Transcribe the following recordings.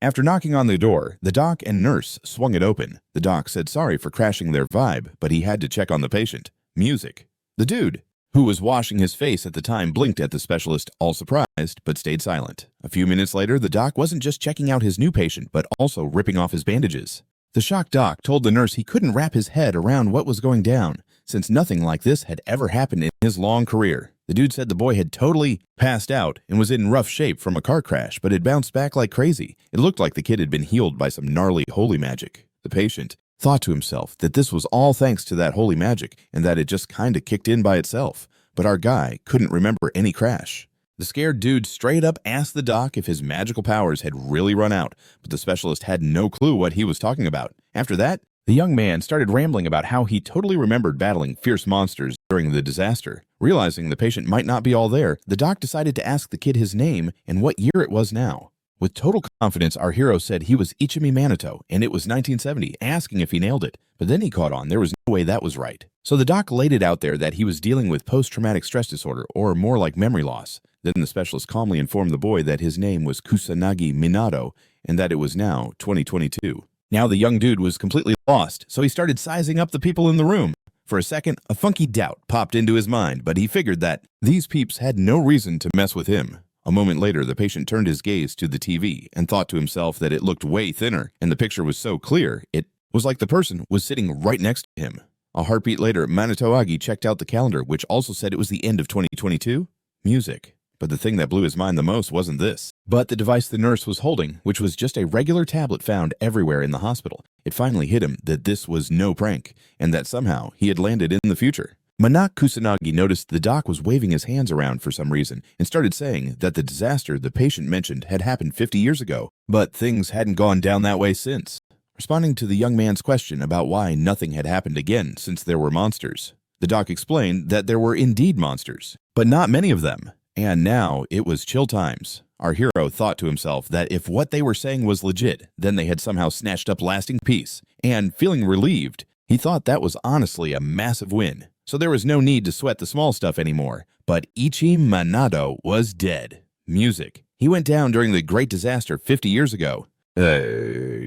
After knocking on the door, the doc and nurse swung it open. The doc said sorry for crashing their vibe, but he had to check on the patient. Music. The dude, who was washing his face at the time, blinked at the specialist, all surprised, but stayed silent. A few minutes later, the doc wasn't just checking out his new patient, but also ripping off his bandages. The shocked doc told the nurse he couldn't wrap his head around what was going down, since nothing like this had ever happened in his long career. The dude said the boy had totally passed out and was in rough shape from a car crash, but had bounced back like crazy. It looked like the kid had been healed by some gnarly holy magic. The patient thought to himself that this was all thanks to that holy magic and that it just kinda kicked in by itself, but our guy couldn't remember any crash. The scared dude straight up asked the doc if his magical powers had really run out, but the specialist had no clue what he was talking about. After that, the young man started rambling about how he totally remembered battling fierce monsters during the disaster. Realizing the patient might not be all there, the doc decided to ask the kid his name and what year it was now. With total confidence, our hero said he was Ichami Manato, and it was 1970, asking if he nailed it. But then he caught on there was no way that was right. So the doc laid it out there that he was dealing with post-traumatic stress disorder, or more like memory loss. Then the specialist calmly informed the boy that his name was Kusanagi Minado, and that it was now 2022. Now the young dude was completely lost, so he started sizing up the people in the room. For a second, a funky doubt popped into his mind, but he figured that these peeps had no reason to mess with him. A moment later, the patient turned his gaze to the TV and thought to himself that it looked way thinner, and the picture was so clear, it was like the person was sitting right next to him. A heartbeat later, Minato checked out the calendar, which also said it was the end of 2022. Music. But the thing that blew his mind the most wasn't this, but the device the nurse was holding, which was just a regular tablet found everywhere in the hospital. It finally hit him that this was no prank, and that somehow he had landed in the future. Minato Kusanagi noticed the doc was waving his hands around for some reason and started saying that the disaster the patient mentioned had happened 50 years ago, but things hadn't gone down that way since. Responding to the young man's question about why nothing had happened again since there were monsters, the doc explained that there were indeed monsters, but not many of them. And now it was chill times. Our hero thought to himself that if what they were saying was legit, then they had somehow snatched up lasting peace. And feeling relieved, he thought that was honestly a massive win. So there was no need to sweat the small stuff anymore. But Ichami Manato was dead. Music. He went down during the Great Disaster 50 years ago.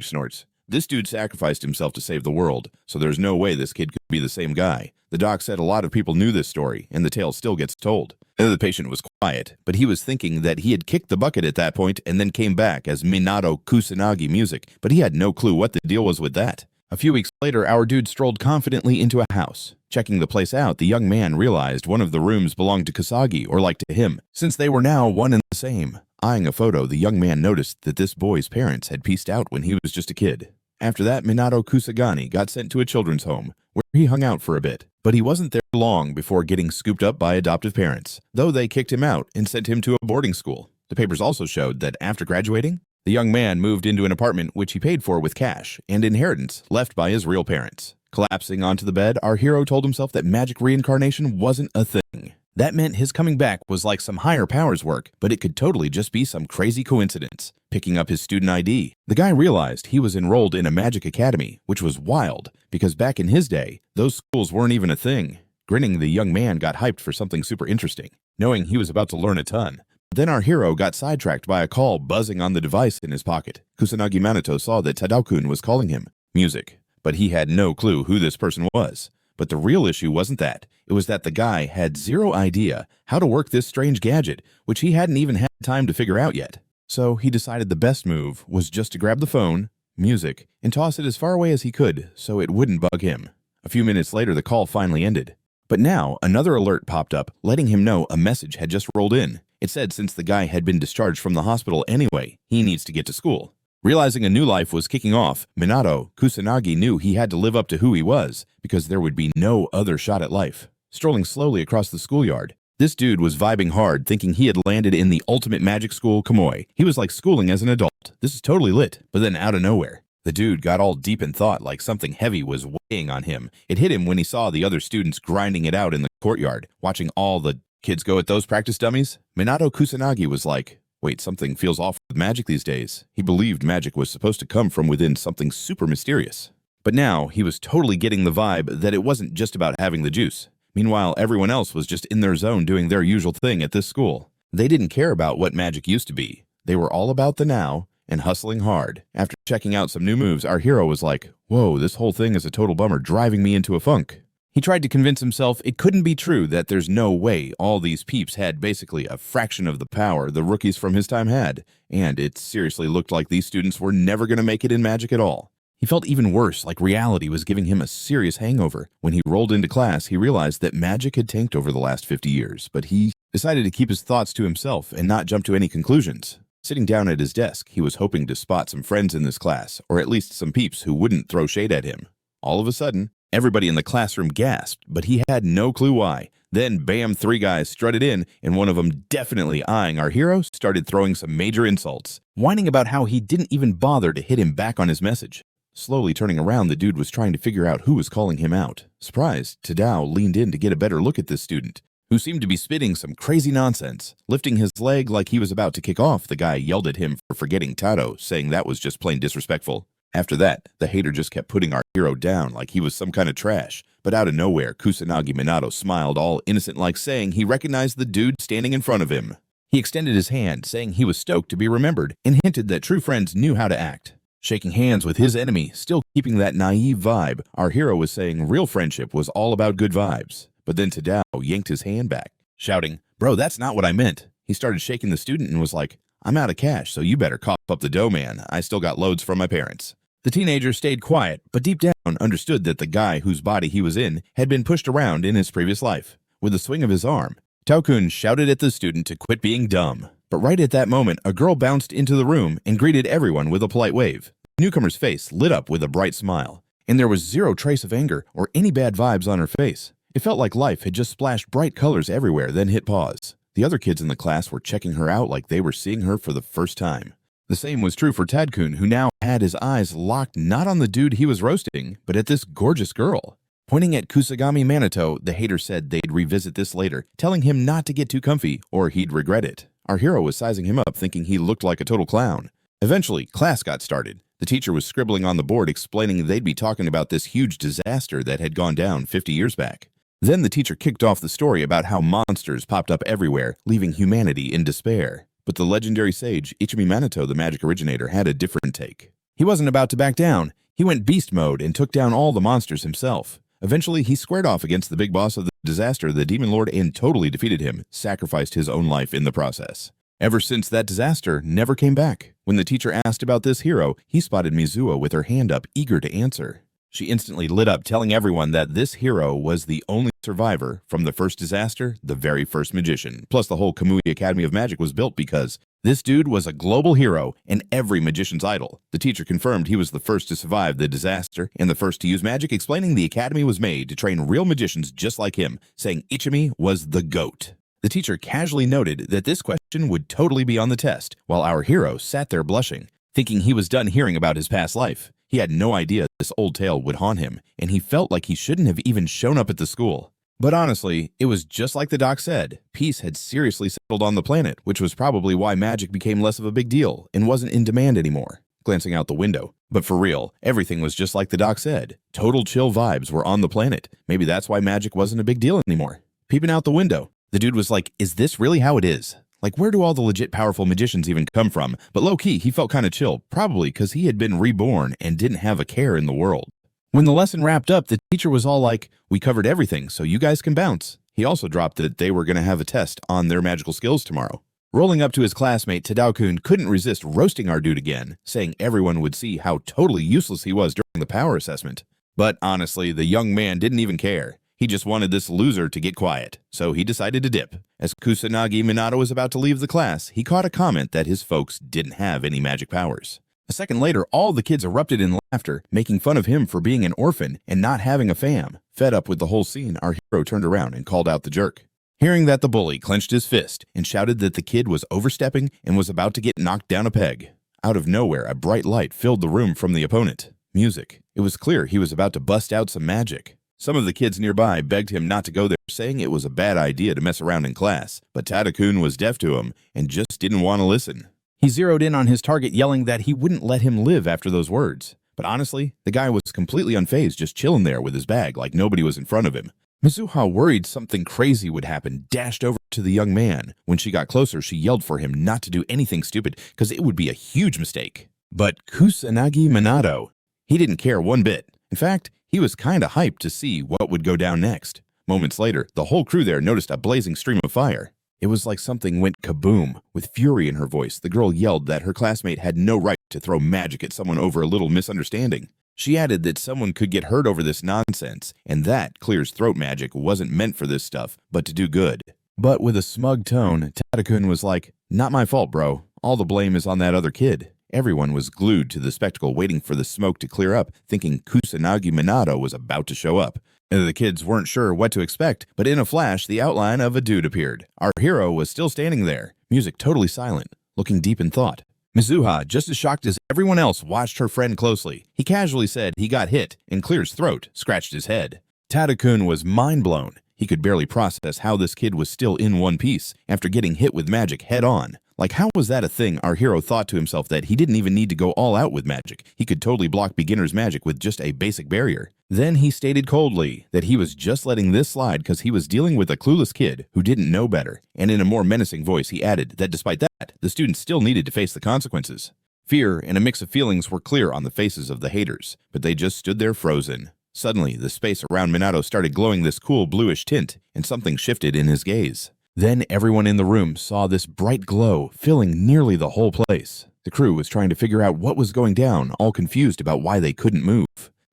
Snorts. This dude sacrificed himself to save the world, so there's no way this kid could be the same guy. The doc said a lot of people knew this story, and the tale still gets told. The patient was quiet, but he was thinking that he had kicked the bucket at that point and then came back as Minato Kusanagi music, but he had no clue what the deal was with that. A few weeks later, our dude strolled confidently into a house. Checking the place out, the young man realized one of the rooms belonged to Kusagi, or like to him, since they were now one and the same. Eyeing a photo, the young man noticed that this boy's parents had pieced out when he was just a kid. After that, Minato Kusanagi got sent to a children's home, where he hung out for a bit. But he wasn't there long before getting scooped up by adoptive parents, though they kicked him out and sent him to a boarding school. The papers also showed that after graduating, the young man moved into an apartment which he paid for with cash and inheritance left by his real parents. Collapsing onto the bed, our hero told himself that magic reincarnation wasn't a thing. That meant his coming back was like some higher powers work, but it could totally just be some crazy coincidence. Picking up his student ID, the guy realized he was enrolled in a magic academy, which was wild, because back in his day, those schools weren't even a thing. Grinning, the young man got hyped for something super interesting, knowing he was about to learn a ton. Then our hero got sidetracked by a call buzzing on the device in his pocket. Kusanagi Manato saw that Tadao-kun was calling him. Music. But he had no clue who this person was. But the real issue wasn't that. It was that the guy had zero idea how to work this strange gadget, which he hadn't even had time to figure out yet. So he decided the best move was just to grab the phone, music, and toss it as far away as he could so it wouldn't bug him. A few minutes later, the call finally ended. But now, another alert popped up, letting him know a message had just rolled in. It said since the guy had been discharged from the hospital anyway, he needs to get to school. Realizing a new life was kicking off, Minato Kusanagi knew he had to live up to who he was, because there would be no other shot at life. Strolling slowly across the schoolyard, this dude was vibing hard, thinking he had landed in the ultimate magic school, Kamui. He was like schooling as an adult. This is totally lit, but then out of nowhere, the dude got all deep in thought like something heavy was weighing on him. It hit him when he saw the other students grinding it out in the courtyard, watching all the kids go at those practice dummies. Minato Kusanagi was like, wait, something feels off with magic these days. He believed magic was supposed to come from within something super mysterious. But now he was totally getting the vibe that it wasn't just about having the juice. Meanwhile, everyone else was just in their zone doing their usual thing at this school. They didn't care about what magic used to be. They were all about the now and hustling hard. After checking out some new moves, our hero was like, "Whoa, this whole thing is a total bummer, driving me into a funk." He tried to convince himself it couldn't be true, that there's no way all these peeps had basically a fraction of the power the rookies from his time had, and it seriously looked like these students were never going to make it in magic at all. He felt even worse, like reality was giving him a serious hangover. When he rolled into class, he realized that magic had tanked over the last 50 years, but he decided to keep his thoughts to himself and not jump to any conclusions. Sitting down at his desk, he was hoping to spot some friends in this class, or at least some peeps who wouldn't throw shade at him. All of a sudden, everybody in the classroom gasped, but he had no clue why. Then, bam, 3 guys strutted in, and one of them, definitely eyeing our hero, started throwing some major insults, whining about how he didn't even bother to hit him back on his message. Slowly turning around, the dude was trying to figure out who was calling him out. Surprised, Tadao leaned in to get a better look at this student, who seemed to be spitting some crazy nonsense. Lifting his leg like he was about to kick off, the guy yelled at him for forgetting Tado, saying that was just plain disrespectful. After that, the hater just kept putting our hero down like he was some kind of trash. But out of nowhere, Kusanagi Minato smiled all innocent-like, saying he recognized the dude standing in front of him. He extended his hand, saying he was stoked to be remembered, and hinted that true friends knew how to act. Shaking hands with his enemy, still keeping that naive vibe, our hero was saying real friendship was all about good vibes. But then Tadao yanked his hand back, shouting, "Bro, that's not what I meant." He started shaking the student and was like, "I'm out of cash, so you better cough up the dough, man. I still got loads from my parents." The teenager stayed quiet, but deep down understood that the guy whose body he was in had been pushed around in his previous life. With a swing of his arm, Taokun shouted at the student to quit being dumb. But right at that moment, a girl bounced into the room and greeted everyone with a polite wave. The newcomer's face lit up with a bright smile, and there was zero trace of anger or any bad vibes on her face. It felt like life had just splashed bright colors everywhere, then hit pause. The other kids in the class were checking her out like they were seeing her for the first time. The same was true for Tadkun, who now had his eyes locked not on the dude he was roasting, but at this gorgeous girl. Pointing at Kusagami Manato, the hater said they'd revisit this later, telling him not to get too comfy or he'd regret it. Our hero was sizing him up, thinking he looked like a total clown. Eventually, class got started. The teacher was scribbling on the board, explaining they'd be talking about this huge disaster that had gone down 50 years back. Then the teacher kicked off the story about how monsters popped up everywhere, leaving humanity in despair. But the legendary sage, Ichami Manato, the magic originator, had a different take. He wasn't about to back down. He went beast mode and took down all the monsters himself. Eventually, he squared off against the big boss of the disaster, the Demon Lord, and totally defeated him, sacrificed his own life in the process. Ever since that disaster, never came back. When the teacher asked about this hero, he spotted Mizuo with her hand up, eager to answer. She instantly lit up, telling everyone that this hero was the only survivor from the first disaster, the very first magician. Plus, the whole Kamui Academy of Magic was built because this dude was a global hero and every magician's idol. The teacher confirmed he was the first to survive the disaster and the first to use magic, explaining the academy was made to train real magicians just like him, saying Ichami was the GOAT. The teacher casually noted that this question would totally be on the test, while our hero sat there blushing, thinking he was done hearing about his past life. He had no idea this old tale would haunt him, and he felt like he shouldn't have even shown up at the school. But honestly, it was just like the doc said. Peace had seriously settled on the planet, which was probably why magic became less of a big deal and wasn't in demand anymore. Glancing out the window. But for real, everything was just like the doc said. Total chill vibes were on the planet. Maybe that's why magic wasn't a big deal anymore. Peeping out the window, the dude was like, "Is this really how it is? Like, where do all the legit powerful magicians even come from?" But low-key, he felt kind of chill, probably because he had been reborn and didn't have a care in the world. When the lesson wrapped up, the teacher was all like, "We covered everything, so you guys can bounce." He also dropped that they were going to have a test on their magical skills tomorrow. Rolling up to his classmate, Tadao-kun couldn't resist roasting our dude again, saying everyone would see how totally useless he was during the power assessment. But honestly, the young man didn't even care. He just wanted this loser to get quiet, so he decided to dip. As Kusanagi Minato was about to leave the class, he caught a comment that his folks didn't have any magic powers. A second later, all the kids erupted in laughter, making fun of him for being an orphan and not having a fam. Fed up with the whole scene, our hero turned around and called out the jerk. Hearing that, the bully clenched his fist and shouted that the kid was overstepping and was about to get knocked down a peg. Out of nowhere, a bright light filled the room from the opponent. Music. It was clear he was about to bust out some magic. Some of the kids nearby begged him not to go there, saying it was a bad idea to mess around in class, but Tadakun was deaf to him and just didn't want to listen. He zeroed in on his target, yelling that he wouldn't let him live after those words. But honestly, the guy was completely unfazed, just chilling there with his bag like nobody was in front of him. Mizuha, worried something crazy would happen, dashed over to the young man. When she got closer, she yelled for him not to do anything stupid because it would be a huge mistake. But Kusanagi Minato, he didn't care one bit. In fact, he was kinda hyped to see what would go down next. Moments later, the whole crew there noticed a blazing stream of fire. It was like something went kaboom. With fury in her voice, the girl yelled that her classmate had no right to throw magic at someone over a little misunderstanding. She added that someone could get hurt over this nonsense, and that Clear's throat magic wasn't meant for this stuff, but to do good. But with a smug tone, Tadakun was like, "Not my fault, bro. All the blame is on that other kid." Everyone was glued to the spectacle, waiting for the smoke to clear up, thinking Kusanagi Minato was about to show up. The kids weren't sure what to expect, but in a flash, the outline of a dude appeared. Our hero was still standing there, music totally silent, looking deep in thought. Mizuha, just as shocked as everyone else, watched her friend closely. He casually said he got hit, and Clear's throat scratched his head. Tadakun was mind-blown. He could barely process how this kid was still in one piece after getting hit with magic head-on. Like, how was that a thing? Our hero thought to himself that he didn't even need to go all out with magic. He could totally block beginner's magic with just a basic barrier. Then he stated coldly that he was just letting this slide because he was dealing with a clueless kid who didn't know better. And in a more menacing voice, he added that despite that, the students still needed to face the consequences. Fear and a mix of feelings were clear on the faces of the haters, but they just stood there frozen. Suddenly, the space around Minato started glowing this cool bluish tint, and something shifted in his gaze. Then everyone in the room saw this bright glow filling nearly the whole place. The crew was trying to figure out what was going down, all confused about why they couldn't move.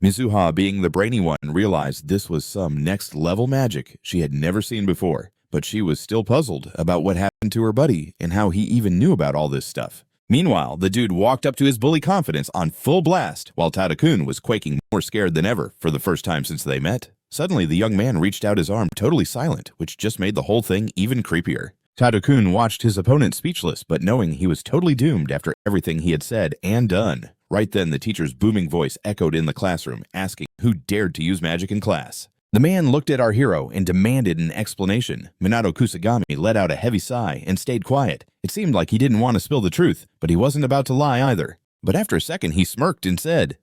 Mizuha, being the brainy one, realized this was some next-level magic she had never seen before, but she was still puzzled about what happened to her buddy and how he even knew about all this stuff. Meanwhile, the dude walked up to his bully confidence on full blast, while Tadakun was quaking more scared than ever for the first time since they met. Suddenly, the young man reached out his arm totally silent, which just made the whole thing even creepier. Tadakun watched his opponent speechless, but knowing he was totally doomed after everything he had said and done. Right then, the teacher's booming voice echoed in the classroom, asking who dared to use magic in class. The man looked at our hero and demanded an explanation. Minato Kusanagi let out a heavy sigh and stayed quiet. It seemed like he didn't want to spill the truth, but he wasn't about to lie either. But after a second, he smirked and said,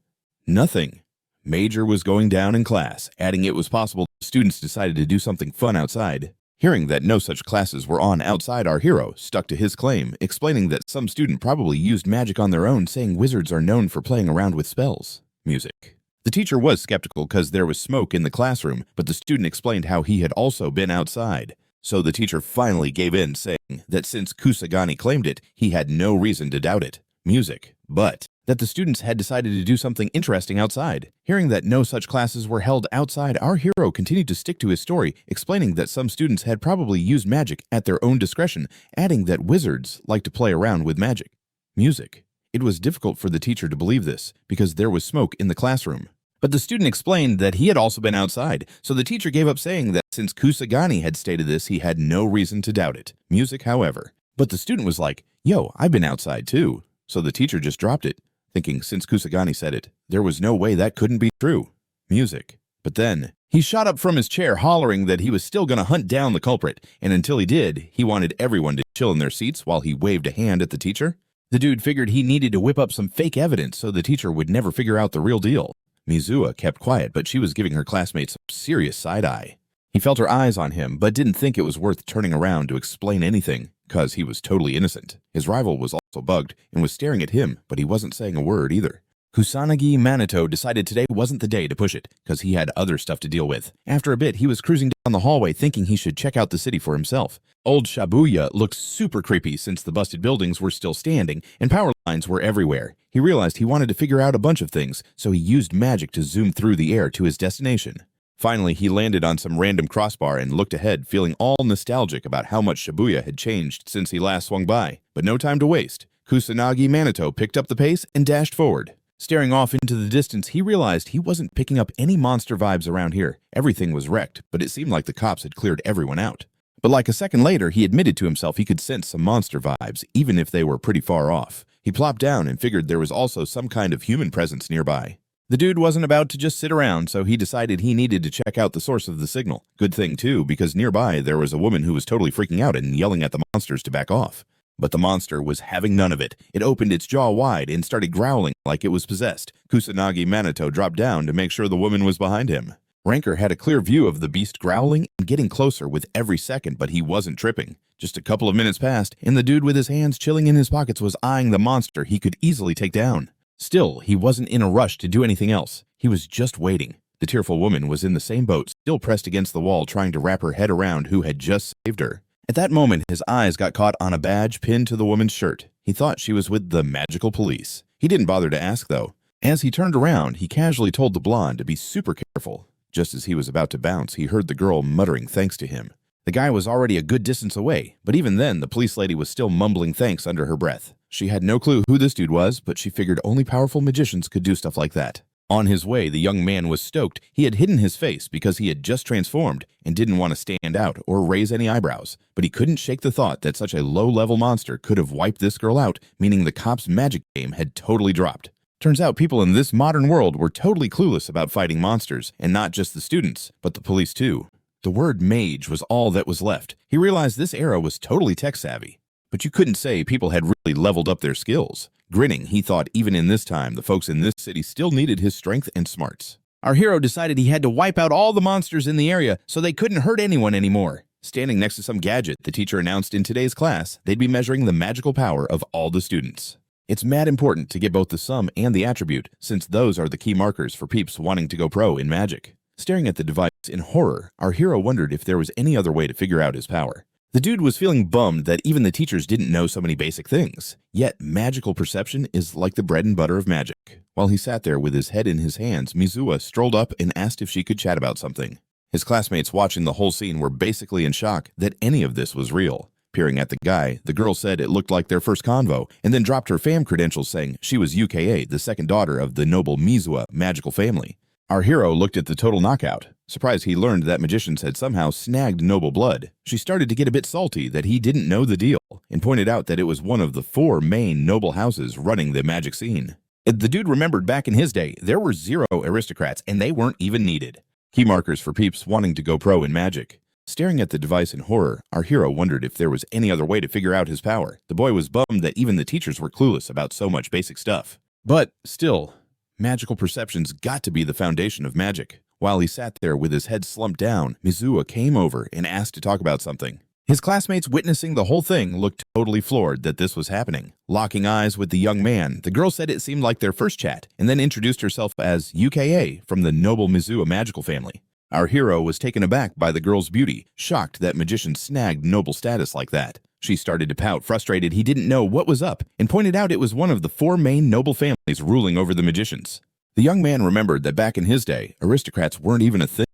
"Nothing." Major was going down in class, adding it was possible the students decided to do something fun outside. Hearing that no such classes were on outside, our hero stuck to his claim, explaining that some student probably used magic on their own, saying wizards are known for playing around with spells. Music. The teacher was skeptical because there was smoke in the classroom, but the student explained how he had also been outside. So the teacher finally gave in, saying that since Kusanagi claimed it, he had no reason to doubt it. Music. But that the students had decided to do something interesting outside. Hearing that no such classes were held outside, our hero continued to stick to his story, explaining that some students had probably used magic at their own discretion, adding that wizards like to play around with magic. Music. It was difficult for the teacher to believe this, because there was smoke in the classroom. But the student explained that he had also been outside, so the teacher gave up, saying that since Kusanagi had stated this, he had no reason to doubt it. Music, however. But the student was like, "Yo, I've been outside too." So the teacher just dropped it, thinking since Kusanagi said it, there was no way that couldn't be true. Music. But then, he shot up from his chair, hollering that he was still going to hunt down the culprit, and until he did, he wanted everyone to chill in their seats while he waved a hand at the teacher. The dude figured he needed to whip up some fake evidence so the teacher would never figure out the real deal. Mizuha kept quiet, but she was giving her classmates some serious side-eye. He felt her eyes on him, but didn't think it was worth turning around to explain anything, cause he was totally innocent. His rival was also bugged and was staring at him, but he wasn't saying a word either. Kusanagi Manato decided today wasn't the day to push it, cause he had other stuff to deal with. After a bit, he was cruising down the hallway thinking he should check out the city for himself. Old Shibuya looked super creepy since the busted buildings were still standing and power lines were everywhere. He realized he wanted to figure out a bunch of things, so he used magic to zoom through the air to his destination. Finally, he landed on some random crossbar and looked ahead, feeling all nostalgic about how much Shibuya had changed since he last swung by. But no time to waste. Kusanagi Manato picked up the pace and dashed forward. Staring off into the distance, he realized he wasn't picking up any monster vibes around here. Everything was wrecked, but it seemed like the cops had cleared everyone out. But like a second later, he admitted to himself he could sense some monster vibes, even if they were pretty far off. He plopped down and figured there was also some kind of human presence nearby. The dude wasn't about to just sit around, so he decided he needed to check out the source of the signal. Good thing too, because nearby there was a woman who was totally freaking out and yelling at the monsters to back off. But the monster was having none of it. It opened its jaw wide and started growling like it was possessed. Kusanagi Manato dropped down to make sure the woman was behind him. Ranker had a clear view of the beast growling and getting closer with every second, but he wasn't tripping. Just a couple of minutes passed, and the dude with his hands chilling in his pockets was eyeing the monster he could easily take down. Still, he wasn't in a rush to do anything else. He was just waiting. The tearful woman was in the same boat, still pressed against the wall, trying to wrap her head around who had just saved her. At that moment, his eyes got caught on a badge pinned to the woman's shirt. He thought she was with the magical police. He didn't bother to ask, though. As he turned around, he casually told the blonde to be super careful. Just as he was about to bounce, he heard the girl muttering thanks to him. The guy was already a good distance away, but even then, the police lady was still mumbling thanks under her breath. She had no clue who this dude was, but she figured only powerful magicians could do stuff like that. On his way, the young man was stoked. He had hidden his face because he had just transformed and didn't want to stand out or raise any eyebrows. But he couldn't shake the thought that such a low-level monster could have wiped this girl out, meaning the cop's magic game had totally dropped. Turns out people in this modern world were totally clueless about fighting monsters, and not just the students, but the police too. The word mage was all that was left. He realized this era was totally tech-savvy. But you couldn't say people had really leveled up their skills. Grinning, he thought even in this time, the folks in this city still needed his strength and smarts. Our hero decided he had to wipe out all the monsters in the area so they couldn't hurt anyone anymore. Standing next to some gadget, the teacher announced in today's class they'd be measuring the magical power of all the students. It's mad important to get both the sum and the attribute, since those are the key markers for peeps wanting to go pro in magic. Staring at the device in horror, our hero wondered if there was any other way to figure out his power. The dude was feeling bummed that even the teachers didn't know so many basic things. Yet, magical perception is like the bread and butter of magic. While he sat there with his head in his hands, Mizuha strolled up and asked if she could chat about something. His classmates watching the whole scene were basically in shock that any of this was real. Peering at the guy, the girl said it looked like their first convo, and then dropped her fam credentials saying she was UKA, the second daughter of the noble Mizuha magical family. Our hero looked at the total knockout. Surprised he learned that magicians had somehow snagged noble blood. She started to get a bit salty that he didn't know the deal, and pointed out that it was one of the 4 main noble houses running the magic scene. The dude remembered back in his day, there were 0 aristocrats, and they weren't even needed. Key markers for peeps wanting to go pro in magic. Staring at the device in horror, our hero wondered if there was any other way to figure out his power. The boy was bummed that even the teachers were clueless about so much basic stuff. But still, magical perception's got to be the foundation of magic. While he sat there with his head slumped down, Mizuha came over and asked to talk about something. His classmates witnessing the whole thing looked totally floored that this was happening. Locking eyes with the young man, the girl said it seemed like their first chat, and then introduced herself as UKA from the noble Mizuha magical family. Our hero was taken aback by the girl's beauty, shocked that magicians snagged noble status like that. She started to pout, frustrated he didn't know what was up, and pointed out it was one of the 4 main noble families ruling over the magicians. The young man remembered that back in his day, aristocrats weren't even a thing,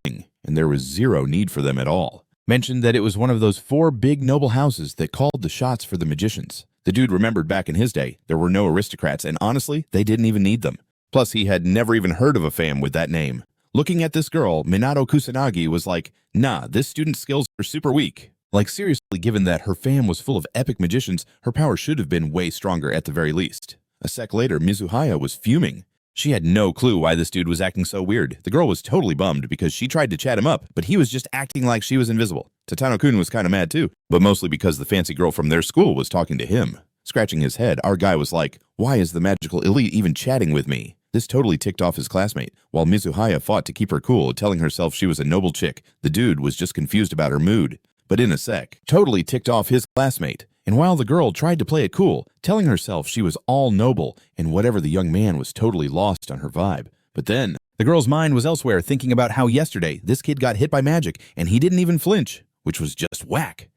and there was 0 need for them at all. Mentioned that it was one of those 4 big noble houses that called the shots for the magicians. The dude remembered back in his day, there were no aristocrats, and honestly, they didn't even need them. Plus, he had never even heard of a fam with that name. Looking at this girl, Minato Kusanagi was like, nah, this student's skills are super weak. Like seriously, given that her fam was full of epic magicians, her power should have been way stronger at the very least. A sec later, Mizuhaya was fuming. She had no clue why this dude was acting so weird. The girl was totally bummed because she tried to chat him up, but he was just acting like she was invisible. Tatano-kun was kind of mad too, but mostly because the fancy girl from their school was talking to him. Scratching his head, our guy was like, why is the magical elite even chatting with me? This totally ticked off his classmate. While Mizuhaya fought to keep her cool, telling herself she was a noble chick, the dude was just confused about her mood. But in a sec, totally ticked off his classmate. And while the girl tried to play it cool, telling herself she was all noble, and whatever the young man was totally lost on her vibe. But then, the girl's mind was elsewhere, thinking about how yesterday this kid got hit by magic, and he didn't even flinch, which was just whack.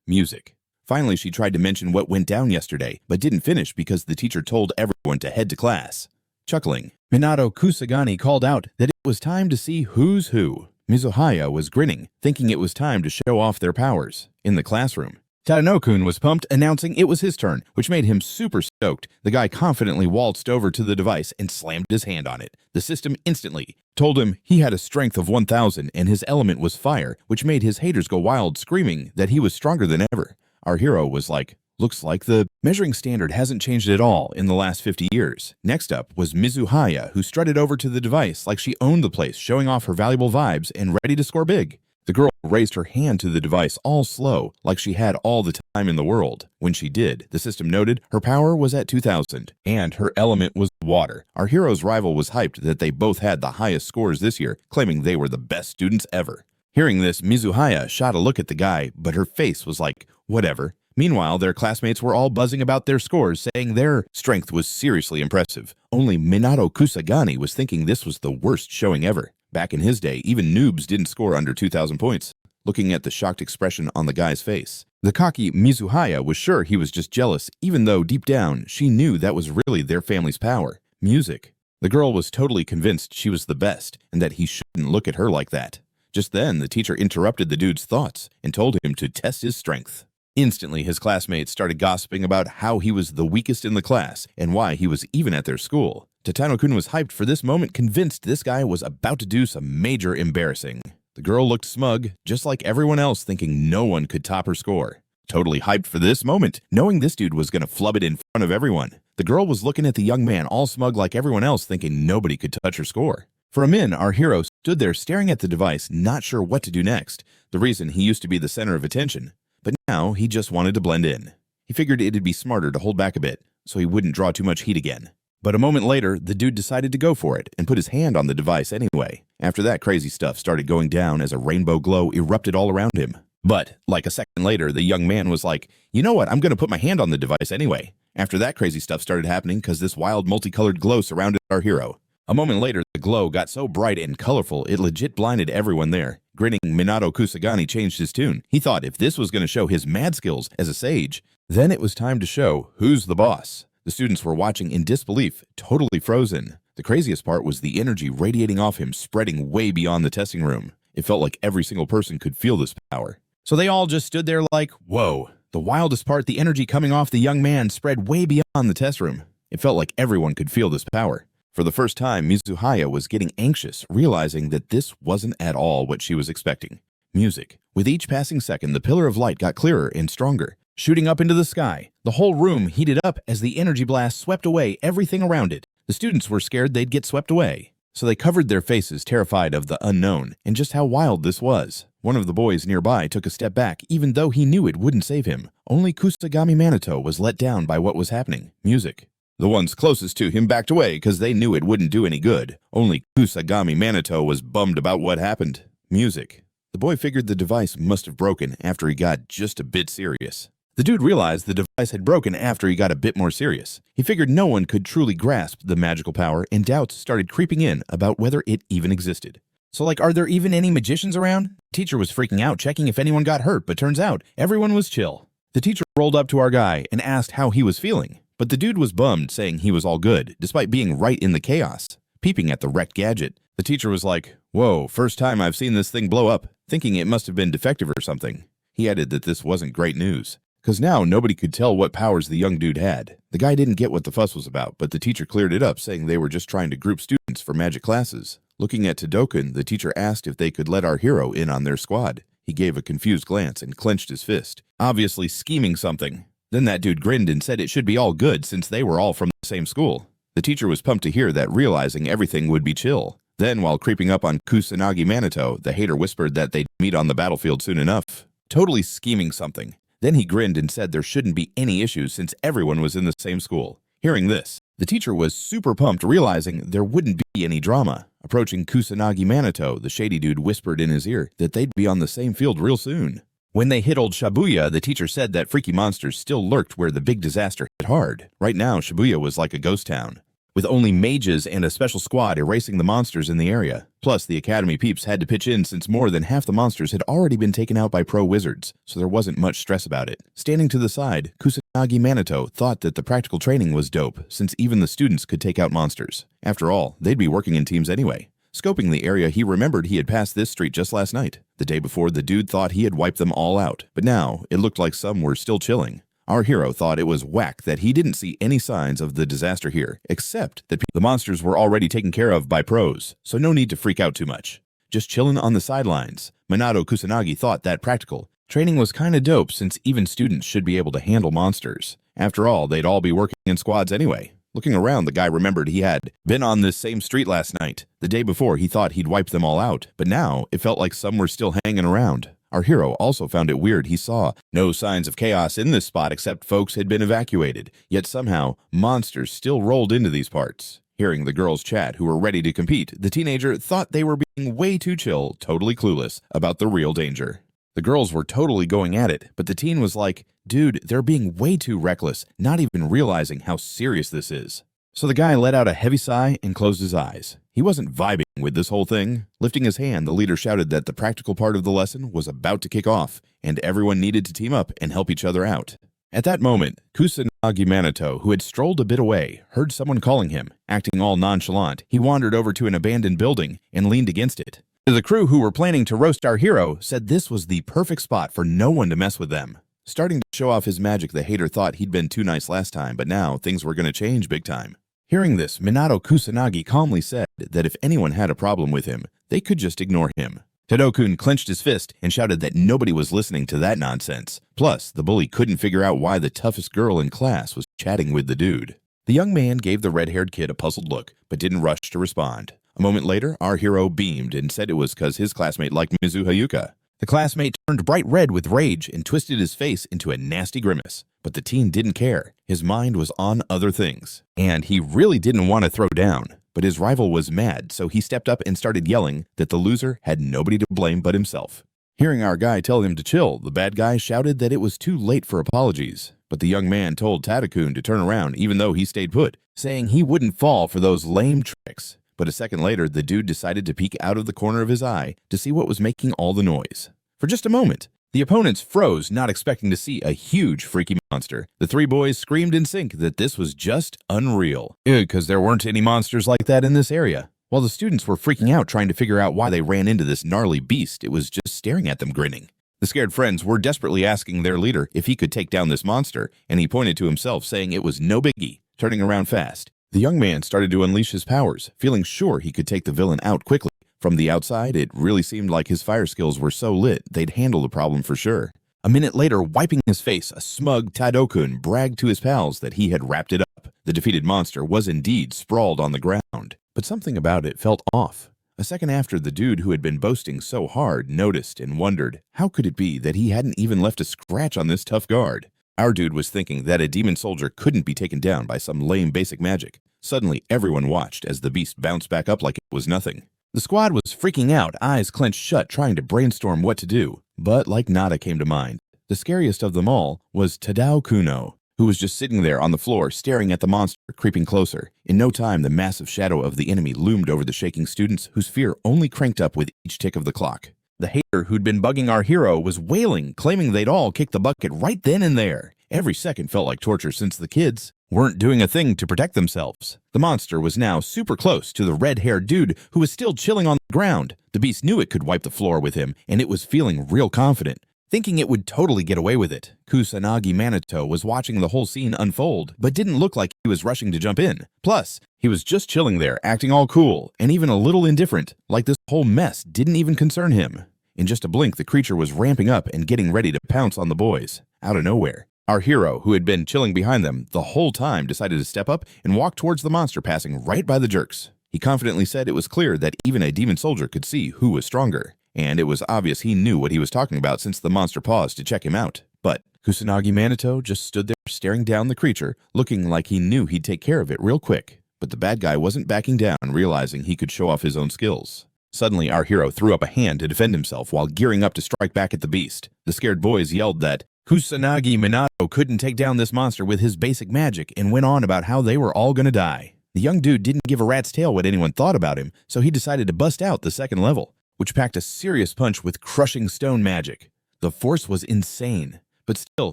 Music. Finally, she tried to mention what went down yesterday, but didn't finish because the teacher told everyone to head to class. Chuckling, Minato Kusanagi called out that it was time to see who's who. Mizuhaya was grinning, thinking it was time to show off their powers. In the classroom, Tadano-kun was pumped, announcing it was his turn, which made him super stoked. The guy confidently waltzed over to the device and slammed his hand on it. The system instantly told him he had a strength of 1,000 and his element was fire, which made his haters go wild, screaming that he was stronger than ever. Our hero was like, looks like the measuring standard hasn't changed at all in the last 50 years. Next up was Mizuhaya, who strutted over to the device like she owned the place, showing off her valuable vibes and ready to score big. The girl raised her hand to the device all slow, like she had all the time in the world. When she did, the system noted her power was at 2000, and her element was water. Our hero's rival was hyped that they both had the highest scores this year, claiming they were the best students ever. Hearing this, Mizuhaya shot a look at the guy, but her face was like, whatever. Meanwhile, their classmates were all buzzing about their scores, saying their strength was seriously impressive. Only Minato Kusanagi was thinking this was the worst showing ever. Back in his day, even noobs didn't score under 2,000 points. Looking at the shocked expression on the guy's face, the cocky Mizuhaya was sure he was just jealous, even though deep down, she knew that was really their family's power. Music. The girl was totally convinced she was the best, and that he shouldn't look at her like that. Just then, the teacher interrupted the dude's thoughts and told him to test his strength. Instantly, his classmates started gossiping about how he was the weakest in the class and why he was even at their school. Tatano-kun was hyped for this moment, convinced this guy was about to do some major embarrassing. The girl looked smug, just like everyone else, thinking no one could top her score. Totally hyped for this moment, knowing this dude was gonna flub it in front of everyone. The girl was looking at the young man all smug like everyone else, thinking nobody could touch her score. For a minute, our hero stood there staring at the device, not sure what to do next. The reason he used to be the center of attention. But now, he just wanted to blend in. He figured it'd be smarter to hold back a bit, so he wouldn't draw too much heat again. But a moment later, the dude decided to go for it and put his hand on the device anyway. After that, crazy stuff started going down as a rainbow glow erupted all around him. But, like a second later, the young man was like, you know what, I'm gonna put my hand on the device anyway. After that, crazy stuff started happening because this wild multicolored glow surrounded our hero. A moment later, the glow got so bright and colorful, it legit blinded everyone there. Grinning, Minato Kusanagi changed his tune. He thought if this was going to show his mad skills as a sage, then it was time to show who's the boss. The students were watching in disbelief, totally frozen. The craziest part was the energy radiating off him, spreading way beyond the testing room. It felt like every single person could feel this power. So they all just stood there like, whoa. The wildest part, the energy coming off the young man spread way beyond the test room. It felt like everyone could feel this power. For the first time, Mizuhaya was getting anxious, realizing that this wasn't at all what she was expecting. Music. With each passing second, the pillar of light got clearer and stronger, shooting up into the sky. The whole room heated up as the energy blast swept away everything around it. The students were scared they'd get swept away, so they covered their faces, terrified of the unknown and just how wild this was. One of the boys nearby took a step back, even though he knew it wouldn't save him. Only Kusanagi Manato was let down by what was happening. Music. The ones closest to him backed away because they knew it wouldn't do any good. Only Kusanagi Manato was bummed about what happened. Music. The boy figured the device must have broken after he got just a bit serious. The dude realized the device had broken after he got a bit more serious. He figured no one could truly grasp the magical power, and doubts started creeping in about whether it even existed. So are there even any magicians around? The teacher was freaking out, checking if anyone got hurt, but turns out everyone was chill. The teacher rolled up to our guy and asked how he was feeling. But the dude was bummed, saying he was all good, despite being right in the chaos. Peeping at the wrecked gadget, the teacher was like, whoa, first time I've seen this thing blow up, thinking it must have been defective or something. He added that this wasn't great news, because now nobody could tell what powers the young dude had. The guy didn't get what the fuss was about, but the teacher cleared it up, saying they were just trying to group students for magic classes. Looking at Todokun, the teacher asked if they could let our hero in on their squad. He gave a confused glance and clenched his fist, obviously scheming something. Then that dude grinned and said it should be all good since they were all from the same school. The teacher was pumped to hear that, realizing everything would be chill. Then, while creeping up on Kusanagi Manato, the hater whispered that they'd meet on the battlefield soon enough. Totally scheming something. Then he grinned and said there shouldn't be any issues since everyone was in the same school. Hearing this, the teacher was super pumped, realizing there wouldn't be any drama. Approaching Kusanagi Manato, the shady dude whispered in his ear that they'd be on the same field real soon. When they hit old Shibuya, the teacher said that freaky monsters still lurked where the big disaster hit hard. Right now, Shibuya was like a ghost town, with only mages and a special squad erasing the monsters in the area. Plus, the Academy peeps had to pitch in since more than half the monsters had already been taken out by pro wizards, so there wasn't much stress about it. Standing to the side, Kusanagi Manato thought that the practical training was dope, since even the students could take out monsters. After all, they'd be working in teams anyway. Scoping the area, he remembered he had passed this street just last night. The day before, the dude thought he had wiped them all out, but now it looked like some were still chilling. Our hero thought it was whack that he didn't see any signs of the disaster here, except that the monsters were already taken care of by pros, so no need to freak out too much. Just chilling on the sidelines. Minato Kusanagi thought that practical training was kinda dope since even students should be able to handle monsters. After all, they'd all be working in squads anyway. Looking around, the guy remembered he had been on this same street last night. The day before, he thought he'd wiped them all out, but now it felt like some were still hanging around. Our hero also found it weird he saw no signs of chaos in this spot except folks had been evacuated, yet somehow monsters still rolled into these parts. Hearing the girls chat who were ready to compete, the teenager thought they were being way too chill, totally clueless about the real danger. The girls were totally going at it, but the teen was like, dude, they're being way too reckless, not even realizing how serious this is. So the guy let out a heavy sigh and closed his eyes. He wasn't vibing with this whole thing. Lifting his hand, the leader shouted that the practical part of the lesson was about to kick off, and everyone needed to team up and help each other out. At that moment, Kusanagi Manato, who had strolled a bit away, heard someone calling him. Acting all nonchalant, he wandered over to an abandoned building and leaned against it. The crew who were planning to roast our hero said this was the perfect spot for no one to mess with them. Starting to show off his magic, the hater thought he'd been too nice last time, but now things were going to change big time. Hearing this, Minato Kusanagi calmly said that if anyone had a problem with him, they could just ignore him. Tadokun clenched his fist and shouted that nobody was listening to that nonsense. Plus, the bully couldn't figure out why the toughest girl in class was chatting with the dude. The young man gave the red-haired kid a puzzled look, but didn't rush to respond. A moment later, our hero beamed and said it was because his classmate liked Mizuha Yuika. The classmate turned bright red with rage and twisted his face into a nasty grimace. But the teen didn't care. His mind was on other things. And he really didn't want to throw down. But his rival was mad, so he stepped up and started yelling that the loser had nobody to blame but himself. Hearing our guy tell him to chill, the bad guy shouted that it was too late for apologies. But the young man told Tadokun to turn around even though he stayed put, saying he wouldn't fall for those lame tricks. But a second later, the dude decided to peek out of the corner of his eye to see what was making all the noise. For just a moment, the opponents froze, not expecting to see a huge freaky monster. The three boys screamed in sync that this was just unreal, because there weren't any monsters like that in this area. While the students were freaking out trying to figure out why they ran into this gnarly beast, it was just staring at them grinning. The scared friends were desperately asking their leader if he could take down this monster, and he pointed to himself saying it was no biggie. Turning around fast, the young man started to unleash his powers, feeling sure he could take the villain out quickly. From the outside, it really seemed like his fire skills were so lit they'd handle the problem for sure. A minute later, wiping his face, a smug Tadokun bragged to his pals that he had wrapped it up. The defeated monster was indeed sprawled on the ground, but something about it felt off. A second after, the dude who had been boasting so hard noticed and wondered, how could it be that he hadn't even left a scratch on this tough guard? Our dude was thinking that a demon soldier couldn't be taken down by some lame basic magic. Suddenly, everyone watched as the beast bounced back up like it was nothing. The squad was freaking out, eyes clenched shut, trying to brainstorm what to do. But like nada came to mind. The scariest of them all was Tadao Kuno, who was just sitting there on the floor staring at the monster creeping closer. In no time, the massive shadow of the enemy loomed over the shaking students, whose fear only cranked up with each tick of the clock. The hater who'd been bugging our hero was wailing, claiming they'd all kicked the bucket right then and there. Every second felt like torture since the kids weren't doing a thing to protect themselves. The monster was now super close to the red-haired dude who was still chilling on the ground. The beast knew it could wipe the floor with him, and it was feeling real confident, thinking it would totally get away with it. Kusanagi Manato was watching the whole scene unfold, but didn't look like he was rushing to jump in. Plus, he was just chilling there, acting all cool, and even a little indifferent, like this whole mess didn't even concern him. In just a blink, the creature was ramping up and getting ready to pounce on the boys, out of nowhere. Our hero, who had been chilling behind them the whole time, decided to step up and walk towards the monster, passing right by the jerks. He confidently said it was clear that even a demon soldier could see who was stronger, and it was obvious he knew what he was talking about since the monster paused to check him out. But Kusanagi Manato just stood there staring down the creature, looking like he knew he'd take care of it real quick. But the bad guy wasn't backing down, realizing he could show off his own skills. Suddenly, our hero threw up a hand to defend himself while gearing up to strike back at the beast. The scared boys yelled that Kusanagi Minato couldn't take down this monster with his basic magic and went on about how they were all gonna die. The young dude didn't give a rat's tail what anyone thought about him, so he decided to bust out the second level, which packed a serious punch with crushing stone magic. The force was insane, but still,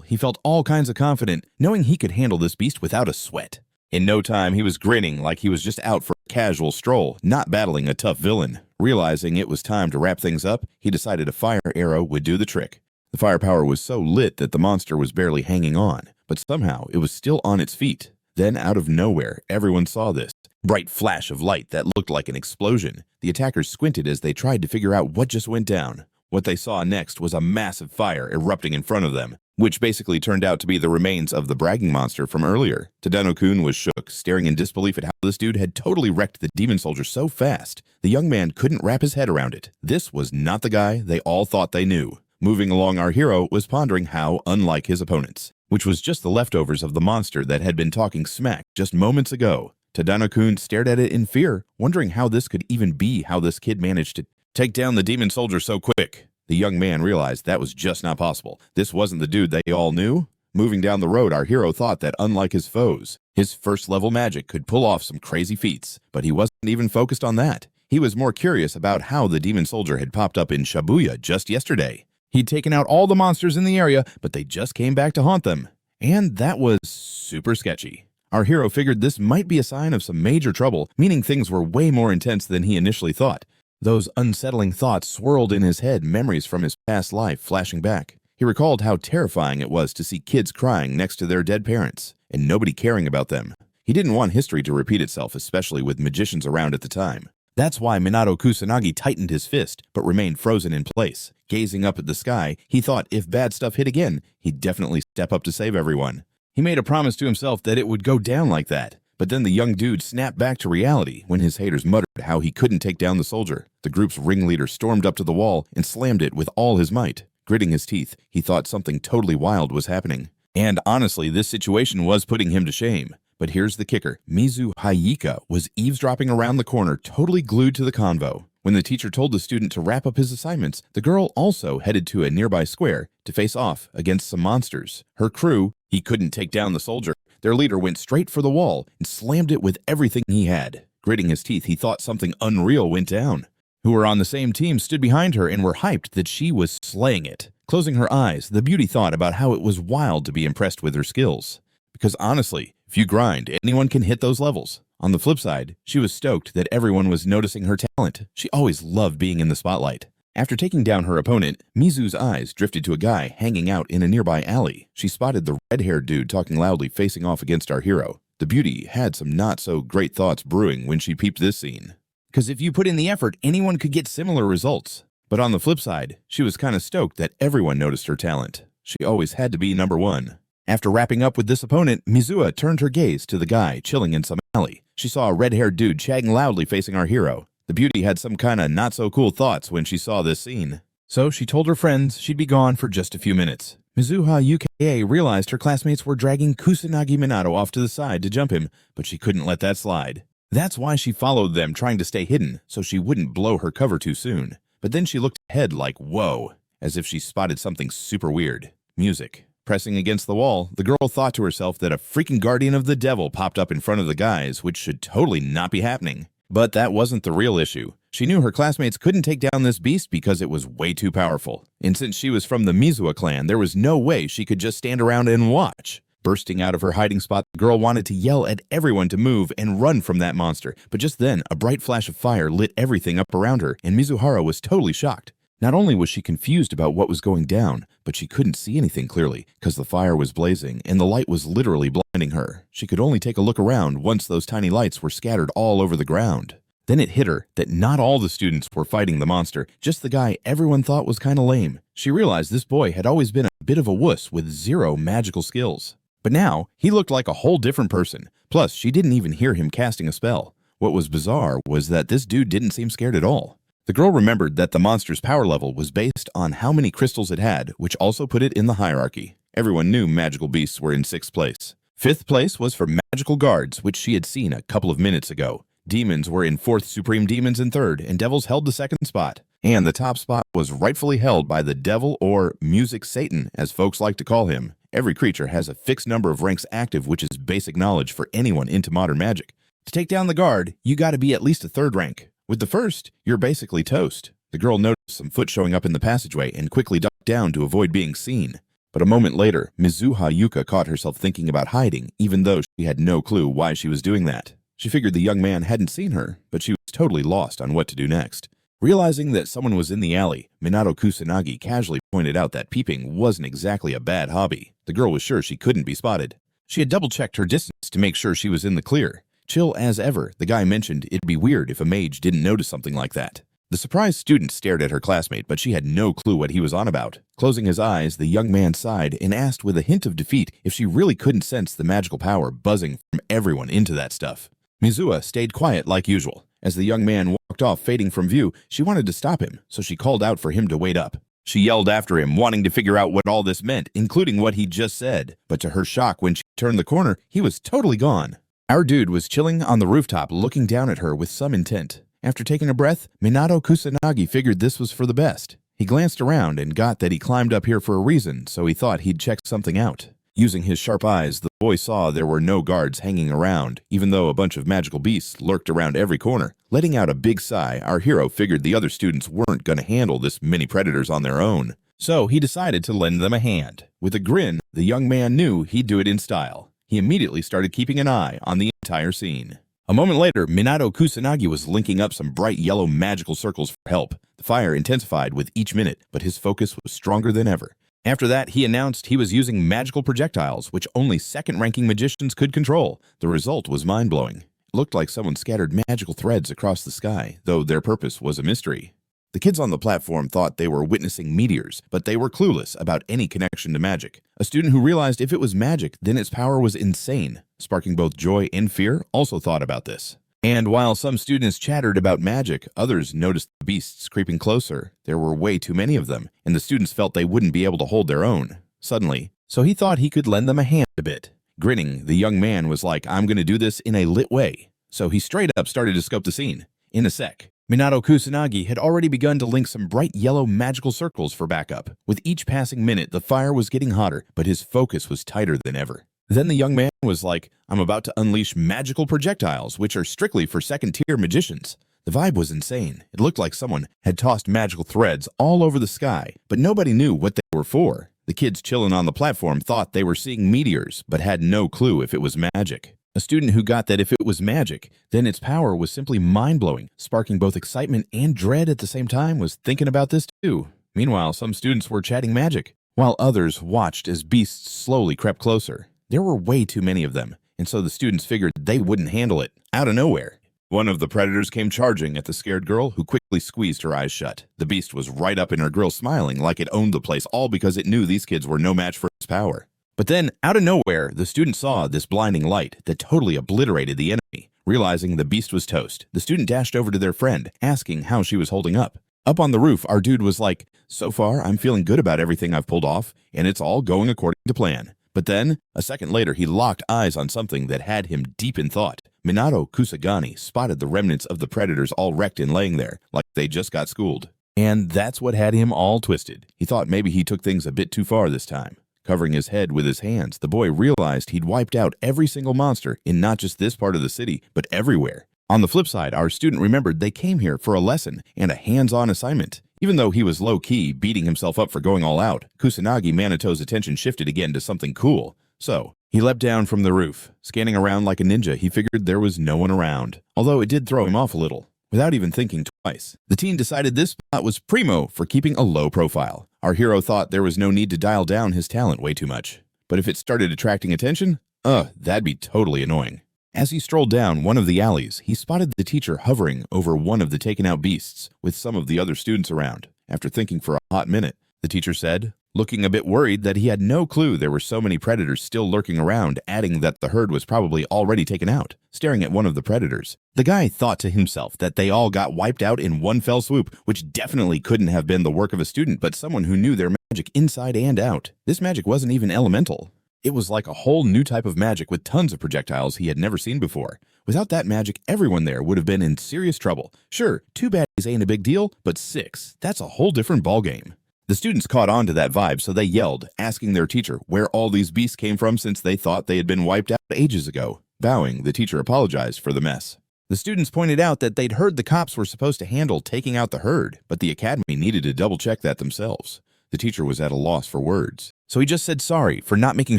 he felt all kinds of confident, knowing he could handle this beast without a sweat. In no time, he was grinning like he was just out for a casual stroll, not battling a tough villain. Realizing it was time to wrap things up, he decided a fire arrow would do the trick. The firepower was so lit that the monster was barely hanging on, but somehow it was still on its feet. Then, out of nowhere, everyone saw this bright flash of light that looked like an explosion. The attackers squinted as they tried to figure out what just went down. What they saw next was a massive fire erupting in front of them, which basically turned out to be the remains of the bragging monster from earlier. Tadano-kun was shook, staring in disbelief at how this dude had totally wrecked the demon soldier so fast. The young man couldn't wrap his head around it. This was not the guy they all thought they knew. Moving along, our hero was pondering how unlike his opponents, which was just the leftovers of the monster that had been talking smack just moments ago. Tadano-kun stared at it in fear, wondering how this could even be how this kid managed to take down the demon soldier so quick. The young man realized that was just not possible. This wasn't the dude they all knew. Moving down the road, our hero thought that unlike his foes, his first-level magic could pull off some crazy feats, but he wasn't even focused on that. He was more curious about how the demon soldier had popped up in Shibuya just yesterday. He'd taken out all the monsters in the area, but they just came back to haunt them. And that was super sketchy. Our hero figured this might be a sign of some major trouble, meaning things were way more intense than he initially thought. Those unsettling thoughts swirled in his head, memories from his past life flashing back. He recalled how terrifying it was to see kids crying next to their dead parents, and nobody caring about them. He didn't want history to repeat itself, especially with magicians around at the time. That's why Minato Kusanagi tightened his fist, but remained frozen in place. Gazing up at the sky, he thought if bad stuff hit again, he'd definitely step up to save everyone. He made a promise to himself that it would go down like that. But then the young dude snapped back to reality when his haters muttered how he couldn't take down the soldier. The group's ringleader stormed up to the wall and slammed it with all his might. Gritting his teeth, he thought something totally wild was happening. And honestly, this situation was putting him to shame. But here's the kicker. Yuika was eavesdropping around the corner, totally glued to the convo. When the teacher told the student to wrap up his assignments, the girl also headed to a nearby square to face off against some monsters. Her crew, he couldn't take down the soldier. Their leader went straight for the wall and slammed it with everything he had. Gritting his teeth, he thought something unreal went down. Who were on the same team stood behind her and were hyped that she was slaying it. Closing her eyes, the beauty thought about how it was wild to be impressed with her skills. Because honestly, if you grind, anyone can hit those levels. On the flip side, she was stoked that everyone was noticing her talent. She always loved being in the spotlight. After taking down her opponent, Mizu's eyes drifted to a guy hanging out in a nearby alley. She spotted the red-haired dude talking loudly facing off against our hero. The beauty had some not-so-great thoughts brewing when she peeped this scene. Because if you put in the effort, anyone could get similar results. But on the flip side, she was kind of stoked that everyone noticed her talent. She always had to be number one. After wrapping up with this opponent, Mizuha turned her gaze to the guy chilling in some alley. She saw a red-haired dude chatting loudly facing our hero. The beauty had some kind of not-so-cool thoughts when she saw this scene. So she told her friends she'd be gone for just a few minutes. Mizuha Yuka realized her classmates were dragging Kusanagi Minato off to the side to jump him, but she couldn't let that slide. That's why she followed them, trying to stay hidden so she wouldn't blow her cover too soon. But then she looked ahead like, whoa, as if she spotted something super weird. Music. Pressing against the wall, the girl thought to herself that a freaking guardian of the devil popped up in front of the guys, which should totally not be happening. But that wasn't the real issue. She knew her classmates couldn't take down this beast because it was way too powerful. And since she was from the Mizuha clan, there was no way she could just stand around and watch. Bursting out of her hiding spot, the girl wanted to yell at everyone to move and run from that monster. But just then, a bright flash of fire lit everything up around her, and Mizuhara was totally shocked. Not only was she confused about what was going down, but she couldn't see anything clearly because the fire was blazing and the light was literally blinding her. She could only take a look around once those tiny lights were scattered all over the ground. Then it hit her that not all the students were fighting the monster, just the guy everyone thought was kind of lame. She realized this boy had always been a bit of a wuss with zero magical skills. But now, he looked like a whole different person. Plus, she didn't even hear him casting a spell. What was bizarre was that this dude didn't seem scared at all. The girl remembered that the monster's power level was based on how many crystals it had, which also put it in the hierarchy. Everyone knew magical beasts were in 6th place. 5th place was for magical guards, which she had seen a couple of minutes ago. Demons were in 4th, supreme demons in 3rd, and devils held the 2nd spot. And the top spot was rightfully held by the devil, or music Satan, as folks like to call him. Every creature has a fixed number of ranks active, which is basic knowledge for anyone into modern magic. To take down the guard, you gotta be at least a 3rd rank. With the 1st, you're basically toast. The girl noticed some foot showing up in the passageway and quickly ducked down to avoid being seen. But a moment later, Mizuha Yuka caught herself thinking about hiding, even though she had no clue why she was doing that. She figured the young man hadn't seen her, but she was totally lost on what to do next. Realizing that someone was in the alley, Minato Kusanagi casually pointed out that peeping wasn't exactly a bad hobby. The girl was sure she couldn't be spotted. She had double-checked her distance to make sure she was in the clear. Chill as ever, the guy mentioned it'd be weird if a mage didn't notice something like that. The surprised student stared at her classmate, but she had no clue what he was on about. Closing his eyes, the young man sighed and asked with a hint of defeat if she really couldn't sense the magical power buzzing from everyone into that stuff. Mizuha stayed quiet like usual. As the young man walked off fading from view, she wanted to stop him, so she called out for him to wait up. She yelled after him, wanting to figure out what all this meant, including what he just said. But to her shock, when she turned the corner, he was totally gone. Our dude was chilling on the rooftop, looking down at her with some intent. After taking a breath, Minato Kusanagi figured this was for the best. He glanced around and got that he climbed up here for a reason, so he thought he'd check something out. Using his sharp eyes, the boy saw there were no guards hanging around, even though a bunch of magical beasts lurked around every corner. Letting out a big sigh, our hero figured the other students weren't going to handle this many predators on their own. So he decided to lend them a hand. With a grin, the young man knew he'd do it in style. He immediately started keeping an eye on the entire scene. A moment later, Minato Kusanagi was linking up some bright yellow magical circles for help. The fire intensified with each minute, but his focus was stronger than ever. After that, he announced he was using magical projectiles, which only second-ranking magicians could control. The result was mind-blowing. It looked like someone scattered magical threads across the sky, though their purpose was a mystery. The kids on the platform thought they were witnessing meteors, but they were clueless about any connection to magic. A student who realized if it was magic, then its power was insane, sparking both joy and fear, also thought about this. And while some students chattered about magic, others noticed the beasts creeping closer. There were way too many of them, and the students felt they wouldn't be able to hold their own. Suddenly, so he thought he could lend them a hand a bit. Grinning, the young man was like, "I'm going to do this in a lit way." So he straight up started to scope the scene. In a sec, Minato Kusanagi had already begun to link some bright yellow magical circles for backup. With each passing minute, the fire was getting hotter, but his focus was tighter than ever. Then the young man was like, "I'm about to unleash magical projectiles, which are strictly for second-tier magicians." The vibe was insane. It looked like someone had tossed magical threads all over the sky, but nobody knew what they were for. The kids chilling on the platform thought they were seeing meteors, but had no clue if it was magic. A student who got that if it was magic, then its power was simply mind-blowing, sparking both excitement and dread at the same time, was thinking about this too. Meanwhile, some students were chatting magic, while others watched as beasts slowly crept closer. There were way too many of them, and so the students figured they wouldn't handle it. Out of nowhere, one of the predators came charging at the scared girl, who quickly squeezed her eyes shut. The beast was right up in her grill, smiling like it owned the place, all because it knew these kids were no match for its power. But then, out of nowhere, the student saw this blinding light that totally obliterated the enemy. Realizing the beast was toast, the student dashed over to their friend, asking how she was holding up. Up on the roof, our dude was like, "So far, I'm feeling good about everything I've pulled off, and it's all going according to plan." But then, a second later, he locked eyes on something that had him deep in thought. Minato Kusanagi spotted the remnants of the predators all wrecked and laying there, like they just got schooled. And that's what had him all twisted. He thought maybe he took things a bit too far this time. Covering his head with his hands, the boy realized he'd wiped out every single monster in not just this part of the city, but everywhere. On the flip side, our student remembered they came here for a lesson and a hands-on assignment. Even though he was low-key, beating himself up for going all out, Kusanagi Manato's attention shifted again to something cool. So, he leapt down from the roof. Scanning around like a ninja, he figured there was no one around, although it did throw him off a little. Without even thinking twice, the teen decided this spot was primo for keeping a low profile. Our hero thought there was no need to dial down his talent way too much. But if it started attracting attention, that'd be totally annoying. As he strolled down one of the alleys, he spotted the teacher hovering over one of the taken-out beasts with some of the other students around. After thinking for a hot minute, the teacher said, looking a bit worried that he had no clue there were so many predators still lurking around, adding that the herd was probably already taken out. Staring at one of the predators, the guy thought to himself that they all got wiped out in one fell swoop, which definitely couldn't have been the work of a student, but someone who knew their magic inside and out. This magic wasn't even elemental. It was like a whole new type of magic with tons of projectiles he had never seen before. Without that magic, everyone there would have been in serious trouble. Sure, 2 baddies ain't a big deal, but 6, that's a whole different ballgame. The students caught on to that vibe, so they yelled, asking their teacher where all these beasts came from since they thought they had been wiped out ages ago. Bowing, the teacher apologized for the mess. The students pointed out that they'd heard the cops were supposed to handle taking out the herd, but the academy needed to double-check that themselves. The teacher was at a loss for words, so he just said sorry for not making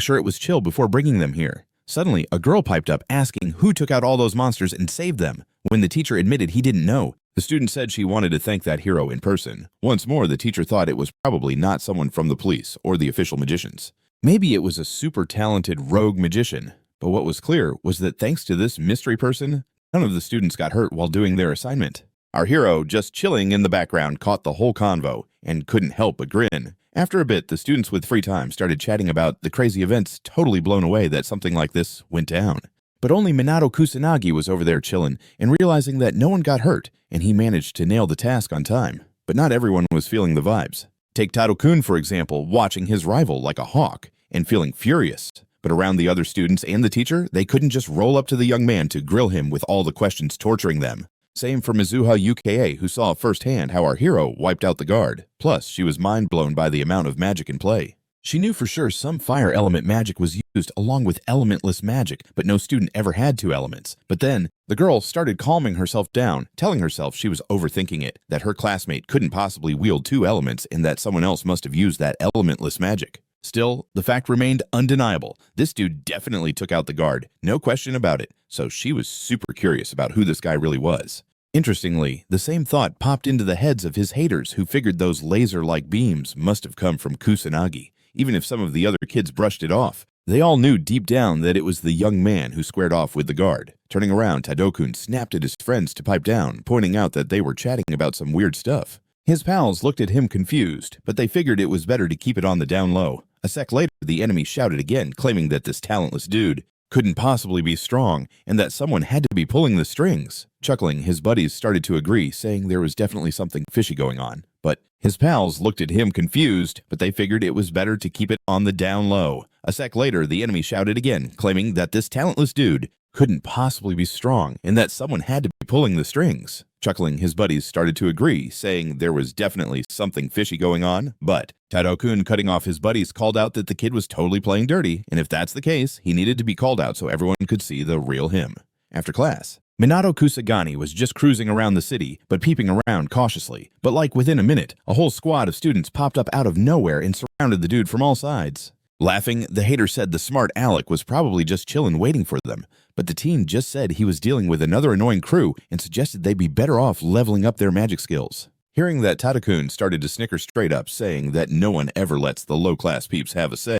sure it was chill before bringing them here. Suddenly, a girl piped up asking who took out all those monsters and saved them. When the teacher admitted he didn't know, the student said she wanted to thank that hero in person. Once more, the teacher thought it was probably not someone from the police or the official magicians. Maybe it was a super talented rogue magician, but what was clear was that thanks to this mystery person, none of the students got hurt while doing their assignment. Our hero, just chilling in the background, caught the whole convo and couldn't help but grin. After a bit, the students with free time started chatting about the crazy events, totally blown away that something like this went down. But only Minato Kusanagi was over there chillin' and realizing that no one got hurt, and he managed to nail the task on time. But not everyone was feeling the vibes. Take Taro-kun, for example, watching his rival like a hawk and feeling furious. But around the other students and the teacher, they couldn't just roll up to the young man to grill him with all the questions torturing them. Same for Mizuha Yuka, who saw firsthand how our hero wiped out the guard. Plus, she was mind-blown by the amount of magic in play. She knew for sure some fire element magic was used along with elementless magic, but no student ever had two elements. But then, the girl started calming herself down, telling herself she was overthinking it, that her classmate couldn't possibly wield two elements and that someone else must have used that elementless magic. Still, the fact remained undeniable. This dude definitely took out the guard, no question about it, so she was super curious about who this guy really was. Interestingly, the same thought popped into the heads of his haters who figured those laser-like beams must have come from Kusanagi, even if some of the other kids brushed it off. They all knew deep down that it was the young man who squared off with the guard. Turning around, Taro-kun snapped at his friends to pipe down, pointing out that they were chatting about some weird stuff. His pals looked at him confused, but they figured it was better to keep it on the down low. A sec later, the enemy shouted again, claiming that this talentless dude couldn't possibly be strong and that someone had to be pulling the strings. Chuckling, his buddies started to agree, saying there was definitely something fishy going on. But his pals looked at him confused, but they figured it was better to keep it on the down low. A sec later, the enemy shouted again, claiming that this talentless dude couldn't possibly be strong and that someone had to be pulling the strings. Chuckling, his buddies started to agree, saying there was definitely something fishy going on, but Taro-kun, cutting off his buddies, called out that the kid was totally playing dirty, and if that's the case, he needed to be called out so everyone could see the real him. After class, Minato Kusanagi was just cruising around the city, but peeping around cautiously. But like within a minute, a whole squad of students popped up out of nowhere and surrounded the dude from all sides. Laughing, the hater said the smart Alec was probably just chillin' waiting for them, but the teen just said he was dealing with another annoying crew and suggested they'd be better off leveling up their magic skills. Hearing that, Taro-kun started to snicker straight up, saying that no one ever lets the low-class peeps have a say.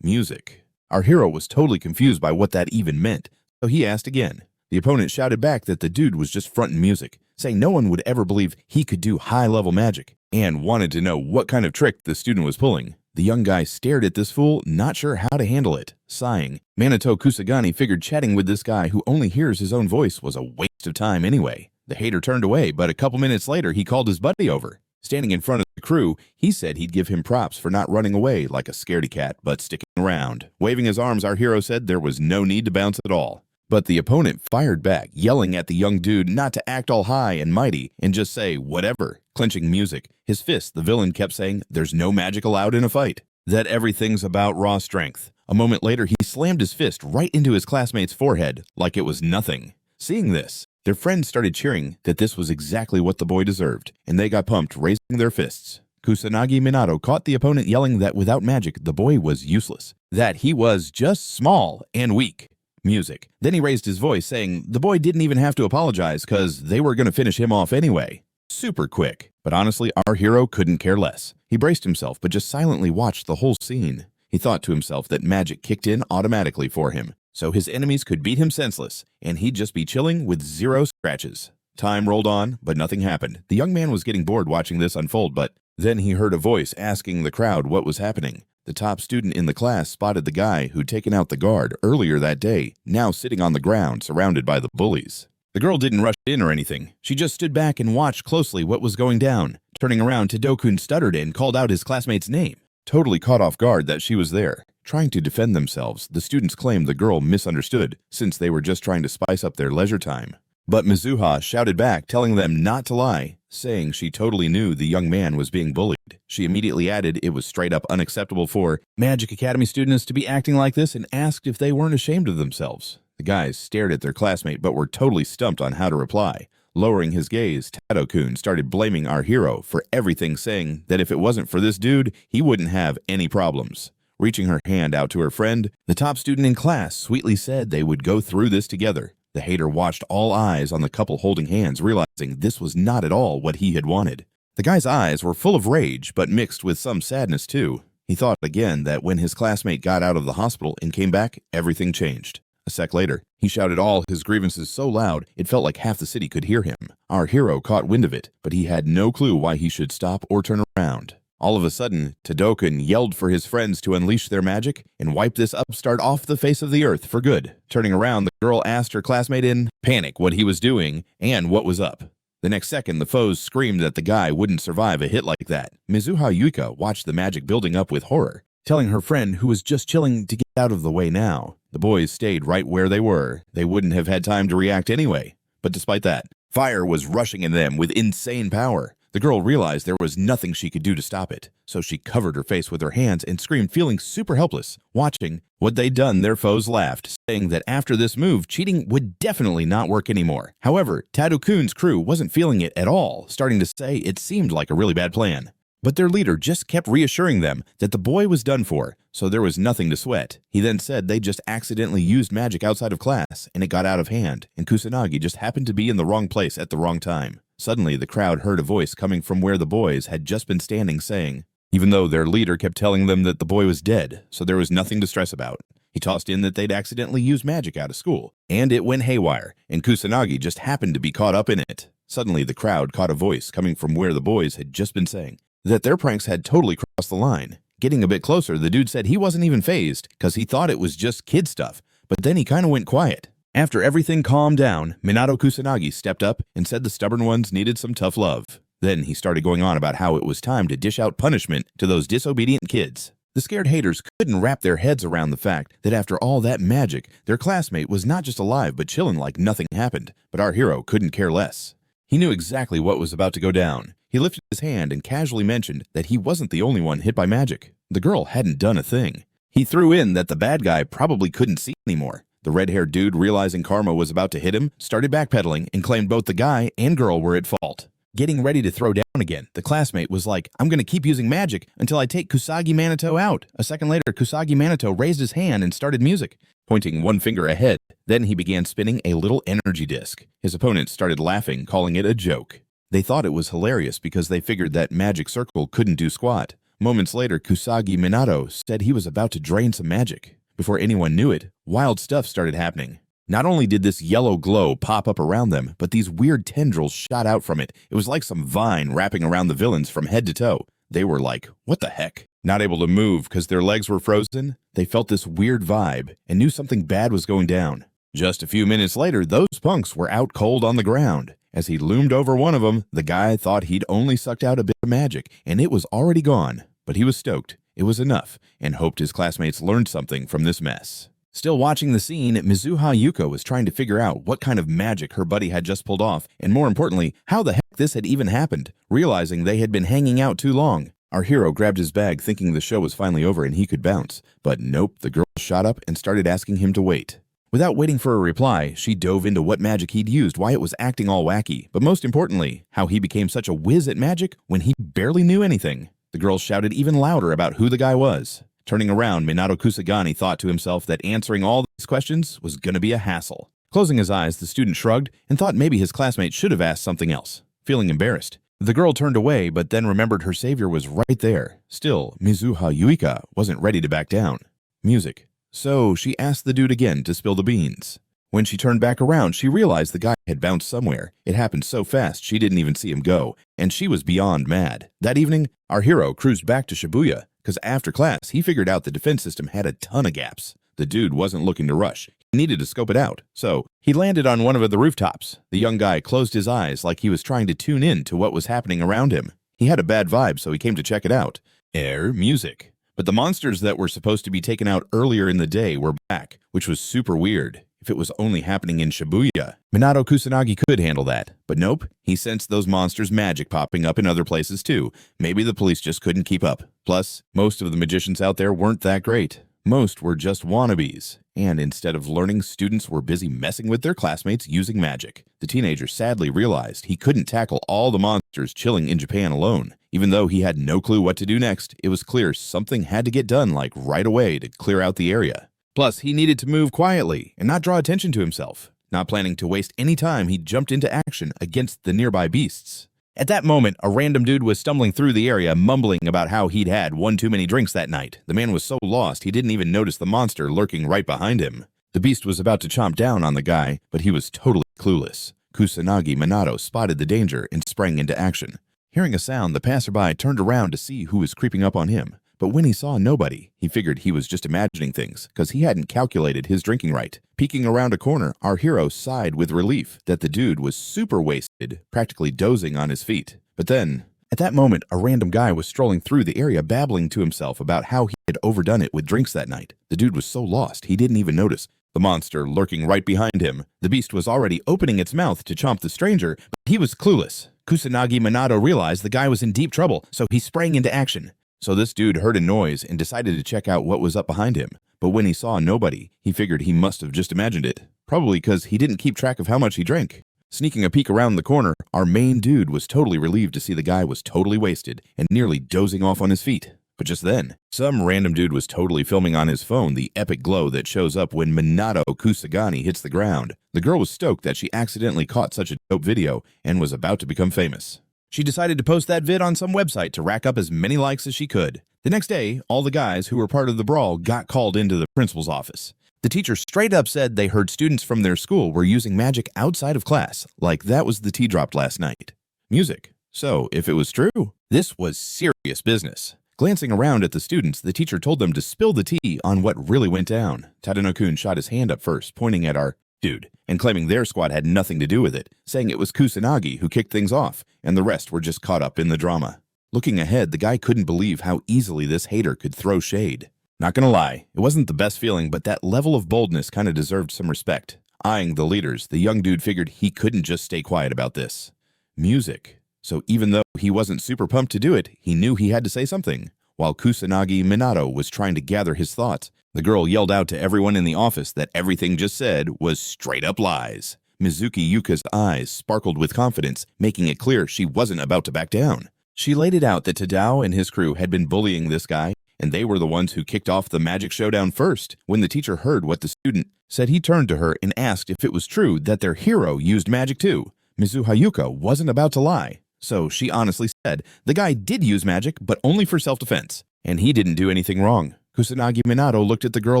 Music. Our hero was totally confused by what that even meant, so he asked again. The opponent shouted back that the dude was just frontin' music, saying no one would ever believe he could do high-level magic, and wanted to know what kind of trick the student was pulling. The young guy stared at this fool, not sure how to handle it. Sighing, Minato Kusanagi figured chatting with this guy who only hears his own voice was a waste of time anyway. The hater turned away, but a couple minutes later he called his buddy over. Standing in front of the crew, he said he'd give him props for not running away like a scaredy cat, but sticking around. Waving his arms, our hero said there was no need to bounce at all. But the opponent fired back, yelling at the young dude not to act all high and mighty and just say whatever. Clenching music, his fist, the villain kept saying there's no magic allowed in a fight. That everything's about raw strength. A moment later, he slammed his fist right into his classmate's forehead like it was nothing. Seeing this, their friends started cheering that this was exactly what the boy deserved, and they got pumped, raising their fists. Kusanagi Minado caught the opponent yelling that without magic, the boy was useless, that he was just small and weak. Music. Then he raised his voice, saying the boy didn't even have to apologize because they were going to finish him off anyway. Super quick. But honestly, our hero couldn't care less. He braced himself, but just silently watched the whole scene. He thought to himself that magic kicked in automatically for him, so his enemies could beat him senseless, and he'd just be chilling with 0 scratches. Time rolled on, but nothing happened. The young man was getting bored watching this unfold, but then he heard a voice asking the crowd what was happening. The top student in the class spotted the guy who'd taken out the guard earlier that day, now sitting on the ground surrounded by the bullies. The girl didn't rush in or anything. She just stood back and watched closely what was going down. Turning around, Taro-kun stuttered and called out his classmate's name. Totally caught off guard that she was there. Trying to defend themselves, the students claimed the girl misunderstood, since they were just trying to spice up their leisure time. But Mizuha shouted back, telling them not to lie, saying she totally knew the young man was being bullied. She immediately added it was straight up unacceptable for Magic Academy students to be acting like this and asked if they weren't ashamed of themselves. The guys stared at their classmate but were totally stumped on how to reply. Lowering his gaze, Taro-kun started blaming our hero for everything, saying that if it wasn't for this dude, he wouldn't have any problems. Reaching her hand out to her friend, the top student in class sweetly said they would go through this together. The hater watched, all eyes on the couple holding hands, realizing this was not at all what he had wanted. The guy's eyes were full of rage, but mixed with some sadness too. He thought again that when his classmate got out of the hospital and came back, everything changed. A sec later, he shouted all his grievances so loud it felt like half the city could hear him. Our hero caught wind of it, but he had no clue why he should stop or turn around. All of a sudden, Taro-kun yelled for his friends to unleash their magic and wipe this upstart off the face of the earth for good. Turning around, the girl asked her classmate in panic what he was doing and what was up. The next second, the foes screamed that the guy wouldn't survive a hit like that. Mizuha Yuika watched the magic building up with horror, telling her friend, who was just chilling, to get out of the way now. The boys stayed right where they were. They wouldn't have had time to react anyway. But despite that, fire was rushing in them with insane power. The girl realized there was nothing she could do to stop it, so she covered her face with her hands and screamed, feeling super helpless. Watching what they'd done, their foes laughed, saying that after this move, cheating would definitely not work anymore. However, Tadao-kun's crew wasn't feeling it at all, starting to say it seemed like a really bad plan. But their leader just kept reassuring them that the boy was done for, so there was nothing to sweat. He then said they just accidentally used magic outside of class, and it got out of hand, and Kusanagi just happened to be in the wrong place at the wrong time. Suddenly, the crowd heard a voice coming from where the boys had just been standing saying, even though their leader kept telling them that the boy was dead, so there was nothing to stress about. He tossed in that they'd accidentally used magic out of school, and it went haywire, and Kusanagi just happened to be caught up in it. Suddenly, the crowd caught a voice coming from where the boys had just been saying that their pranks had totally crossed the line. Getting a bit closer, the dude said he wasn't even fazed because he thought it was just kid stuff, but then he kind of went quiet. After everything calmed down, Minato Kusanagi stepped up and said the stubborn ones needed some tough love. Then he started going on about how it was time to dish out punishment to those disobedient kids. The scared haters couldn't wrap their heads around the fact that after all that magic, their classmate was not just alive but chilling like nothing happened. But our hero couldn't care less. He knew exactly what was about to go down. He lifted his hand and casually mentioned that he wasn't the only one hit by magic. The girl hadn't done a thing. He threw in that the bad guy probably couldn't see anymore. The red-haired dude, realizing karma was about to hit him, started backpedaling and claimed both the guy and girl were at fault. Getting ready to throw down again, the classmate was like, I'm going to keep using magic until I take Kusagi Manato out. A second later, Kusagi Manato raised his hand and started music, pointing one finger ahead. Then he began spinning a little energy disc. His opponents started laughing, calling it a joke. They thought it was hilarious because they figured that magic circle couldn't do squat. Moments later, Kusagi Minato said he was about to drain some magic. Before anyone knew it, wild stuff started happening. Not only did this yellow glow pop up around them, but these weird tendrils shot out from it. It was like some vine wrapping around the villains from head to toe. They were like, what the heck? Not able to move because their legs were frozen, they felt this weird vibe and knew something bad was going down. Just a few minutes later, those punks were out cold on the ground. As he loomed over one of them, the guy thought he'd only sucked out a bit of magic, and it was already gone. But he was stoked. It was enough, and hoped his classmates learned something from this mess. Still watching the scene, Mizuha Yuka was trying to figure out what kind of magic her buddy had just pulled off, and more importantly, how the heck this had even happened, realizing they had been hanging out too long. Our hero grabbed his bag thinking the show was finally over and he could bounce, but nope, the girl shot up and started asking him to wait. Without waiting for a reply, she dove into what magic he'd used, why it was acting all wacky, but most importantly, how he became such a whiz at magic when he barely knew anything. The girl shouted even louder about who the guy was. Turning around, Minato Kusanagi thought to himself that answering all these questions was gonna be a hassle. Closing his eyes, the student shrugged and thought maybe his classmate should have asked something else. Feeling embarrassed, the girl turned away but then remembered her savior was right there. Still, Mizuha Yuika wasn't ready to back down. Music. So she asked the dude again to spill the beans. When she turned back around, she realized the guy had bounced somewhere. It happened so fast she didn't even see him go, and she was beyond mad. That evening, our hero cruised back to Shibuya, because after class, he figured out the defense system had a ton of gaps. The dude wasn't looking to rush. He needed to scope it out. So he landed on one of the rooftops. The young guy closed his eyes like he was trying to tune in to what was happening around him. He had a bad vibe, so he came to check it out. Music. But the monsters that were supposed to be taken out earlier in the day were back, which was super weird. If it was only happening in Shibuya, Minato Kusanagi could handle that. But nope, he sensed those monsters' magic popping up in other places too. Maybe the police just couldn't keep up. Plus, most of the magicians out there weren't that great. Most were just wannabes. And instead of learning, students were busy messing with their classmates using magic. The teenager sadly realized he couldn't tackle all the monsters chilling in Japan alone. Even though he had no clue what to do next, it was clear something had to get done like right away to clear out the area. Plus, he needed to move quietly and not draw attention to himself. Not planning to waste any time, he jumped into action against the nearby beasts. At that moment, a random dude was stumbling through the area, mumbling about how he'd had one too many drinks that night. The man was so lost he didn't even notice the monster lurking right behind him. The beast was about to chomp down on the guy, but he was totally clueless. Kusanagi Manato spotted the danger and sprang into action. Hearing a sound, the passerby turned around to see who was creeping up on him. But when he saw nobody, he figured he was just imagining things, because he hadn't calculated his drinking right. Peeking around a corner, our hero sighed with relief that the dude was super wasted, practically dozing on his feet. But then, at that moment, a random guy was strolling through the area babbling to himself about how he had overdone it with drinks that night. The dude was so lost, he didn't even notice the monster lurking right behind him. The beast was already opening its mouth to chomp the stranger, but he was clueless. Kusanagi Minato realized the guy was in deep trouble, so he sprang into action. So this dude heard a noise and decided to check out what was up behind him. But when he saw nobody, he figured he must have just imagined it. Probably because he didn't keep track of how much he drank. Sneaking a peek around the corner, our main dude was totally relieved to see the guy was totally wasted and nearly dozing off on his feet. But just then, some random dude was totally filming on his phone the epic glow that shows up when Minato Kusanagi hits the ground. The girl was stoked that she accidentally caught such a dope video and was about to become famous. She decided to post that vid on some website to rack up as many likes as she could. The next day, all the guys who were part of the brawl got called into the principal's office. The teacher straight up said they heard students from their school were using magic outside of class, like that was the tea dropped last night. Music. So, if it was true, this was serious business. Glancing around at the students, the teacher told them to spill the tea on what really went down. Tadano-kun shot his hand up first, pointing at our dude, and claiming their squad had nothing to do with it, saying it was Kusanagi who kicked things off, and the rest were just caught up in the drama. Looking ahead, the guy couldn't believe how easily this hater could throw shade. Not gonna lie, it wasn't the best feeling, but that level of boldness kinda deserved some respect. Eyeing the leaders, the young dude figured he couldn't just stay quiet about this. Music. So even though he wasn't super pumped to do it, he knew he had to say something. While Kusanagi Minato was trying to gather his thoughts, the girl yelled out to everyone in the office that everything just said was straight up lies. Mizuki Yuka's eyes sparkled with confidence, making it clear she wasn't about to back down. She laid it out that Tadao and his crew had been bullying this guy, and they were the ones who kicked off the magic showdown first. When the teacher heard what the student said, he turned to her and asked if it was true that their hero used magic too. Mizuha Yuka wasn't about to lie, so she honestly said the guy did use magic, but only for self-defense, and he didn't do anything wrong. Kusanagi Manato looked at the girl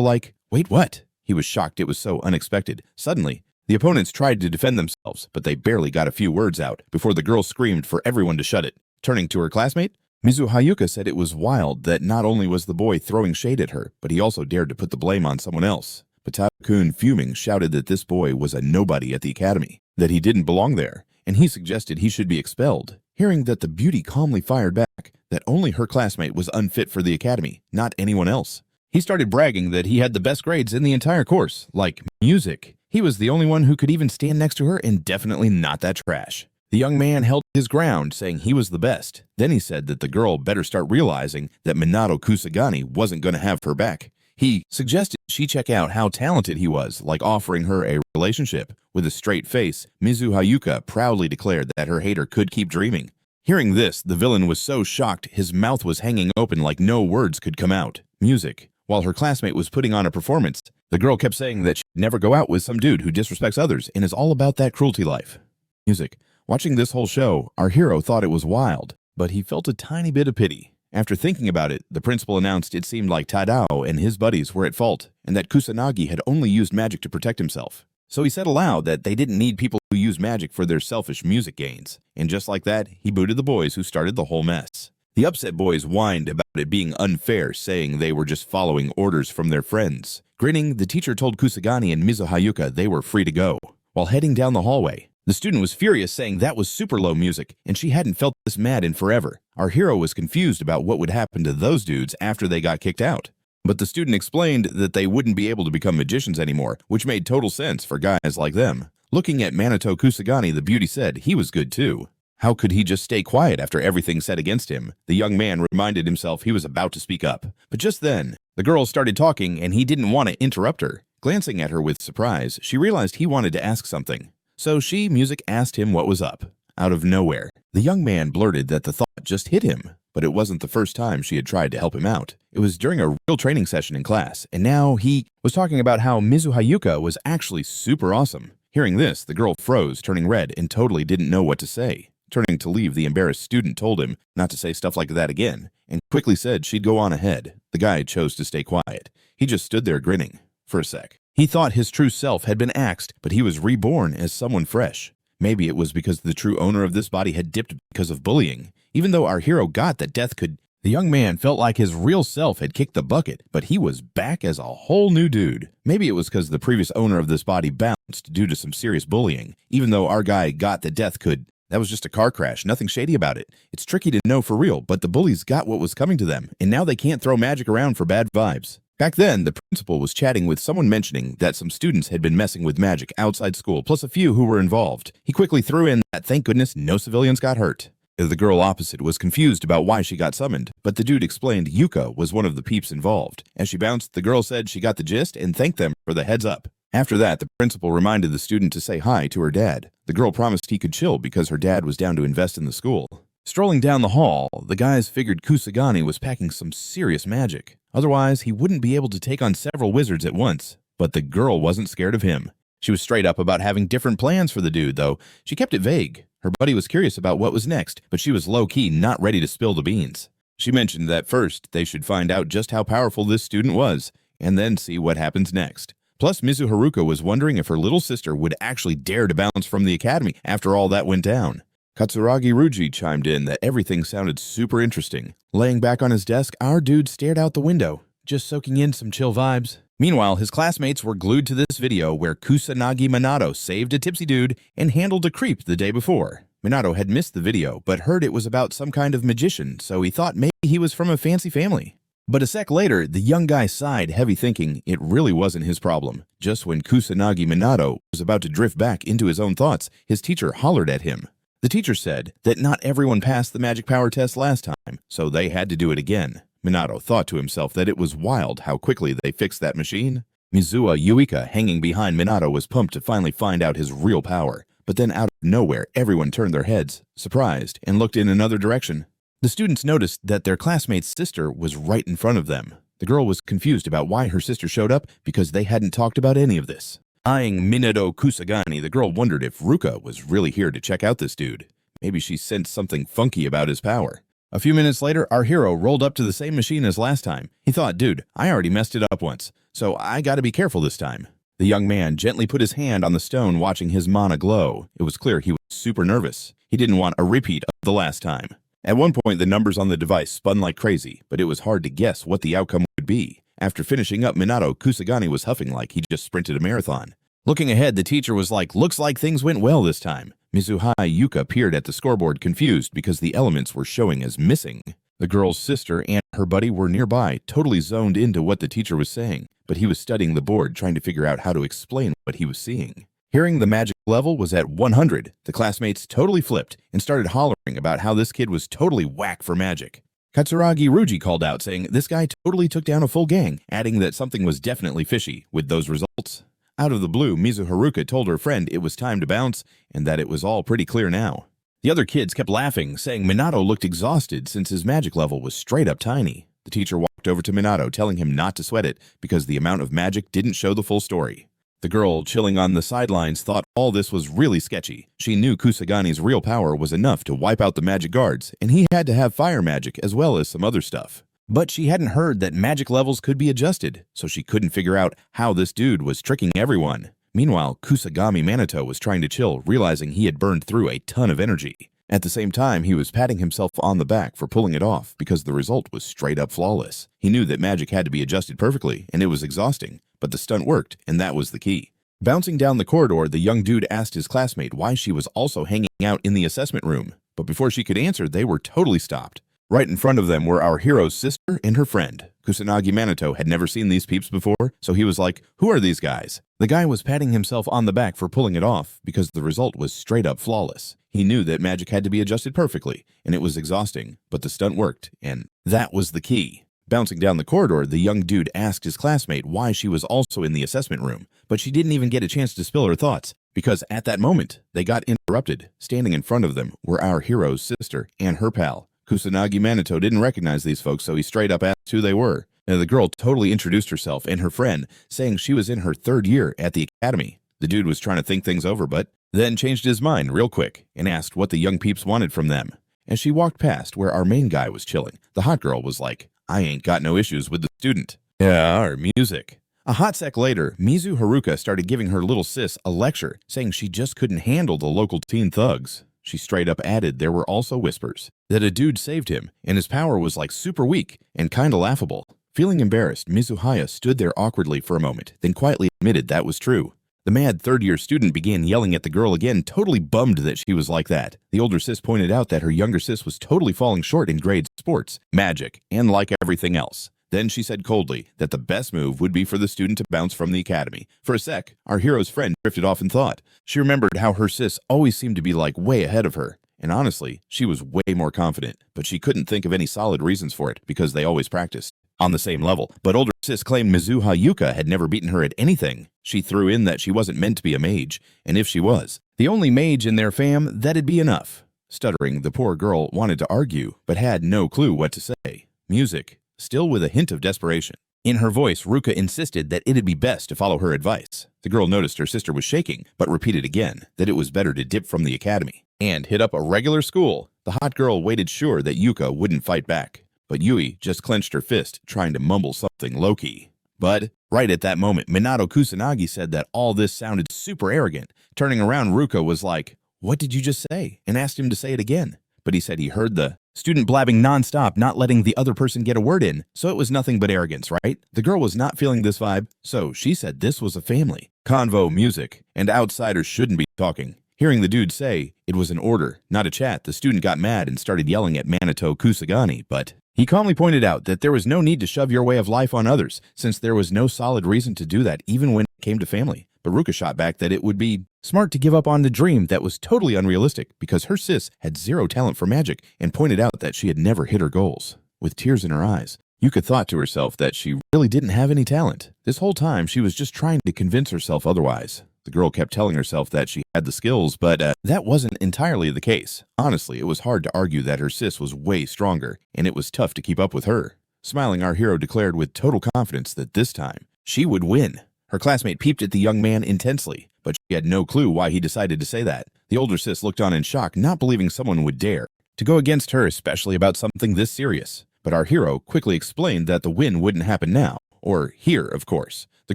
like, "Wait, what?" He was shocked it was so unexpected. Suddenly, the opponents tried to defend themselves, but they barely got a few words out before the girl screamed for everyone to shut it. Turning to her classmate, Mizuha Yuka said it was wild that not only was the boy throwing shade at her, but he also dared to put the blame on someone else. But Tadao-kun, fuming, shouted that this boy was a nobody at the academy, that he didn't belong there, and he suggested he should be expelled. Hearing that, the beauty calmly fired back that only her classmate was unfit for the academy, not anyone else. He started bragging that he had the best grades in the entire course, like music. He was the only one who could even stand next to her, and definitely not that trash. The young man held his ground, saying he was the best. Then he said that the girl better start realizing that Minato Kusanagi wasn't going to have her back. He suggested she check out how talented he was, like offering her a relationship. With a straight face, Mizuha Yuka proudly declared that her hater could keep dreaming. Hearing this, the villain was so shocked his mouth was hanging open like no words could come out. Music. While her classmate was putting on a performance, the girl kept saying that she'd never go out with some dude who disrespects others and is all about that cruelty life. Music. Watching this whole show, our hero thought it was wild, but he felt a tiny bit of pity. After thinking about it, the principal announced it seemed like Tadao and his buddies were at fault, and that Kusanagi had only used magic to protect himself. So he said aloud that they didn't need people who use magic for their selfish music gains. And just like that, he booted the boys who started the whole mess. The upset boys whined about it being unfair, saying they were just following orders from their friends. Grinning, the teacher told Kusanagi and Mizuha Yuka they were free to go. While heading down the hallway, the student was furious, saying that was super low music, and she hadn't felt this mad in forever. Our hero was confused about what would happen to those dudes after they got kicked out. But the student explained that they wouldn't be able to become magicians anymore, which made total sense for guys like them. Looking at Minato Kusanagi, the beauty said he was good too. How could he just stay quiet after everything said against him? The young man reminded himself he was about to speak up. But just then, the girl started talking and he didn't want to interrupt her. Glancing at her with surprise, she realized he wanted to ask something. So Music asked him what was up. Out of nowhere, the young man blurted that the thought just hit him, but it wasn't the first time she had tried to help him out. It was during a real training session in class, and now he was talking about how Mizuha Yuka was actually super awesome. Hearing this, the girl froze, turning red, and totally didn't know what to say. Turning to leave, the embarrassed student told him not to say stuff like that again, and quickly said she'd go on ahead. The guy chose to stay quiet. He just stood there grinning. For a sec, he thought his true self had been axed, but he was reborn as someone fresh. Maybe it was because the true owner of this body had dipped because of bullying. Even though our hero got that death could The young man felt like his real self had kicked the bucket, but he was back as a whole new dude. Maybe it was because the previous owner of this body bounced due to some serious bullying. Even though our guy got that that was just a car crash, nothing shady about it. It's tricky to know for real, but the bullies got what was coming to them, and now they can't throw magic around for bad vibes. Back then, the principal was chatting with someone mentioning that some students had been messing with magic outside school, plus a few who were involved. He quickly threw in that thank goodness no civilians got hurt. The girl opposite was confused about why she got summoned, but the dude explained Yuika was one of the peeps involved. As she bounced, the girl said she got the gist and thanked them for the heads up. After that, the principal reminded the student to say hi to her dad. The girl promised he could chill because her dad was down to invest in the school. Strolling down the hall, the guys figured Kusanagi was packing some serious magic. Otherwise, he wouldn't be able to take on several wizards at once. But the girl wasn't scared of him. She was straight up about having different plans for the dude, though she kept it vague. Her buddy was curious about what was next, but she was low-key not ready to spill the beans. She mentioned that first they should find out just how powerful this student was, and then see what happens next. Plus, Mizu Haruka was wondering if her little sister would actually dare to bounce from the academy after all that went down. Katsuragi Ruji chimed in that everything sounded super interesting. Laying back on his desk, our dude stared out the window, just soaking in some chill vibes. Meanwhile, his classmates were glued to this video where Kusanagi Manato saved a tipsy dude and handled a creep the day before. Minato had missed the video, but heard it was about some kind of magician, so he thought maybe he was from a fancy family. But a sec later, the young guy sighed, heavy thinking it really wasn't his problem. Just when Kusanagi Manato was about to drift back into his own thoughts, his teacher hollered at him. The teacher said that not everyone passed the magic power test last time, so they had to do it again. Minato thought to himself that it was wild how quickly they fixed that machine. Mizuwa Yuika, hanging behind Minato, was pumped to finally find out his real power. But then out of nowhere, everyone turned their heads, surprised, and looked in another direction. The students noticed that their classmate's sister was right in front of them. The girl was confused about why her sister showed up because they hadn't talked about any of this. Eyeing Minato Kusanagi, the girl wondered if Ruka was really here to check out this dude. Maybe she sensed something funky about his power. A few minutes later, our hero rolled up to the same machine as last time. He thought, dude, I already messed it up once, so I gotta be careful this time. The young man gently put his hand on the stone, watching his mana glow. It was clear he was super nervous. He didn't want a repeat of the last time. At one point, the numbers on the device spun like crazy, but it was hard to guess what the outcome would be. After finishing up Minato, Kusanagi was huffing like he just sprinted a marathon. Looking ahead, the teacher was like, looks like things went well this time. Mizuhai Yuka peered at the scoreboard, confused because the elements were showing as missing. The girl's sister and her buddy were nearby, totally zoned into what the teacher was saying, but he was studying the board, trying to figure out how to explain what he was seeing. Hearing the magic level was at 100, the classmates totally flipped and started hollering about how this kid was totally whack for magic. Katsuragi Ruji called out, saying this guy totally took down a full gang, adding that something was definitely fishy with those results. Out of the blue, Mizu Haruka told her friend it was time to bounce and that it was all pretty clear now. The other kids kept laughing, saying Minato looked exhausted since his magic level was straight up tiny. The teacher walked over to Minato, telling him not to sweat it because the amount of magic didn't show the full story. The girl, chilling on the sidelines, thought all this was really sketchy. She knew Kusagani's real power was enough to wipe out the magic guards, and he had to have fire magic as well as some other stuff. But she hadn't heard that magic levels could be adjusted, so she couldn't figure out how this dude was tricking everyone. Meanwhile, Ichami Manato was trying to chill, realizing he had burned through a ton of energy. At the same time, he was patting himself on the back for pulling it off because the result was straight up flawless. He knew that magic had to be adjusted perfectly, and it was exhausting, but the stunt worked, and that was the key. Bouncing down the corridor, the young dude asked his classmate why she was also hanging out in the assessment room, but before she could answer, they were totally stopped. Right in front of them were our hero's sister and her friend. Kusanagi Manato had never seen these peeps before, so he was like, who are these guys? The guy was patting himself on the back for pulling it off because the result was straight up flawless. He knew that magic had to be adjusted perfectly, and it was exhausting, but the stunt worked, and that was the key. Bouncing down the corridor, the young dude asked his classmate why she was also in the assessment room, but she didn't even get a chance to spill her thoughts, because at that moment, they got interrupted. Standing in front of them were our hero's sister and her pal. Kusanagi Manato didn't recognize these folks, so he straight up asked who they were. And the girl totally introduced herself and her friend, saying she was in her 3rd year at the academy. The dude was trying to think things over, but then changed his mind real quick and asked what the young peeps wanted from them. As she walked past where our main guy was chilling, the hot girl was like, I ain't got no issues with the student. Yeah, our music. A hot sec later, Mizu Haruka started giving her little sis a lecture, saying she just couldn't handle the local teen thugs. She straight up added there were also whispers. that a dude saved him, and his power was like super weak and kinda laughable. Feeling embarrassed, Mizuhaya stood there awkwardly for a moment, then quietly admitted that was true. The mad third-year student began yelling at the girl again, totally bummed that she was like that. The older sis pointed out that her younger sis was totally falling short in grades, sports, magic, and like everything else. Then she said coldly that the best move would be for the student to bounce from the academy. For a sec, our hero's friend drifted off in thought. She remembered how her sis always seemed to be like way ahead of her. And honestly, she was way more confident, but she couldn't think of any solid reasons for it because they always practiced on the same level. But older sis claimed Mizuha Yuika had never beaten her at anything. She threw in that she wasn't meant to be a mage, and if she was the only mage in their fam, that'd be enough. Stuttering, the poor girl wanted to argue, but had no clue what to say. Music, still with a hint of desperation. In her voice, Ruka insisted that it'd be best to follow her advice. The girl noticed her sister was shaking, but repeated again that it was better to dip from the academy and hit up a regular school. The hot girl waited sure that Yuika wouldn't fight back, but Yui just clenched her fist, trying to mumble something low-key. But right at that moment, Minato Kusanagi said that all this sounded super arrogant. Turning around, Ruka was like, "What did you just say?" and asked him to say it again. But he said he heard the student blabbing nonstop, not letting the other person get a word in, so it was nothing but arrogance, right? The girl was not feeling this vibe, so she said this was a family convo music, and outsiders shouldn't be talking. Hearing the dude say it was an order, not a chat, the student got mad and started yelling at Minato Kusanagi, but he calmly pointed out that there was no need to shove your way of life on others, since there was no solid reason to do that even when it came to family. But Ruka shot back that it would be smart to give up on the dream that was totally unrealistic because her sis had zero talent for magic and pointed out that she had never hit her goals. With tears in her eyes, Yuika thought to herself that she really didn't have any talent. This whole time, she was just trying to convince herself otherwise. The girl kept telling herself that she had the skills, but that wasn't entirely the case. Honestly, it was hard to argue that her sis was way stronger, and it was tough to keep up with her. Smiling, our hero declared with total confidence that this time, she would win. Her classmate peeped at the young man intensely, but she had no clue why he decided to say that. The older sis looked on in shock, not believing someone would dare to go against her, especially about something this serious. But our hero quickly explained that the win wouldn't happen now, or here, of course. The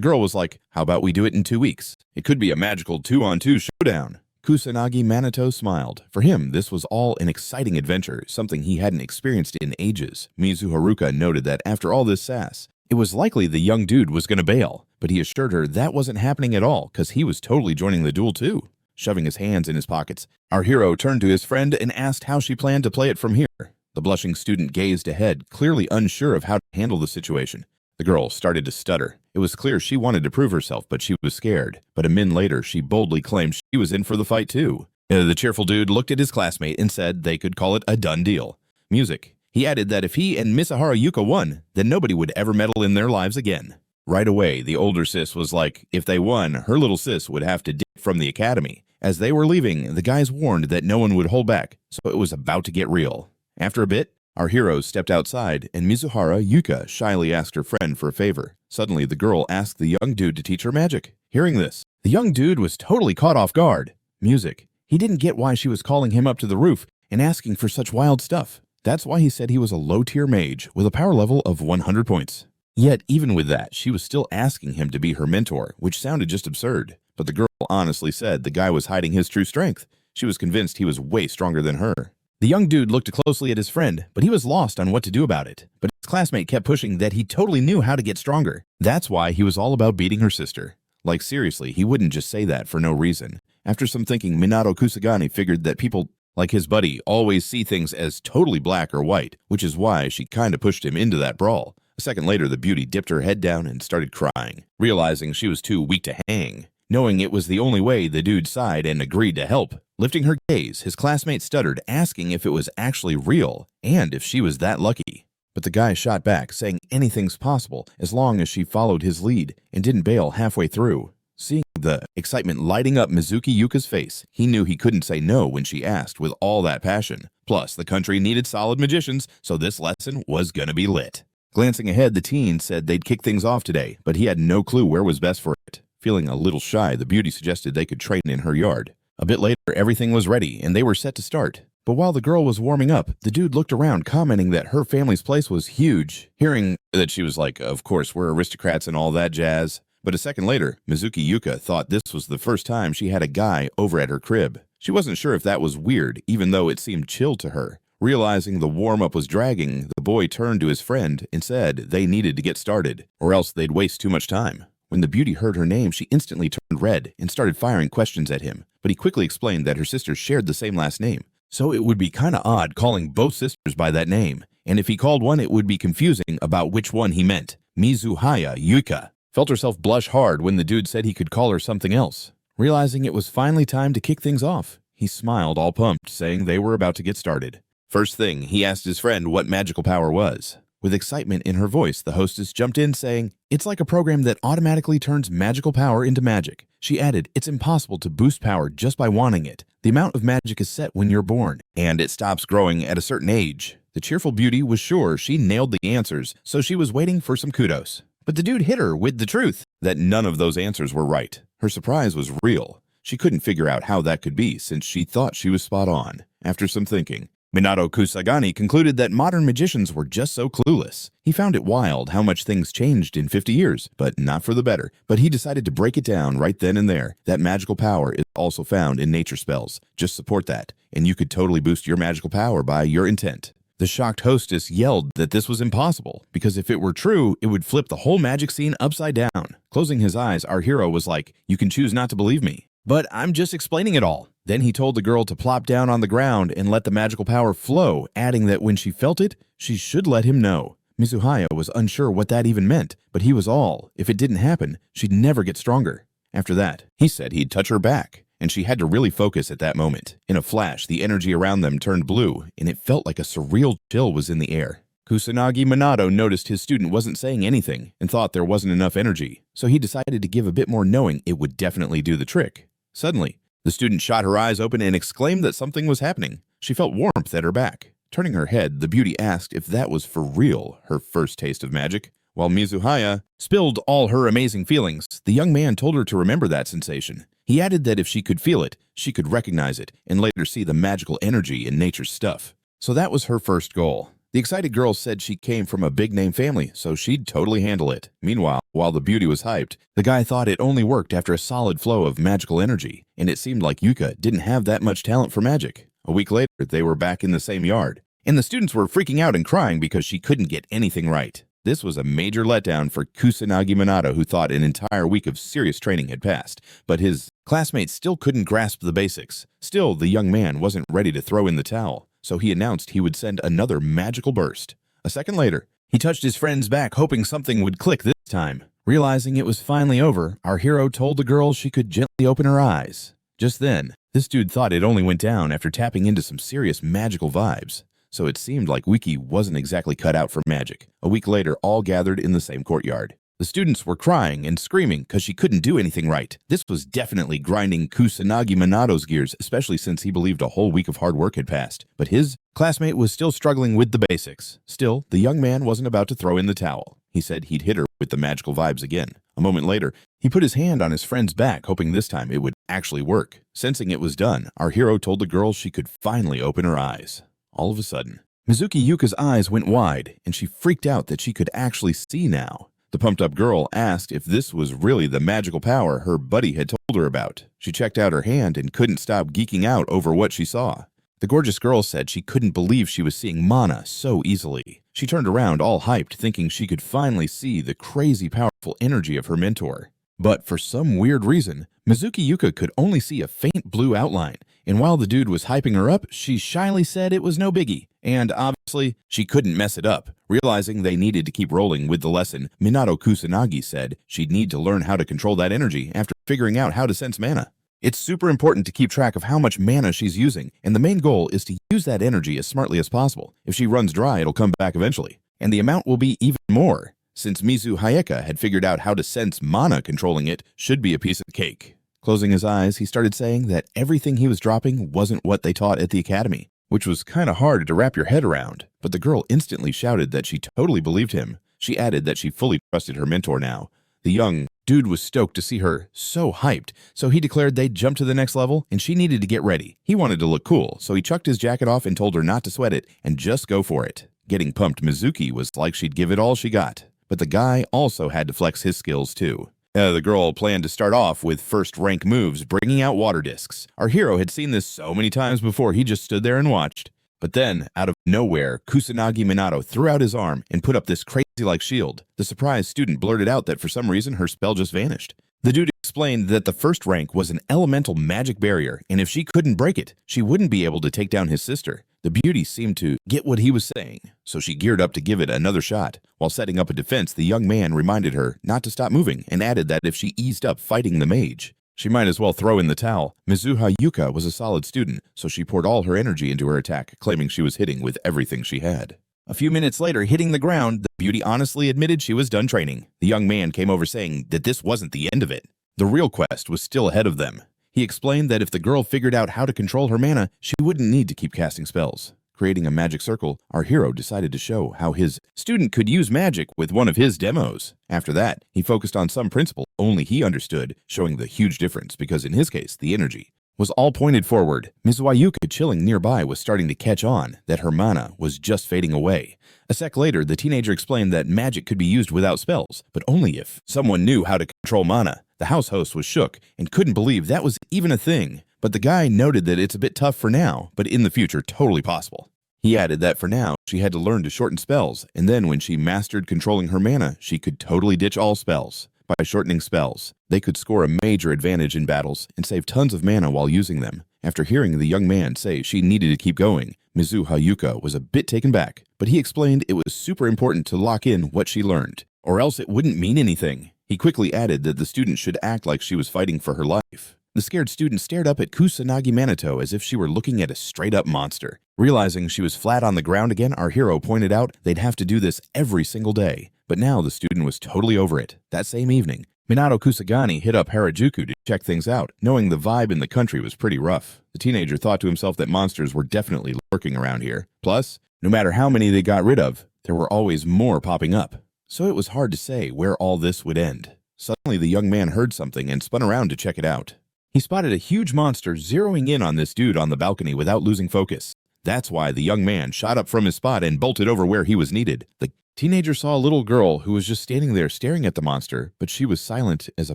girl was like, "How about we do it in 2 weeks? It could be a magical 2-on-2 showdown." Kusanagi Manato smiled. For him, this was all an exciting adventure, something he hadn't experienced in ages. Mizu Haruka noted that after all this sass, it was likely the young dude was going to bail, but he assured her that wasn't happening at all because he was totally joining the duel too. Shoving his hands in his pockets, our hero turned to his friend and asked how she planned to play it from here. The blushing student gazed ahead, clearly unsure of how to handle the situation. The girl started to stutter. It was clear she wanted to prove herself, but she was scared. But a min later, she boldly claimed she was in for the fight too. The cheerful dude looked at his classmate and said they could call it a done deal. Music. He added that if he and Misahara Yuka won, then nobody would ever meddle in their lives again. Right away, the older sis was like, if they won, her little sis would have to dip from the academy. As they were leaving, the guys warned that no one would hold back, so it was about to get real. After a bit, our heroes stepped outside, and Mizuhara Yuka shyly asked her friend for a favor. Suddenly, the girl asked the young dude to teach her magic. Hearing this, the young dude was totally caught off guard. Music. He didn't get why she was calling him up to the roof and asking for such wild stuff. That's why he said he was a low-tier mage with a power level of 100 points. Yet, even with that, she was still asking him to be her mentor, which sounded just absurd. But the girl honestly said the guy was hiding his true strength. She was convinced he was way stronger than her. The young dude looked closely at his friend, but he was lost on what to do about it. But his classmate kept pushing that he totally knew how to get stronger. That's why he was all about beating her sister. Like seriously, he wouldn't just say that for no reason. After some thinking, Minato Kusanagi figured that people like his buddy always see things as totally black or white, which is why she kinda pushed him into that brawl. A second later, the beauty dipped her head down and started crying, realizing she was too weak to hang. Knowing it was the only way, the dude sighed and agreed to help. Lifting her gaze, his classmate stuttered, asking if it was actually real, and if she was that lucky. But the guy shot back, saying anything's possible as long as she followed his lead and didn't bail halfway through. Seeing the excitement lighting up Mizuki Yuka's face, he knew he couldn't say no when she asked with all that passion. Plus, the country needed solid magicians, so this lesson was gonna be lit. Glancing ahead, the teen said they'd kick things off today, but he had no clue where was best for it. Feeling a little shy, the beauty suggested they could train in her yard. A bit later, everything was ready, and they were set to start. But while the girl was warming up, the dude looked around, commenting that her family's place was huge. Hearing that she was like, of course, we're aristocrats and all that jazz. But a second later, Mizuki Yuka thought this was the first time she had a guy over at her crib. She wasn't sure if that was weird, even though it seemed chill to her. Realizing the warm-up was dragging, the boy turned to his friend and said they needed to get started, or else they'd waste too much time. When the beauty heard her name, she instantly turned red and started firing questions at him, but he quickly explained that her sisters shared the same last name, so it would be kinda odd calling both sisters by that name, and if he called one it would be confusing about which one he meant. Mizuhaya Yuika felt herself blush hard when the dude said he could call her something else. Realizing it was finally time to kick things off, he smiled all pumped, saying they were about to get started. First thing, he asked his friend what magical power was. With excitement in her voice, the hostess jumped in saying, "It's like a program that automatically turns magical power into magic." She added, "It's impossible to boost power just by wanting it. The amount of magic is set when you're born, and it stops growing at a certain age." The cheerful beauty was sure she nailed the answers, so she was waiting for some kudos. But the dude hit her with the truth that none of those answers were right. Her surprise was real. She couldn't figure out how that could be since she thought she was spot on. After some thinking, Minato Kusanagi concluded that modern magicians were just so clueless. He found it wild how much things changed in 50 years, but not for the better. But he decided to break it down right then and there. That magical power is also found in nature spells. Just support that, and you could totally boost your magical power by your intent. The shocked hostess yelled that this was impossible, because if it were true, it would flip the whole magic scene upside down. Closing his eyes, our hero was like, "You can choose not to believe me, but I'm just explaining it all." Then he told the girl to plop down on the ground and let the magical power flow, adding that when she felt it, she should let him know. Mizuhaya was unsure what that even meant, but he was all. If it didn't happen, she'd never get stronger. After that, he said he'd touch her back, and she had to really focus at that moment. In a flash, the energy around them turned blue, and it felt like a surreal chill was in the air. Kusanagi Manato noticed his student wasn't saying anything and thought there wasn't enough energy, so he decided to give a bit more, knowing it would definitely do the trick. Suddenly, the student shot her eyes open and exclaimed that something was happening. She felt warmth at her back. Turning her head, the beauty asked if that was for real her first taste of magic. While Mizuhaya spilled all her amazing feelings, the young man told her to remember that sensation. He added that if she could feel it, she could recognize it and later see the magical energy in nature's stuff. So that was her first goal. The excited girl said she came from a big-name family, so she'd totally handle it. Meanwhile, while the beauty was hyped, the guy thought it only worked after a solid flow of magical energy, and it seemed like Yuika didn't have that much talent for magic. A week later, they were back in the same yard, and the students were freaking out and crying because she couldn't get anything right. This was a major letdown for Kusanagi Manato, who thought an entire week of serious training had passed, but his classmates still couldn't grasp the basics. Still, the young man wasn't ready to throw in the towel, so he announced he would send another magical burst. A second later, he touched his friend's back, hoping something would click this time. Realizing it was finally over, our hero told the girl she could gently open her eyes. Just then, this dude thought it only went down after tapping into some serious magical vibes. So it seemed like Wiki wasn't exactly cut out for magic. A week later, all gathered in the same courtyard. The students were crying and screaming because she couldn't do anything right. This was definitely grinding Kusanagi Manato's gears, especially since he believed a whole week of hard work had passed. But his classmate was still struggling with the basics. Still, the young man wasn't about to throw in the towel. He said he'd hit her with the magical vibes again. A moment later, he put his hand on his friend's back, hoping this time it would actually work. Sensing it was done, our hero told the girl she could finally open her eyes. All of a sudden, Mizuki Yuka's eyes went wide, and she freaked out that she could actually see now. The pumped-up girl asked if this was really the magical power her buddy had told her about. She checked out her hand and couldn't stop geeking out over what she saw. The gorgeous girl said she couldn't believe she was seeing mana so easily. She turned around all hyped, thinking she could finally see the crazy powerful energy of her mentor. But for some weird reason, Mizuki Yuka could only see a faint blue outline, and while the dude was hyping her up, she shyly said it was no biggie. And obviously, she couldn't mess it up. Realizing they needed to keep rolling with the lesson, Minato Kusanagi said she'd need to learn how to control that energy after figuring out how to sense mana. It's super important to keep track of how much mana she's using, and the main goal is to use that energy as smartly as possible. If she runs dry, it'll come back eventually, and the amount will be even more. Since Mizu Hayeka had figured out how to sense mana, controlling it should be a piece of cake. Closing his eyes, he started saying that everything he was dropping wasn't what they taught at the academy, which was kinda hard to wrap your head around, but the girl instantly shouted that she totally believed him. She added that she fully trusted her mentor now. The young dude was stoked to see her, so hyped, so he declared they'd jump to the next level and she needed to get ready. He wanted to look cool, so he chucked his jacket off and told her not to sweat it and just go for it. Getting pumped, Mizuki was like she'd give it all she got. But the guy also had to flex his skills too. The girl planned to start off with first-rank moves, bringing out water discs. Our hero had seen this so many times before, he just stood there and watched. But then, out of nowhere, Kusanagi Minato threw out his arm and put up this crazy-like shield. The surprised student blurted out that for some reason her spell just vanished. The dude explained that the first rank was an elemental magic barrier, and if she couldn't break it, she wouldn't be able to take down his sister. The beauty seemed to get what he was saying, so she geared up to give it another shot. While setting up a defense, the young man reminded her not to stop moving and added that if she eased up fighting the mage, she might as well throw in the towel. Mizuha Yuika was a solid student, so she poured all her energy into her attack, claiming she was hitting with everything she had. A few minutes later, hitting the ground, the beauty honestly admitted she was done training. The young man came over saying that this wasn't the end of it. The real quest was still ahead of them. He explained that if the girl figured out how to control her mana, she wouldn't need to keep casting spells. Creating a magic circle, our hero decided to show how his student could use magic with one of his demos. After that, he focused on some principle only he understood, showing the huge difference because in his case, the energy was all pointed forward. Mizuha Yuika, chilling nearby, was starting to catch on that her mana was just fading away. A sec later, the teenager explained that magic could be used without spells, but only if someone knew how to control mana. The house host was shook and couldn't believe that was even a thing, but the guy noted that it's a bit tough for now, but in the future totally possible. He added that for now, she had to learn to shorten spells, and then when she mastered controlling her mana, she could totally ditch all spells. By shortening spells, they could score a major advantage in battles and save tons of mana while using them. After hearing the young man say she needed to keep going, Mizuha Yuika was a bit taken back, but he explained it was super important to lock in what she learned, or else it wouldn't mean anything. He quickly added that the student should act like she was fighting for her life. The scared student stared up at Kusanagi Manato as if she were looking at a straight-up monster. Realizing she was flat on the ground again, our hero pointed out they'd have to do this every single day. But now the student was totally over it. That same evening, Minato Kusanagi hit up Harajuku to check things out, knowing the vibe in the country was pretty rough. The teenager thought to himself that monsters were definitely lurking around here. Plus, no matter how many they got rid of, there were always more popping up. So it was hard to say where all this would end. Suddenly the young man heard something and spun around to check it out. He spotted a huge monster zeroing in on this dude on the balcony without losing focus. That's why the young man shot up from his spot and bolted over where he was needed. The teenager saw a little girl who was just standing there staring at the monster, but she was silent as a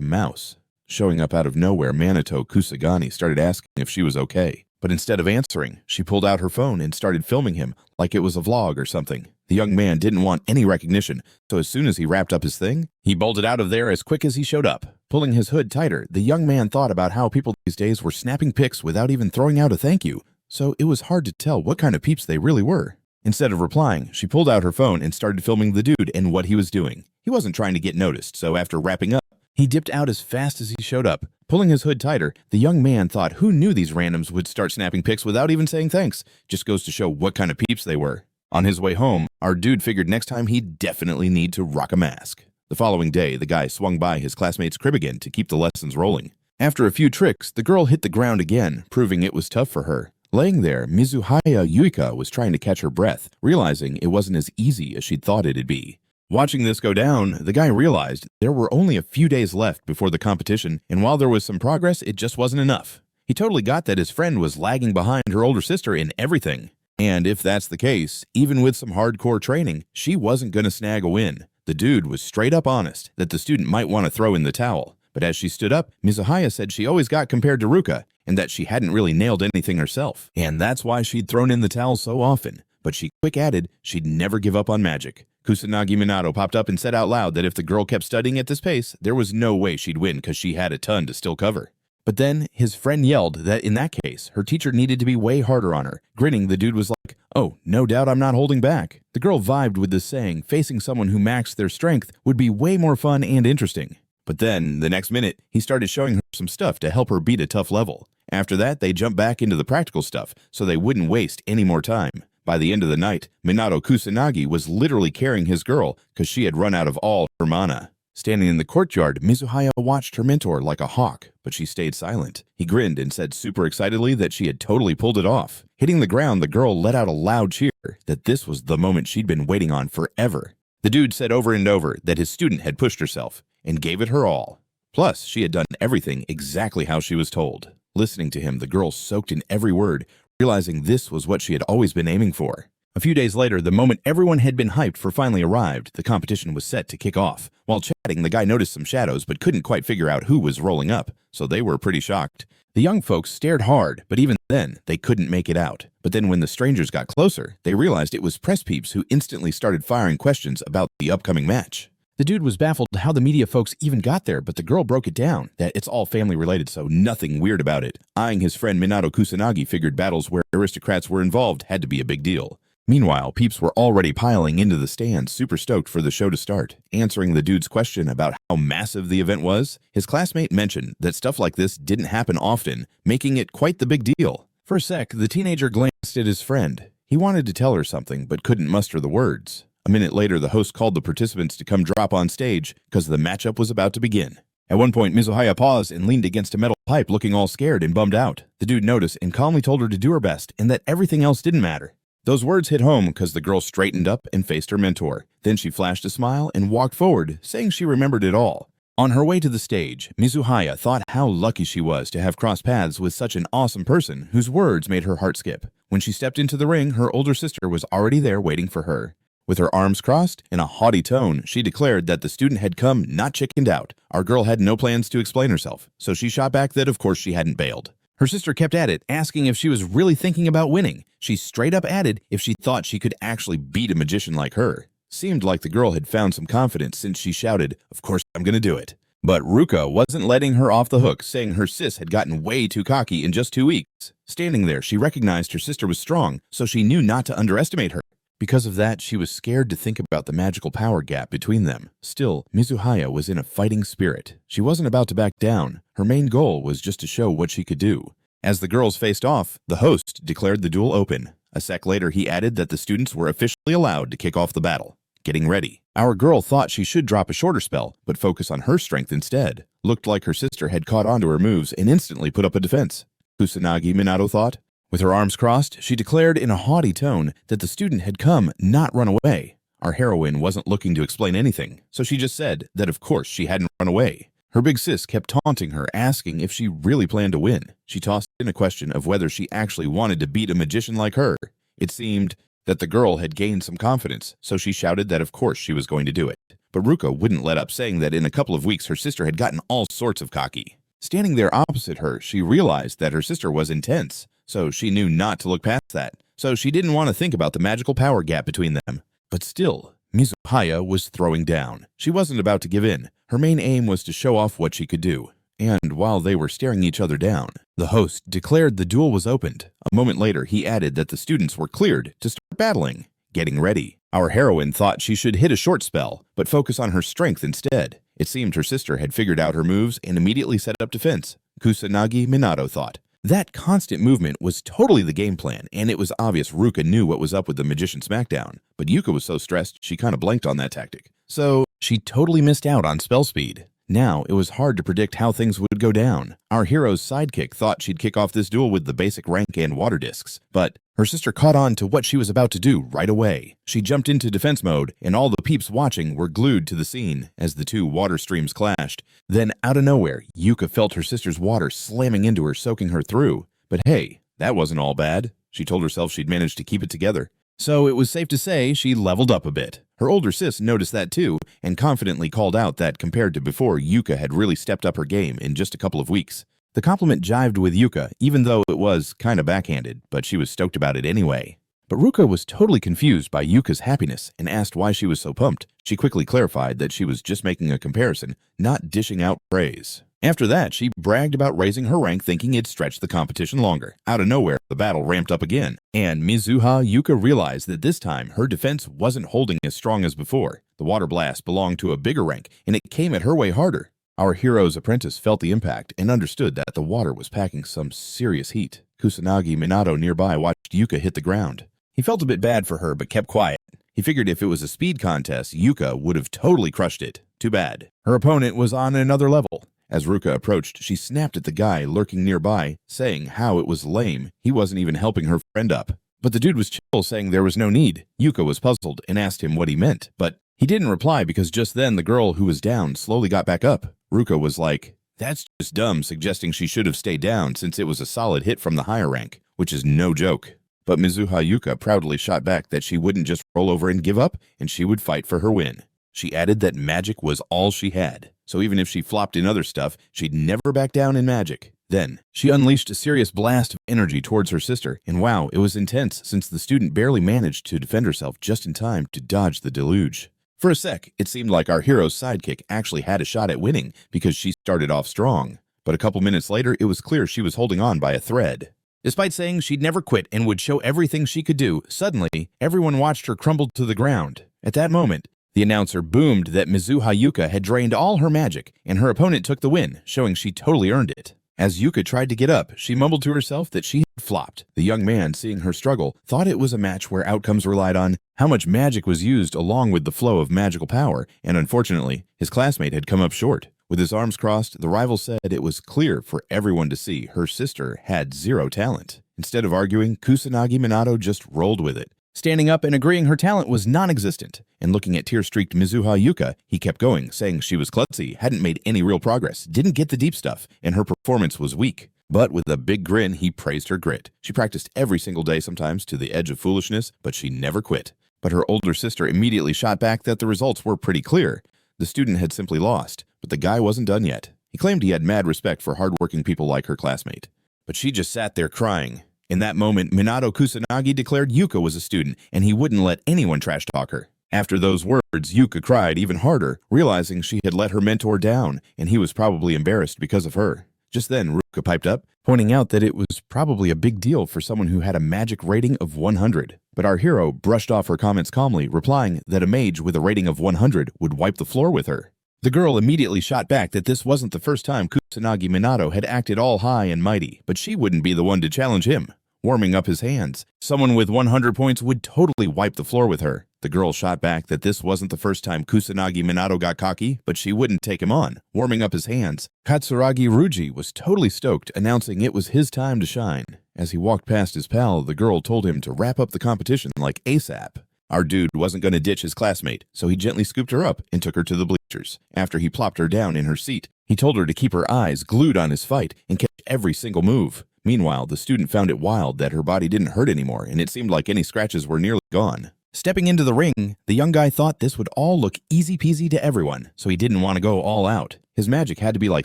mouse. Showing up out of nowhere, Minato Kusanagi started asking if she was okay. But instead of answering, she pulled out her phone and started filming him like it was a vlog or something. The young man didn't want any recognition, so as soon as he wrapped up his thing, he bolted out of there as quick as he showed up. Pulling his hood tighter, the young man thought about how people these days were snapping pics without even throwing out a thank you, so it was hard to tell what kind of peeps they really were. Instead of replying, she pulled out her phone and started filming the dude and what he was doing. He wasn't trying to get noticed, so after wrapping up, he dipped out as fast as he showed up. Pulling his hood tighter, the young man thought who knew these randoms would start snapping pics without even saying thanks. Just goes to show what kind of peeps they were. On his way home, our dude figured next time he'd definitely need to rock a mask. The following day, the guy swung by his classmate's crib again to keep the lessons rolling. After a few tricks, the girl hit the ground again, proving it was tough for her. Laying there, Mizuha Yuika was trying to catch her breath, realizing it wasn't as easy as she'd thought it'd be. Watching this go down, the guy realized there were only a few days left before the competition, and while there was some progress, it just wasn't enough. He totally got that his friend was lagging behind her older sister in everything. And if that's the case, even with some hardcore training, she wasn't going to snag a win. The dude was straight up honest that the student might want to throw in the towel. But as she stood up, Mizuha said she always got compared to Ruka, and that she hadn't really nailed anything herself. And that's why she'd thrown in the towel so often. But she quick added she'd never give up on magic. Kusanagi Minato popped up and said out loud that if the girl kept studying at this pace, there was no way she'd win because she had a ton to still cover. But then his friend yelled that in that case, her teacher needed to be way harder on her. Grinning, the dude was like, "Oh, no doubt I'm not holding back." The girl vibed with this saying, facing someone who maxed their strength would be way more fun and interesting. But then, the next minute, he started showing her some stuff to help her beat a tough level. After that, they jumped back into the practical stuff so they wouldn't waste any more time. By the end of the night, Minato Kusanagi was literally carrying his girl because she had run out of all her mana. Standing in the courtyard, Mizuha watched her mentor like a hawk, but she stayed silent. He grinned and said super excitedly that she had totally pulled it off. Hitting the ground, the girl let out a loud cheer, that this was the moment she'd been waiting on forever. The dude said over and over that his student had pushed herself and gave it her all. Plus, she had done everything exactly how she was told. Listening to him, the girl soaked in every word, realizing this was what she had always been aiming for. A few days later, the moment everyone had been hyped for finally arrived, the competition was set to kick off. While chatting, the guy noticed some shadows but couldn't quite figure out who was rolling up, so they were pretty shocked. The young folks stared hard, but even then, they couldn't make it out. But then when the strangers got closer, they realized it was press peeps who instantly started firing questions about the upcoming match. The dude was baffled how the media folks even got there, but the girl broke it down, that it's all family related, so nothing weird about it. Eyeing his friend Minato Kusanagi figured battles where aristocrats were involved had to be a big deal. Meanwhile, peeps were already piling into the stands, super stoked for the show to start. Answering the dude's question about how massive the event was, his classmate mentioned that stuff like this didn't happen often, making it quite the big deal. For a sec, the teenager glanced at his friend. He wanted to tell her something, but couldn't muster the words. A minute later, the host called the participants to come drop on stage because the matchup was about to begin. At one point, Mizuhaya paused and leaned against a metal pipe looking all scared and bummed out. The dude noticed and calmly told her to do her best and that everything else didn't matter. Those words hit home because the girl straightened up and faced her mentor. Then she flashed a smile and walked forward, saying she remembered it all. On her way to the stage, Mizuhaya thought how lucky she was to have crossed paths with such an awesome person whose words made her heart skip. When she stepped into the ring, her older sister was already there waiting for her. With her arms crossed, in a haughty tone, she declared that the student had come not chickened out. Our girl had no plans to explain herself, so she shot back that of course she hadn't bailed. Her sister kept at it, asking if she was really thinking about winning. She straight up added if she thought she could actually beat a magician like her. Seemed like the girl had found some confidence since she shouted, "Of course I'm gonna do it." But Ruka wasn't letting her off the hook, saying her sis had gotten way too cocky in just 2 weeks. Standing there, she recognized her sister was strong, so she knew not to underestimate her. Because of that, she was scared to think about the magical power gap between them. Still, Mizuhaya was in a fighting spirit. She wasn't about to back down. Her main goal was just to show what she could do. As the girls faced off, the host declared the duel open. A sec later, he added that the students were officially allowed to kick off the battle. Getting ready. Our girl thought she should drop a shorter spell, but focus on her strength instead. Looked like her sister had caught on to her moves and instantly put up a defense. Kusanagi, Minato thought. With her arms crossed, she declared in a haughty tone that the student had come, not run away. Our heroine wasn't looking to explain anything, so she just said that of course she hadn't run away. Her big sis kept taunting her, asking if she really planned to win. She tossed in a question of whether she actually wanted to beat a magician like her. It seemed that the girl had gained some confidence, so she shouted that of course she was going to do it. But Ruka wouldn't let up, saying that in a couple of weeks her sister had gotten all sorts of cocky. Standing there opposite her, she realized that her sister was intense, so she knew not to look past that. So she didn't want to think about the magical power gap between them. But still, Mizuhaya was throwing down. She wasn't about to give in. Her main aim was to show off what she could do. And while they were staring each other down, the host declared the duel was opened. A moment later, he added that the students were cleared to start battling. Getting ready. Our heroine thought she should hit a short spell, but focus on her strength instead. It seemed her sister had figured out her moves and immediately set up defense. Kusanagi Minato thought. That constant movement was totally the game plan, and it was obvious Ruka knew what was up with the Magician Smackdown. But Yuika was so stressed, she kind of blanked on that tactic. So, she totally missed out on spell speed. Now, it was hard to predict how things would go down. Our hero's sidekick thought she'd kick off this duel with the basic rank and water discs, but her sister caught on to what she was about to do right away. She jumped into defense mode, and all the peeps watching were glued to the scene as the two water streams clashed. Then, out of nowhere, Yuika felt her sister's water slamming into her, soaking her through. But hey, that wasn't all bad. She told herself she'd managed to keep it together. So it was safe to say she leveled up a bit. Her older sis noticed that too, and confidently called out that compared to before, Yuika had really stepped up her game in just a couple of weeks. The compliment jived with Yuika, even though it was kinda backhanded, but she was stoked about it anyway. But Ruka was totally confused by Yuka's happiness and asked why she was so pumped. She quickly clarified that she was just making a comparison, not dishing out praise. After that, she bragged about raising her rank, thinking it'd stretch the competition longer. Out of nowhere, the battle ramped up again, and Yuika realized that this time her defense wasn't holding as strong as before. The water blast belonged to a bigger rank, and it came at her way harder. Our hero's apprentice felt the impact and understood that the water was packing some serious heat. Kusanagi Minato nearby watched Yuika hit the ground. He felt a bit bad for her, but kept quiet. He figured if it was a speed contest, Yuika would have totally crushed it. Too bad. Her opponent was on another level. As Ruka approached, she snapped at the guy lurking nearby, saying how it was lame. He wasn't even helping her friend up. But the dude was chill, saying there was no need. Yuika was puzzled and asked him what he meant, but he didn't reply because just then the girl who was down slowly got back up. Ruka was like, "That's just dumb," suggesting she should have stayed down since it was a solid hit from the higher rank, which is no joke. But Mizuha Yuka proudly shot back that she wouldn't just roll over and give up, and she would fight for her win. She added that magic was all she had, so even if she flopped in other stuff, she'd never back down in magic. Then, she unleashed a serious blast of energy towards her sister, and wow, it was intense since the student barely managed to defend herself just in time to dodge the deluge. For a sec, it seemed like our hero's sidekick actually had a shot at winning because she started off strong. But a couple minutes later, it was clear she was holding on by a thread. Despite saying she'd never quit and would show everything she could do, suddenly, everyone watched her crumble to the ground. At that moment, the announcer boomed that Mizuha Yuka had drained all her magic, and her opponent took the win, showing she totally earned it. As Yuka tried to get up, she mumbled to herself that she had flopped. The young man, seeing her struggle, thought it was a match where outcomes relied on how much magic was used along with the flow of magical power, and unfortunately, his classmate had come up short. With his arms crossed, the rival said it was clear for everyone to see her sister had zero talent. Instead of arguing, Kusanagi Minato just rolled with it, standing up and agreeing her talent was non-existent. And looking at tear-streaked Mizuha Yuka, he kept going, saying she was klutzy, hadn't made any real progress, didn't get the deep stuff, and her performance was weak. But with a big grin, he praised her grit. She practiced every single day sometimes to the edge of foolishness, but she never quit. But her older sister immediately shot back that the results were pretty clear. The student had simply lost, but the guy wasn't done yet. He claimed he had mad respect for hardworking people like her classmate. But she just sat there crying. In that moment, Minato Kusanagi declared Yuka was a student, and he wouldn't let anyone trash-talk her. After those words, Yuka cried even harder, realizing she had let her mentor down, and he was probably embarrassed because of her. Just then, Ruka piped up, pointing out that it was probably a big deal for someone who had a magic rating of 100. But our hero brushed off her comments calmly, replying that a mage with a rating of 100 would wipe the floor with her. The girl immediately shot back that this wasn't the first time Kusanagi Minato had acted all high and mighty, but she wouldn't be the one to challenge him. Warming up his hands, someone with 100 points would totally wipe the floor with her. The girl shot back that this wasn't the first time Kusanagi Minato got cocky, but she wouldn't take him on. Warming up his hands, Katsuragi Ruji was totally stoked, announcing it was his time to shine. As he walked past his pal, the girl told him to wrap up the competition like ASAP. Our dude wasn't going to ditch his classmate, so he gently scooped her up and took her to the bleachers. After he plopped her down in her seat, he told her to keep her eyes glued on his fight and catch every single move. Meanwhile, the student found it wild that her body didn't hurt anymore, and it seemed like any scratches were nearly gone. Stepping into the ring, the young guy thought this would all look easy-peasy to everyone, so he didn't want to go all out. His magic had to be like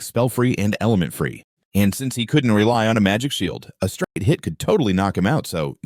spell-free and element-free. And since he couldn't rely on a magic shield, a straight hit could totally knock him out, so,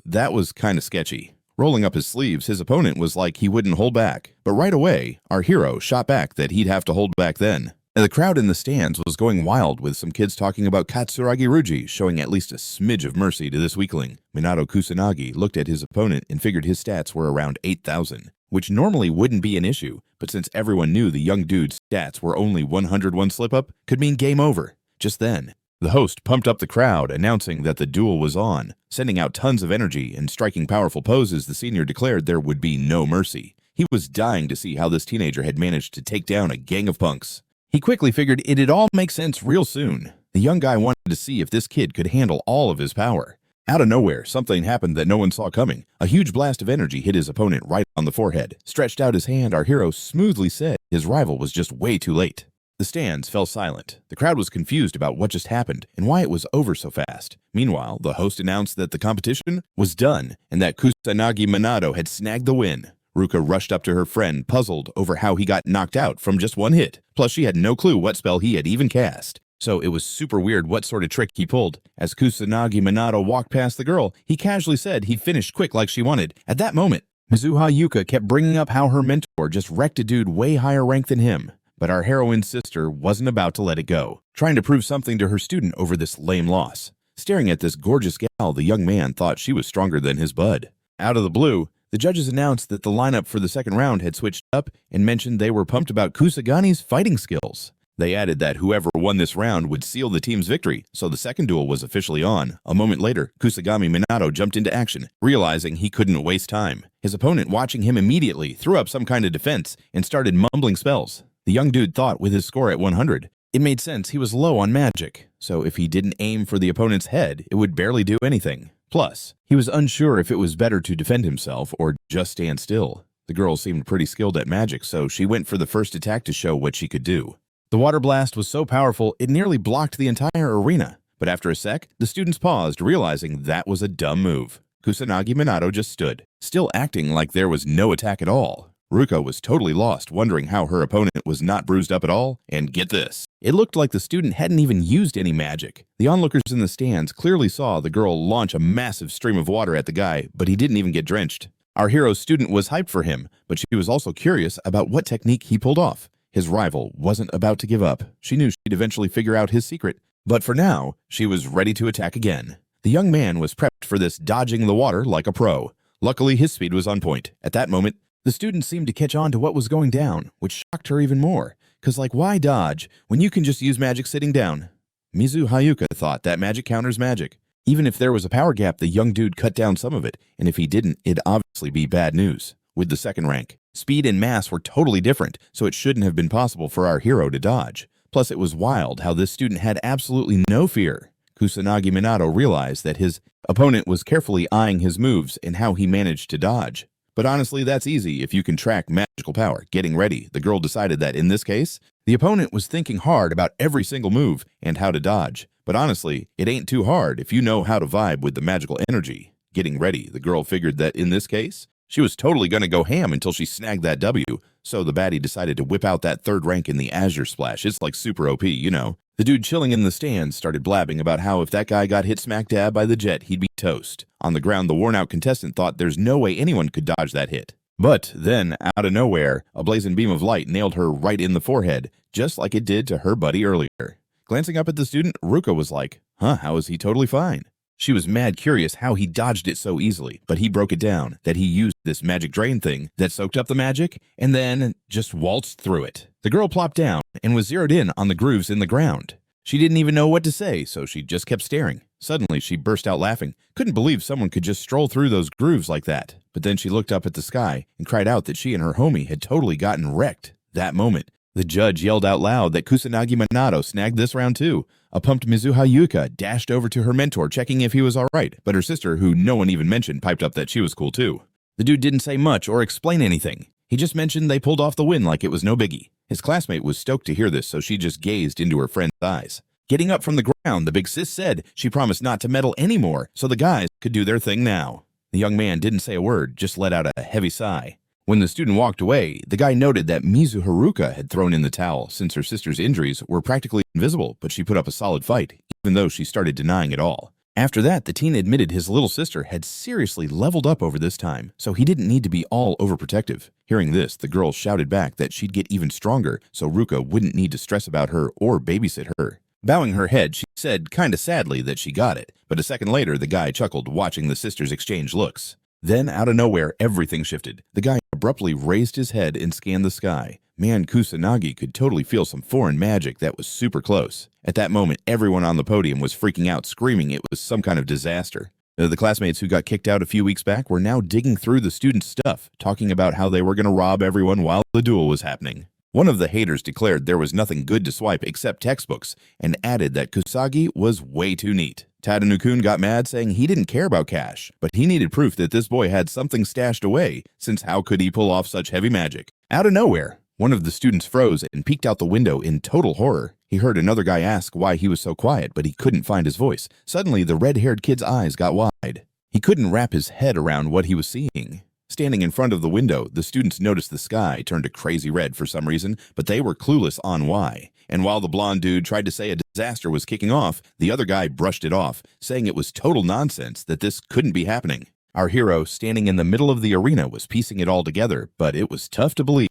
that was kinda sketchy. Rolling up his sleeves, his opponent was like he wouldn't hold back. But right away, our hero shot back that he'd have to hold back then. And the crowd in the stands was going wild with some kids talking about Katsuragi Ruji, showing at least a smidge of mercy to this weakling. Minato Kusanagi looked at his opponent and figured his stats were around 8,000, which normally wouldn't be an issue, but since everyone knew the young dude's stats were only 101 slip-up, could mean game over. Just then, the host pumped up the crowd, announcing that the duel was on. Sending out tons of energy and striking powerful poses, the senior declared there would be no mercy. He was dying to see how this teenager had managed to take down a gang of punks. He quickly figured it'd all make sense real soon. The young guy wanted to see if this kid could handle all of his power. Out of nowhere, something happened that no one saw coming. A huge blast of energy hit his opponent right on the forehead. Stretched out his hand, our hero smoothly said his rival was just way too late. The stands fell silent. The crowd was confused about what just happened and why it was over so fast. Meanwhile, the host announced that the competition was done and that Kusanagi Manato had snagged the win. Ruka rushed up to her friend, puzzled over how he got knocked out from just one hit. Plus, she had no clue what spell he had even cast. So it was super weird what sort of trick he pulled. As Kusanagi Manato walked past the girl, he casually said he finished quick like she wanted. At that moment, Mizuha Yuka kept bringing up how her mentor just wrecked a dude way higher rank than him. But our heroine's sister wasn't about to let it go, trying to prove something to her student over this lame loss. Staring at this gorgeous gal, the young man thought she was stronger than his bud. Out of the blue, the judges announced that the lineup for the second round had switched up and mentioned they were pumped about Kusagani's fighting skills. They added that whoever won this round would seal the team's victory, so the second duel was officially on. A moment later, Kusagami Minato jumped into action, realizing he couldn't waste time. His opponent, watching him immediately, threw up some kind of defense and started mumbling spells. The young dude thought with his score at 100, it made sense he was low on magic, so if he didn't aim for the opponent's head, it would barely do anything. Plus, he was unsure if it was better to defend himself or just stand still. The girl seemed pretty skilled at magic, so she went for the first attack to show what she could do. The water blast was so powerful it nearly blocked the entire arena, but after a sec, the students paused, realizing that was a dumb move. Kusanagi Minato just stood, still acting like there was no attack at all. Ruka was totally lost, wondering how her opponent was not bruised up at all, and get this. It looked like the student hadn't even used any magic. The onlookers in the stands clearly saw the girl launch a massive stream of water at the guy, but he didn't even get drenched. Our hero's student was hyped for him, but she was also curious about what technique he pulled off. His rival wasn't about to give up. She knew she'd eventually figure out his secret, but for now, she was ready to attack again. The young man was prepped for this, dodging the water like a pro. Luckily, his speed was on point. At that moment, the student seemed to catch on to what was going down, which shocked her even more. Cause why dodge when you can just use magic sitting down? Mizu Hayuka thought that magic counters magic. Even if there was a power gap, the young dude cut down some of it, and if he didn't, it'd obviously be bad news. With the second rank, speed and mass were totally different, so it shouldn't have been possible for our hero to dodge. Plus, it was wild how this student had absolutely no fear. Kusanagi Minato realized that his opponent was carefully eyeing his moves and how he managed to dodge. But honestly, that's easy if you can track magical power. Getting ready, the girl decided that in this case, the opponent was thinking hard about every single move and how to dodge. But honestly, it ain't too hard if you know how to vibe with the magical energy. Getting ready, the girl figured that in this case, she was totally going to go ham until she snagged that W, so the baddie decided to whip out that third rank in the Azure Splash. It's like super OP, you know. The dude chilling in the stands started blabbing about how if that guy got hit smack dab by the jet, he'd be toast. On the ground, the worn-out contestant thought there's no way anyone could dodge that hit. But then, out of nowhere, a blazing beam of light nailed her right in the forehead, just like it did to her buddy earlier. Glancing up at the student, Ruka was like, how is he totally fine? She was mad curious how he dodged it so easily, but he broke it down, that he used this magic drain thing that soaked up the magic, and then just waltzed through it. The girl plopped down and was zeroed in on the grooves in the ground. She didn't even know what to say, so she just kept staring. Suddenly, she burst out laughing. Couldn't believe someone could just stroll through those grooves like that. But then she looked up at the sky and cried out that she and her homie had totally gotten wrecked. That moment, the judge yelled out loud that Kusanagi Manato snagged this round too. A pumped Mizuha Yuika dashed over to her mentor, checking if he was alright, but her sister, who no one even mentioned, piped up that she was cool too. The dude didn't say much or explain anything. He just mentioned they pulled off the win like it was no biggie. His classmate was stoked to hear this, so she just gazed into her friend's eyes. Getting up from the ground, the big sis said she promised not to meddle anymore, so the guys could do their thing now. The young man didn't say a word, just let out a heavy sigh. When the student walked away, the guy noted that Mizu Haruka had thrown in the towel since her sister's injuries were practically invisible, but she put up a solid fight, even though she started denying it all. After that, the teen admitted his little sister had seriously leveled up over this time, so he didn't need to be all overprotective. Hearing this, the girl shouted back that she'd get even stronger, so Ruka wouldn't need to stress about her or babysit her. Bowing her head, she said kinda sadly that she got it, but a second later, the guy chuckled, watching the sisters exchange looks. Then, out of nowhere, everything shifted. The guy abruptly raised his head and scanned the sky. Man, Kusanagi could totally feel some foreign magic that was super close. At that moment, everyone on the podium was freaking out, screaming it was some kind of disaster. The classmates who got kicked out a few weeks back were now digging through the students' stuff, talking about how they were going to rob everyone while the duel was happening. One of the haters declared there was nothing good to swipe except textbooks, and added that Kusagi was way too neat. Tadano-kun got mad, saying he didn't care about cash, but he needed proof that this boy had something stashed away, since how could he pull off such heavy magic? Out of nowhere, one of the students froze and peeked out the window in total horror. He heard another guy ask why he was so quiet, but he couldn't find his voice. Suddenly, the red-haired kid's eyes got wide. He couldn't wrap his head around what he was seeing. Standing in front of the window, the students noticed the sky turned a crazy red for some reason, but they were clueless on why. And while the blonde dude tried to say a disaster was kicking off, the other guy brushed it off, saying it was total nonsense, that this couldn't be happening. Our hero, standing in the middle of the arena, was piecing it all together, but it was tough to believe.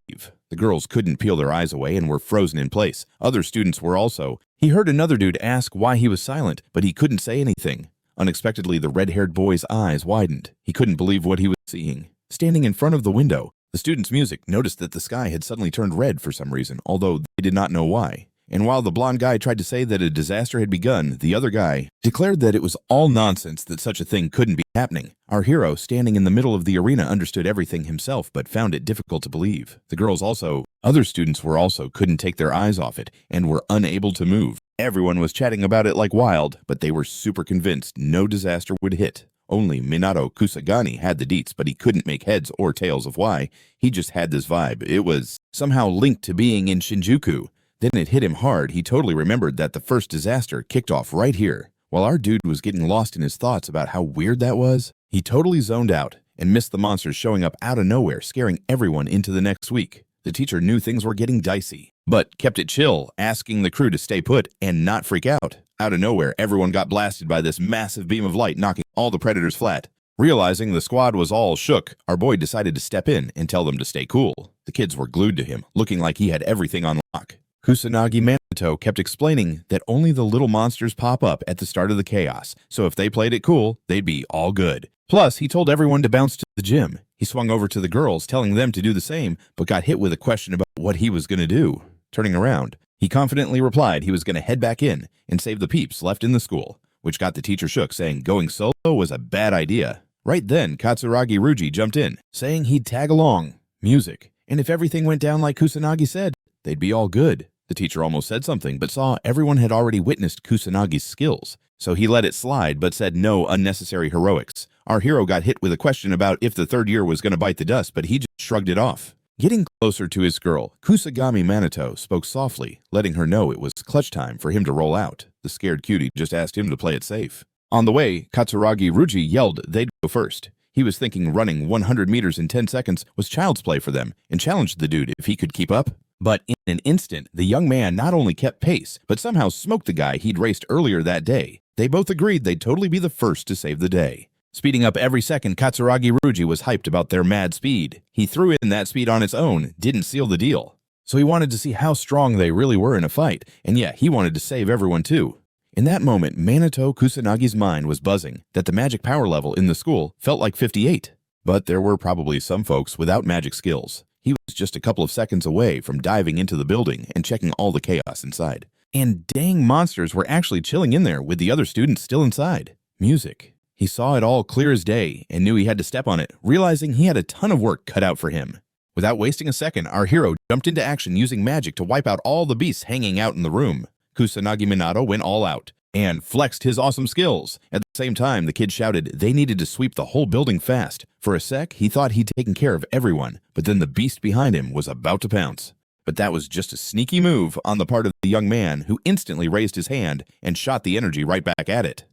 The girls couldn't peel their eyes away and were frozen in place. Other students were also. He heard another dude ask why he was silent, but he couldn't say anything. Unexpectedly, the red-haired boy's eyes widened. He couldn't believe what he was seeing. Standing in front of the window, the students' music noticed that the sky had suddenly turned red for some reason, although they did not know why. And while the blonde guy tried to say that a disaster had begun, the other guy declared that it was all nonsense, that such a thing couldn't be happening. Our hero, standing in the middle of the arena, understood everything himself, but found it difficult to believe. The girls also, other students were also couldn't take their eyes off it, and were unable to move. Everyone was chatting about it like wild, but they were super convinced no disaster would hit. Only Minato Kusanagi had the deets, but he couldn't make heads or tails of why. He just had this vibe. It was somehow linked to being in Shinjuku. Then it hit him hard. He totally remembered that the first disaster kicked off right here. While our dude was getting lost in his thoughts about how weird that was, he totally zoned out and missed the monsters showing up out of nowhere, scaring everyone into the next week. The teacher knew things were getting dicey, but kept it chill, asking the crew to stay put and not freak out. Out of nowhere, everyone got blasted by this massive beam of light, knocking all the predators flat. Realizing the squad was all shook, our boy decided to step in and tell them to stay cool. The kids were glued to him, looking like he had everything on lock. Kusanagi Manato kept explaining that only the little monsters pop up at the start of the chaos, so if they played it cool, they'd be all good. Plus, he told everyone to bounce to the gym. He swung over to the girls, telling them to do the same, but got hit with a question about what he was going to do. Turning around, he confidently replied he was going to head back in and save the peeps left in the school, which got the teacher shook, saying going solo was a bad idea. Right then, Katsuragi Ruji jumped in, saying he'd tag along. Music. And if everything went down like Kusanagi said, they'd be all good. The teacher almost said something, but saw everyone had already witnessed Kusanagi's skills, so he let it slide but said no unnecessary heroics. Our hero got hit with a question about if the third year was going to bite the dust, but he just shrugged it off. Getting closer to his girl, Kusagami Manato spoke softly, letting her know it was clutch time for him to roll out. The scared cutie just asked him to play it safe. On the way, Katsuragi Ruji yelled they'd go first. He was thinking running 100 meters in 10 seconds was child's play for them and challenged the dude if he could keep up. But in an instant, the young man not only kept pace, but somehow smoked the guy he'd raced earlier that day. They both agreed they'd totally be the first to save the day. Speeding up every second, Katsuragi Ruji was hyped about their mad speed. He threw in that speed on its own, didn't seal the deal. So he wanted to see how strong they really were in a fight, and yeah, he wanted to save everyone too. In that moment, Minato Kusanagi's mind was buzzing that the magic power level in the school felt like 58. But there were probably some folks without magic skills. He was just a couple of seconds away from diving into the building and checking all the chaos inside. And dang monsters were actually chilling in there with the other students still inside. Music. He saw it all clear as day and knew he had to step on it, realizing he had a ton of work cut out for him. Without wasting a second, our hero jumped into action using magic to wipe out all the beasts hanging out in the room. Kusanagi Minato went all out and flexed his awesome skills. At the same time, the kid shouted they needed to sweep the whole building fast. For a sec, he thought he'd taken care of everyone, but then the beast behind him was about to pounce. But that was just a sneaky move on the part of the young man, who instantly raised his hand and shot the energy right back at it.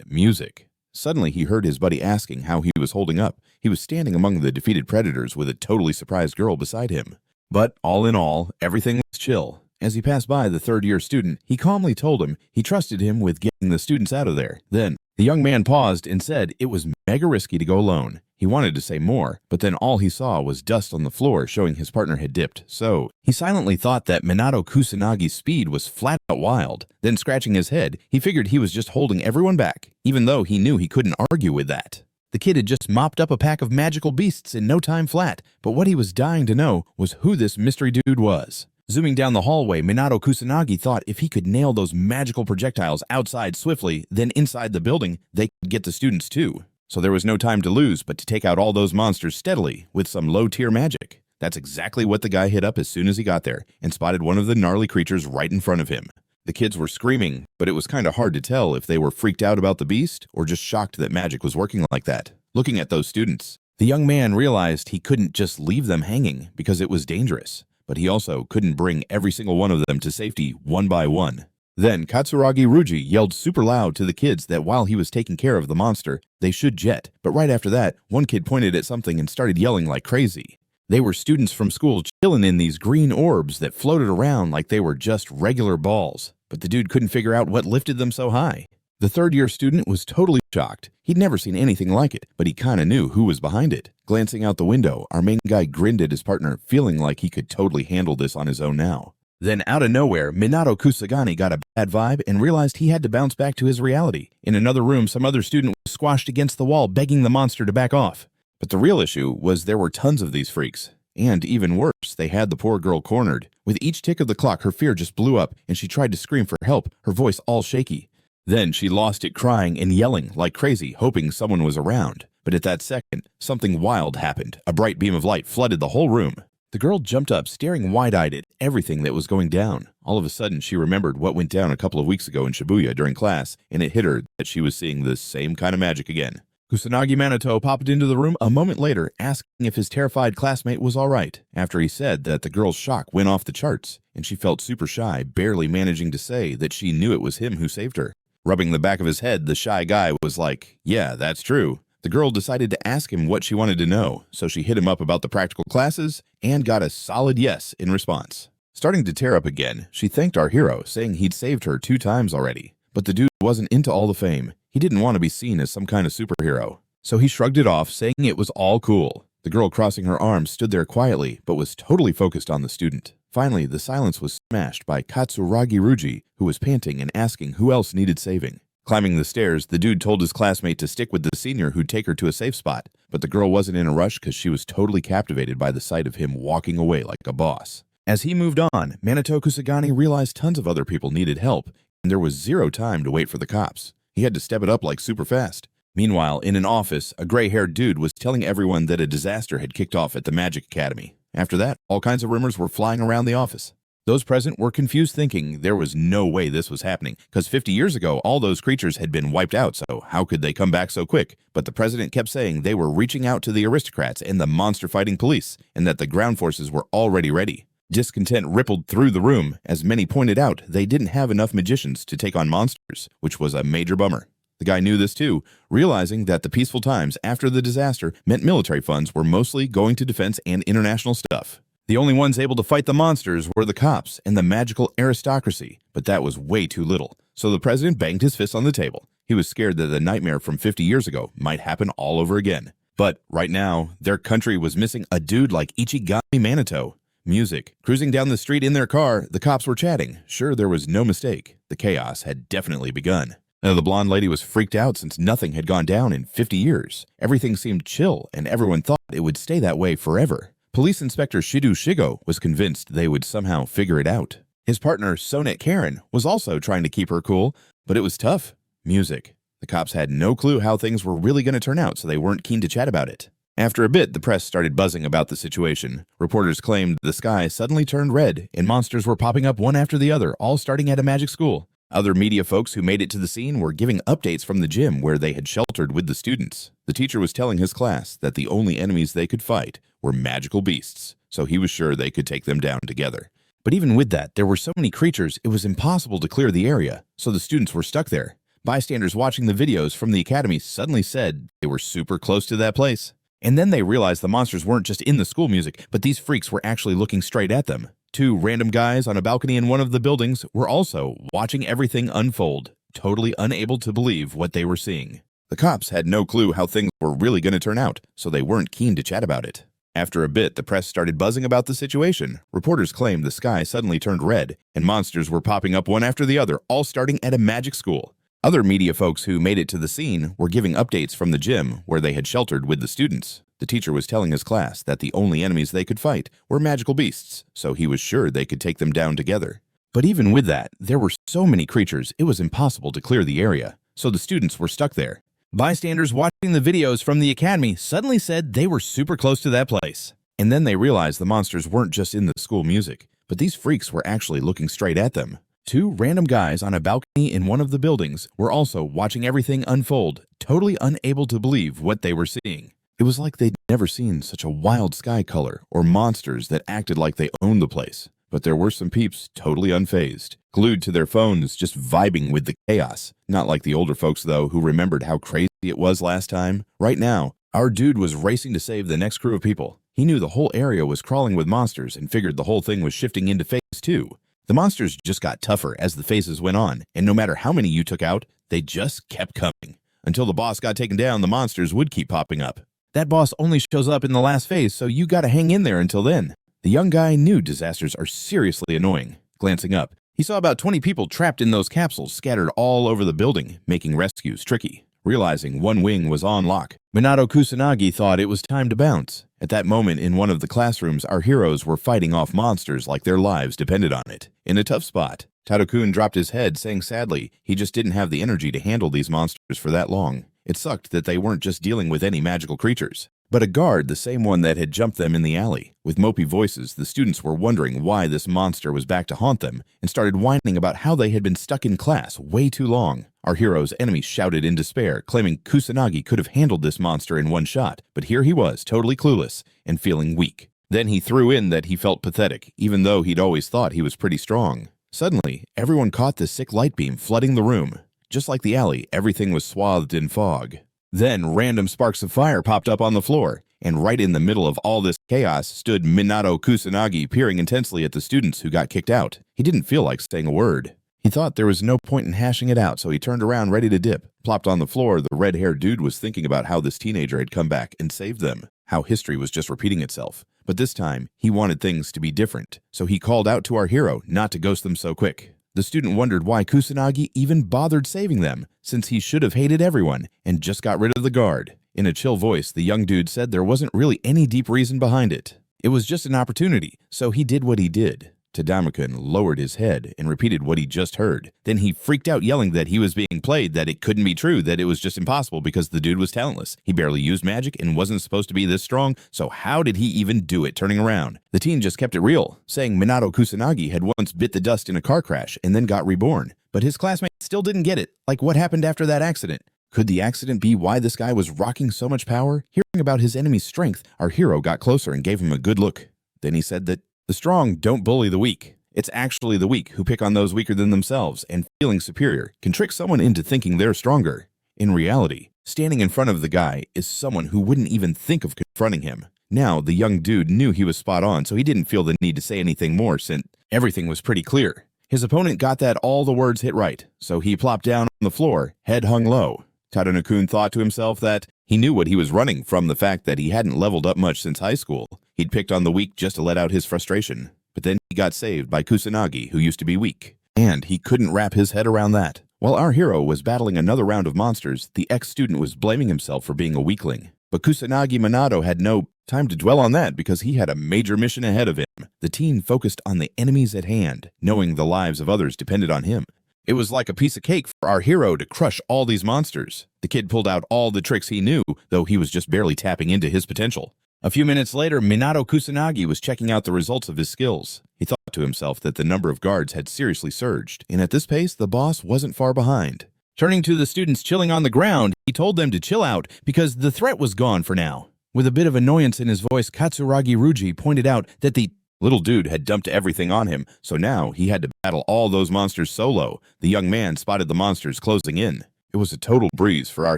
Music. Suddenly, he heard his buddy asking how he was holding up. He was standing among the defeated predators with a totally surprised girl beside him. But all in all, everything was chill. As he passed by the third-year student, he calmly told him he trusted him with getting the students out of there. Then, the young man paused and said it was mega risky to go alone. He wanted to say more, but then all he saw was dust on the floor showing his partner had dipped. So, he silently thought that Minato Kusanagi's speed was flat out wild. Then, scratching his head, he figured he was just holding everyone back, even though he knew he couldn't argue with that. The kid had just mopped up a pack of magical beasts in no time flat, but what he was dying to know was who this mystery dude was. Zooming down the hallway, Minato Kusanagi thought if he could nail those magical projectiles outside swiftly, then inside the building, they could get the students too. So there was no time to lose but to take out all those monsters steadily with some low-tier magic. That's exactly what the guy hit up as soon as he got there and spotted one of the gnarly creatures right in front of him. The kids were screaming, but it was kind of hard to tell if they were freaked out about the beast or just shocked that magic was working like that. Looking at those students, the young man realized he couldn't just leave them hanging because it was dangerous. But he also couldn't bring every single one of them to safety one by one. Then Katsuragi Ruji yelled super loud to the kids that while he was taking care of the monster, they should jet. But right after that, one kid pointed at something and started yelling like crazy. They were students from school chilling in these green orbs that floated around like they were just regular balls. But the dude couldn't figure out what lifted them so high. The third-year student was totally shocked. He'd never seen anything like it, but he kinda knew who was behind it. Glancing out the window, our main guy grinned at his partner, feeling like he could totally handle this on his own now. Then out of nowhere, Minato Kusagani got a bad vibe and realized he had to bounce back to his reality. In another room, some other student was squashed against the wall, begging the monster to back off. But the real issue was there were tons of these freaks. And even worse, they had the poor girl cornered. With each tick of the clock, her fear just blew up, and she tried to scream for help, her voice all shaky. Then she lost it crying and yelling like crazy, hoping someone was around. But at that second, something wild happened. A bright beam of light flooded the whole room. The girl jumped up, staring wide-eyed at everything that was going down. All of a sudden, she remembered what went down a couple of weeks ago in Shibuya during class, and it hit her that she was seeing the same kind of magic again. Kusanagi Manato popped into the room a moment later, asking if his terrified classmate was all right, after he said that the girl's shock went off the charts, and she felt super shy, barely managing to say that she knew it was him who saved her. Rubbing the back of his head, the shy guy was like, "Yeah, that's true." The girl decided to ask him what she wanted to know, so she hit him up about the practical classes and got a solid yes in response. Starting to tear up again, she thanked our hero, saying he'd saved her 2 times already. But the dude wasn't into all the fame. He didn't want to be seen as some kind of superhero. So he shrugged it off, saying it was all cool. The girl crossing her arms stood there quietly, but was totally focused on the student. Finally, the silence was smashed by Katsuragi Ruji, who was panting and asking who else needed saving. Climbing the stairs, the dude told his classmate to stick with the senior who'd take her to a safe spot, but the girl wasn't in a rush because she was totally captivated by the sight of him walking away like a boss. As he moved on, Minato Kusanagi realized tons of other people needed help, and there was 0 time to wait for the cops. He had to step it up like super fast. Meanwhile, in an office, a gray-haired dude was telling everyone that a disaster had kicked off at the Magic Academy. After that, all kinds of rumors were flying around the office. Those present were confused, thinking there was no way this was happening, because 50 years ago, all those creatures had been wiped out, so how could they come back so quick? But the president kept saying they were reaching out to the aristocrats and the monster-fighting police, and that the ground forces were already ready. Discontent rippled through the room. As many pointed out, they didn't have enough magicians to take on monsters, which was a major bummer. The guy knew this too, realizing that the peaceful times after the disaster meant military funds were mostly going to defense and international stuff. The only ones able to fight the monsters were the cops and the magical aristocracy, but that was way too little. So the president banged his fist on the table. He was scared that the nightmare from 50 years ago might happen all over again. But right now, their country was missing a dude like Ichami Manato. Music. Cruising down the street in their car, the cops were chatting. Sure, there was no mistake. The chaos had definitely begun. Now, the blonde lady was freaked out since nothing had gone down in 50 years. Everything seemed chill, and everyone thought it would stay that way forever. Police Inspector Shigo was convinced they would somehow figure it out. His partner, Sonnet Karen, was also trying to keep her cool, but it was tough. Music. The cops had no clue how things were really going to turn out, so they weren't keen to chat about it. After a bit, the press started buzzing about the situation. Reporters claimed the sky suddenly turned red, and monsters were popping up one after the other, all starting at a magic school. Other media folks who made it to the scene were giving updates from the gym where they had sheltered with the students. The teacher was telling his class that the only enemies they could fight were magical beasts, so he was sure they could take them down together. But even with that, there were so many creatures it was impossible to clear the area, so the students were stuck there. Bystanders watching the videos from the academy suddenly said they were super close to that place. And then they realized the monsters weren't just in the school music, but these freaks were actually looking straight at them. 2 random guys on a balcony in one of the buildings were also watching everything unfold, totally unable to believe what they were seeing. The cops had no clue how things were really going to turn out, so they weren't keen to chat about it. After a bit, the press started buzzing about the situation. Reporters claimed the sky suddenly turned red, and monsters were popping up one after the other, all starting at a magic school. Other media folks who made it to the scene were giving updates from the gym where they had sheltered with the students. The teacher was telling his class that the only enemies they could fight were magical beasts, so he was sure they could take them down together. But even with that, there were so many creatures it was impossible to clear the area, so the students were stuck there. Bystanders watching the videos from the academy suddenly said they were super close to that place. And then they realized the monsters weren't just in the school music, but these freaks were actually looking straight at them. 2 random guys on a balcony in one of the buildings were also watching everything unfold, totally unable to believe what they were seeing. It was like they'd never seen such a wild sky color or monsters that acted like they owned the place. But there were some peeps totally unfazed, glued to their phones, just vibing with the chaos. Not like the older folks, though, who remembered how crazy it was last time. Right now, our dude was racing to save the next crew of people. He knew the whole area was crawling with monsters and figured the whole thing was shifting into phase 2. The monsters just got tougher as the phases went on, and no matter how many you took out, they just kept coming. Until the boss got taken down, the monsters would keep popping up. That boss only shows up in the last phase, so you gotta hang in there until then. The young guy knew disasters are seriously annoying. Glancing up, he saw about 20 people trapped in those capsules scattered all over the building, making rescues tricky. Realizing one wing was on lock, Minato Kusanagi thought it was time to bounce. At that moment in one of the classrooms, our heroes were fighting off monsters like their lives depended on it. In a tough spot, Tadokun dropped his head, saying sadly he just didn't have the energy to handle these monsters for that long. It sucked that they weren't just dealing with any magical creatures, but a guard, the same one that had jumped them in the alley. With mopey voices, the students were wondering why this monster was back to haunt them and started whining about how they had been stuck in class way too long. Our hero's enemy shouted in despair, claiming Kusanagi could have handled this monster in one shot, but here he was, totally clueless and feeling weak. Then he threw in that he felt pathetic, even though he'd always thought he was pretty strong. Suddenly, everyone caught the sick light beam flooding the room. Just like the alley, everything was swathed in fog. Then random sparks of fire popped up on the floor, and right in the middle of all this chaos stood Minato Kusanagi peering intensely at the students who got kicked out. He didn't feel like saying a word. He thought there was no point in hashing it out, so he turned around ready to dip. Plopped on the floor, the red-haired dude was thinking about how this teenager had come back and saved them, how history was just repeating itself. But this time, he wanted things to be different, so he called out to our hero not to ghost them so quick. The student wondered why Kusanagi even bothered saving them, since he should have hated everyone and just got rid of the guard. In a chill voice, the young dude said there wasn't really any deep reason behind it. It was just an opportunity, so he did what he did. Tadamukun lowered his head and repeated what he just heard. Then he freaked out, yelling that he was being played, that it couldn't be true, that it was just impossible because the dude was talentless. He barely used magic and wasn't supposed to be this strong, so how did he even do it turning around? The teen just kept it real, saying Minato Kusanagi had once bit the dust in a car crash and then got reborn. But his classmates still didn't get it, like what happened after that accident. Could the accident be why this guy was rocking so much power? Hearing about his enemy's strength, our hero got closer and gave him a good look. Then he said that the strong don't bully the weak. It's actually the weak who pick on those weaker than themselves and feeling superior can trick someone into thinking they're stronger. In reality, standing in front of the guy is someone who wouldn't even think of confronting him. Now, the young dude knew he was spot on, so he didn't feel the need to say anything more since everything was pretty clear. His opponent got that all the words hit right, so he plopped down on the floor, head hung low. Tadano-kun thought to himself that he knew what he was running from the fact that he hadn't leveled up much since high school. He'd picked on the weak just to let out his frustration. But then he got saved by Kusanagi, who used to be weak. And he couldn't wrap his head around that. While our hero was battling another round of monsters, the ex-student was blaming himself for being a weakling. But Kusanagi Manato had no time to dwell on that because he had a major mission ahead of him. The teen focused on the enemies at hand, knowing the lives of others depended on him. It was like a piece of cake for our hero to crush all these monsters. The kid pulled out all the tricks he knew, though he was just barely tapping into his potential. A few minutes later, Minato Kusanagi was checking out the results of his skills. He thought to himself that the number of guards had seriously surged, and at this pace, the boss wasn't far behind. Turning to the students chilling on the ground, he told them to chill out because the threat was gone for now. With a bit of annoyance in his voice, Katsuragi Ruji pointed out that the little dude had dumped everything on him, so now he had to battle all those monsters solo. The young man spotted the monsters closing in. It was a total breeze for our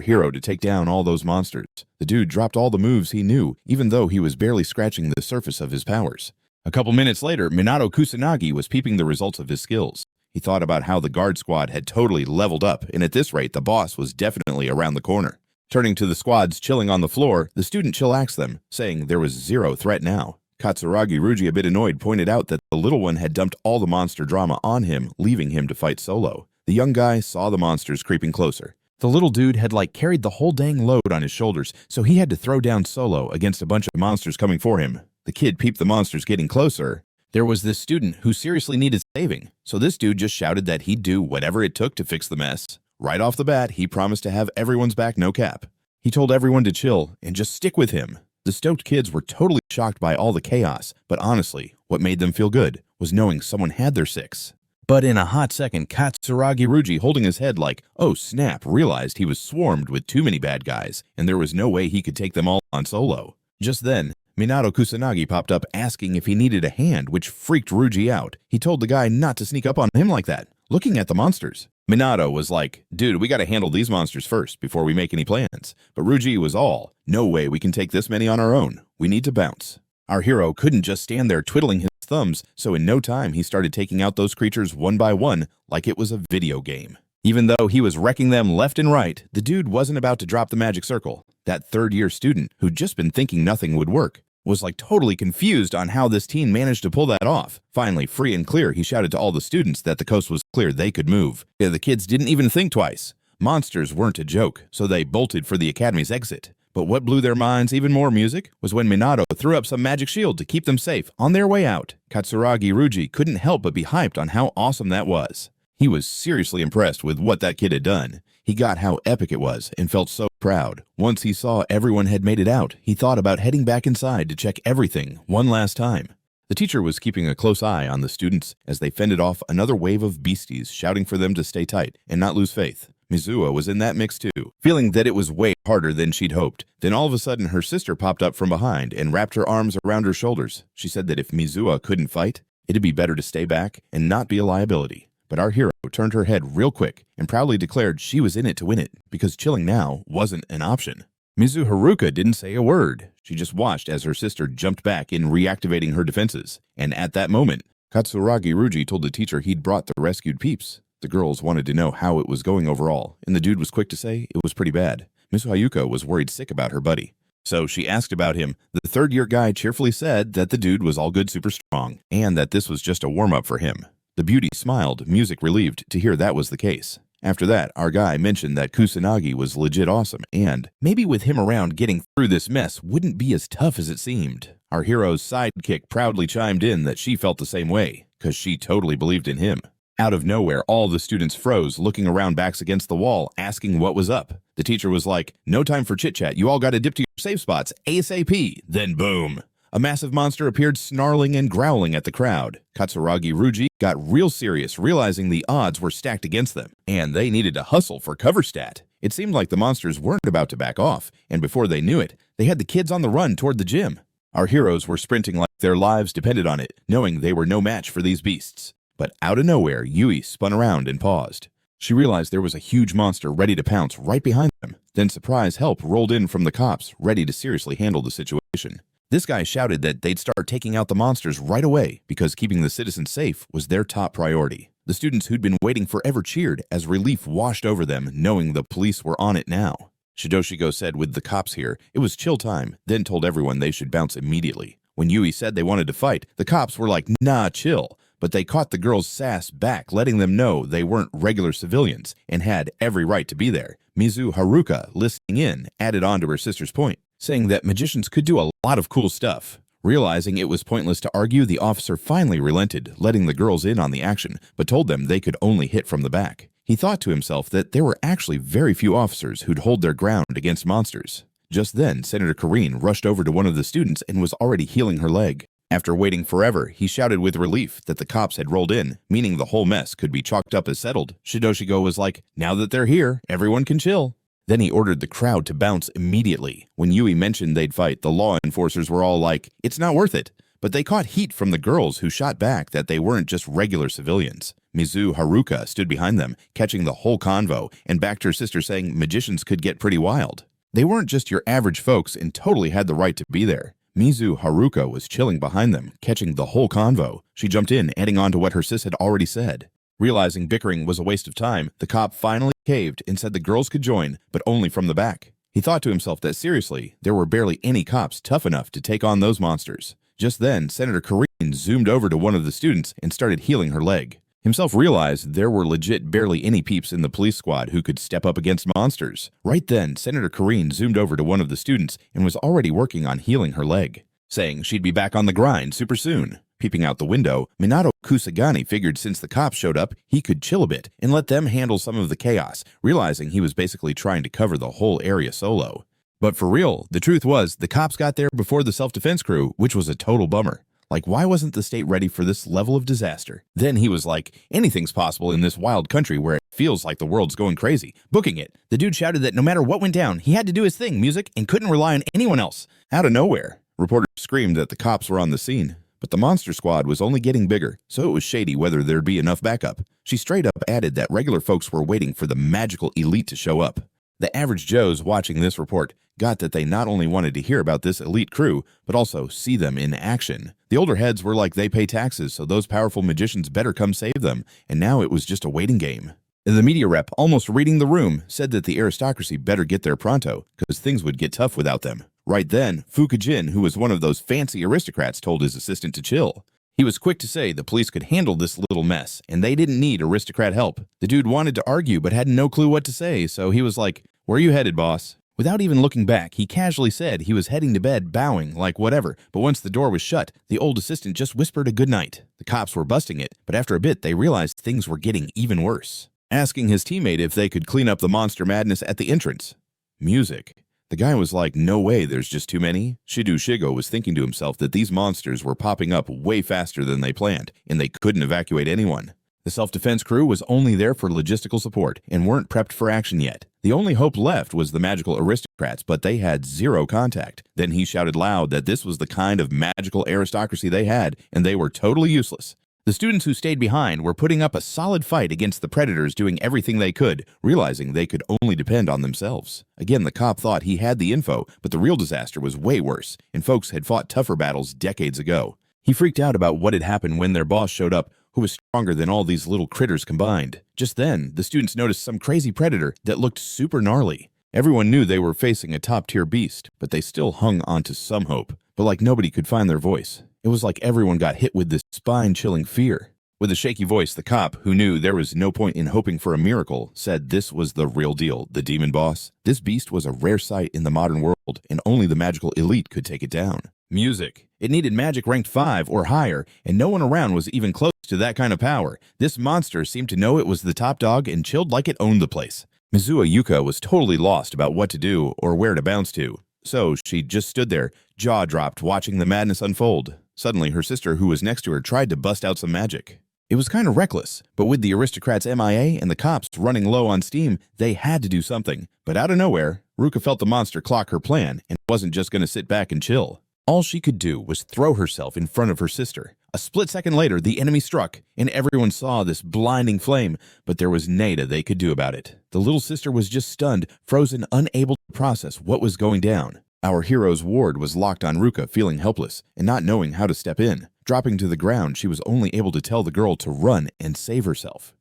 hero to take down all those monsters. The dude dropped all the moves he knew, even though he was barely scratching the surface of his powers. A couple minutes later, Minato Kusanagi was peeping the results of his skills. He thought about how the guard squad had totally leveled up, and at this rate, the boss was definitely around the corner. Turning to the squads chilling on the floor, the student chillaxed them, saying there was zero threat now. Katsuragi Ruji, a bit annoyed, pointed out that the little one had dumped all the monster drama on him, leaving him to fight solo. The young guy saw the monsters creeping closer. The little dude had carried the whole dang load on his shoulders, so he had to throw down solo against a bunch of monsters coming for him. The kid peeped the monsters getting closer. There was this student who seriously needed saving, so this dude just shouted that he'd do whatever it took to fix the mess. Right off the bat, he promised to have everyone's back no cap. He told everyone to chill and just stick with him. The stoked kids were totally shocked by all the chaos, but honestly, what made them feel good was knowing someone had their six. But in a hot second, Katsuragi Ruji, holding his head like, oh snap, realized he was swarmed with too many bad guys, and there was no way he could take them all on solo. Just then, Minato Kusanagi popped up asking if he needed a hand, which freaked Ruji out. He told the guy not to sneak up on him like that, looking at the monsters. Minato was like, dude, we gotta handle these monsters first before we make any plans. But Ruji was all, no way we can take this many on our own. We need to bounce. Our hero couldn't just stand there twiddling his thumbs, so in no time he started taking out those creatures one by one like it was a video game. Even though he was wrecking them left and right, the dude wasn't about to drop the magic circle. That third-year student, who'd just been thinking nothing would work, was totally confused on how this teen managed to pull that off. Finally, free and clear, he shouted to all the students that the coast was clear they could move. The kids didn't even think twice. Monsters weren't a joke, so they bolted for the academy's exit. But what blew their minds even more, music, was when Minato threw up some magic shield to keep them safe on their way out. Katsuragi Ruji couldn't help but be hyped on how awesome that was. He was seriously impressed with what that kid had done. He got how epic it was and felt so proud. Once he saw everyone had made it out, he thought about heading back inside to check everything one last time. The teacher was keeping a close eye on the students as they fended off another wave of beasties, shouting for them to stay tight and not lose faith. Mizuha was in that mix too, feeling that it was way harder than she'd hoped. Then all of a sudden her sister popped up from behind and wrapped her arms around her shoulders. She said that if Mizuha couldn't fight, it'd be better to stay back and not be a liability. but our hero turned her head real quick and proudly declared she was in it to win it because chilling now wasn't an option. Mizu Haruka didn't say a word. She just watched as her sister jumped back in reactivating her defenses, and at that moment, Katsuragi Ruji told the teacher he'd brought the rescued peeps. The girls wanted to know how it was going overall, and the dude was quick to say it was pretty bad. Miss Hayuka was worried sick about her buddy. So she asked about him. The third-year guy cheerfully said that the dude was all good super strong, and that this was just a warm-up for him. The beauty smiled, music relieved, to hear that was the case. After that, our guy mentioned that Kusanagi was legit awesome, and maybe with him around getting through this mess wouldn't be as tough as it seemed. Our hero's sidekick proudly chimed in that she felt the same way, cause she totally believed in him. Out of nowhere, all the students froze, looking around backs against the wall, asking what was up. The teacher was like, "No time for chit-chat, you all gotta dip to your safe spots, ASAP." Then boom! A massive monster appeared snarling and growling at the crowd. Katsuragi Ruji got real serious, realizing the odds were stacked against them, and they needed to hustle for cover stat. It seemed like the monsters weren't about to back off, and before they knew it, they had the kids on the run toward the gym. Our heroes were sprinting like their lives depended on it, knowing they were no match for these beasts. But out of nowhere, Yui spun around and paused. She realized there was a huge monster ready to pounce right behind them. Then surprise help rolled in from the cops, ready to seriously handle the situation. This guy shouted that they'd start taking out the monsters right away because keeping the citizens safe was their top priority. The students who'd been waiting forever cheered as relief washed over them, knowing the police were on it now. Shidoshigo said with the cops here, it was chill time, then told everyone they should bounce immediately. When Yui said they wanted to fight, the cops were like, "Nah, chill." But they caught the girls' sass back, letting them know they weren't regular civilians and had every right to be there. Mizu Haruka, listening in, added on to her sister's point, saying that magicians could do a lot of cool stuff. Realizing it was pointless to argue, the officer finally relented, letting the girls in on the action, but told them they could only hit from the back. He thought to himself that there were actually very few officers who'd hold their ground against monsters. Just then, Senator Karine rushed over to one of the students and was already healing her leg. After waiting forever, he shouted with relief that the cops had rolled in, meaning the whole mess could be chalked up as settled. Shidoshigo was like, "Now that they're here, everyone can chill." Then he ordered the crowd to bounce immediately. When Yui mentioned they'd fight, the law enforcers were all like, "It's not worth it." But they caught heat from the girls who shot back that they weren't just regular civilians. Mizu Haruka stood behind them, catching the whole convo, and backed her sister saying magicians could get pretty wild. They weren't just your average folks and totally had the right to be there. Mizu Haruka was chilling behind them, catching the whole convo. She jumped in, adding on to what her sis had already said. Realizing bickering was a waste of time, the cop finally caved and said the girls could join, but only from the back. He thought to himself that seriously, there were barely any cops tough enough to take on those monsters. Just then, Senator Karine zoomed over to one of the students and started healing her leg. Himself realized there were legit barely any peeps in the police squad who could step up against monsters. Right then, Senator Karine zoomed over to one of the students and was already working on healing her leg, saying she'd be back on the grind super soon. Peeping out the window, Minato Kusanagi figured since the cops showed up, he could chill a bit and let them handle some of the chaos, realizing he was basically trying to cover the whole area solo. But for real, the truth was, the cops got there before the self-defense crew, which was a total bummer. Like, why wasn't the state ready for this level of disaster? Then he was like, anything's possible in this wild country where it feels like the world's going crazy. Booking it. The dude shouted that no matter what went down, he had to do his thing, music, and couldn't rely on anyone else. Out of nowhere, reporters screamed that the cops were on the scene. But the monster squad was only getting bigger, so it was shady whether there'd be enough backup. She straight up added that regular folks were waiting for the magical elite to show up. The average Joes watching this report got that they not only wanted to hear about this elite crew, but also see them in action. The older heads were like they pay taxes, so those powerful magicians better come save them, and now it was just a waiting game. The media rep, almost reading the room, said that the aristocracy better get there pronto, because things would get tough without them. Right then, Fukujin, who was one of those fancy aristocrats, told his assistant to chill. He was quick to say the police could handle this little mess, and they didn't need aristocrat help. The dude wanted to argue but had no clue what to say, so he was like, "Where you headed, boss?" Without even looking back, he casually said he was heading to bed, bowing, like whatever, but once the door was shut, the old assistant just whispered a good night. The cops were busting it, but after a bit they realized things were getting even worse. Asking his teammate if they could clean up the monster madness at the entrance. Music. The guy was like, no way, there's just too many. Shibuya was thinking to himself that these monsters were popping up way faster than they planned, and they couldn't evacuate anyone. The self-defense crew was only there for logistical support and weren't prepped for action yet. The only hope left was the magical aristocrats, but they had zero contact. Then he shouted loud that this was the kind of magical aristocracy they had, and they were totally useless. The students who stayed behind were putting up a solid fight against the predators, doing everything they could, realizing they could only depend on themselves. Again, the cop thought he had the info, but the real disaster was way worse, and folks had fought tougher battles decades ago. He freaked out about what had happened when their boss showed up, who was stronger than all these little critters combined. Just then, the students noticed some crazy predator that looked super gnarly. Everyone knew they were facing a top-tier beast, but they still hung onto some hope. But like nobody could find their voice. It was like everyone got hit with this spine-chilling fear. With a shaky voice, the cop, who knew there was no point in hoping for a miracle, said this was the real deal, the demon boss. This beast was a rare sight in the modern world, and only the magical elite could take it down. Music. It needed magic ranked 5 or higher, and no one around was even close to that kind of power. This monster seemed to know it was the top dog and chilled like it owned the place. Mizuha Yuika was totally lost about what to do or where to bounce to. So she just stood there, jaw dropped, watching the madness unfold. Suddenly, her sister, who was next to her, tried to bust out some magic. It was kind of reckless, but with the aristocrats MIA and the cops running low on steam, they had to do something. But out of nowhere, Ruka felt the monster clock her plan and wasn't just going to sit back and chill. All she could do was throw herself in front of her sister. A split second later, the enemy struck, and everyone saw this blinding flame, but there was nada they could do about it. The little sister was just stunned, frozen, unable to process what was going down. Our hero's ward was locked on Ruka, feeling helpless and not knowing how to step in. Dropping to the ground, she was only able to tell the girl to run and save herself.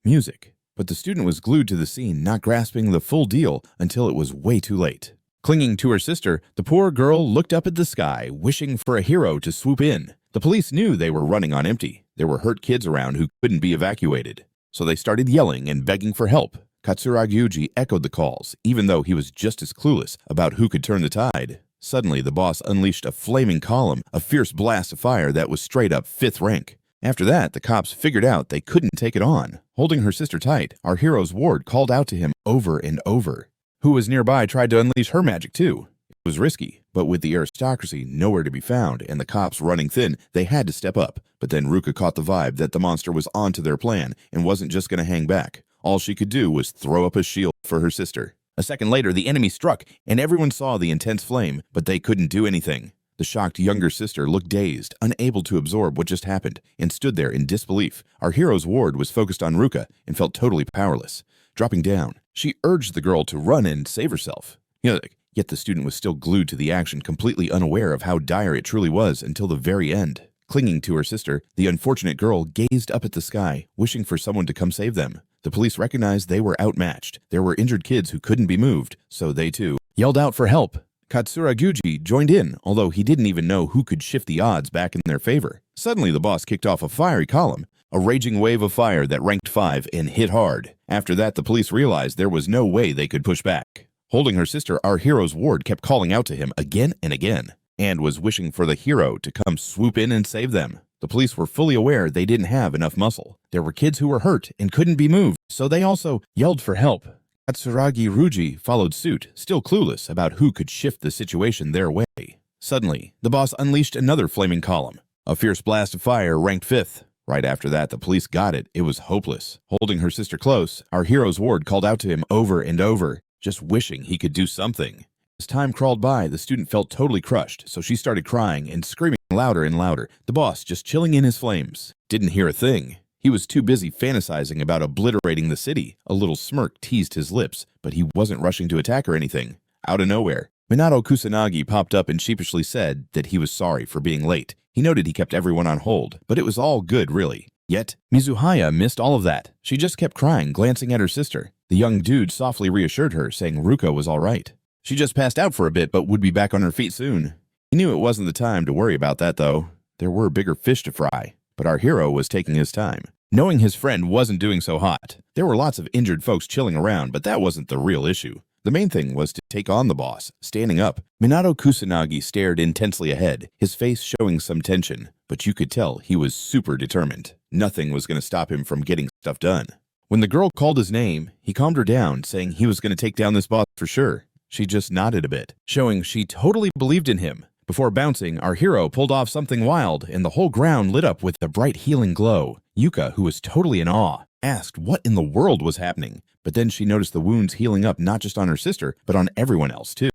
Music. But the student was glued to the scene, not grasping the full deal until it was way too late. Clinging to her sister, the poor girl looked up at the sky, wishing for a hero to swoop in. The police knew they were running on empty. There were hurt kids around who couldn't be evacuated. So they started yelling and begging for help. Katsuragi Yuji echoed the calls, even though he was just as clueless about who could turn the tide. Suddenly, the boss unleashed a flaming column, a fierce blast of fire that was straight up 5th rank. After that, the cops figured out they couldn't take it on. Holding her sister tight, our hero's ward called out to him over and over. Who was nearby tried to unleash her magic too. It was risky, but with the aristocracy nowhere to be found and the cops running thin, they had to step up. But then Ruka caught the vibe that the monster was onto their plan and wasn't just going to hang back. All she could do was throw up a shield for her sister. A second later, the enemy struck, and everyone saw the intense flame, but they couldn't do anything. The shocked younger sister looked dazed, unable to absorb what just happened, and stood there in disbelief. Our hero's ward was focused on Ruka and felt totally powerless. Dropping down, she urged the girl to run and save herself. Yet the student was still glued to the action, completely unaware of how dire it truly was until the very end. Clinging to her sister, the unfortunate girl gazed up at the sky, wishing for someone to come save them. The police recognized they were outmatched. There were injured kids who couldn't be moved, so they too yelled out for help. Katsuragi joined in, although he didn't even know who could shift the odds back in their favor. Suddenly, the boss kicked off a fiery column, a raging wave of fire that ranked 5 and hit hard. After that, the police realized there was no way they could push back. Holding her sister, our hero's ward kept calling out to him again and again, and was wishing for the hero to come swoop in and save them. The police were fully aware they didn't have enough muscle. There were kids who were hurt and couldn't be moved, so they also yelled for help. Katsuragi Ruji followed suit, still clueless about who could shift the situation their way. Suddenly, the boss unleashed another flaming column. A fierce blast of fire ranked 5th. Right after that, the police got it. It was hopeless. Holding her sister close, our hero's ward called out to him over and over, just wishing he could do something. As time crawled by, the student felt totally crushed, so she started crying and screaming louder and louder, the boss just chilling in his flames. Didn't hear a thing. He was too busy fantasizing about obliterating the city. A little smirk teased his lips, but he wasn't rushing to attack or anything. Out of nowhere, Minato Kusanagi popped up and sheepishly said that he was sorry for being late. He noted he kept everyone on hold, but it was all good, really. Yet, Mizuhaya missed all of that. She just kept crying, glancing at her sister. The young dude softly reassured her, saying Ruka was all right. She just passed out for a bit, but would be back on her feet soon. He knew it wasn't the time to worry about that, though. There were bigger fish to fry, but our hero was taking his time. Knowing his friend wasn't doing so hot, there were lots of injured folks chilling around, but that wasn't the real issue. The main thing was to take on the boss, standing up. Minato Kusanagi stared intensely ahead, his face showing some tension, but you could tell he was super determined. Nothing was going to stop him from getting stuff done. When the girl called his name, he calmed her down, saying he was going to take down this boss for sure. She just nodded a bit, showing she totally believed in him. Before bouncing, our hero pulled off something wild, and the whole ground lit up with a bright healing glow. Yuika, who was totally in awe, asked what in the world was happening, but then she noticed the wounds healing up not just on her sister, but on everyone else too.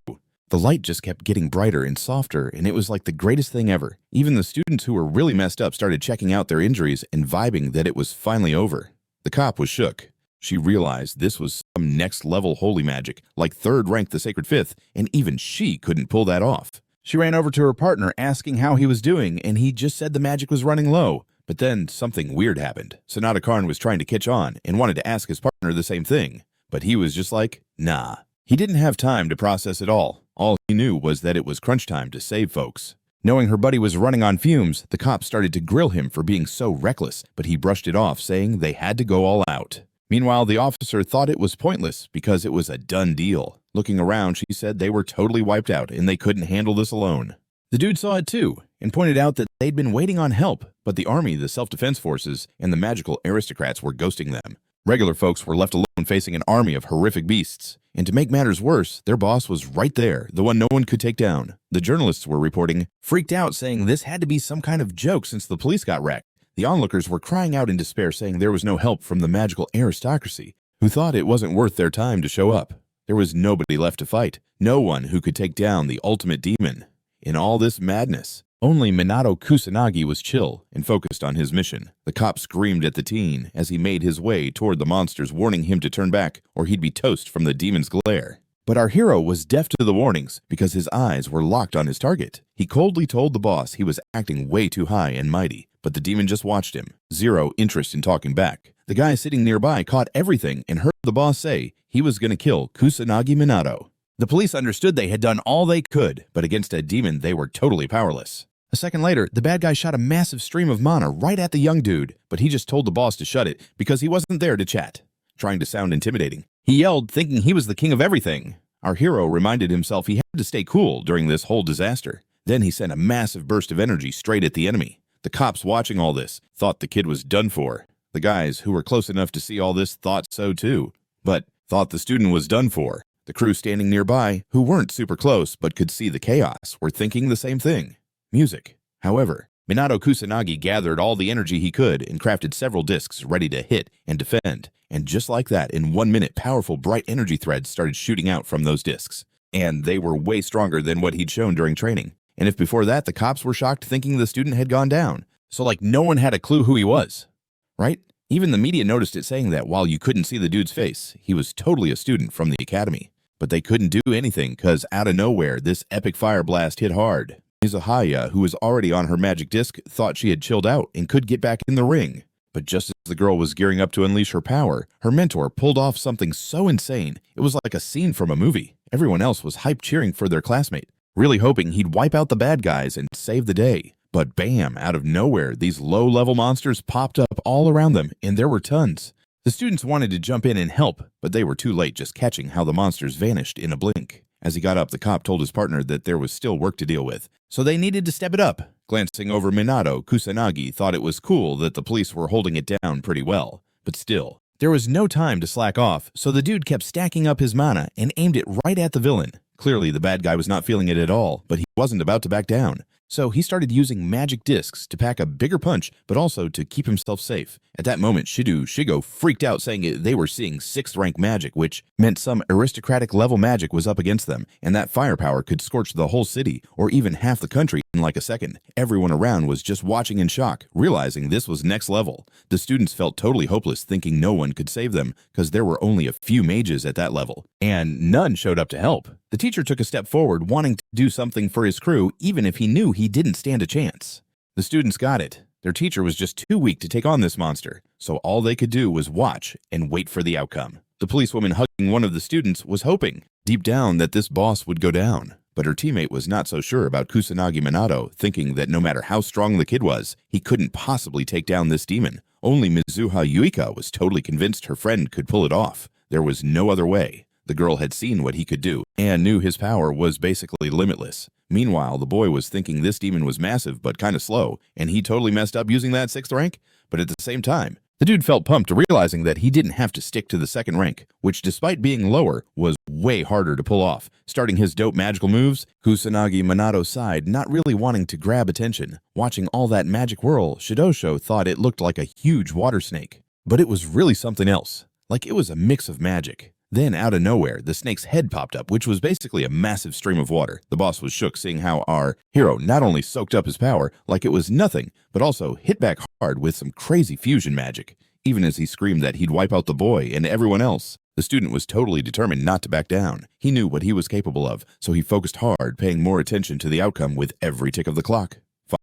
The light just kept getting brighter and softer, and it was like the greatest thing ever. Even the students who were really messed up started checking out their injuries and vibing that it was finally over. The cop was shook. She realized this was some next-level holy magic, like 3rd rank the Sacred Fifth, and even she couldn't pull that off. She ran over to her partner asking how he was doing, and he just said the magic was running low. But then something weird happened. Sanada-Karn was trying to catch on and wanted to ask his partner the same thing, but he was just like, nah. He didn't have time to process it all. All he knew was that it was crunch time to save folks. Knowing her buddy was running on fumes, the cops started to grill him for being so reckless, but he brushed it off, saying they had to go all out. Meanwhile, the officer thought it was pointless because it was a done deal. Looking around, she said they were totally wiped out and they couldn't handle this alone. The dude saw it too and pointed out that they'd been waiting on help, but the army, the self-defense forces, and the magical aristocrats were ghosting them. Regular folks were left alone facing an army of horrific beasts. And to make matters worse, their boss was right there, the one no one could take down. The journalists were reporting, freaked out, saying this had to be some kind of joke since the police got wrecked. The onlookers were crying out in despair, saying there was no help from the magical aristocracy, who thought it wasn't worth their time to show up. There was nobody left to fight, no one who could take down the ultimate demon. In all this madness, only Minato Kusanagi was chill and focused on his mission. The cop screamed at the teen as he made his way toward the monsters, warning him to turn back or he'd be toast from the demon's glare. But our hero was deaf to the warnings because his eyes were locked on his target. He coldly told the boss he was acting way too high and mighty, but the demon just watched him, zero interest in talking back. The guy sitting nearby caught everything and heard the boss say he was going to kill Kusanagi Manato. The police understood they had done all they could, but against a demon they were totally powerless. A second later, the bad guy shot a massive stream of mana right at the young dude, but he just told the boss to shut it because he wasn't there to chat. Trying to sound intimidating, he yelled, thinking he was the king of everything. Our hero reminded himself he had to stay cool during this whole disaster. Then he sent a massive burst of energy straight at the enemy. The cops watching all this thought the kid was done for. The guys who were close enough to see all this thought so too, but thought the student was done for. The crew standing nearby, who weren't super close but could see the chaos, were thinking the same thing. Music. However, Minato Kusanagi gathered all the energy he could and crafted several discs ready to hit and defend. And just like that, in 1 minute, powerful bright energy threads started shooting out from those discs. And they were way stronger than what he'd shown during training. And if before that, the cops were shocked thinking the student had gone down. So like no one had a clue who he was. Right? Even the media noticed it, saying that while you couldn't see the dude's face, he was totally a student from the academy. But they couldn't do anything because out of nowhere, this epic fire blast hit hard. Mizuhaya, who was already on her magic disc, thought she had chilled out and could get back in the ring. But just as the girl was gearing up to unleash her power, her mentor pulled off something so insane, it was like a scene from a movie. Everyone else was hype cheering for their classmate, really hoping he'd wipe out the bad guys and save the day. But bam, out of nowhere, these low-level monsters popped up all around them, and there were tons. The students wanted to jump in and help, but they were too late, just catching how the monsters vanished in a blink. As he got up, the cop told his partner that there was still work to deal with, so they needed to step it up. Glancing over Minato, Kusanagi thought it was cool that the police were holding it down pretty well. But still, there was no time to slack off, so the dude kept stacking up his mana and aimed it right at the villain. Clearly, the bad guy was not feeling it at all, but he wasn't about to back down. So he started using magic discs to pack a bigger punch, but also to keep himself safe. At that moment, Shigo freaked out, saying they were seeing 6th rank magic, which meant some aristocratic level magic was up against them, and that firepower could scorch the whole city, or even half the country in like a second. Everyone around was just watching in shock, realizing this was next level. The students felt totally hopeless, thinking no one could save them, because there were only a few mages at that level, and none showed up to help. The teacher took a step forward, wanting to do something for his crew, even if he knew he didn't stand a chance. The students got it. Their teacher was just too weak to take on this monster, so all they could do was watch and wait for the outcome. The policewoman hugging one of the students was hoping, deep down, that this boss would go down. But her teammate was not so sure about Kusanagi Manato, thinking that no matter how strong the kid was, he couldn't possibly take down this demon. Only Mizuha Yuika was totally convinced her friend could pull it off. There was no other way. The girl had seen what he could do and knew his power was basically limitless. Meanwhile, the boy was thinking this demon was massive but kind of slow, and he totally messed up using that 6th rank. But at the same time, the dude felt pumped, realizing that he didn't have to stick to the 2nd rank, which despite being lower, was way harder to pull off. Starting his dope magical moves, Kusanagi Manato sighed, not really wanting to grab attention. Watching all that magic whirl, Shidosho thought it looked like a huge water snake. But it was really something else. Like it was a mix of magic. Then, out of nowhere, the snake's head popped up, which was basically a massive stream of water. The boss was shook seeing how our hero not only soaked up his power like it was nothing, but also hit back hard with some crazy fusion magic, even as he screamed that he'd wipe out the boy and everyone else. The student was totally determined not to back down. He knew what he was capable of, so he focused hard, paying more attention to the outcome with every tick of the clock.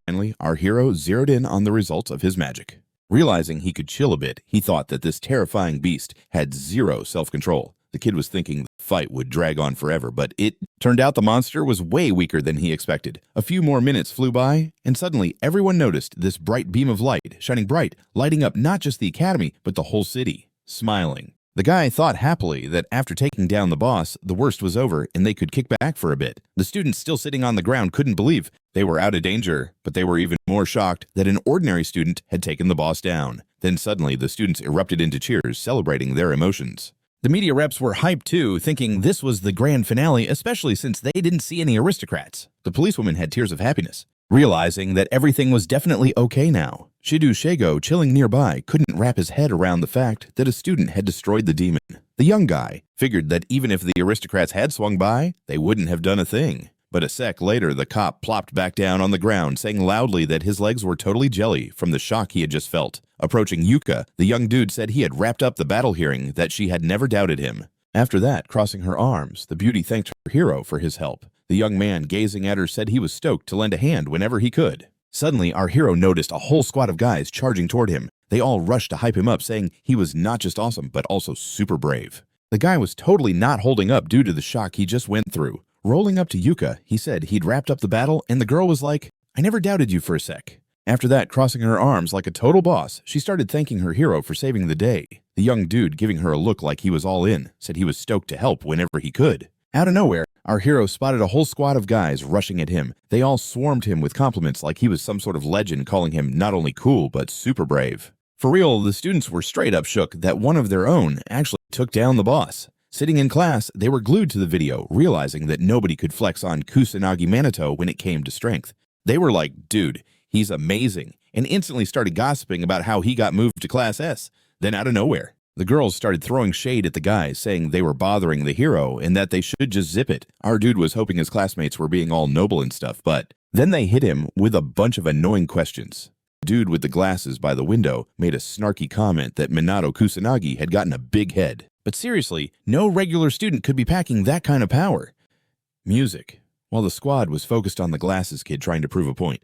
Finally, our hero zeroed in on the results of his magic. Realizing he could chill a bit, he thought that this terrifying beast had zero self-control. The kid was thinking the fight would drag on forever, but it turned out the monster was way weaker than he expected. A few more minutes flew by, and suddenly everyone noticed this bright beam of light, shining bright, lighting up not just the academy, but the whole city. Smiling. The guy thought happily that after taking down the boss, the worst was over and they could kick back for a bit. The students still sitting on the ground couldn't believe they were out of danger, but they were even more shocked that an ordinary student had taken the boss down. Then suddenly the students erupted into cheers, celebrating their emotions. The media reps were hyped too, thinking this was the grand finale, especially since they didn't see any aristocrats. The policewoman had tears of happiness, realizing that everything was definitely okay now. Shidu Shego, chilling nearby, couldn't wrap his head around the fact that a student had destroyed the demon. The young guy figured that even if the aristocrats had swung by, they wouldn't have done a thing. But a sec later, the cop plopped back down on the ground, saying loudly that his legs were totally jelly from the shock he had just felt. Approaching Yuika, the young dude said he had wrapped up the battle, hearing that she had never doubted him. After that, crossing her arms, the beauty thanked her hero for his help. The young man, gazing at her, said he was stoked to lend a hand whenever he could. Suddenly, our hero noticed a whole squad of guys charging toward him. They all rushed to hype him up, saying he was not just awesome, but also super brave. The guy was totally not holding up due to the shock he just went through. Rolling up to Yuika, he said he'd wrapped up the battle, and the girl was like, "I never doubted you for a sec." After that, crossing her arms like a total boss, she started thanking her hero for saving the day. The young dude, giving her a look like he was all in, said he was stoked to help whenever he could. Out of nowhere, our hero spotted a whole squad of guys rushing at him. They all swarmed him with compliments like he was some sort of legend, calling him not only cool, but super brave. For real, the students were straight up shook that one of their own actually took down the boss. Sitting in class, they were glued to the video, realizing that nobody could flex on Kusanagi Manato when it came to strength. They were like, "Dude, he's amazing," and instantly started gossiping about how he got moved to Class S. Then out of nowhere, the girls started throwing shade at the guys, saying they were bothering the hero and that they should just zip it. Our dude was hoping his classmates were being all noble and stuff, but then they hit him with a bunch of annoying questions. The dude with the glasses by the window made a snarky comment that Minato Kusanagi had gotten a big head. But seriously, no regular student could be packing that kind of power. Music. While the squad was focused on the glasses kid trying to prove a point,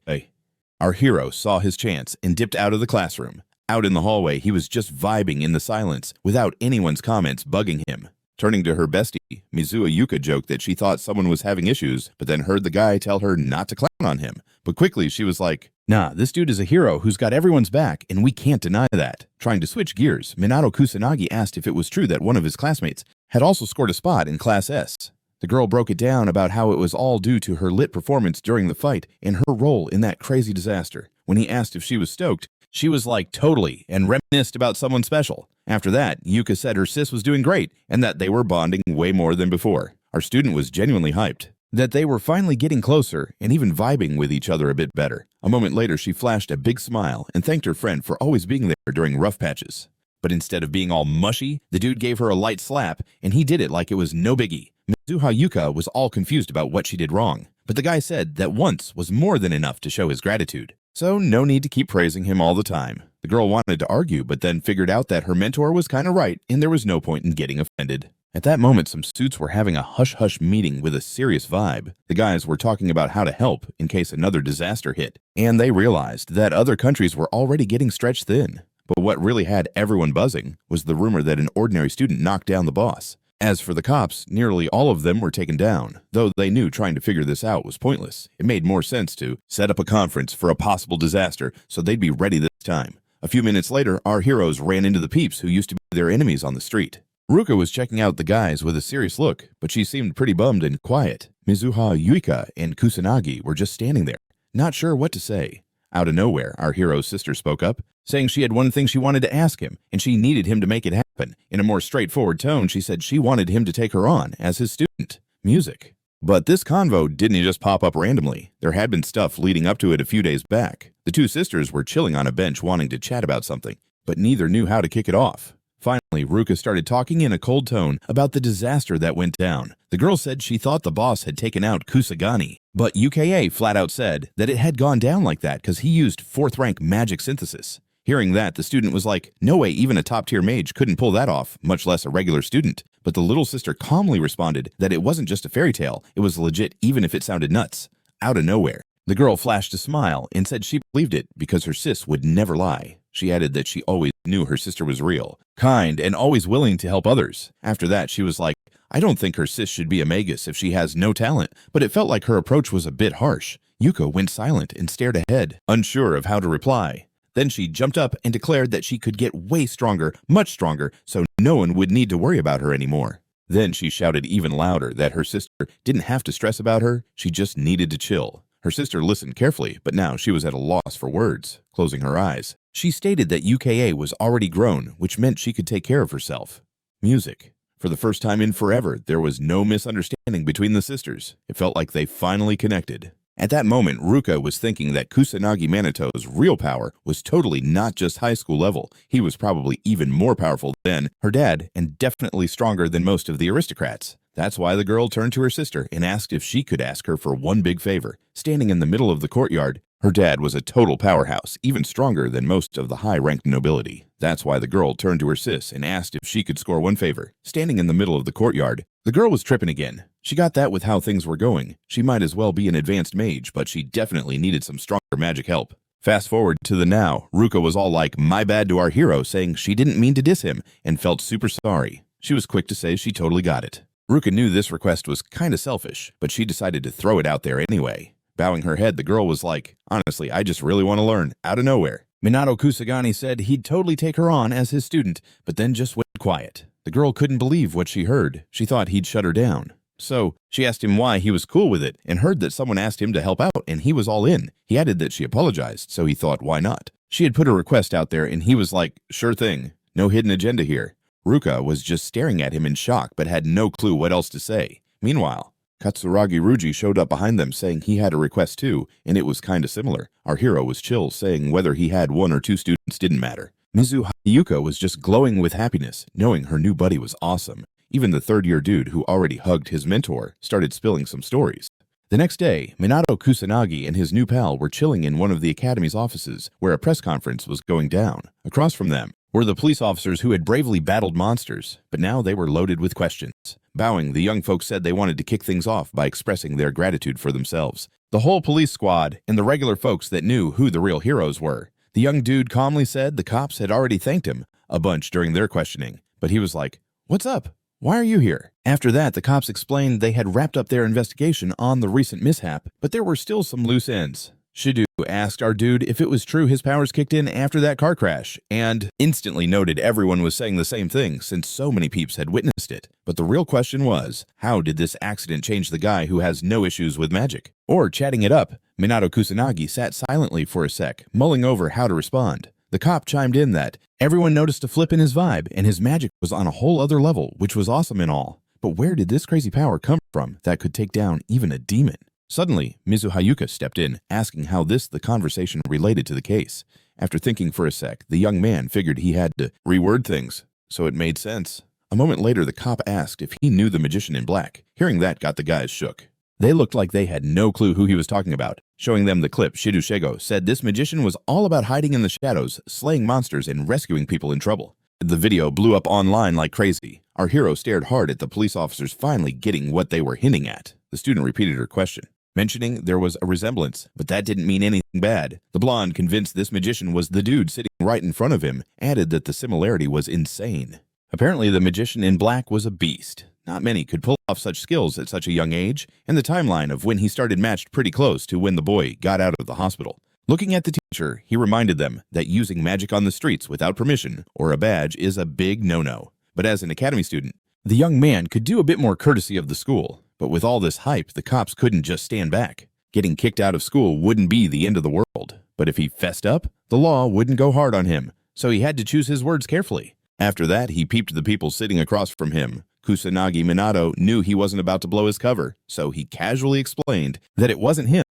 our hero saw his chance and dipped out of the classroom. Out in the hallway, he was just vibing in the silence without anyone's comments bugging him. Turning to her bestie, Mizuha Yuka joked that she thought someone was having issues, but then heard the guy tell her not to clown on him. But quickly she was like, "Nah, this dude is a hero who's got everyone's back, and we can't deny that." Trying to switch gears, Minato Kusanagi asked if it was true that one of his classmates had also scored a spot in Class S. The girl broke it down about how it was all due to her lit performance during the fight and her role in that crazy disaster. When he asked if she was stoked, she was like, "Totally," and reminisced about someone special. After that, Yuka said her sis was doing great and that they were bonding way more than before. Our student was genuinely hyped that they were finally getting closer and even vibing with each other a bit better. A moment later, she flashed a big smile and thanked her friend for always being there during rough patches. But instead of being all mushy, the dude gave her a light slap, and he did it like it was no biggie. Mizuha Yuka was all confused about what she did wrong, but the guy said that once was more than enough to show his gratitude. So no need to keep praising him all the time. The girl wanted to argue, but then figured out that her mentor was kind of right, and there was no point in getting offended. At that moment, some suits were having a hush-hush meeting with a serious vibe. The guys were talking about how to help in case another disaster hit, and they realized that other countries were already getting stretched thin. But what really had everyone buzzing was the rumor that an ordinary student knocked down the boss. As for the cops, nearly all of them were taken down. Though they knew trying to figure this out was pointless, it made more sense to set up a conference for a possible disaster so they'd be ready this time. A few minutes later, our heroes ran into the peeps who used to be their enemies on the street. Ruka was checking out the guys with a serious look, but she seemed pretty bummed and quiet. Mizuha, Yuika, and Kusanagi were just standing there, not sure what to say. Out of nowhere, our hero's sister spoke up, saying she had one thing she wanted to ask him, and she needed him to make it happen. In a more straightforward tone, she said she wanted him to take her on as his student. Music. But this convo didn't just pop up randomly. There had been stuff leading up to it a few days back. The two sisters were chilling on a bench wanting to chat about something, but neither knew how to kick it off. Finally, Ruka started talking in a cold tone about the disaster that went down. The girl said she thought the boss had taken out Kusagani, but UKA flat out said that it had gone down like that because he used 4th rank magic synthesis. Hearing that, the student was like, no way even a top-tier mage couldn't pull that off, much less a regular student. But the little sister calmly responded that it wasn't just a fairy tale, it was legit even if it sounded nuts. Out of nowhere. The girl flashed a smile and said she believed it because her sis would never lie. She added that she always knew her sister was real, kind, and always willing to help others. After that, she was like, I don't think her sis should be a magus if she has no talent, but it felt like her approach was a bit harsh. Yuka went silent and stared ahead, unsure of how to reply. Then she jumped up and declared that she could get way stronger, much stronger, so no one would need to worry about her anymore. Then she shouted even louder that her sister didn't have to stress about her, she just needed to chill. Her sister listened carefully, but now she was at a loss for words, closing her eyes. She stated that UKA was already grown, which meant she could take care of herself. Music. For the first time in forever, there was no misunderstanding between the sisters. It felt like they finally connected. At that moment, Ruka was thinking that Kusanagi Manato's real power was totally not just high school level. He was probably even more powerful than her dad and definitely stronger than most of the aristocrats. That's why the girl turned to her sister and asked if she could ask her for one big favor. Standing in the middle of the courtyard, her dad was a total powerhouse, even stronger than most of the high-ranked nobility. That's why the girl turned to her sis and asked if she could score one favor. Standing in the middle of the courtyard, the girl was tripping again. She got that with how things were going. She might as well be an advanced mage, but she definitely needed some stronger magic help. Fast forward to the now, Ruka was all like, my bad to our hero, saying she didn't mean to diss him and felt super sorry. She was quick to say she totally got it. Ruka knew this request was kinda selfish, but she decided to throw it out there anyway. Bowing her head, the girl was like, honestly, I just really want to learn, out of nowhere. Minato Kusanagi said he'd totally take her on as his student, but then just went quiet. The girl couldn't believe what she heard. She thought he'd shut her down. So, she asked him why he was cool with it, and heard that someone asked him to help out, and he was all in. He added that she apologized, so he thought, why not? She had put a request out there, and he was like, sure thing. No hidden agenda here. Ruka was just staring at him in shock, but had no clue what else to say. Meanwhile, Katsuragi Ruji showed up behind them saying he had a request too, and it was kinda similar. Our hero was chill, saying whether he had 1 or 2 students didn't matter. Yuika was just glowing with happiness, knowing her new buddy was awesome. Even the third-year dude who already hugged his mentor started spilling some stories. The next day, Minato Kusanagi and his new pal were chilling in one of the academy's offices where a press conference was going down. Across from them were the police officers who had bravely battled monsters, but now they were loaded with questions. Bowing, the young folks said they wanted to kick things off by expressing their gratitude for themselves. The whole police squad and the regular folks that knew who the real heroes were. The young dude calmly said the cops had already thanked him a bunch during their questioning, but he was like, what's up? Why are you here? After that, the cops explained they had wrapped up their investigation on the recent mishap, but there were still some loose ends. Shidu asked our dude if it was true his powers kicked in after that car crash, and instantly noted everyone was saying the same thing since so many peeps had witnessed it. But the real question was, how did this accident change the guy who has no issues with magic? Or chatting it up, Minato Kusanagi sat silently for a sec, mulling over how to respond. The cop chimed in that everyone noticed a flip in his vibe and his magic was on a whole other level, which was awesome and all. But where did this crazy power come from that could take down even a demon? Suddenly, Yuika stepped in, asking how the conversation related to the case. After thinking for a sec, the young man figured he had to reword things, so it made sense. A moment later, the cop asked if he knew the magician in black. Hearing that got the guys shook. They looked like they had no clue who he was talking about. Showing them the clip, Shidu Shego said this magician was all about hiding in the shadows, slaying monsters, and rescuing people in trouble. The video blew up online like crazy. Our hero stared hard at the police officers finally getting what they were hinting at. The student repeated her question, mentioning there was a resemblance, but that didn't mean anything bad. The blonde, convinced this magician was the dude sitting right in front of him, added that the similarity was insane. Apparently, the magician in black was a beast. Not many could pull off such skills at such a young age, and the timeline of when he started matched pretty close to when the boy got out of the hospital. Looking at the teacher, he reminded them that using magic on the streets without permission or a badge is a big no-no. But as an academy student, the young man could do a bit more courtesy of the school. But with all this hype, the cops couldn't just stand back. Getting kicked out of school wouldn't be the end of the world. But if he fessed up, the law wouldn't go hard on him, so he had to choose his words carefully. After that, he peeped the people sitting across from him. Kusanagi Minato knew he wasn't about to blow his cover, so he casually explained that it wasn't him.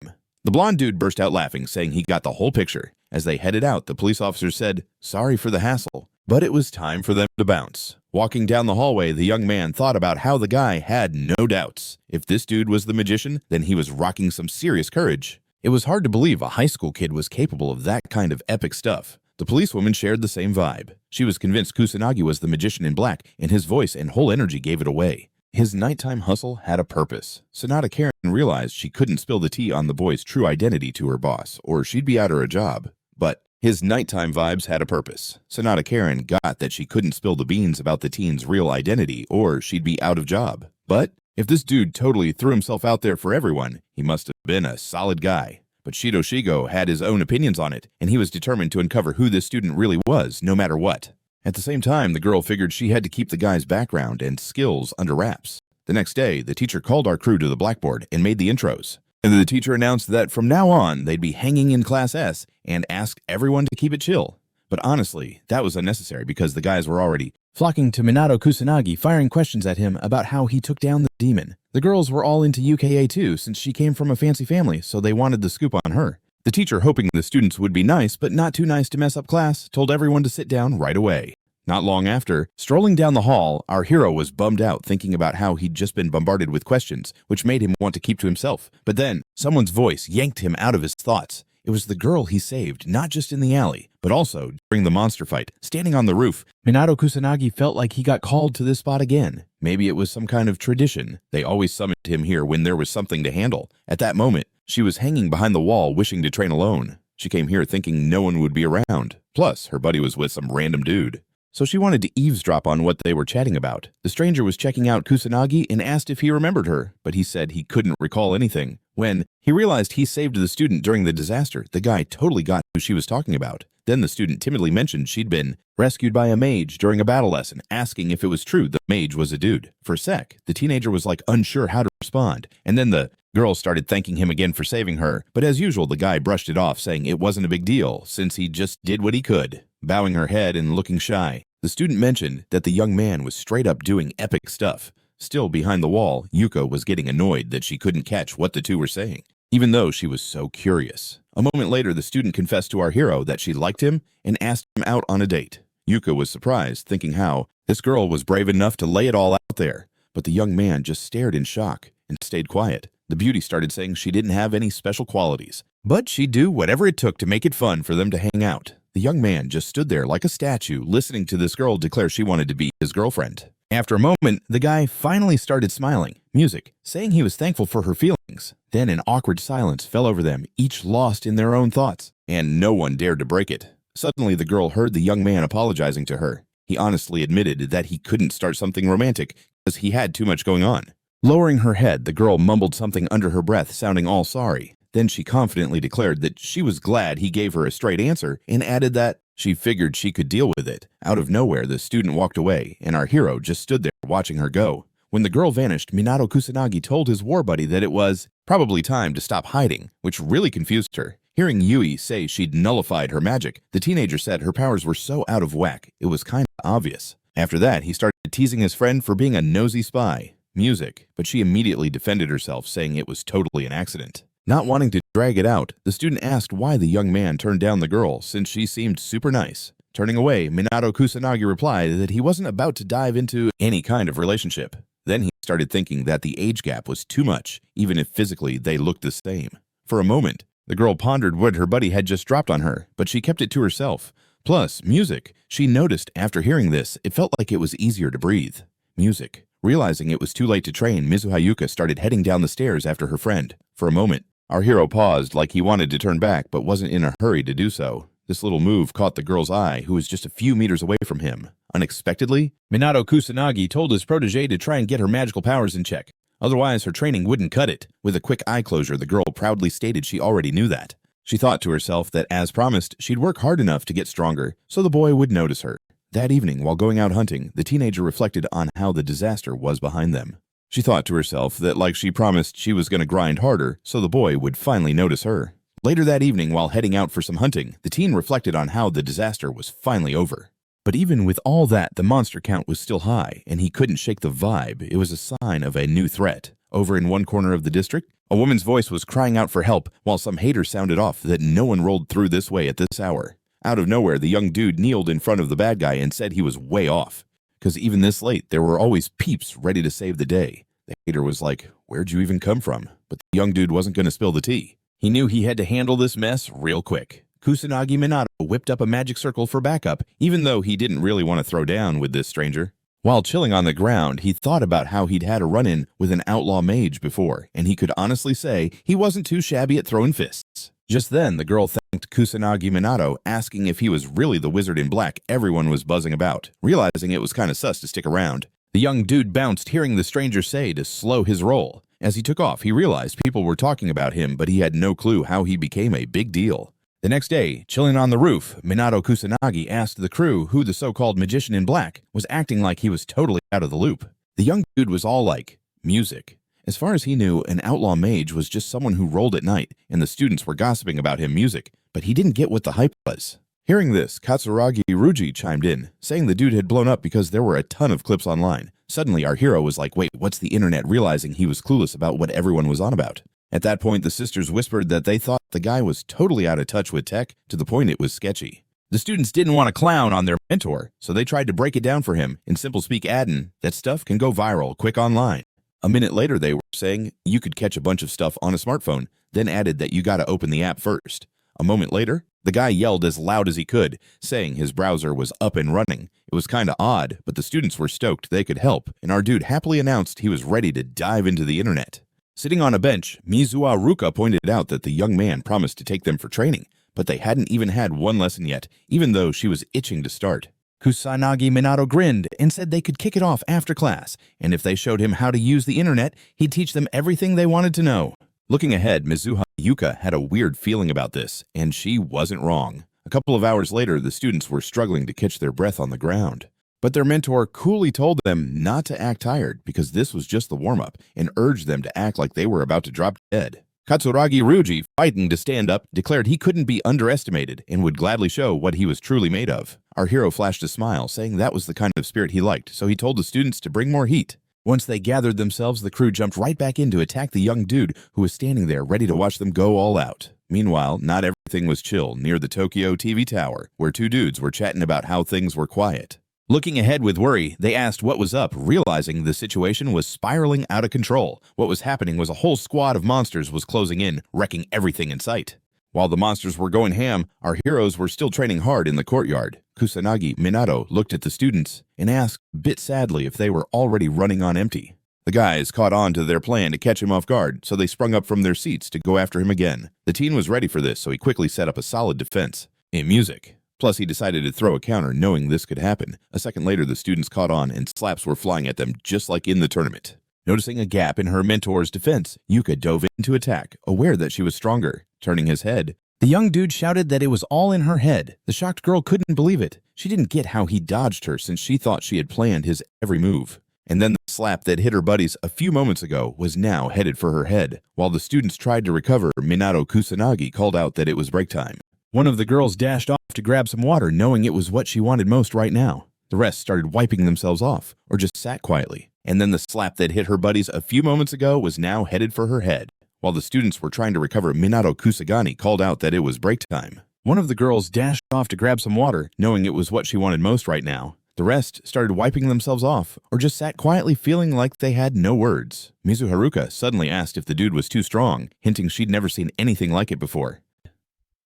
The blonde dude burst out laughing, saying he got the whole picture. As they headed out, the police officer said, "Sorry for the hassle. But it was time for them to bounce. Walking down the hallway, the young man thought about how the guy had no doubts. If this dude was the magician, then he was rocking some serious courage. It was hard to believe a high school kid was capable of that kind of epic stuff. The policewoman shared the same vibe. She was convinced Kusanagi was the magician in black, and his voice and whole energy gave it away. His nighttime hustle had a purpose. Sonata Karen realized she couldn't spill the tea on the boy's true identity to her boss, or she'd be out of a job. But his nighttime vibes had a purpose. Sonata Karen got that she couldn't spill the beans about the teen's real identity, or she'd be out of job. But if this dude totally threw himself out there for everyone, he must have been a solid guy. But Shido Shigo had his own opinions on it, and he was determined to uncover who this student really was, no matter what. At the same time, the girl figured she had to keep the guy's background and skills under wraps. The next day, the teacher called our crew to the blackboard and made the intros. And the teacher announced that from now on, they'd be hanging in Class S and asked everyone to keep it chill. But honestly, that was unnecessary because the guys were already flocking to Minato Kusanagi, firing questions at him about how he took down the demon. The girls were all into UKA too, since she came from a fancy family, so they wanted the scoop on her. The teacher, hoping the students would be nice, but not too nice to mess up class, told everyone to sit down right away. Not long after, strolling down the hall, our hero was bummed out thinking about how he'd just been bombarded with questions, which made him want to keep to himself. But then, someone's voice yanked him out of his thoughts. It was the girl he saved, not just in the alley, but also during the monster fight, standing on the roof. Minato Kusanagi felt like he got called to this spot again. Maybe it was some kind of tradition. They always summoned him here when there was something to handle. At that moment, she was hanging behind the wall, wishing to train alone. She came here thinking no one would be around. Plus, her buddy was with some random dude. So she wanted to eavesdrop on what they were chatting about. The stranger was checking out Kusanagi and asked if he remembered her, but he said he couldn't recall anything. When he realized he saved the student during the disaster, the guy totally got who she was talking about. Then the student timidly mentioned she'd been rescued by a mage during a battle lesson, asking if it was true the mage was a dude. For a sec, the teenager was like unsure how to respond, and then the girl started thanking him again for saving her, but as usual, the guy brushed it off, saying it wasn't a big deal, since he just did what he could. Bowing her head and looking shy, the student mentioned that the young man was straight up doing epic stuff. Still behind the wall, Yuika was getting annoyed that she couldn't catch what the two were saying, even though she was so curious. A moment later, the student confessed to our hero that she liked him and asked him out on a date. Yuika was surprised, thinking how this girl was brave enough to lay it all out there, but the young man just stared in shock and stayed quiet. The beauty started saying she didn't have any special qualities, but she'd do whatever it took to make it fun for them to hang out. The young man just stood there like a statue, listening to this girl declare she wanted to be his girlfriend. After a moment, the guy finally started smiling, music, saying he was thankful for her feelings. Then an awkward silence fell over them, each lost in their own thoughts, and no one dared to break it. Suddenly, the girl heard the young man apologizing to her. He honestly admitted that he couldn't start something romantic because he had too much going on. Lowering her head, the girl mumbled something under her breath, sounding all sorry. Then she confidently declared that she was glad he gave her a straight answer and added that she figured she could deal with it. Out of nowhere, the student walked away, and our hero just stood there watching her go. When the girl vanished, Minato Kusanagi told his war buddy that it was probably time to stop hiding, which really confused her. Hearing Yui say she'd nullified her magic, the teenager said her powers were so out of whack, it was kinda obvious. After that, he started teasing his friend for being a nosy spy. Music, but she immediately defended herself, saying it was totally an accident. Not wanting to drag it out, the student asked why the young man turned down the girl since she seemed super nice. Turning away, Minato Kusanagi replied that he wasn't about to dive into any kind of relationship. Then he started thinking that the age gap was too much, even if physically they looked the same. For a moment, the girl pondered what her buddy had just dropped on her, but she kept it to herself. Plus, music. She noticed after hearing this, it felt like it was easier to breathe. Music. Realizing it was too late to train, Mizuha Yuka started heading down the stairs after her friend. For a moment, our hero paused like he wanted to turn back but wasn't in a hurry to do so. This little move caught the girl's eye, who was just a few meters away from him. Unexpectedly, Minato Kusanagi told his protege to try and get her magical powers in check. Otherwise, her training wouldn't cut it. With a quick eye closure, the girl proudly stated she already knew that. She thought to herself that, as promised, she'd work hard enough to get stronger, so the boy would notice her. That evening, while going out hunting, the teenager reflected on how the disaster was behind them. She thought to herself that, like she promised, she was going to grind harder, so the boy would finally notice her. Later that evening, while heading out for some hunting, the teen reflected on how the disaster was finally over. But even with all that, the monster count was still high, and he couldn't shake the vibe. It was a sign of a new threat. Over in one corner of the district, a woman's voice was crying out for help, while some haters sounded off that no one rolled through this way at this hour. Out of nowhere, the young dude kneeled in front of the bad guy and said he was way off. Because even this late, there were always peeps ready to save the day. The hater was like, "Where'd you even come from?" But the young dude wasn't going to spill the tea. He knew he had to handle this mess real quick. Kusanagi Minato whipped up a magic circle for backup, even though he didn't really want to throw down with this stranger. While chilling on the ground, he thought about how he'd had a run-in with an outlaw mage before, and he could honestly say he wasn't too shabby at throwing fists. Just then, the girl thanked Kusanagi Minato, asking if he was really the wizard in black everyone was buzzing about, realizing it was kind of sus to stick around. The young dude bounced, hearing the stranger say to slow his roll. As he took off, he realized people were talking about him, but he had no clue how he became a big deal. The next day, chilling on the roof, Minato Kusanagi asked the crew who the so-called magician in black was acting like he was totally out of the loop. The young dude was all like, "Music." As far as he knew, an outlaw mage was just someone who rolled at night, and the students were gossiping about him music, but he didn't get what the hype was. Hearing this, Katsuragi Ruji chimed in, saying the dude had blown up because there were a ton of clips online. Suddenly, our hero was like, "Wait, what's the internet?" realizing he was clueless about what everyone was on about. At that point, the sisters whispered that they thought the guy was totally out of touch with tech, to the point it was sketchy. The students didn't want to clown on their mentor, so they tried to break it down for him, in simple speak adding that stuff can go viral quick online. A minute later, they were saying you could catch a bunch of stuff on a smartphone, then added that you gotta open the app first. A moment later, the guy yelled as loud as he could, saying his browser was up and running. It was kinda odd, but the students were stoked they could help, and our dude happily announced he was ready to dive into the internet. Sitting on a bench, Mizuwa Ruka pointed out that the young man promised to take them for training, but they hadn't even had one lesson yet, even though she was itching to start. Kusanagi Minato grinned and said they could kick it off after class, and if they showed him how to use the internet, he'd teach them everything they wanted to know. Looking ahead, Mizuha Yuika had a weird feeling about this, and she wasn't wrong. A couple of hours later, the students were struggling to catch their breath on the ground. But their mentor coolly told them not to act tired because this was just the warm-up and urged them to act like they were about to drop dead. Katsuragi Ruji, fighting to stand up, declared he couldn't be underestimated and would gladly show what he was truly made of. Our hero flashed a smile, saying that was the kind of spirit he liked, so he told the students to bring more heat. Once they gathered themselves, the crew jumped right back in to attack the young dude who was standing there ready to watch them go all out. Meanwhile, not everything was chill near the Tokyo TV tower, where two dudes were chatting about how things were quiet. Looking ahead with worry, they asked what was up, realizing the situation was spiraling out of control. What was happening was a whole squad of monsters was closing in, wrecking everything in sight. While the monsters were going ham, our heroes were still training hard in the courtyard. Kusanagi Minato looked at the students and asked, a bit sadly, if they were already running on empty. The guys caught on to their plan to catch him off guard, so they sprung up from their seats to go after him again. The teen was ready for this, so he quickly set up a solid defense. In music. Plus, he decided to throw a counter knowing this could happen. A second later, the students caught on and slaps were flying at them just like in the tournament. Noticing a gap in her mentor's defense, Yuika dove in to attack, aware that she was stronger. Turning his head, the young dude shouted that it was all in her head. The shocked girl couldn't believe it. She didn't get how he dodged her since she thought she had planned his every move. And then the slap that hit her buddies a few moments ago was now headed for her head. While the students tried to recover, Minato Kusanagi called out that it was break time. One of the girls dashed off to grab some water, knowing it was what she wanted most right now. The rest started wiping themselves off, or just sat quietly. And then the slap that hit her buddies a few moments ago was now headed for her head. While the students were trying to recover, Minato Kusanagi called out that it was break time. One of the girls dashed off to grab some water, knowing it was what she wanted most right now. The rest started wiping themselves off, or just sat quietly feeling like they had no words. Mizu Haruka suddenly asked if the dude was too strong, hinting she'd never seen anything like it before.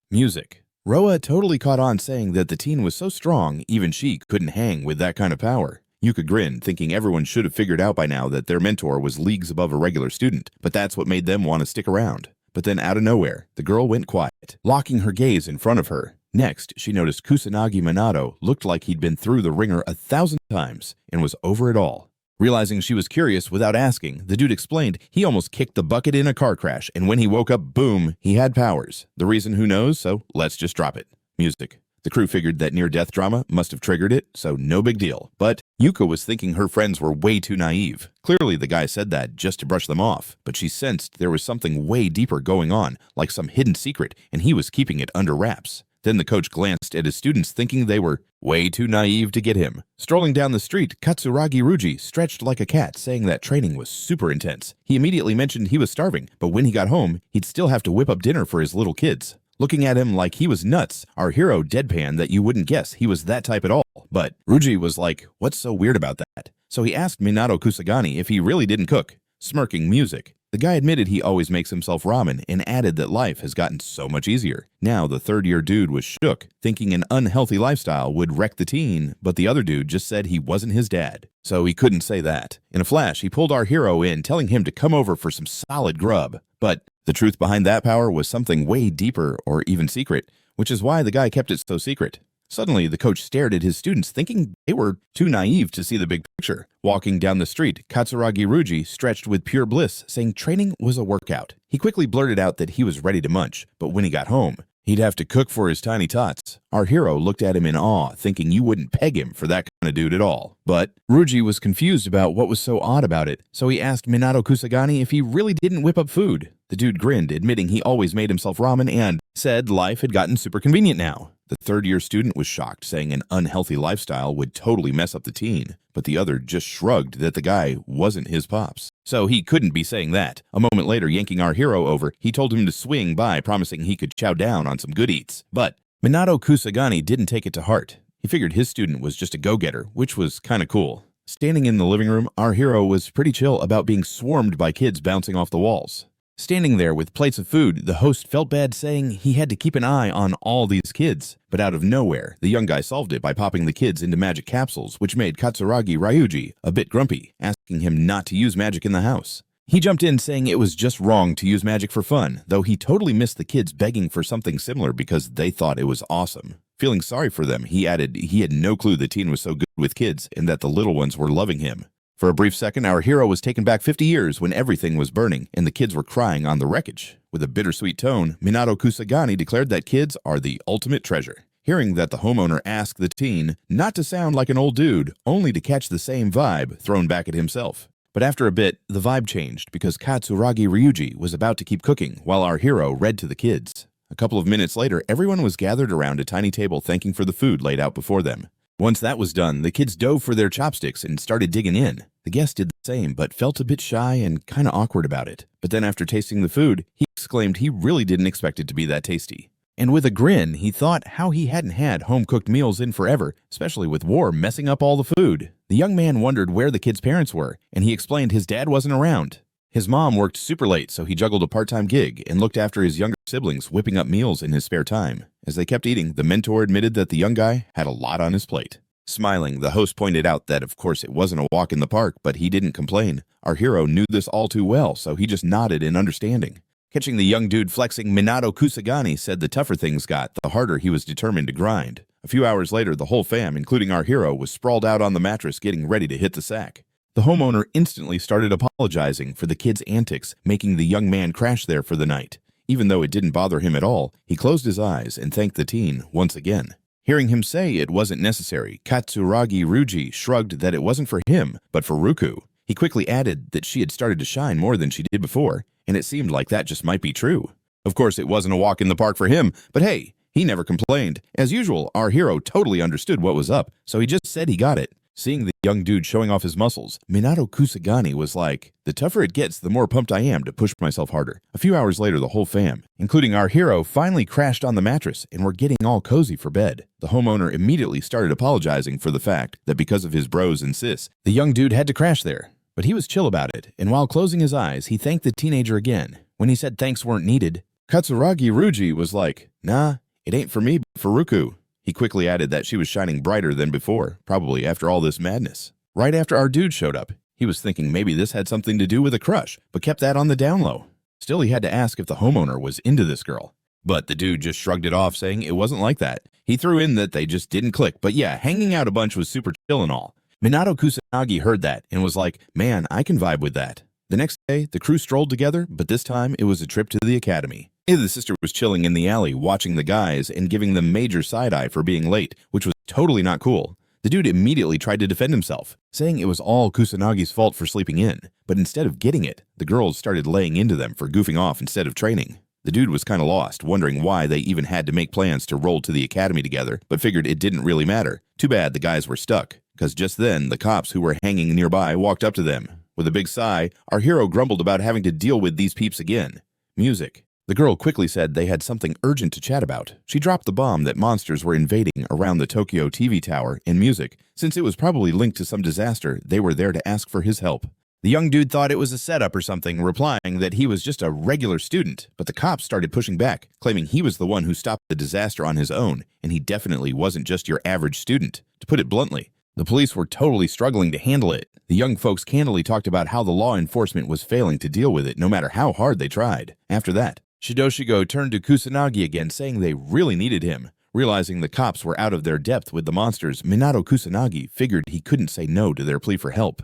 Music. Roa totally caught on, saying that the teen was so strong, even she couldn't hang with that kind of power. Yuka grinned, thinking everyone should have figured out by now that their mentor was leagues above a regular student, but that's what made them want to stick around. But then out of nowhere, the girl went quiet, locking her gaze in front of her. Next, she noticed Kusanagi Manato looked like he'd been through the ringer 1,000 times and was over it all. Realizing she was curious without asking, the dude explained he almost kicked the bucket in a car crash, and when he woke up, boom, he had powers. The reason, who knows, so let's just drop it. Music. The crew figured that near-death drama must have triggered it, so no big deal. But Yuka was thinking her friends were way too naive. Clearly the guy said that just to brush them off, but she sensed there was something way deeper going on, like some hidden secret, and he was keeping it under wraps. Then the coach glanced at his students, thinking they were way too naive to get him. Strolling down the street, Katsuragi Ruji stretched like a cat, saying that training was super intense. He immediately mentioned he was starving, but when he got home, he'd still have to whip up dinner for his little kids. looking at him like he was nuts. Our hero deadpanned that you wouldn't guess he was that type at all. But Ruji was like, what's so weird about that? So he asked Minato Kusanagi if he really didn't cook. Smirking music. The guy admitted he always makes himself ramen and added that life has gotten so much easier. Now the third-year dude was shook, thinking an unhealthy lifestyle would wreck the teen, but the other dude just said he wasn't his dad. So he couldn't say that. In a flash, he pulled our hero in, telling him to come over for some solid grub. But the truth behind that power was something way deeper or even secret, which is why the guy kept it so secret. Suddenly, the coach stared at his students, thinking they were too naive to see the big picture. Walking down the street, Katsuragi Ruji stretched with pure bliss, saying training was a workout. He quickly blurted out that he was ready to munch, but when he got home, he'd have to cook for his tiny tots. Our hero looked at him in awe, thinking you wouldn't peg him for that kind of dude at all. But Ruji was confused about what was so odd about it, so he asked Minato Kusanagi if he really didn't whip up food. The dude grinned, admitting he always made himself ramen and said life had gotten super convenient now. The third-year student was shocked, saying an unhealthy lifestyle would totally mess up the teen, but the other just shrugged that the guy wasn't his pops. So he couldn't be saying that. A moment later, yanking our hero over, he told him to swing by, promising he could chow down on some good eats. But Minato Kusanagi didn't take it to heart. He figured his student was just a go-getter, which was kinda cool. Standing in the living room, our hero was pretty chill about being swarmed by kids bouncing off the walls. Standing there with plates of food, the host felt bad, saying he had to keep an eye on all these kids. But out of nowhere, the young guy solved it by popping the kids into magic capsules, which made Katsuragi Ryuji a bit grumpy, asking him not to use magic in the house. He jumped in, saying it was just wrong to use magic for fun, though he totally missed the kids begging for something similar because they thought it was awesome. Feeling sorry for them, he added he had no clue the teen was so good with kids and that the little ones were loving him. For a brief second, our hero was taken back 50 years when everything was burning and the kids were crying on the wreckage. With a bittersweet tone, Minato Kusanagi declared that kids are the ultimate treasure. Hearing that the homeowner asked the teen not to sound like an old dude, only to catch the same vibe thrown back at himself. But after a bit, the vibe changed because Katsuragi Ryuji was about to keep cooking while our hero read to the kids. A couple of minutes later, everyone was gathered around a tiny table thanking for the food laid out before them. Once that was done, the kids dove for their chopsticks and started digging in. The guest did the same, but felt a bit shy and kinda awkward about it. But then after tasting the food, he exclaimed he really didn't expect it to be that tasty. And with a grin, he thought how he hadn't had home-cooked meals in forever, especially with war messing up all the food. The young man wondered where the kids' parents were, and he explained his dad wasn't around. His mom worked super late, so he juggled a part-time gig and looked after his younger siblings, whipping up meals in his spare time. As they kept eating, the mentor admitted that the young guy had a lot on his plate. Smiling, the host pointed out that of course it wasn't a walk in the park, but he didn't complain. Our hero knew this all too well, so he just nodded in understanding. Catching the young dude flexing, Minato Kusanagi said the tougher things got, the harder he was determined to grind. A few hours later, the whole fam, including our hero, was sprawled out on the mattress getting ready to hit the sack. The homeowner instantly started apologizing for the kids' antics, making the young man crash there for the night. Even though it didn't bother him at all, he closed his eyes and thanked the teen once again. Hearing him say it wasn't necessary, Katsuragi Ruji shrugged that it wasn't for him, but for Ruka. He quickly added that she had started to shine more than she did before, and it seemed like that just might be true. Of course, it wasn't a walk in the park for him, but hey, he never complained. As usual, our hero totally understood what was up, so he just said he got it. Seeing the young dude showing off his muscles, Minato Kusanagi was like, the tougher it gets, the more pumped I am to push myself harder. A few hours later, the whole fam, including our hero, finally crashed on the mattress and were getting all cozy for bed. The homeowner immediately started apologizing for the fact that because of his bros and sis, the young dude had to crash there. But he was chill about it, and while closing his eyes, he thanked the teenager again. When he said thanks weren't needed, Katsuragi Ruji was like, nah, it ain't for me, but for Ruka. He quickly added that she was shining brighter than before, probably after all this madness. Right after our dude showed up, he was thinking maybe this had something to do with a crush, but kept that on the down low. Still, he had to ask if the homeowner was into this girl. But the dude just shrugged it off, saying it wasn't like that. He threw in that they just didn't click, but yeah, hanging out a bunch was super chill and all. Minato Kusanagi heard that and was like, man, I can vibe with that. The next day, the crew strolled together, but this time it was a trip to the academy. The sister was chilling in the alley, watching the guys and giving them major side-eye for being late, which was totally not cool. The dude immediately tried to defend himself, saying it was all Kusanagi's fault for sleeping in, but instead of getting it, the girls started laying into them for goofing off instead of training. The dude was kinda lost, wondering why they even had to make plans to roll to the academy together, but figured it didn't really matter. Too bad the guys were stuck, because just then, the cops who were hanging nearby walked up to them. With a big sigh, our hero grumbled about having to deal with these peeps again. Music. The girl quickly said they had something urgent to chat about. She dropped the bomb that monsters were invading around the Tokyo TV tower in music. Since it was probably linked to some disaster, they were there to ask for his help. The young dude thought it was a setup or something, replying that he was just a regular student, but the cops started pushing back, claiming he was the one who stopped the disaster on his own, and he definitely wasn't just your average student. To put it bluntly, the police were totally struggling to handle it. The young folks candidly talked about how the law enforcement was failing to deal with it no matter how hard they tried. After that, Shidoshigo turned to Kusanagi again, saying they really needed him. Realizing the cops were out of their depth with the monsters, Minato Kusanagi figured he couldn't say no to their plea for help.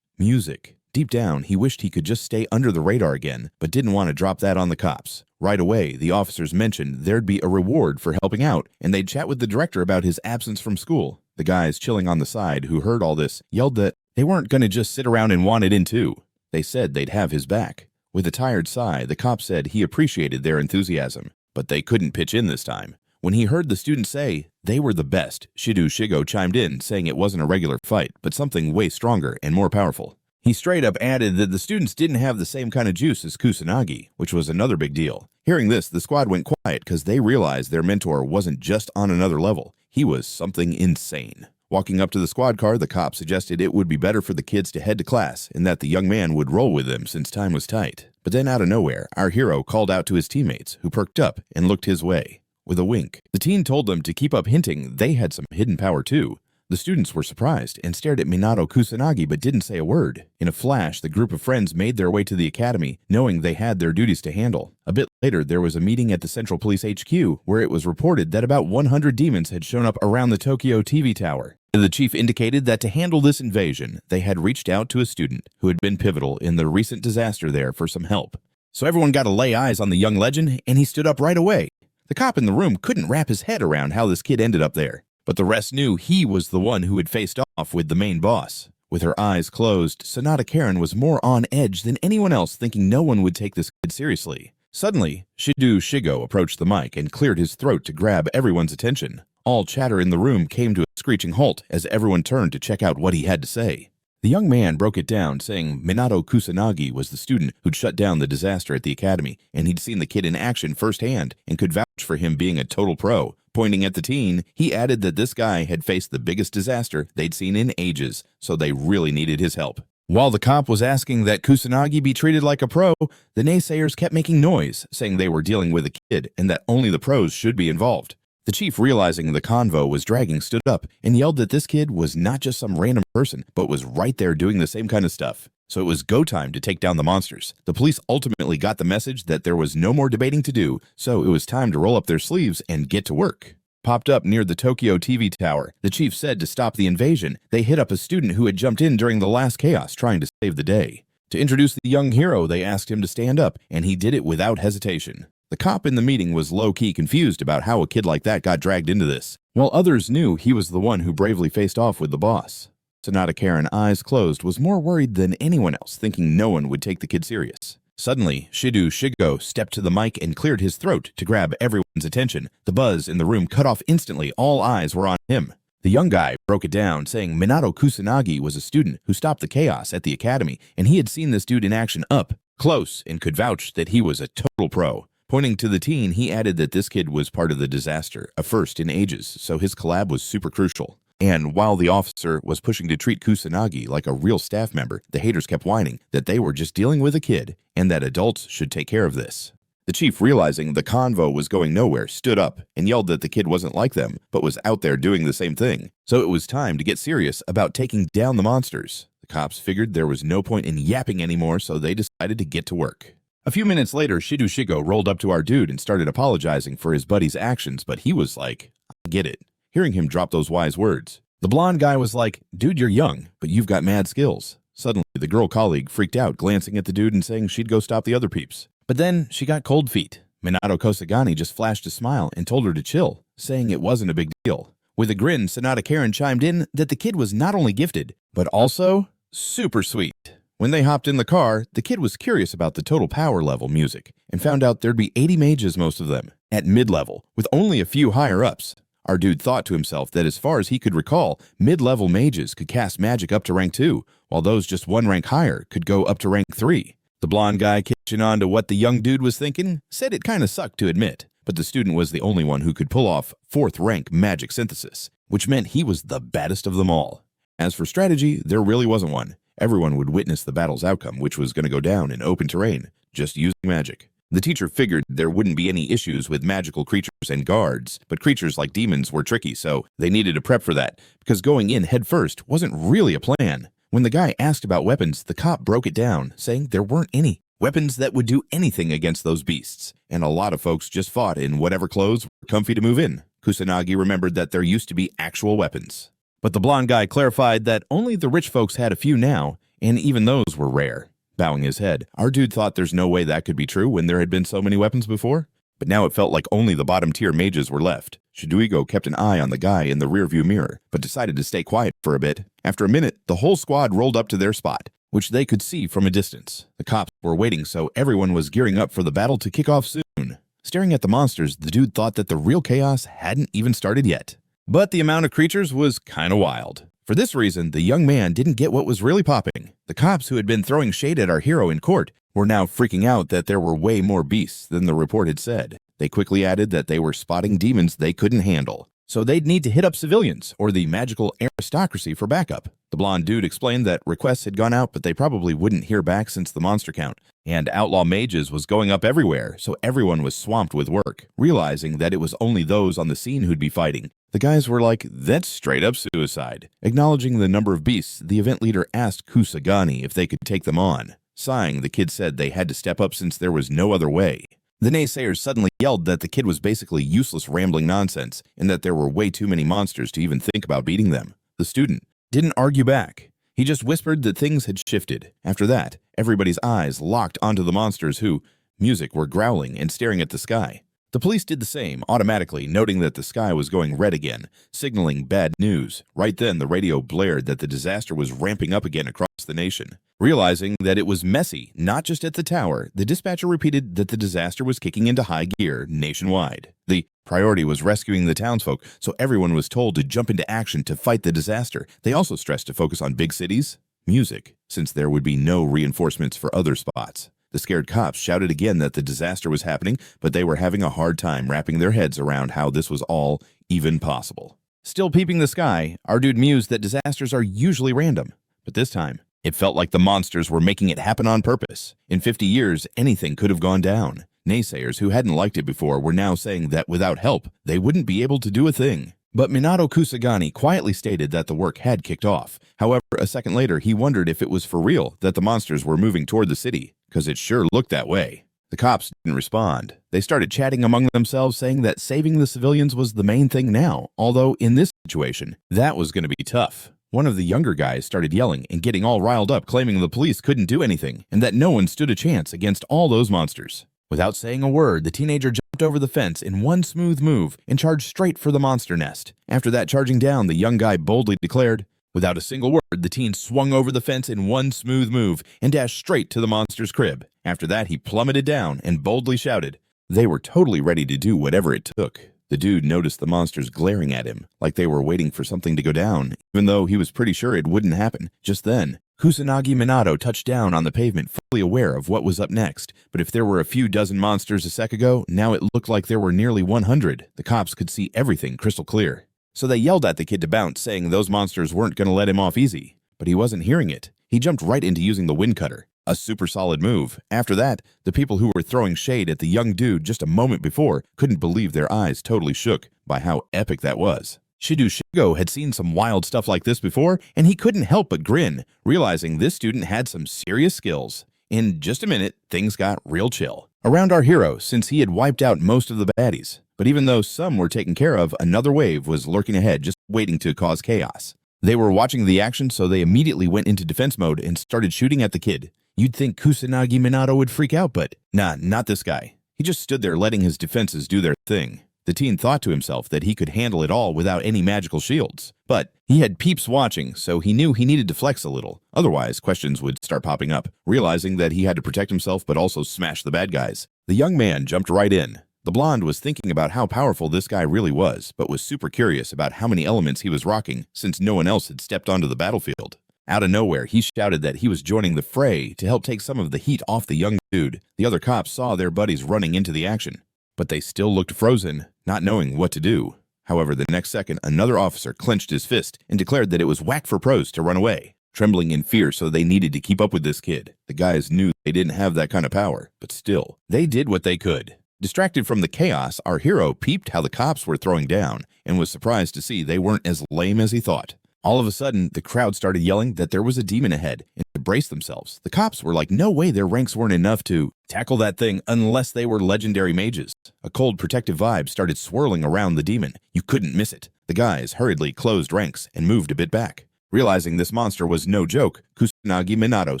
Music. Deep down, he wished he could just stay under the radar again, but didn't want to drop that on the cops. Right away, the officers mentioned there'd be a reward for helping out, and they'd chat with the director about his absence from school. The guys chilling on the side who heard all this yelled that they weren't going to just sit around and want it in too. They said they'd have his back. With a tired sigh, the cop said he appreciated their enthusiasm, but they couldn't pitch in this time. When he heard the students say they were the best, Shibuya chimed in, saying it wasn't a regular fight, but something way stronger and more powerful. He straight up added that the students didn't have the same kind of juice as Kusanagi, which was another big deal. Hearing this, the squad went quiet because they realized their mentor wasn't just on another level. He was something insane. Walking up to the squad car, the cop suggested it would be better for the kids to head to class and that the young man would roll with them since time was tight. But then out of nowhere, our hero called out to his teammates, who perked up and looked his way. With a wink, the teen told them to keep up hinting they had some hidden power too. The students were surprised and stared at Minato Kusanagi but didn't say a word. In a flash, the group of friends made their way to the academy, knowing they had their duties to handle. A bit later, there was a meeting at the Central Police HQ where it was reported that about 100 demons had shown up around the Tokyo TV tower. The chief indicated that to handle this invasion, they had reached out to a student who had been pivotal in the recent disaster there for some help. So everyone got to lay eyes on the young legend, and he stood up right away. The cop in the room couldn't wrap his head around how this kid ended up there. But the rest knew he was the one who had faced off with the main boss. With her eyes closed, Sonata Karen was more on edge than anyone else, thinking no one would take this kid seriously. Suddenly, Shibuya approached the mic and cleared his throat to grab everyone's attention. All chatter in the room came to a screeching halt as everyone turned to check out what he had to say. The young man broke it down, saying Minato Kusanagi was the student who'd shut down the disaster at the academy, and he'd seen the kid in action firsthand and could vouch for him being a total pro. Pointing at the teen, he added that this guy had faced the biggest disaster they'd seen in ages, so they really needed his help. While the cop was asking that Kusanagi be treated like a pro, the naysayers kept making noise, saying they were dealing with a kid and that only the pros should be involved. The chief, realizing the convo was dragging, stood up and yelled that this kid was not just some random person, but was right there doing the same kind of stuff. So it was go time to take down the monsters. The police ultimately got the message that there was no more debating to do, so it was time to roll up their sleeves and get to work. Popped up near the Tokyo TV tower, the chief said to stop the invasion, they hit up a student who had jumped in during the last chaos trying to save the day. To introduce the young hero, they asked him to stand up, and he did it without hesitation. The cop in the meeting was low-key confused about how a kid like that got dragged into this, while others knew he was the one who bravely faced off with the boss. Sonata Karen, eyes closed, was more worried than anyone else, thinking no one would take the kid serious. Suddenly, Shibuya stepped to the mic and cleared his throat to grab everyone's attention. The buzz in the room cut off instantly. All eyes were on him. The young guy broke it down, saying Minato Kusanagi was a student who stopped the chaos at the academy, and he had seen this dude in action up close and could vouch that he was a total pro. Pointing to the teen, he added that this kid was part of the disaster, a first in ages, so his collab was super crucial. And while the officer was pushing to treat Kusanagi like a real staff member, the haters kept whining that they were just dealing with a kid and that adults should take care of this. The chief, realizing the convo was going nowhere, stood up and yelled that the kid wasn't like them, but was out there doing the same thing. So it was time to get serious about taking down the monsters. The cops figured there was no point in yapping anymore, so they decided to get to work. A few minutes later, Shibuya rolled up to our dude and started apologizing for his buddy's actions, but he was like, I get it. Hearing him drop those wise words, the blonde guy was like, dude, you're young, but you've got mad skills. Suddenly, the girl colleague freaked out, glancing at the dude and saying she'd go stop the other peeps. But then she got cold feet. Minato Kusanagi just flashed a smile and told her to chill, saying it wasn't a big deal. With a grin, Sonata Karen chimed in that the kid was not only gifted, but also super sweet. When they hopped in the car, the kid was curious about the total power level music and found out there'd be 80 mages, most of them, at mid-level, with only a few higher-ups. Our dude thought to himself that as far as he could recall, mid-level mages could cast magic up to rank 2, while those just one rank higher could go up to rank 3. The blonde guy, catching on to what the young dude was thinking, said it kinda sucked to admit, but the student was the only one who could pull off 4th rank magic synthesis, which meant he was the baddest of them all. As for strategy, there really wasn't one. Everyone would witness the battle's outcome, which was going to go down in open terrain, just using magic. The teacher figured there wouldn't be any issues with magical creatures and guards, but creatures like demons were tricky, so they needed to prep for that, because going in headfirst wasn't really a plan. When the guy asked about weapons, the cop broke it down, saying there weren't any. Weapons that would do anything against those beasts, and a lot of folks just fought in whatever clothes were comfy to move in. Kusanagi remembered that there used to be actual weapons. But the blonde guy clarified that only the rich folks had a few now, and even those were rare. Bowing his head, our dude thought there's no way that could be true when there had been so many weapons before. But now it felt like only the bottom-tier mages were left. Shibuya kept an eye on the guy in the rearview mirror, but decided to stay quiet for a bit. After a minute, the whole squad rolled up to their spot, which they could see from a distance. The cops were waiting, so everyone was gearing up for the battle to kick off soon. Staring at the monsters, the dude thought that the real chaos hadn't even started yet. But the amount of creatures was kinda wild. For this reason, the young man didn't get what was really popping. The cops who had been throwing shade at our hero in court were now freaking out that there were way more beasts than the report had said. They quickly added that they were spotting demons they couldn't handle, so they'd need to hit up civilians or the magical aristocracy for backup. The blonde dude explained that requests had gone out, but they probably wouldn't hear back since the monster count, and outlaw mages was going up everywhere, so everyone was swamped with work. Realizing that it was only those on the scene who'd be fighting, the guys were like, that's straight up suicide. Acknowledging the number of beasts, the event leader asked Kusanagi if they could take them on. Sighing, the kid said they had to step up since there was no other way. The naysayers suddenly yelled that the kid was basically useless rambling nonsense and that there were way too many monsters to even think about beating them. The student didn't argue back. He just whispered that things had shifted. After that, everybody's eyes locked onto the monsters who, music, were growling and staring at the sky. The police did the same, automatically, noting that the sky was going red again, signaling bad news. Right then, the radio blared that the disaster was ramping up again across the nation. Realizing that it was messy, not just at the tower, the dispatcher repeated that the disaster was kicking into high gear nationwide. The priority was rescuing the townsfolk, so everyone was told to jump into action to fight the disaster. They also stressed to focus on big cities, music, since there would be no reinforcements for other spots. The scared cops shouted again that the disaster was happening, but they were having a hard time wrapping their heads around how this was all even possible. Still peeping the sky, our dude mused that disasters are usually random, but this time, it felt like the monsters were making it happen on purpose. In 50 years, anything could have gone down. Naysayers who hadn't liked it before were now saying that without help, they wouldn't be able to do a thing. But Minato Kusanagi quietly stated that the work had kicked off. However, a second later, he wondered if it was for real that the monsters were moving toward the city, because it sure looked that way. The cops didn't respond. They started chatting among themselves, saying that saving the civilians was the main thing now, although in this situation, that was going to be tough. One of the younger guys started yelling and getting all riled up, claiming the police couldn't do anything and that no one stood a chance against all those monsters. Without saying a word, the teenager jumped over the fence in one smooth move and charged straight for the monster nest. After that charging down, the young guy boldly declared, without a single word, the teen swung over the fence in one smooth move and dashed straight to the monster's crib. After that, he plummeted down and boldly shouted. They were totally ready to do whatever it took. The dude noticed the monsters glaring at him, like they were waiting for something to go down, even though he was pretty sure it wouldn't happen. Just then, Kusanagi Manato touched down on the pavement, fully aware of what was up next. But if there were a few dozen monsters a sec ago, now it looked like there were nearly 100. The cops could see everything crystal clear. So they yelled at the kid to bounce, saying those monsters weren't going to let him off easy. But he wasn't hearing it. He jumped right into using the wind cutter. A super solid move. After that, the people who were throwing shade at the young dude just a moment before couldn't believe their eyes totally shook by how epic that was. Shibuya had seen some wild stuff like this before, and he couldn't help but grin, realizing this student had some serious skills. In just a minute, things got real chill around our hero since he had wiped out most of the baddies. But even though some were taken care of, another wave was lurking ahead, just waiting to cause chaos. They were watching the action, so they immediately went into defense mode and started shooting at the kid. You'd think Kusanagi Minato would freak out, but nah, not this guy. He just stood there letting his defenses do their thing. The teen thought to himself that he could handle it all without any magical shields. But he had peeps watching, so he knew he needed to flex a little. Otherwise, questions would start popping up, realizing that he had to protect himself but also smash the bad guys. The young man jumped right in. The blonde was thinking about how powerful this guy really was, but was super curious about how many elements he was rocking since no one else had stepped onto the battlefield. Out of nowhere, he shouted that he was joining the fray to help take some of the heat off the young dude. The other cops saw their buddies running into the action, but they still looked frozen, not knowing what to do. However, the next second, another officer clenched his fist and declared that it was whack for pros to run away. Trembling in fear, so they needed to keep up with this kid. The guys knew they didn't have that kind of power, but still, they did what they could. Distracted from the chaos, our hero peeped how the cops were throwing down and was surprised to see they weren't as lame as he thought. All of a sudden, the crowd started yelling that there was a demon ahead and to brace themselves. The cops were like, no way their ranks weren't enough to tackle that thing unless they were legendary mages. A cold protective vibe started swirling around the demon. You couldn't miss it. The guys hurriedly closed ranks and moved a bit back. Realizing this monster was no joke, Kusanagi Minato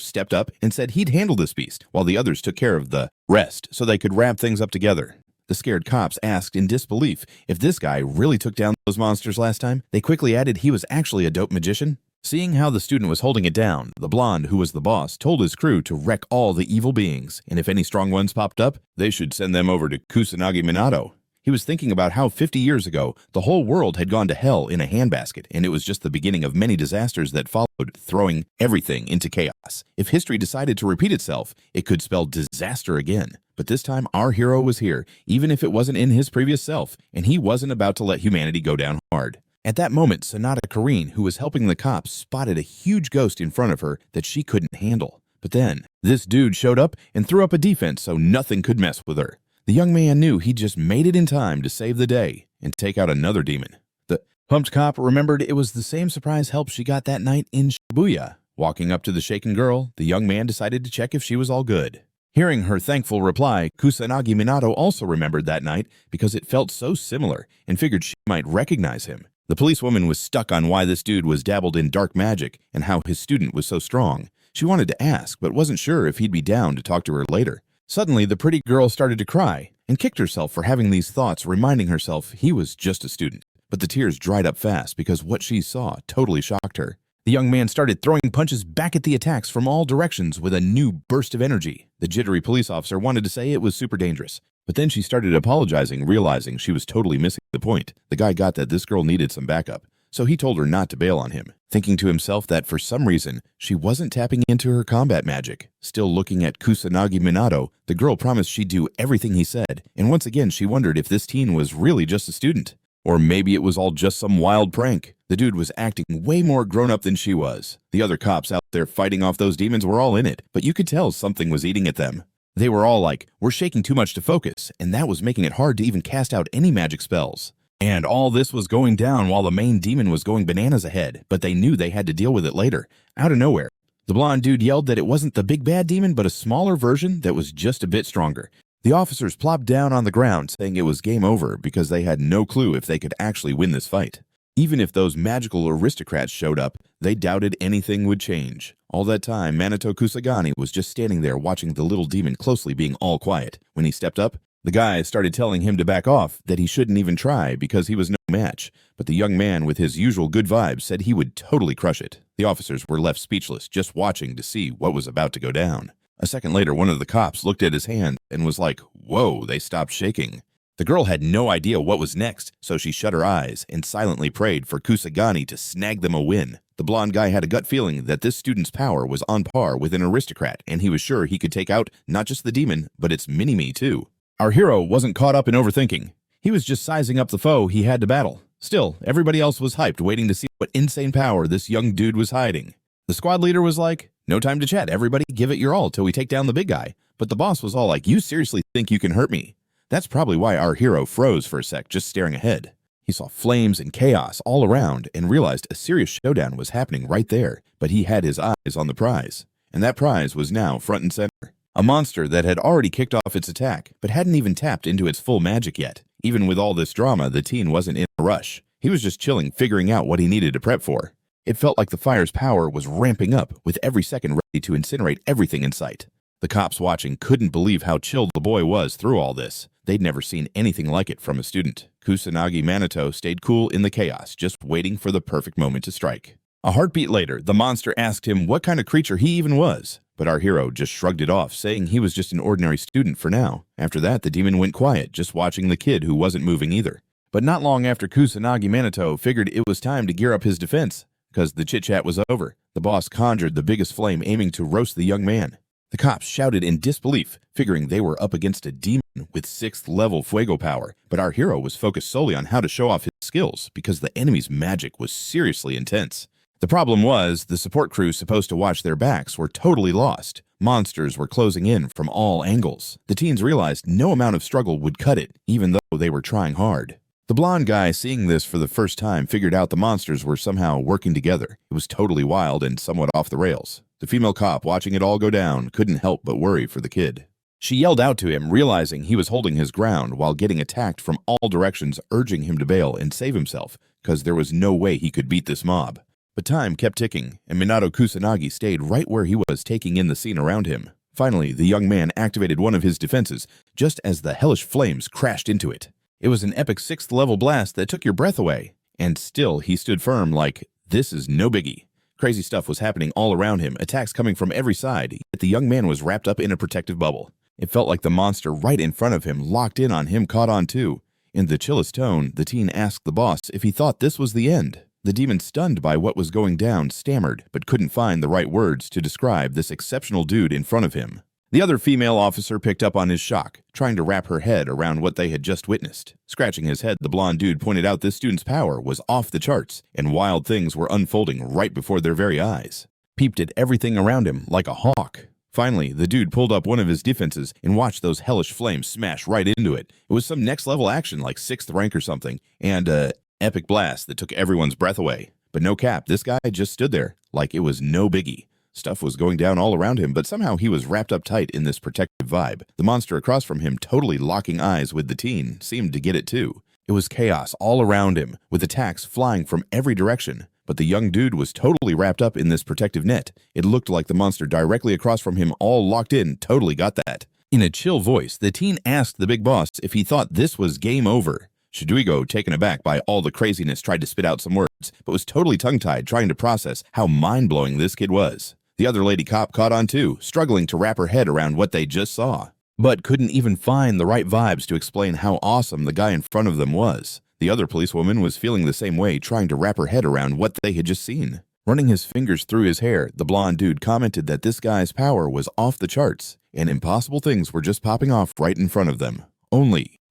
stepped up and said he'd handle this beast while the others took care of the rest so they could wrap things up together. The scared cops asked in disbelief if this guy really took down those monsters last time. They quickly added he was actually a dope magician. Seeing how the student was holding it down, the blonde, who was the boss, told his crew to wreck all the evil beings, and if any strong ones popped up, they should send them over to Kusanagi Manato. He was thinking about how 50 years ago, the whole world had gone to hell in a handbasket, and it was just the beginning of many disasters that followed, throwing everything into chaos. If history decided to repeat itself, it could spell disaster again. But this time, our hero was here, even if it wasn't in his previous self, and he wasn't about to let humanity go down hard. At that moment, Sonata Kareen, who was helping the cops, spotted a huge ghost in front of her that she couldn't handle. But then, this dude showed up and threw up a defense so nothing could mess with her. The young man knew he just made it in time to save the day and take out another demon. The pumped cop remembered it was the same surprise help she got that night in Shibuya. Walking up to the shaken girl, the young man decided to check if she was all good. Hearing her thankful reply, Kusanagi Minato also remembered that night because it felt so similar and figured she might recognize him. The policewoman was stuck on why this dude was dabbled in dark magic and how his student was so strong. She wanted to ask, but wasn't sure if he'd be down to talk to her later. Suddenly, the pretty girl started to cry and kicked herself for having these thoughts, reminding herself he was just a student. But the tears dried up fast because what she saw totally shocked her. The young man started throwing punches back at the attacks from all directions with a new burst of energy. The jittery police officer wanted to say it was super dangerous, but then she started apologizing, realizing she was totally missing the point. The guy got that this girl needed some backup, so he told her not to bail on him, thinking to himself that for some reason, she wasn't tapping into her combat magic. Still looking at Kusanagi Minato, the girl promised she'd do everything he said, and once again she wondered if this teen was really just a student. Or maybe it was all just some wild prank. The dude was acting way more grown-up than she was. The other cops out there fighting off those demons were all in it, but you could tell something was eating at them. They were all like, we're shaking too much to focus, and that was making it hard to even cast out any magic spells. And all this was going down while the main demon was going bananas ahead, but they knew they had to deal with it later. Out of nowhere, the blonde dude yelled that it wasn't the big bad demon, but a smaller version that was just a bit stronger. The officers plopped down on the ground, saying it was game over because they had no clue if they could actually win this fight. Even if those magical aristocrats showed up, they doubted anything would change. All that time, Minato Kusanagi was just standing there watching the little demon closely, being all quiet. When he stepped up, the guys started telling him to back off, that he shouldn't even try because he was no match. But the young man with his usual good vibes said he would totally crush it. The officers were left speechless, just watching to see what was about to go down. A second later, one of the cops looked at his hand and was like, whoa, they stopped shaking. The girl had no idea what was next, so she shut her eyes and silently prayed for Kusanagi to snag them a win. The blonde guy had a gut feeling that this student's power was on par with an aristocrat, and he was sure he could take out not just the demon, but its mini-me too. Our hero wasn't caught up in overthinking. He was just sizing up the foe he had to battle. Still, everybody else was hyped, waiting to see what insane power this young dude was hiding. The squad leader was like, no time to chat, everybody give it your all till we take down the big guy. But the boss was all like, you seriously think you can hurt me? That's probably why our hero froze for a sec, just staring ahead. He saw flames and chaos all around and realized a serious showdown was happening right there, but he had his eyes on the prize. And that prize was now front and center. A monster that had already kicked off its attack, but hadn't even tapped into its full magic yet. Even with all this drama, the teen wasn't in a rush. He was just chilling, figuring out what he needed to prep for. It felt like the fire's power was ramping up, with every second ready to incinerate everything in sight. The cops watching couldn't believe how chilled the boy was through all this. They'd never seen anything like it from a student. Kusanagi Manato stayed cool in the chaos, just waiting for the perfect moment to strike. A heartbeat later, the monster asked him what kind of creature he even was, but our hero just shrugged it off, saying he was just an ordinary student for now. After that, the demon went quiet, just watching the kid who wasn't moving either. But not long after Kusanagi Manato figured it was time to gear up his defense, because the chit-chat was over. The boss conjured the biggest flame, aiming to roast the young man. The cops shouted in disbelief, figuring they were up against a demon with 6th level fuego power, but our hero was focused solely on how to show off his skills because the enemy's magic was seriously intense. The problem was, the support crew supposed to watch their backs were totally lost. Monsters were closing in from all angles. The teens realized no amount of struggle would cut it, even though they were trying hard. The blonde guy, seeing this for the first time, figured out the monsters were somehow working together. It was totally wild and somewhat off the rails. The female cop, watching it all go down, couldn't help but worry for the kid. She yelled out to him, realizing he was holding his ground while getting attacked from all directions, urging him to bail and save himself, because there was no way he could beat this mob. But time kept ticking, and Minato Kusanagi stayed right where he was, taking in the scene around him. Finally, the young man activated one of his defenses, just as the hellish flames crashed into it. It was an epic 6th level blast that took your breath away, and still he stood firm like, this is no biggie. Crazy stuff was happening all around him, attacks coming from every side, yet the young man was wrapped up in a protective bubble. It felt like the monster right in front of him, locked in on him, caught on too. In the chillest tone, the teen asked the boss if he thought this was the end. The demon, stunned by what was going down, stammered, but couldn't find the right words to describe this exceptional dude in front of him. The other female officer picked up on his shock, trying to wrap her head around what they had just witnessed. Scratching his head, the blonde dude pointed out this student's power was off the charts, and wild things were unfolding right before their very eyes. Peeped at everything around him like a hawk. Finally, the dude pulled up one of his defenses and watched those hellish flames smash right into it. It was some next-level action like 6th rank or something, and epic blast that took everyone's breath away. But no cap, this guy just stood there like it was no biggie. Stuff was going down all around him, but somehow he was wrapped up tight in this protective vibe. The monster across from him, totally locking eyes with the teen, seemed to get it too. It was chaos all around him, with attacks flying from every direction. But the young dude was totally wrapped up in this protective net. It looked like the monster directly across from him, all locked in, totally got that. In a chill voice, the teen asked the big boss if he thought this was game over. Shibuya, taken aback by all the craziness, tried to spit out some words, but was totally tongue-tied, trying to process how mind-blowing this kid was. The other lady cop caught on too, struggling to wrap her head around what they just saw, but couldn't even find the right vibes to explain how awesome the guy in front of them was. The other policewoman was feeling the same way, trying to wrap her head around what they had just seen. Running his fingers through his hair, the blonde dude commented that this guy's power was off the charts, and impossible things were just popping off right in front of them.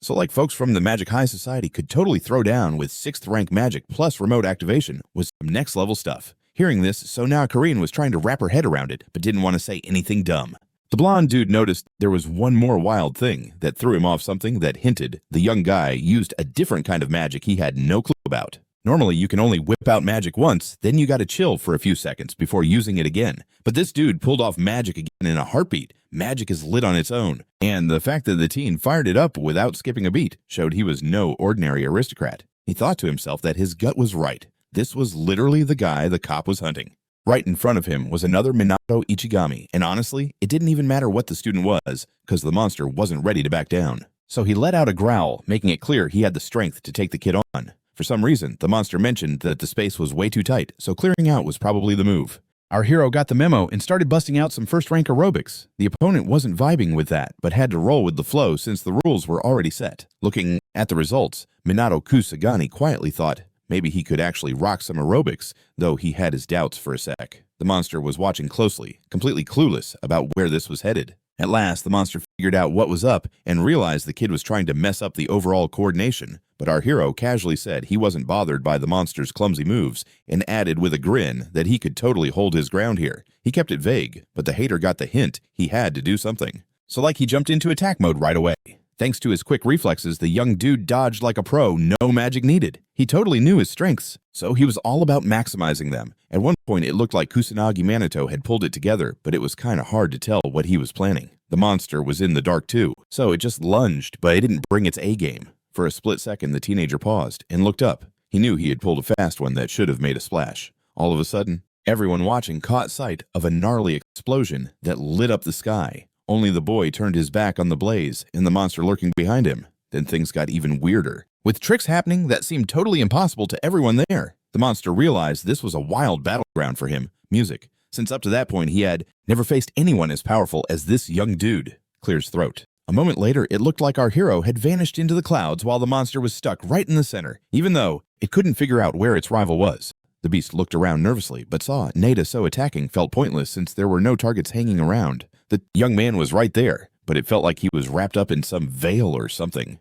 So like folks from the Magic High Society could totally throw down with 6th rank magic plus remote activation was some next level stuff. Hearing this, so now Korean was trying to wrap her head around it, but didn't want to say anything dumb. The blonde dude noticed there was one more wild thing that threw him off, something that hinted the young guy used a different kind of magic he had no clue about. Normally, you can only whip out magic once, then you gotta chill for a few seconds before using it again. But this dude pulled off magic again in a heartbeat. Magic is lit on its own, and the fact that the teen fired it up without skipping a beat showed he was no ordinary aristocrat. He thought to himself that his gut was right. This was literally the guy the cop was hunting. Right in front of him was another Minato Ichigami, and honestly, it didn't even matter what the student was, because the monster wasn't ready to back down. So he let out a growl, making it clear he had the strength to take the kid on. For some reason, the monster mentioned that the space was way too tight, so clearing out was probably the move. Our hero got the memo and started busting out some first-rank aerobics. The opponent wasn't vibing with that, but had to roll with the flow since the rules were already set. Looking at the results, Minato Kusanagi quietly thought maybe he could actually rock some aerobics, though he had his doubts for a sec. The monster was watching closely, completely clueless about where this was headed. At last, the monster figured out what was up and realized the kid was trying to mess up the overall coordination. But our hero casually said he wasn't bothered by the monster's clumsy moves and added with a grin that he could totally hold his ground here. He kept it vague, but the hater got the hint he had to do something. So like he jumped into attack mode right away. Thanks to his quick reflexes, the young dude dodged like a pro, no magic needed. He totally knew his strengths, so he was all about maximizing them. At one point, it looked like Kusanagi Manato had pulled it together, but it was kinda hard to tell what he was planning. The monster was in the dark too, so it just lunged, but it didn't bring its A game. For a split second, the teenager paused and looked up. He knew he had pulled a fast one that should have made a splash. All of a sudden, everyone watching caught sight of a gnarly explosion that lit up the sky. Only the boy turned his back on the blaze and the monster lurking behind him. Then things got even weirder, with tricks happening that seemed totally impossible to everyone there. The monster realized this was a wild battleground for him, music, since up to that point he had never faced anyone as powerful as this young dude. Clears throat. A moment later, it looked like our hero had vanished into the clouds while the monster was stuck right in the center, even though it couldn't figure out where its rival was. The beast looked around nervously, but saw Nada so attacking felt pointless since there were no targets hanging around. The young man was right there, but it felt like he was wrapped up in some veil or something.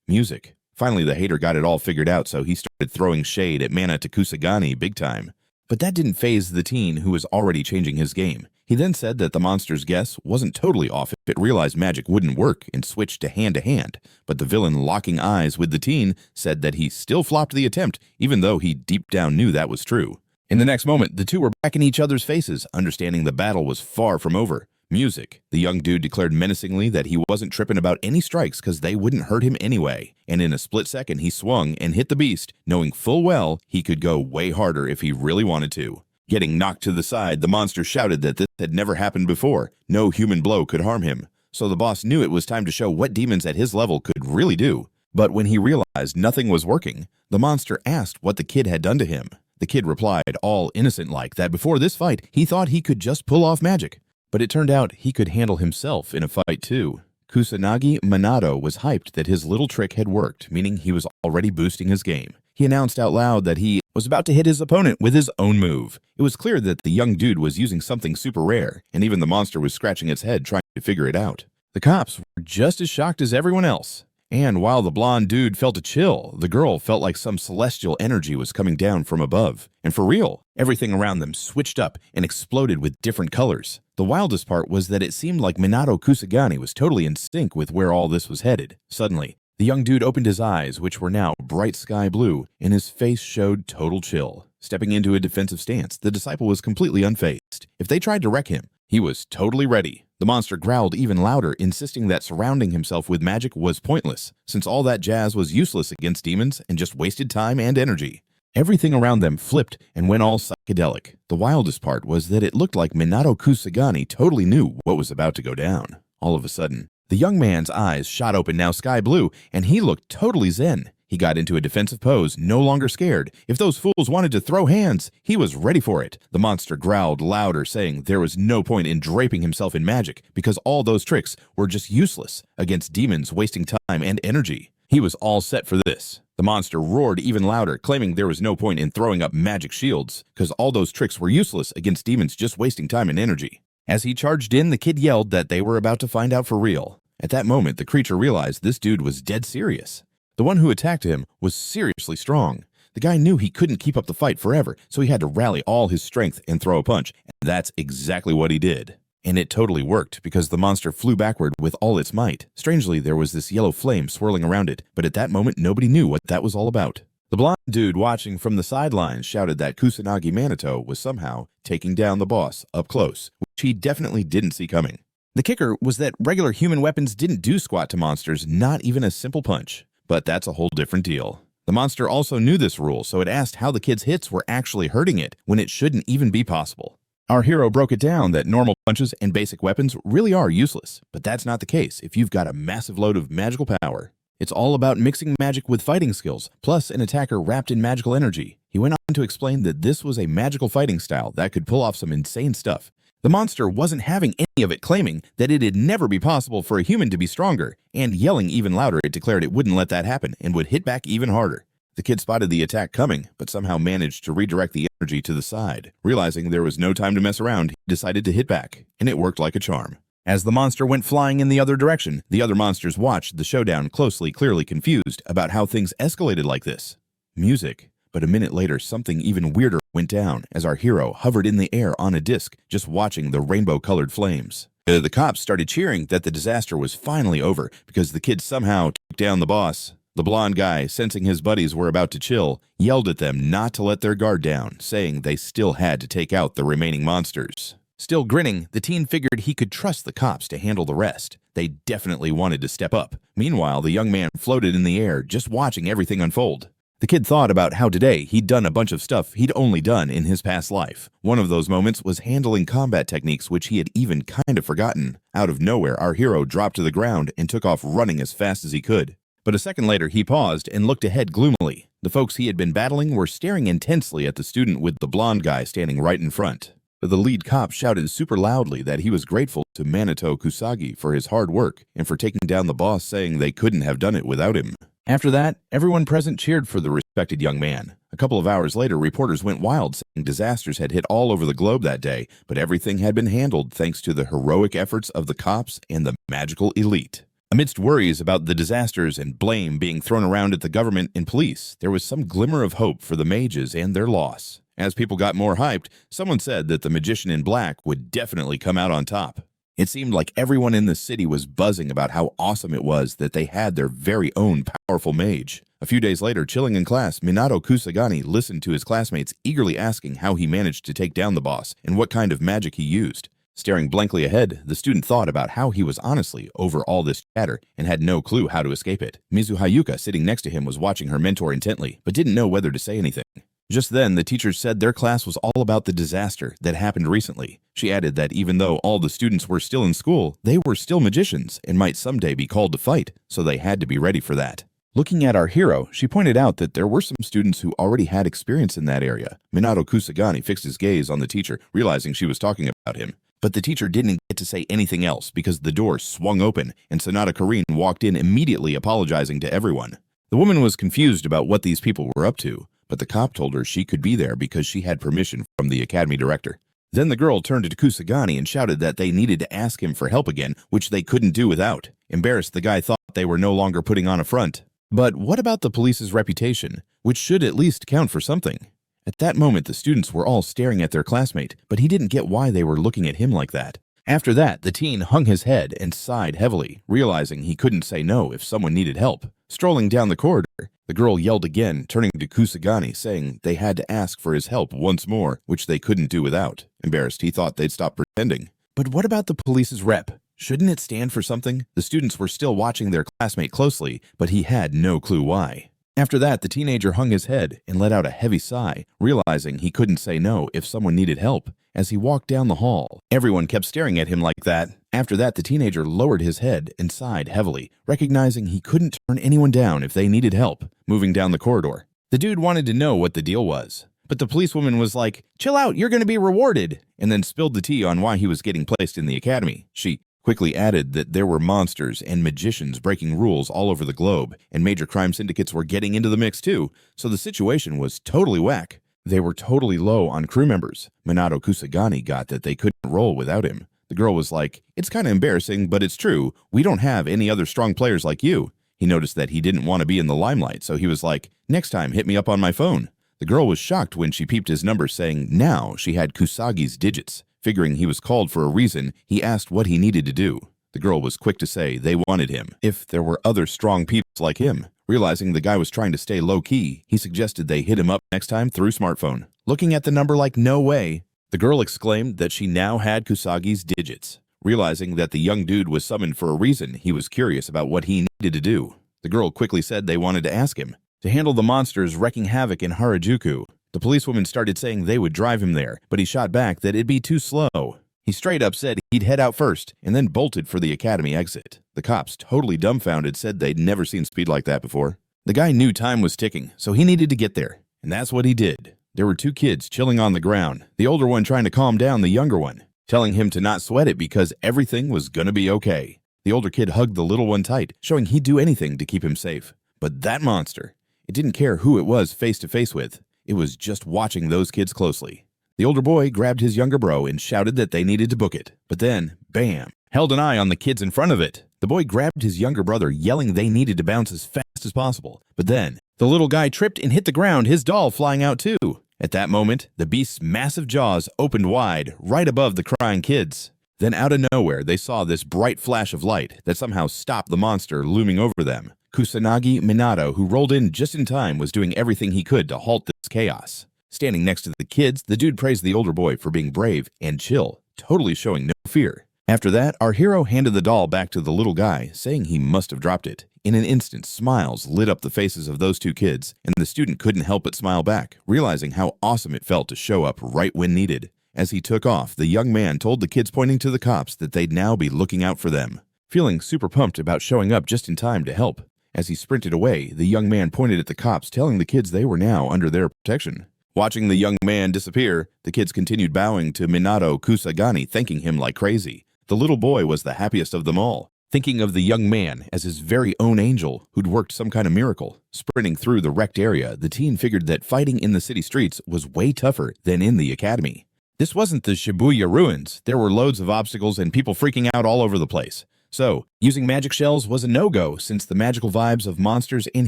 Music. Finally, the hater got it all figured out, so he started throwing shade at Minato Kusanagi big time. But that didn't faze the teen who was already changing his game. He then said that the monster's guess wasn't totally off if it realized magic wouldn't work and switched to hand, but the villain locking eyes with the teen said that he still flopped the attempt, even though he deep down knew that was true. In the next moment, the two were back in each other's faces, understanding the battle was far from over. Music. The young dude declared menacingly that he wasn't tripping about any strikes because they wouldn't hurt him anyway, and in a split second he swung and hit the beast, knowing full well he could go way harder if he really wanted to. Getting knocked to the side, the monster shouted that this had never happened before. No human blow could harm him. So the boss knew it was time to show what demons at his level could really do. But when he realized nothing was working, the monster asked what the kid had done to him. The kid replied, all innocent-like, that before this fight he thought he could just pull off magic. But it turned out he could handle himself in a fight too. Kusanagi Minato was hyped that his little trick had worked, meaning he was already boosting his game. He announced out loud that he was about to hit his opponent with his own move. It was clear that the young dude was using something super rare, and even the monster was scratching its head trying to figure it out. The cops were just as shocked as everyone else. And while the blonde dude felt a chill, the girl felt like some celestial energy was coming down from above. And for real, everything around them switched up and exploded with different colors. The wildest part was that it seemed like Minato Kusanagi was totally in sync with where all this was headed. Suddenly, the young dude opened his eyes, which were now bright sky blue, and his face showed total chill. Stepping into a defensive stance, the disciple was completely unfazed. If they tried to wreck him, he was totally ready. The monster growled even louder, insisting that surrounding himself with magic was pointless, since all that jazz was useless against demons and just wasted time and energy. Everything around them flipped and went all psychedelic. The wildest part was that it looked like Minato Kusanagi totally knew what was about to go down. All of a sudden, the young man's eyes shot open, now sky blue, and he looked totally zen. He got into a defensive pose, no longer scared. If those fools wanted to throw hands, he was ready for it. The monster growled louder, saying there was no point in draping himself in magic because all those tricks were just useless against demons wasting time and energy. He was all set for this. The monster roared even louder, claiming there was no point in throwing up magic shields because all those tricks were useless against demons just wasting time and energy. As he charged in, the kid yelled that they were about to find out for real. At that moment, the creature realized this dude was dead serious. The one who attacked him was seriously strong. The guy knew he couldn't keep up the fight forever, so he had to rally all his strength and throw a punch, and that's exactly what he did. And it totally worked, because the monster flew backward with all its might. Strangely, there was this yellow flame swirling around it, but at that moment nobody knew what that was all about. The blonde dude watching from the sidelines shouted that Kusanagi Manato was somehow taking down the boss up close, which he definitely didn't see coming. The kicker was that regular human weapons didn't do squat to monsters, not even a simple punch. But that's a whole different deal. The monster also knew this rule, so it asked how the kid's hits were actually hurting it when it shouldn't even be possible. Our hero broke it down that normal punches and basic weapons really are useless, but that's not the case if you've got a massive load of magical power. It's all about mixing magic with fighting skills, plus an attacker wrapped in magical energy. He went on to explain that this was a magical fighting style that could pull off some insane stuff. The monster wasn't having any of it, claiming that it'd never be possible for a human to be stronger, and yelling even louder, it declared it wouldn't let that happen and would hit back even harder. The kid spotted the attack coming, but somehow managed to redirect the energy to the side. Realizing there was no time to mess around, he decided to hit back, and it worked like a charm. As the monster went flying in the other direction, the other monsters watched the showdown closely, clearly confused about how things escalated like this. Music. But a minute later, something even weirder went down as our hero hovered in the air on a disc, just watching the rainbow-colored flames. The cops started cheering that the disaster was finally over because the kid somehow took down the boss. The blonde guy, sensing his buddies were about to chill, yelled at them not to let their guard down, saying they still had to take out the remaining monsters. Still grinning, the teen figured he could trust the cops to handle the rest. They definitely wanted to step up. Meanwhile, the young man floated in the air, just watching everything unfold. The kid thought about how today he'd done a bunch of stuff he'd only done in his past life. One of those moments was handling combat techniques which he had even kind of forgotten. Out of nowhere, our hero dropped to the ground and took off running as fast as he could. But a second later, he paused and looked ahead gloomily. The folks he had been battling were staring intensely at the student with the blonde guy standing right in front. The lead cop shouted super loudly that he was grateful to Minato Kusanagi for his hard work and for taking down the boss, saying they couldn't have done it without him. After that, everyone present cheered for the respected young man. A couple of hours later, reporters went wild saying disasters had hit all over the globe that day, but everything had been handled thanks to the heroic efforts of the cops and the magical elite. Amidst worries about the disasters and blame being thrown around at the government and police, there was some glimmer of hope for the mages and their loss. As people got more hyped, someone said that the magician in black would definitely come out on top. It seemed like everyone in the city was buzzing about how awesome it was that they had their very own powerful mage. A few days later, chilling in class, Minato Kusanagi listened to his classmates eagerly asking how he managed to take down the boss and what kind of magic he used. Staring blankly ahead, the student thought about how he was honestly over all this chatter and had no clue how to escape it. Yuika, sitting next to him, was watching her mentor intently, but didn't know whether to say anything. Just then, the teacher said their class was all about the disaster that happened recently. She added that even though all the students were still in school, they were still magicians and might someday be called to fight, so they had to be ready for that. Looking at our hero, she pointed out that there were some students who already had experience in that area. Minato Kusanagi fixed his gaze on the teacher, realizing she was talking about him. But the teacher didn't get to say anything else because the door swung open and Sonata Karin walked in immediately apologizing to everyone. The woman was confused about what these people were up to, but the cop told her she could be there because she had permission from the academy director. Then the girl turned to Kusanagi and shouted that they needed to ask him for help again, which they couldn't do without. Embarrassed, the guy thought they were no longer putting on a front. But what about the police's reputation, which should at least count for something? At that moment, the students were all staring at their classmate, but he didn't get why they were looking at him like that. After that, the teen hung his head and sighed heavily, realizing he couldn't say no if someone needed help. Strolling down the corridor, the girl yelled again, turning to Kusanagi, saying they had to ask for his help once more, which they couldn't do without. Embarrassed, he thought they'd stop pretending. But what about the police's rep? Shouldn't it stand for something? The students were still watching their classmate closely, but he had no clue why. After that, the teenager hung his head and let out a heavy sigh, realizing he couldn't say no if someone needed help. As he walked down the hall, everyone kept staring at him like that. After that, the teenager lowered his head and sighed heavily, recognizing he couldn't turn anyone down if they needed help. Moving down the corridor, the dude wanted to know what the deal was. But the policewoman was like, "Chill out, you're going to be rewarded," and then spilled the tea on why he was getting placed in the academy. She quickly added that there were monsters and magicians breaking rules all over the globe, and major crime syndicates were getting into the mix too, so the situation was totally whack. They were totally low on crew members. Minato Kusanagi got that they couldn't roll without him. The girl was like, "It's kind of embarrassing, but it's true. We don't have any other strong players like you." He noticed that he didn't want to be in the limelight, so he was like, "Next time, hit me up on my phone." The girl was shocked when she peeped his number, saying now she had Kusagi's digits. Figuring he was called for a reason, he asked what he needed to do. The girl was quick to say they wanted him, if there were other strong people like him. Realizing the guy was trying to stay low-key, he suggested they hit him up next time through smartphone. Looking at the number like no way, the girl exclaimed that she now had Kusagi's digits. Realizing that the young dude was summoned for a reason, he was curious about what he needed to do. The girl quickly said they wanted to ask him to handle the monsters wreaking havoc in Harajuku. The policewoman started saying they would drive him there, but he shot back that it'd be too slow. He straight up said he'd head out first, and then bolted for the academy exit. The cops, totally dumbfounded, said they'd never seen speed like that before. The guy knew time was ticking, so he needed to get there, and that's what he did. There were two kids chilling on the ground, the older one trying to calm down the younger one, telling him to not sweat it because everything was gonna be okay. The older kid hugged the little one tight, showing he'd do anything to keep him safe. But that monster, it didn't care who it was face to face with. It was just watching those kids closely. The older boy grabbed his younger bro and shouted that they needed to book it. But then, bam, held an eye on the kids in front of it. The boy grabbed his younger brother, yelling they needed to bounce as fast as possible. But then, the little guy tripped and hit the ground, his doll flying out too. At that moment, the beast's massive jaws opened wide, right above the crying kids. Then out of nowhere, they saw this bright flash of light that somehow stopped the monster looming over them. Kusanagi Minato, who rolled in just in time, was doing everything he could to halt this chaos. Standing next to the kids, the dude praised the older boy for being brave and chill, totally showing no fear. After that, our hero handed the doll back to the little guy, saying he must have dropped it. In an instant, smiles lit up the faces of those two kids, and the student couldn't help but smile back, realizing how awesome it felt to show up right when needed. As he took off, the young man told the kids pointing to the cops that they'd now be looking out for them. Feeling super pumped about showing up just in time to help. As he sprinted away, the young man pointed at the cops, telling the kids they were now under their protection. Watching the young man disappear, the kids continued bowing to Minato Kusanagi, thanking him like crazy. The little boy was the happiest of them all. thinking of the young man as his very own angel who'd worked some kind of miracle. Sprinting through the wrecked area, the teen figured that fighting in the city streets was way tougher than in the academy. This wasn't the Shibuya ruins. There were loads of obstacles and people freaking out all over the place. So, using magic shells was a no-go since the magical vibes of monsters and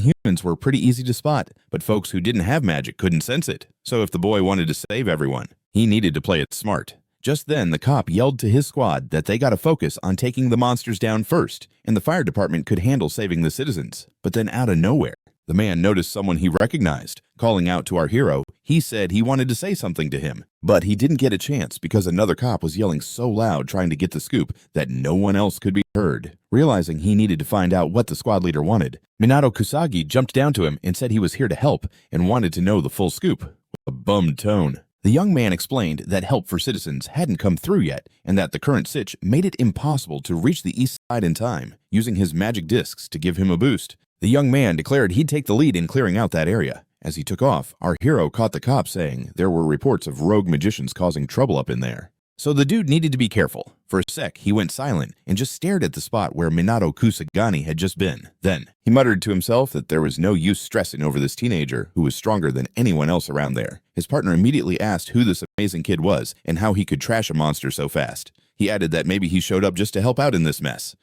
humans were pretty easy to spot, but folks who didn't have magic couldn't sense it. So if the boy wanted to save everyone, he needed to play it smart. Just then, the cop yelled to his squad that they gotta focus on taking the monsters down first, and the fire department could handle saving the citizens. But then out of nowhere, the man noticed someone he recognized. Calling out to our hero, he said he wanted to say something to him, but he didn't get a chance because another cop was yelling so loud trying to get the scoop that no one else could be heard. Realizing he needed to find out what the squad leader wanted, Minato Kusanagi jumped down to him and said he was here to help and wanted to know the full scoop. With a bummed tone, the young man explained that help for citizens hadn't come through yet and that the current sitch made it impossible to reach the east side in time, using his magic discs to give him a boost. The young man declared he'd take the lead in clearing out that area. As he took off, our hero caught the cop saying there were reports of rogue magicians causing trouble up in there. So the dude needed to be careful. For a sec, he went silent and just stared at the spot where Minato Kusanagi had just been. Then, he muttered to himself that there was no use stressing over this teenager who was stronger than anyone else around there. His partner immediately asked who this amazing kid was and how he could trash a monster so fast. He added that maybe he showed up just to help out in this mess.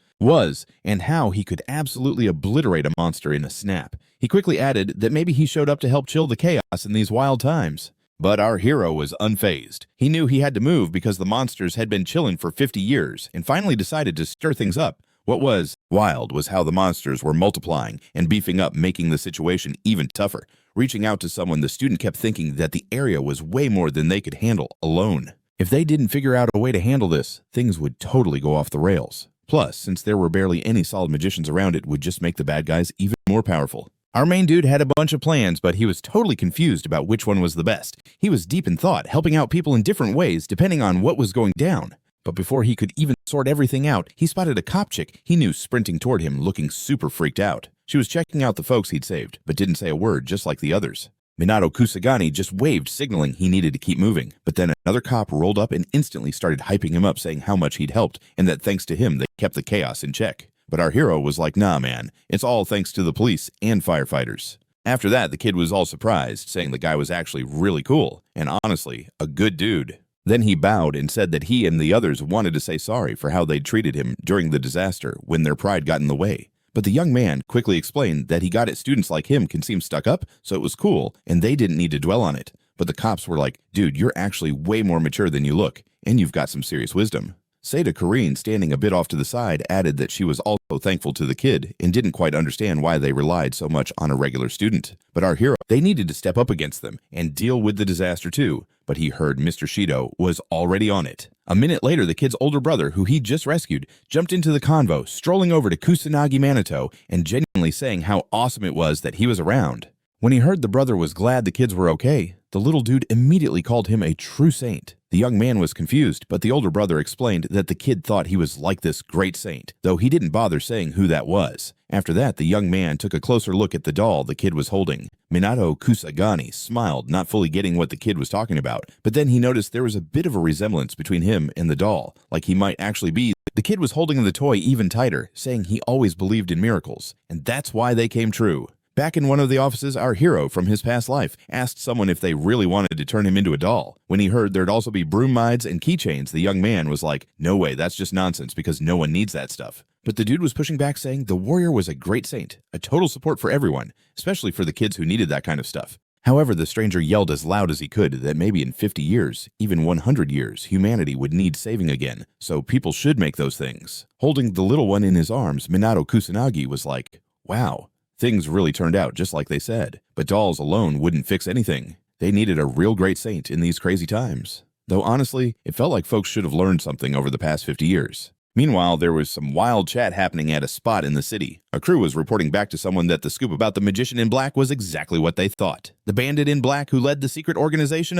And how he could absolutely obliterate a monster in a snap. He quickly added that maybe he showed up to help chill the chaos in these wild times. But our hero was unfazed. He knew he had to move because the monsters had been chilling for 50 years and finally decided to stir things up. What was wild was how the monsters were multiplying and beefing up, making the situation even tougher. Reaching out to someone, the student kept thinking that the area was way more than they could handle alone. If they didn't figure out a way to handle this, things would totally go off the rails. Plus, since there were barely any solid magicians around, it would just make the bad guys even more powerful. Our main dude had a bunch of plans, but he was totally confused about which one was the best. He was deep in thought, helping out people in different ways depending on what was going down. But before he could even sort everything out, he spotted a cop chick he knew sprinting toward him, looking super freaked out. She was checking out the folks he'd saved, but didn't say a word, just like the others. Minato Kusanagi just waved, signaling he needed to keep moving, but then another cop rolled up and instantly started hyping him up, saying how much he'd helped and that thanks to him they kept the chaos in check. But our hero was like, nah man, it's all thanks to the police and firefighters. After that, the kid was all surprised, saying the guy was actually really cool and honestly, a good dude. Then he bowed and said that he and the others wanted to say sorry for how they'd treated him during the disaster when their pride got in the way. But the young man quickly explained that he got it students like him can seem stuck up, so it was cool, and they didn't need to dwell on it. But the cops were like, dude, you're actually way more mature than you look, and you've got some serious wisdom. Seda Kareen, standing a bit off to the side, added that she was also thankful to the kid and didn't quite understand why they relied so much on a regular student. But our hero, they needed to step up against them and deal with the disaster too, but he heard Mr. Shido was already on it. A minute later, the kid's older brother, who he'd just rescued, jumped into the convo, strolling over to Kusanagi Manato and genuinely saying how awesome it was that he was around. When he heard the brother was glad the kids were okay, the little dude immediately called him a true saint. The young man was confused, but the older brother explained that the kid thought he was like this great saint, though he didn't bother saying who that was. After that, the young man took a closer look at the doll the kid was holding. Minato Kusanagi smiled, not fully getting what the kid was talking about, but then he noticed there was a bit of a resemblance between him and the doll, like he might actually be. The kid was holding the toy even tighter, saying he always believed in miracles, and that's why they came true. Back in one of the offices, our hero from his past life asked someone if they really wanted to turn him into a doll. When he heard there'd also be broom mides and keychains, the young man was like, no way, that's just nonsense because no one needs that stuff. But the dude was pushing back, saying the warrior was a great saint, a total support for everyone, especially for the kids who needed that kind of stuff. However, the stranger yelled as loud as he could that maybe in 50 years, even 100 years, humanity would need saving again, so people should make those things. Holding the little one in his arms, Minato Kusanagi was like, wow. Things really turned out just like they said, but dolls alone wouldn't fix anything. They needed a real great saint in these crazy times. Though honestly, it felt like folks should have learned something over the past 50 years. Meanwhile, there was some wild chat happening at a spot in the city. A crew was reporting back to someone that the scoop about the magician in black was exactly what they thought. The bandit in black who led the secret organization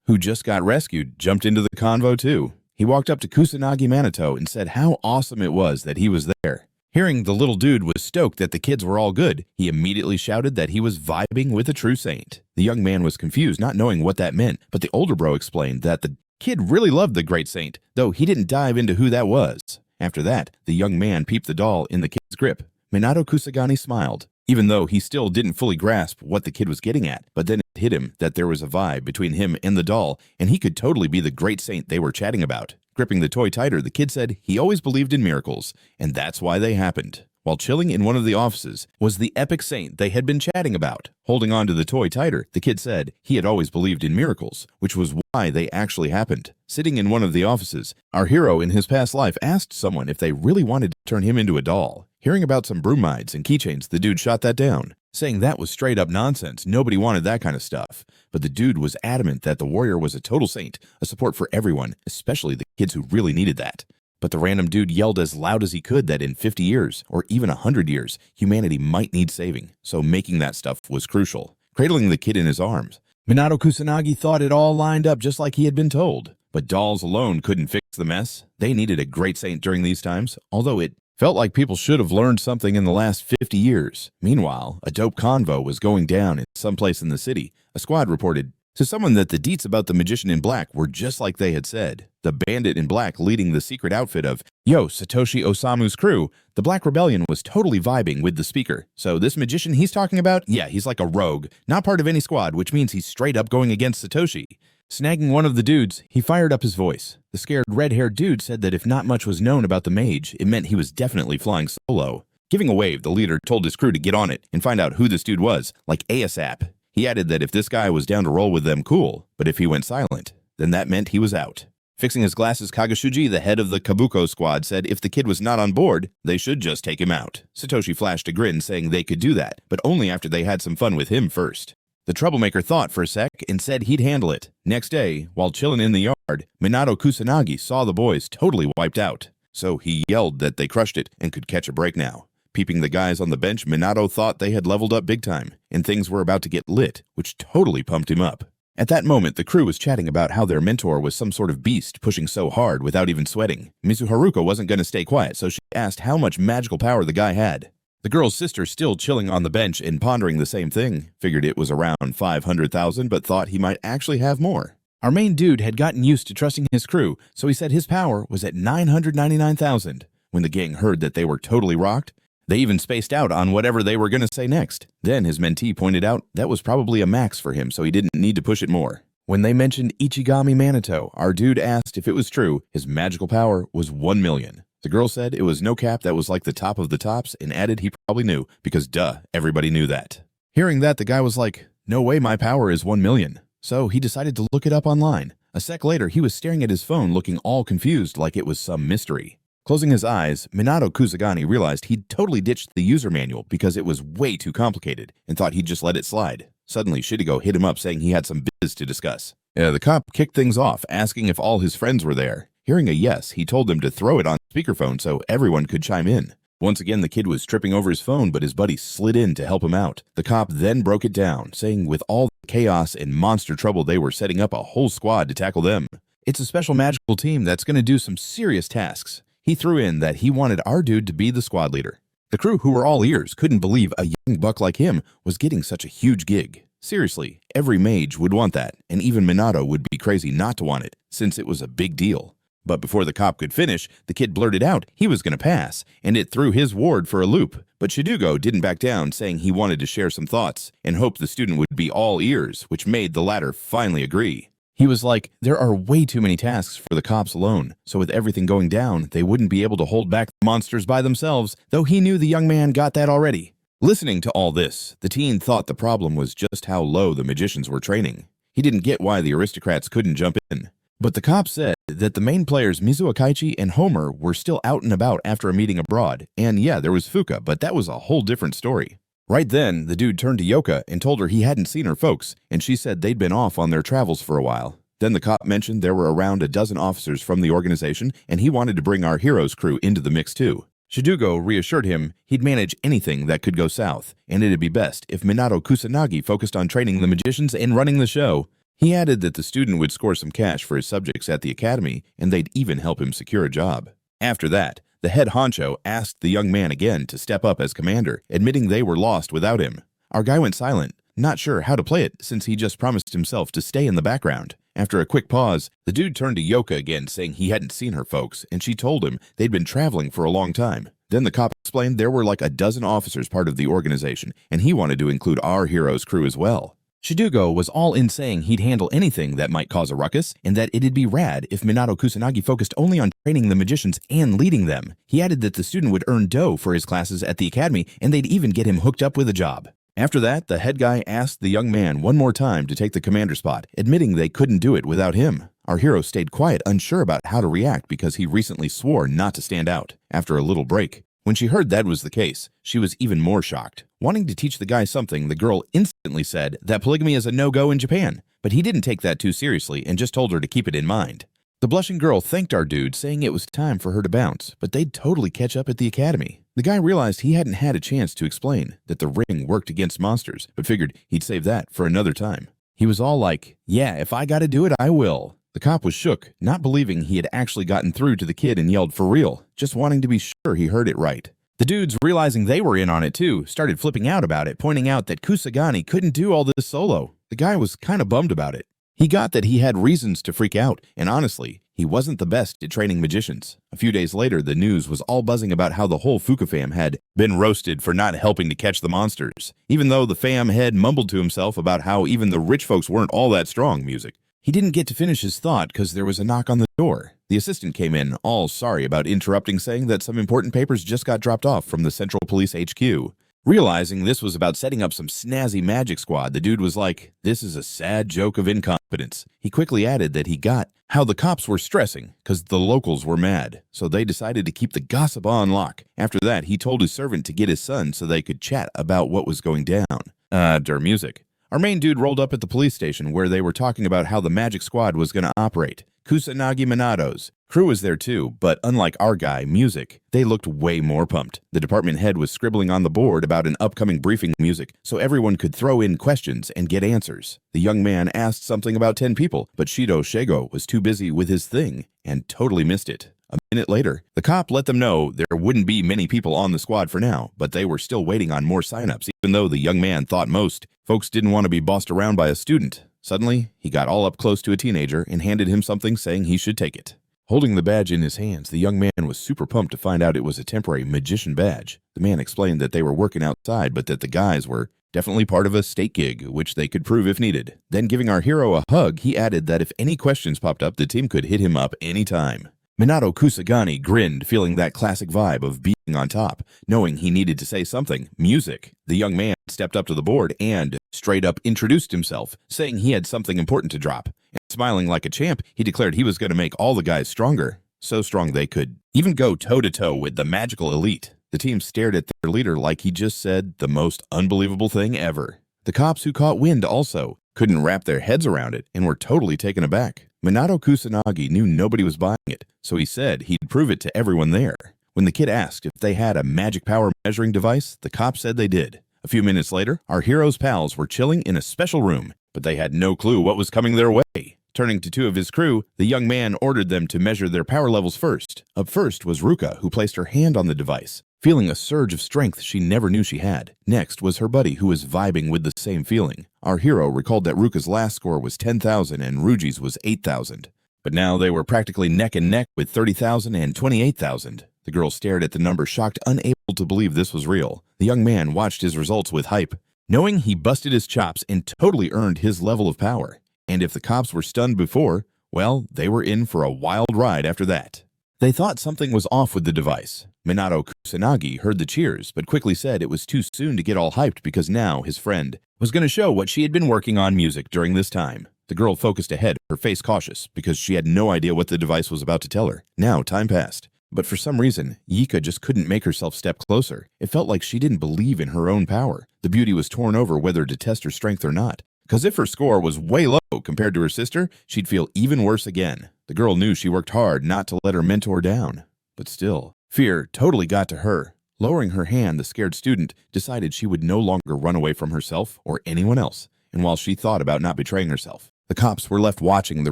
who just got rescued jumped into the convo too. He walked up to Kusanagi Manato and said how awesome it was that he was there. Hearing the little dude was stoked that the kids were all good, he immediately shouted that he was vibing with a true saint. The young man was confused, not knowing what that meant, but the older bro explained that the kid really loved the great saint, though he didn't dive into who that was. After that, the young man peeped the doll in the kid's grip. Minato Kusanagi smiled, even though he still didn't fully grasp what the kid was getting at, but then it hit him that there was a vibe between him and the doll, and he could totally be the great saint they were chatting about. Gripping the toy tighter, the kid said he always believed in miracles, and that's why they happened. While chilling in one of the offices was the epic saint they had been chatting about. Holding on to the toy tighter, the kid said he had always believed in miracles, which was why they actually happened. Sitting in one of the offices, our hero in his past life asked someone if they really wanted to turn him into a doll. Hearing about some bromides and keychains, the dude shot that down, saying that was straight up nonsense. Nobody wanted that kind of stuff. But the dude was adamant that the warrior was a total saint, a support for everyone, especially the kids who really needed that. But the random dude yelled as loud as he could that in 50 years, or even 100 years, humanity might need saving, so making that stuff was crucial. Cradling the kid in his arms, Minato Kusanagi thought it all lined up just like he had been told. But dolls alone couldn't fix the mess. They needed a great saint during these times, although it felt like people should have learned something in the last 50 years. Meanwhile, a dope convo was going down in some place in the city. A squad reported to someone that the deets about the magician in black were just like they had said. The bandit in black leading the secret outfit of Satoshi Osamu's crew, the Black Rebellion was totally vibing with the speaker. So this magician he's talking about, yeah, he's like a rogue, not part of any squad, which means he's straight up going against Satoshi. Snagging one of the dudes, he fired up his voice. The scared red-haired dude said that if not much was known about the mage, it meant he was definitely flying solo. Giving a wave, the leader told his crew to get on it and find out who this dude was, like ASAP. He added that if this guy was down to roll with them, cool, but if he went silent, then that meant he was out. Fixing his glasses, Kageshuji, the head of the Kabuko squad, said if the kid was not on board, they should just take him out. Satoshi flashed a grin, saying they could do that, but only after they had some fun with him first. The troublemaker thought for a sec and said he'd handle it. Next day, while chilling in the yard, Minato Kusanagi saw the boys totally wiped out. So he yelled that they crushed it and could catch a break now. Peeping the guys on the bench, Minato thought they had leveled up big time, and things were about to get lit, which totally pumped him up. At that moment, the crew was chatting about how their mentor was some sort of beast pushing so hard without even sweating. Mizuharuka wasn't going to stay quiet, so she asked how much magical power the guy had. The girl's sister, still chilling on the bench and pondering the same thing, figured it was around 500,000 but thought he might actually have more. Our main dude had gotten used to trusting his crew, so he said his power was at 999,000. When the gang heard that they were totally rocked, they even spaced out on whatever they were going to say next. Then his mentee pointed out that was probably a max for him, so he didn't need to push it more. When they mentioned Ichami Manato, our dude asked if it was true his magical power was 1 million. The girl said it was no cap, that was like the top of the tops, and added he probably knew, because duh, everybody knew that. Hearing that, the guy was like, no way my power is 1 million. So he decided to look it up online. A sec later, he was staring at his phone looking all confused like it was some mystery. Closing his eyes, Minato Kusanagi realized he'd totally ditched the user manual because it was way too complicated and thought he'd just let it slide. Suddenly, Shibuya hit him up saying he had some biz to discuss. The cop kicked things off, asking if all his friends were there. Hearing a yes, he told them to throw it on speakerphone so everyone could chime in. Once again, the kid was tripping over his phone, but his buddy slid in to help him out. The cop then broke it down, saying with all the chaos and monster trouble they were setting up a whole squad to tackle them. It's a special magical team that's going to do some serious tasks. He threw in that he wanted our dude to be the squad leader. The crew, who were all ears, couldn't believe a young buck like him was getting such a huge gig. Seriously, every mage would want that, and even Minado would be crazy not to want it, since it was a big deal. But before the cop could finish, the kid blurted out he was going to pass, and it threw his ward for a loop. But Shibuya didn't back down, saying he wanted to share some thoughts, and hoped the student would be all ears, which made the latter finally agree. He was like, there are way too many tasks for the cops alone, so with everything going down, they wouldn't be able to hold back the monsters by themselves, though he knew the young man got that already. Listening to all this, the teen thought the problem was just how low the magicians were training. He didn't get why the aristocrats couldn't jump in. But the cop said that the main players Mizuakaichi and Homer were still out and about after a meeting abroad, and yeah, there was Fuka, but that was a whole different story. Right then, the dude turned to Yuika and told her he hadn't seen her folks, and she said they'd been off on their travels for a while. Then the cop mentioned there were around a dozen officers from the organization, and he wanted to bring our hero's crew into the mix too. Shibuya reassured him he'd manage anything that could go south, and it'd be best if Minato Kusanagi focused on training the magicians and running the show. He added that the student would score some cash for his subjects at the academy, and they'd even help him secure a job. After that, the head honcho asked the young man again to step up as commander, admitting they were lost without him. Our guy went silent, not sure how to play it since he just promised himself to stay in the background. After a quick pause, the dude turned to Yuika again, saying he hadn't seen her folks, and she told him they'd been traveling for a long time. Then the cop explained there were like a dozen officers part of the organization, and he wanted to include our hero's crew as well. Shidugo was all in saying he'd handle anything that might cause a ruckus, and that it'd be rad if Minato Kusanagi focused only on training the magicians and leading them. He added that the student would earn dough for his classes at the academy, and they'd even get him hooked up with a job. After that, the head guy asked the young man one more time to take the commander spot, admitting they couldn't do it without him. Our hero stayed quiet, unsure about how to react because he recently swore not to stand out. After a little break, when she heard that was the case, she was even more shocked. Wanting to teach the guy something, the girl instantly said that polygamy is a no-go in Japan, but he didn't take that too seriously and just told her to keep it in mind. The blushing girl thanked our dude, saying it was time for her to bounce, but they'd totally catch up at the academy. The guy realized he hadn't had a chance to explain that the ring worked against monsters, but figured he'd save that for another time. He was all like, "Yeah, if I gotta do it, I will." The cop was shook, not believing he had actually gotten through to the kid, and yelled for real, just wanting to be sure he heard it right. The dudes, realizing they were in on it too, started flipping out about it, pointing out that Kusagani couldn't do all this solo. The guy was kind of bummed about it. He got that he had reasons to freak out, and honestly, he wasn't the best at training magicians. A few days later, the news was all buzzing about how the whole Fuka fam had been roasted for not helping to catch the monsters, even though the fam head mumbled to himself about how even the rich folks weren't all that strong music. He didn't get to finish his thought because there was a knock on the door. The assistant came in, all sorry about interrupting, saying that some important papers just got dropped off from the Central Police HQ. Realizing this was about setting up some snazzy magic squad, the dude was like, "This is a sad joke of incompetence." He quickly added that he got how the cops were stressing because the locals were mad, so they decided to keep the gossip on lock. After that, he told his servant to get his son so they could chat about what was going down. Der music. Our main dude rolled up at the police station where they were talking about how the magic squad was going to operate. Kusanagi Minato's crew was there too, but unlike our guy, Music, they looked way more pumped. The department head was scribbling on the board about an upcoming briefing Music so everyone could throw in questions and get answers. The young man asked something about 10 people, but Shido Shego was too busy with his thing and totally missed it. A minute later, the cop let them know there wouldn't be many people on the squad for now, but they were still waiting on more signups, even though the young man thought most folks didn't want to be bossed around by a student. Suddenly, he got all up close to a teenager and handed him something, saying he should take it. Holding the badge in his hands, the young man was super pumped to find out it was a temporary magician badge. The man explained that they were working outside, but that the guys were definitely part of a state gig, which they could prove if needed. Then, giving our hero a hug, he added that if any questions popped up, the team could hit him up anytime. Minato Kusagani grinned, feeling that classic vibe of being on top. Knowing he needed to say something, Music, the young man stepped up to the board and straight up introduced himself, saying he had something important to drop. And smiling like a champ, he declared he was going to make all the guys stronger. So strong they could even go toe-to-toe with the magical elite. The team stared at their leader like he just said the most unbelievable thing ever. The cops who caught wind also couldn't wrap their heads around it and were totally taken aback. Minato Kusanagi knew nobody was buying it, so he said he'd prove it to everyone there. When the kid asked if they had a magic power measuring device, the cop said they did. A few minutes later, our hero's pals were chilling in a special room, but they had no clue what was coming their way. Turning to two of his crew, the young man ordered them to measure their power levels first. Up first was Ruka, who placed her hand on the device, feeling a surge of strength she never knew she had. Next was her buddy, who was vibing with the same feeling. Our hero recalled that Ruka's last score was 10,000 and Ruji's was 8,000. But now they were practically neck and neck with 30,000 and 28,000. The girl stared at the number, shocked, unable to believe this was real. The young man watched his results with hype, knowing he busted his chops and totally earned his level of power. And if the cops were stunned before, well, they were in for a wild ride after that. They thought something was off with the device. Minato Kusanagi heard the cheers, but quickly said it was too soon to get all hyped because now his friend was going to show what she had been working on Music during this time. The girl focused ahead, her face cautious, because she had no idea what the device was about to tell her. Now time passed. But for some reason, Yuika just couldn't make herself step closer. It felt like she didn't believe in her own power. The beauty was torn over whether to test her strength or not. Because if her score was way low compared to her sister, she'd feel even worse again. The girl knew she worked hard not to let her mentor down. But still, fear totally got to her. Lowering her hand, the scared student decided she would no longer run away from herself or anyone else. And while she thought about not betraying herself, the cops were left watching the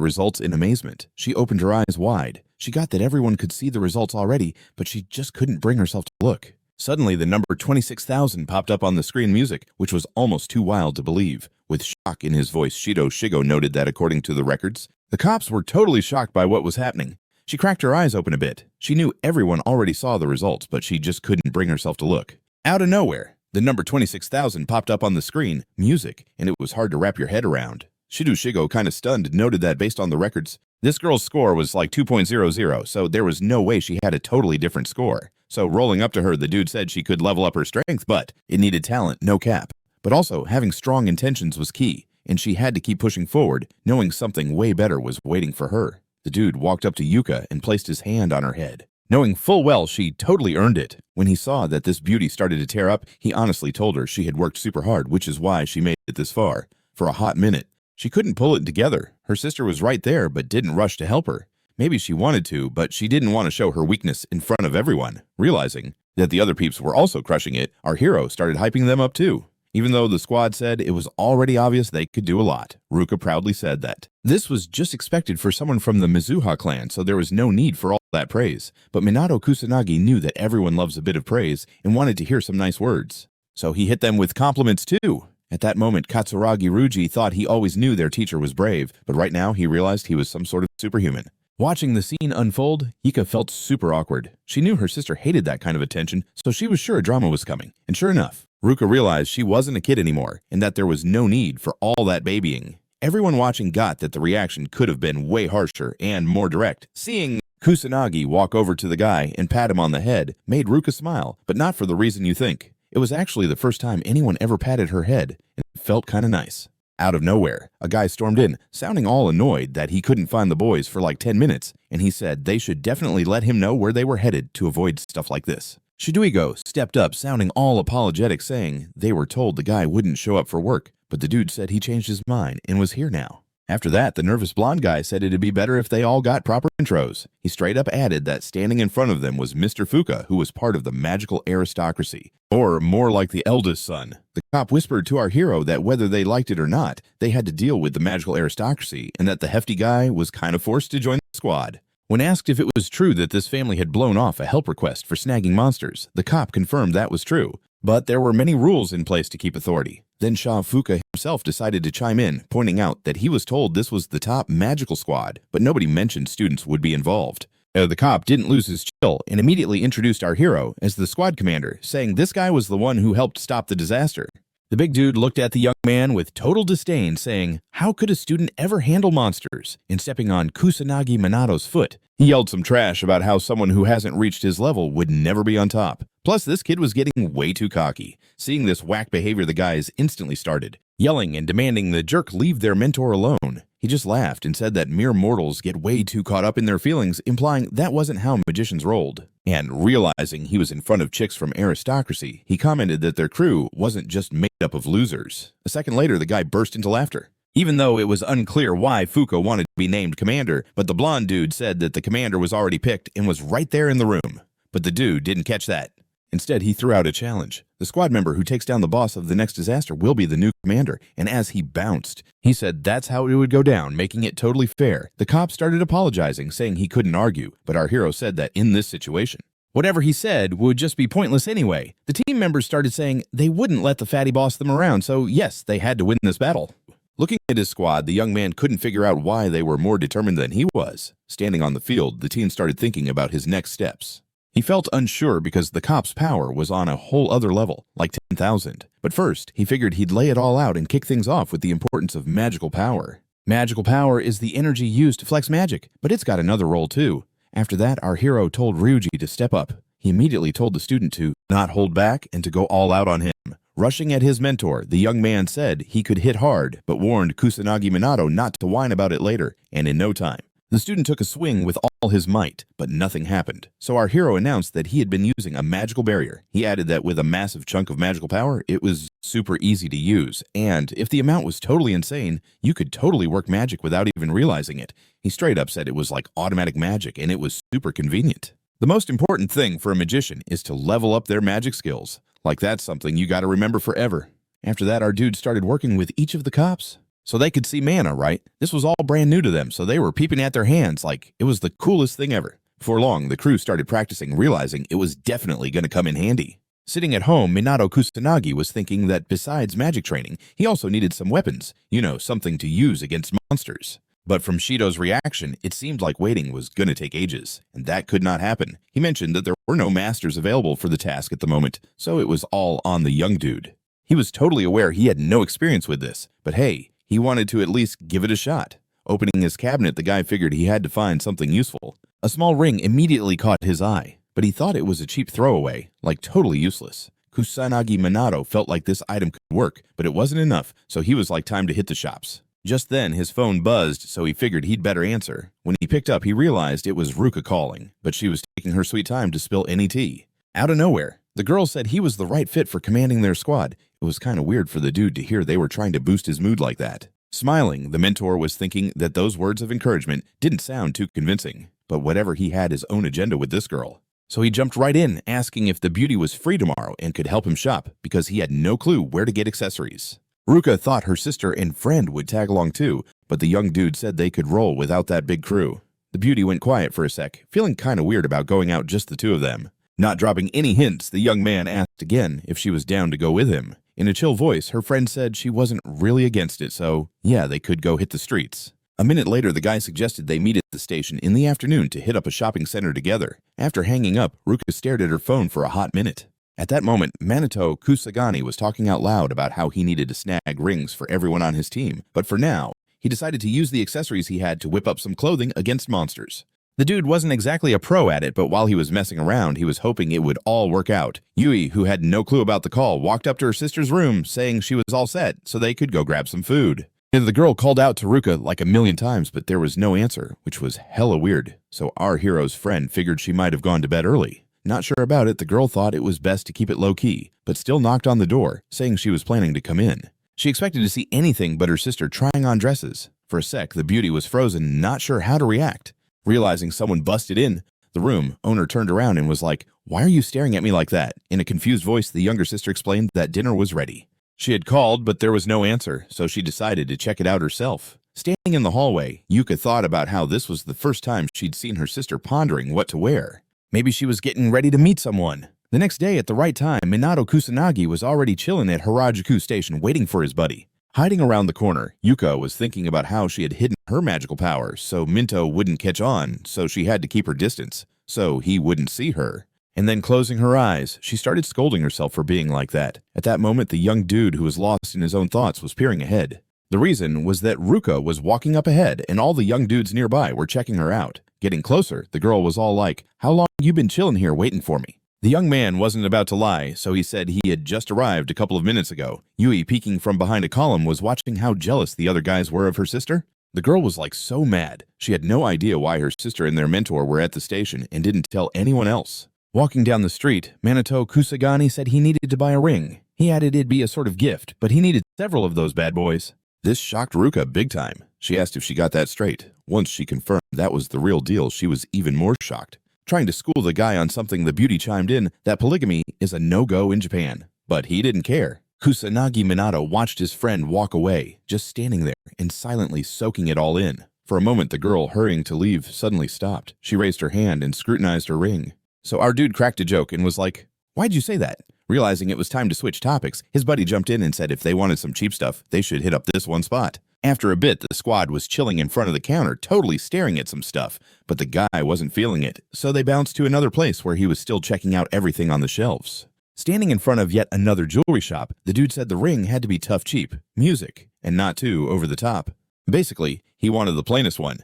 results in amazement. She opened her eyes wide. She got that everyone could see the results already, but she just couldn't bring herself to look. Suddenly, the number 26,000 popped up on the screen Music, which was almost too wild to believe. With shock in his voice, Shido Shigo noted that according to the records, The cops were totally shocked by what was happening. She cracked her eyes open a bit. She knew everyone already saw the results, but she just couldn't bring herself to look. Out of nowhere, the number 26,000 popped up on the screen, music, and it was hard to wrap your head around. Shigo, kind of stunned, noted that based on the records, this girl's score was like 2.00, so there was no way she had a totally different score. So rolling up to her, the dude said she could level up her strength, but it needed talent, no cap. But also, having strong intentions was key, and she had to keep pushing forward, knowing something way better was waiting for her. The dude walked up to Yuika and placed his hand on her head, knowing full well she totally earned it. When he saw that this beauty started to tear up, he honestly told her she had worked super hard, which is why she made it this far. For a hot minute, she couldn't pull it together. Her sister was right there, but didn't rush to help her. Maybe she wanted to, but she didn't want to show her weakness in front of everyone. Realizing that the other peeps were also crushing it, our hero started hyping them up too. Even though the squad said it was already obvious they could do a lot, Ruka proudly said that this was just expected for someone from the Mizuha clan, so there was no need for all that praise. But Minato Kusanagi knew that everyone loves a bit of praise and wanted to hear some nice words. So he hit them with compliments too. At that moment, Katsuragi Ruji thought he always knew their teacher was brave, but right now he realized he was some sort of superhuman. Watching the scene unfold, Yuika felt super awkward. She knew her sister hated that kind of attention, so she was sure a drama was coming. And sure enough, Ruka realized she wasn't a kid anymore, and that there was no need for all that babying. Everyone watching got that the reaction could have been way harsher and more direct. Seeing Kusanagi walk over to the guy and pat him on the head made Ruka smile, but not for the reason you think. It was actually the first time anyone ever patted her head, and it felt kinda nice. Out of nowhere, a guy stormed in, sounding all annoyed that he couldn't find the boys for like 10 minutes, and he said they should definitely let him know where they were headed to avoid stuff like this. Shibuya stepped up, sounding all apologetic, saying they were told the guy wouldn't show up for work, but the dude said he changed his mind and was here now. After that, the nervous blonde guy said it'd be better if they all got proper intros. He straight up added that standing in front of them was Mr. Fuka, who was part of the magical aristocracy, or more like the eldest son. The cop whispered to our hero that whether they liked it or not, they had to deal with the magical aristocracy, and that the hefty guy was kind of forced to join the squad. When asked if it was true that this family had blown off a help request for snagging monsters, the cop confirmed that was true, but there were many rules in place to keep authority. Then Shah Fuka himself decided to chime in, pointing out that he was told this was the top magical squad, but nobody mentioned students would be involved. The cop didn't lose his chill and immediately introduced our hero as the squad commander, saying this guy was the one who helped stop the disaster. The big dude looked at the young man with total disdain, saying, "How could a student ever handle monsters?" And stepping on Kusanagi Manato's foot, he yelled some trash about how someone who hasn't reached his level would never be on top. Plus, this kid was getting way too cocky. Seeing this whack behavior, the guys instantly started yelling and demanding the jerk leave their mentor alone. He just laughed and said that mere mortals get way too caught up in their feelings, implying that wasn't how magicians rolled. And realizing he was in front of chicks from aristocracy, he commented that their crew wasn't just made up of losers. A second later, the guy burst into laughter. Even though it was unclear why Fuka wanted to be named commander, but the blonde dude said that the commander was already picked and was right there in the room. But the dude didn't catch that. Instead, he threw out a challenge. The squad member who takes down the boss of the next disaster will be the new commander, and as he bounced, he said that's how it would go down, making it totally fair. The cop started apologizing, saying he couldn't argue, but our hero said that in this situation, whatever he said would just be pointless anyway. The team members started saying they wouldn't let the fatty boss them around, so yes, they had to win this battle. Looking at his squad, the young man couldn't figure out why they were more determined than he was. Standing on the field, the team started thinking about his next steps. He felt unsure because the cop's power was on a whole other level, like 10,000. But first, he figured he'd lay it all out and kick things off with the importance of magical power. Magical power is the energy used to flex magic, but it's got another role too. After that, our hero told Ruji to step up. He immediately told the student to not hold back and to go all out on him. Rushing at his mentor, the young man said he could hit hard, but warned Kusanagi Manato not to whine about it later, and in no time, the student took a swing with all his might, but nothing happened. So our hero announced that he had been using a magical barrier. He added that with a massive chunk of magical power, it was super easy to use, and if the amount was totally insane, you could totally work magic without even realizing it. He straight up said it was like automatic magic, and it was super convenient. The most important thing for a magician is to level up their magic skills. Like that's something you gotta remember forever. After that, our dude started working with each of the cops. So they could see mana, right? This was all brand new to them, so they were peeping at their hands like it was the coolest thing ever. Before long, the crew started practicing, realizing it was definitely going to come in handy. Sitting at home, Minato Kusanagi was thinking that besides magic training, he also needed some weapons. You know, something to use against monsters. But from Shido's reaction, it seemed like waiting was gonna take ages, and that could not happen. He mentioned that there were no masters available for the task at the moment, so it was all on the young dude. He was totally aware he had no experience with this, but hey, he wanted to at least give it a shot. Opening his cabinet, the guy figured he had to find something useful. A small ring immediately caught his eye, but he thought it was a cheap throwaway, like totally useless. Kusanagi Minato felt like this item could work, but it wasn't enough, so he was like, time to hit the shops. Just then, his phone buzzed, so he figured he'd better answer. When he picked up, he realized it was Ruka calling, but she was taking her sweet time to spill any tea. Out of nowhere, the girl said he was the right fit for commanding their squad. It was kind of weird for the dude to hear they were trying to boost his mood like that. Smiling, the mentor was thinking that those words of encouragement didn't sound too convincing, but whatever, he had his own agenda with this girl. So he jumped right in, asking if the beauty was free tomorrow and could help him shop, because he had no clue where to get accessories. Ruka thought her sister and friend would tag along too, but the young dude said they could roll without that big crew. The beauty went quiet for a sec, feeling kinda weird about going out just the two of them. Not dropping any hints, the young man asked again if she was down to go with him. In a chill voice, her friend said she wasn't really against it, so yeah, they could go hit the streets. A minute later, the guy suggested they meet at the station in the afternoon to hit up a shopping center together. After hanging up, Ruka stared at her phone for a hot minute. At that moment, Minato Kusanagi was talking out loud about how he needed to snag rings for everyone on his team, but for now, he decided to use the accessories he had to whip up some clothing against monsters. The dude wasn't exactly a pro at it, but while he was messing around, he was hoping it would all work out. Yui, who had no clue about the call, walked up to her sister's room, saying she was all set, so they could go grab some food. The girl called out to Ruka like a million times, but there was no answer, which was hella weird, so our hero's friend figured she might have gone to bed early. Not sure about it, the girl thought it was best to keep it low-key, but still knocked on the door, saying she was planning to come in. She expected to see anything but her sister trying on dresses. For a sec, the beauty was frozen, not sure how to react. Realizing someone busted in the room, owner turned around and was like, "Why are you staring at me like that?" In a confused voice, the younger sister explained that dinner was ready. She had called, but there was no answer, so she decided to check it out herself. Standing in the hallway, Yuika thought about how this was the first time she'd seen her sister pondering what to wear. Maybe she was getting ready to meet someone. The next day, at the right time, Minato Kusanagi was already chilling at Harajuku Station waiting for his buddy. Hiding around the corner, Yuika was thinking about how she had hidden her magical powers so Minto wouldn't catch on, so she had to keep her distance, so he wouldn't see her. And then closing her eyes, she started scolding herself for being like that. At that moment, the young dude who was lost in his own thoughts was peering ahead. The reason was that Ruka was walking up ahead and all the young dudes nearby were checking her out. Getting closer, the girl was all like, "How long you been chilling here waiting for me?" The young man wasn't about to lie, so he said he had just arrived a couple of minutes ago. Yui, peeking from behind a column, was watching how jealous the other guys were of her sister. The girl was like so mad. She had no idea why her sister and their mentor were at the station and didn't tell anyone else. Walking down the street, Minato Kusanagi said he needed to buy a ring. He added it'd be a sort of gift, but he needed several of those bad boys. This shocked Ruka big time. She asked if she got that straight. Once she confirmed that was the real deal, she was even more shocked. Trying to school the guy on something, the beauty chimed in that polygamy is a no-go in Japan. But he didn't care. Kusanagi Minato watched his friend walk away, just standing there and silently soaking it all in. For a moment, the girl, hurrying to leave, suddenly stopped. She raised her hand and scrutinized her ring. So our dude cracked a joke and was like, "Why'd you say that?" Realizing it was time to switch topics, his buddy jumped in and said if they wanted some cheap stuff, they should hit up this one spot. After a bit, the squad was chilling in front of the counter, totally staring at some stuff, but the guy wasn't feeling it, so they bounced to another place where he was still checking out everything on the shelves. Standing in front of yet another jewelry shop, the dude said the ring had to be tough cheap, music, and not too over the top. Basically, he wanted the plainest one.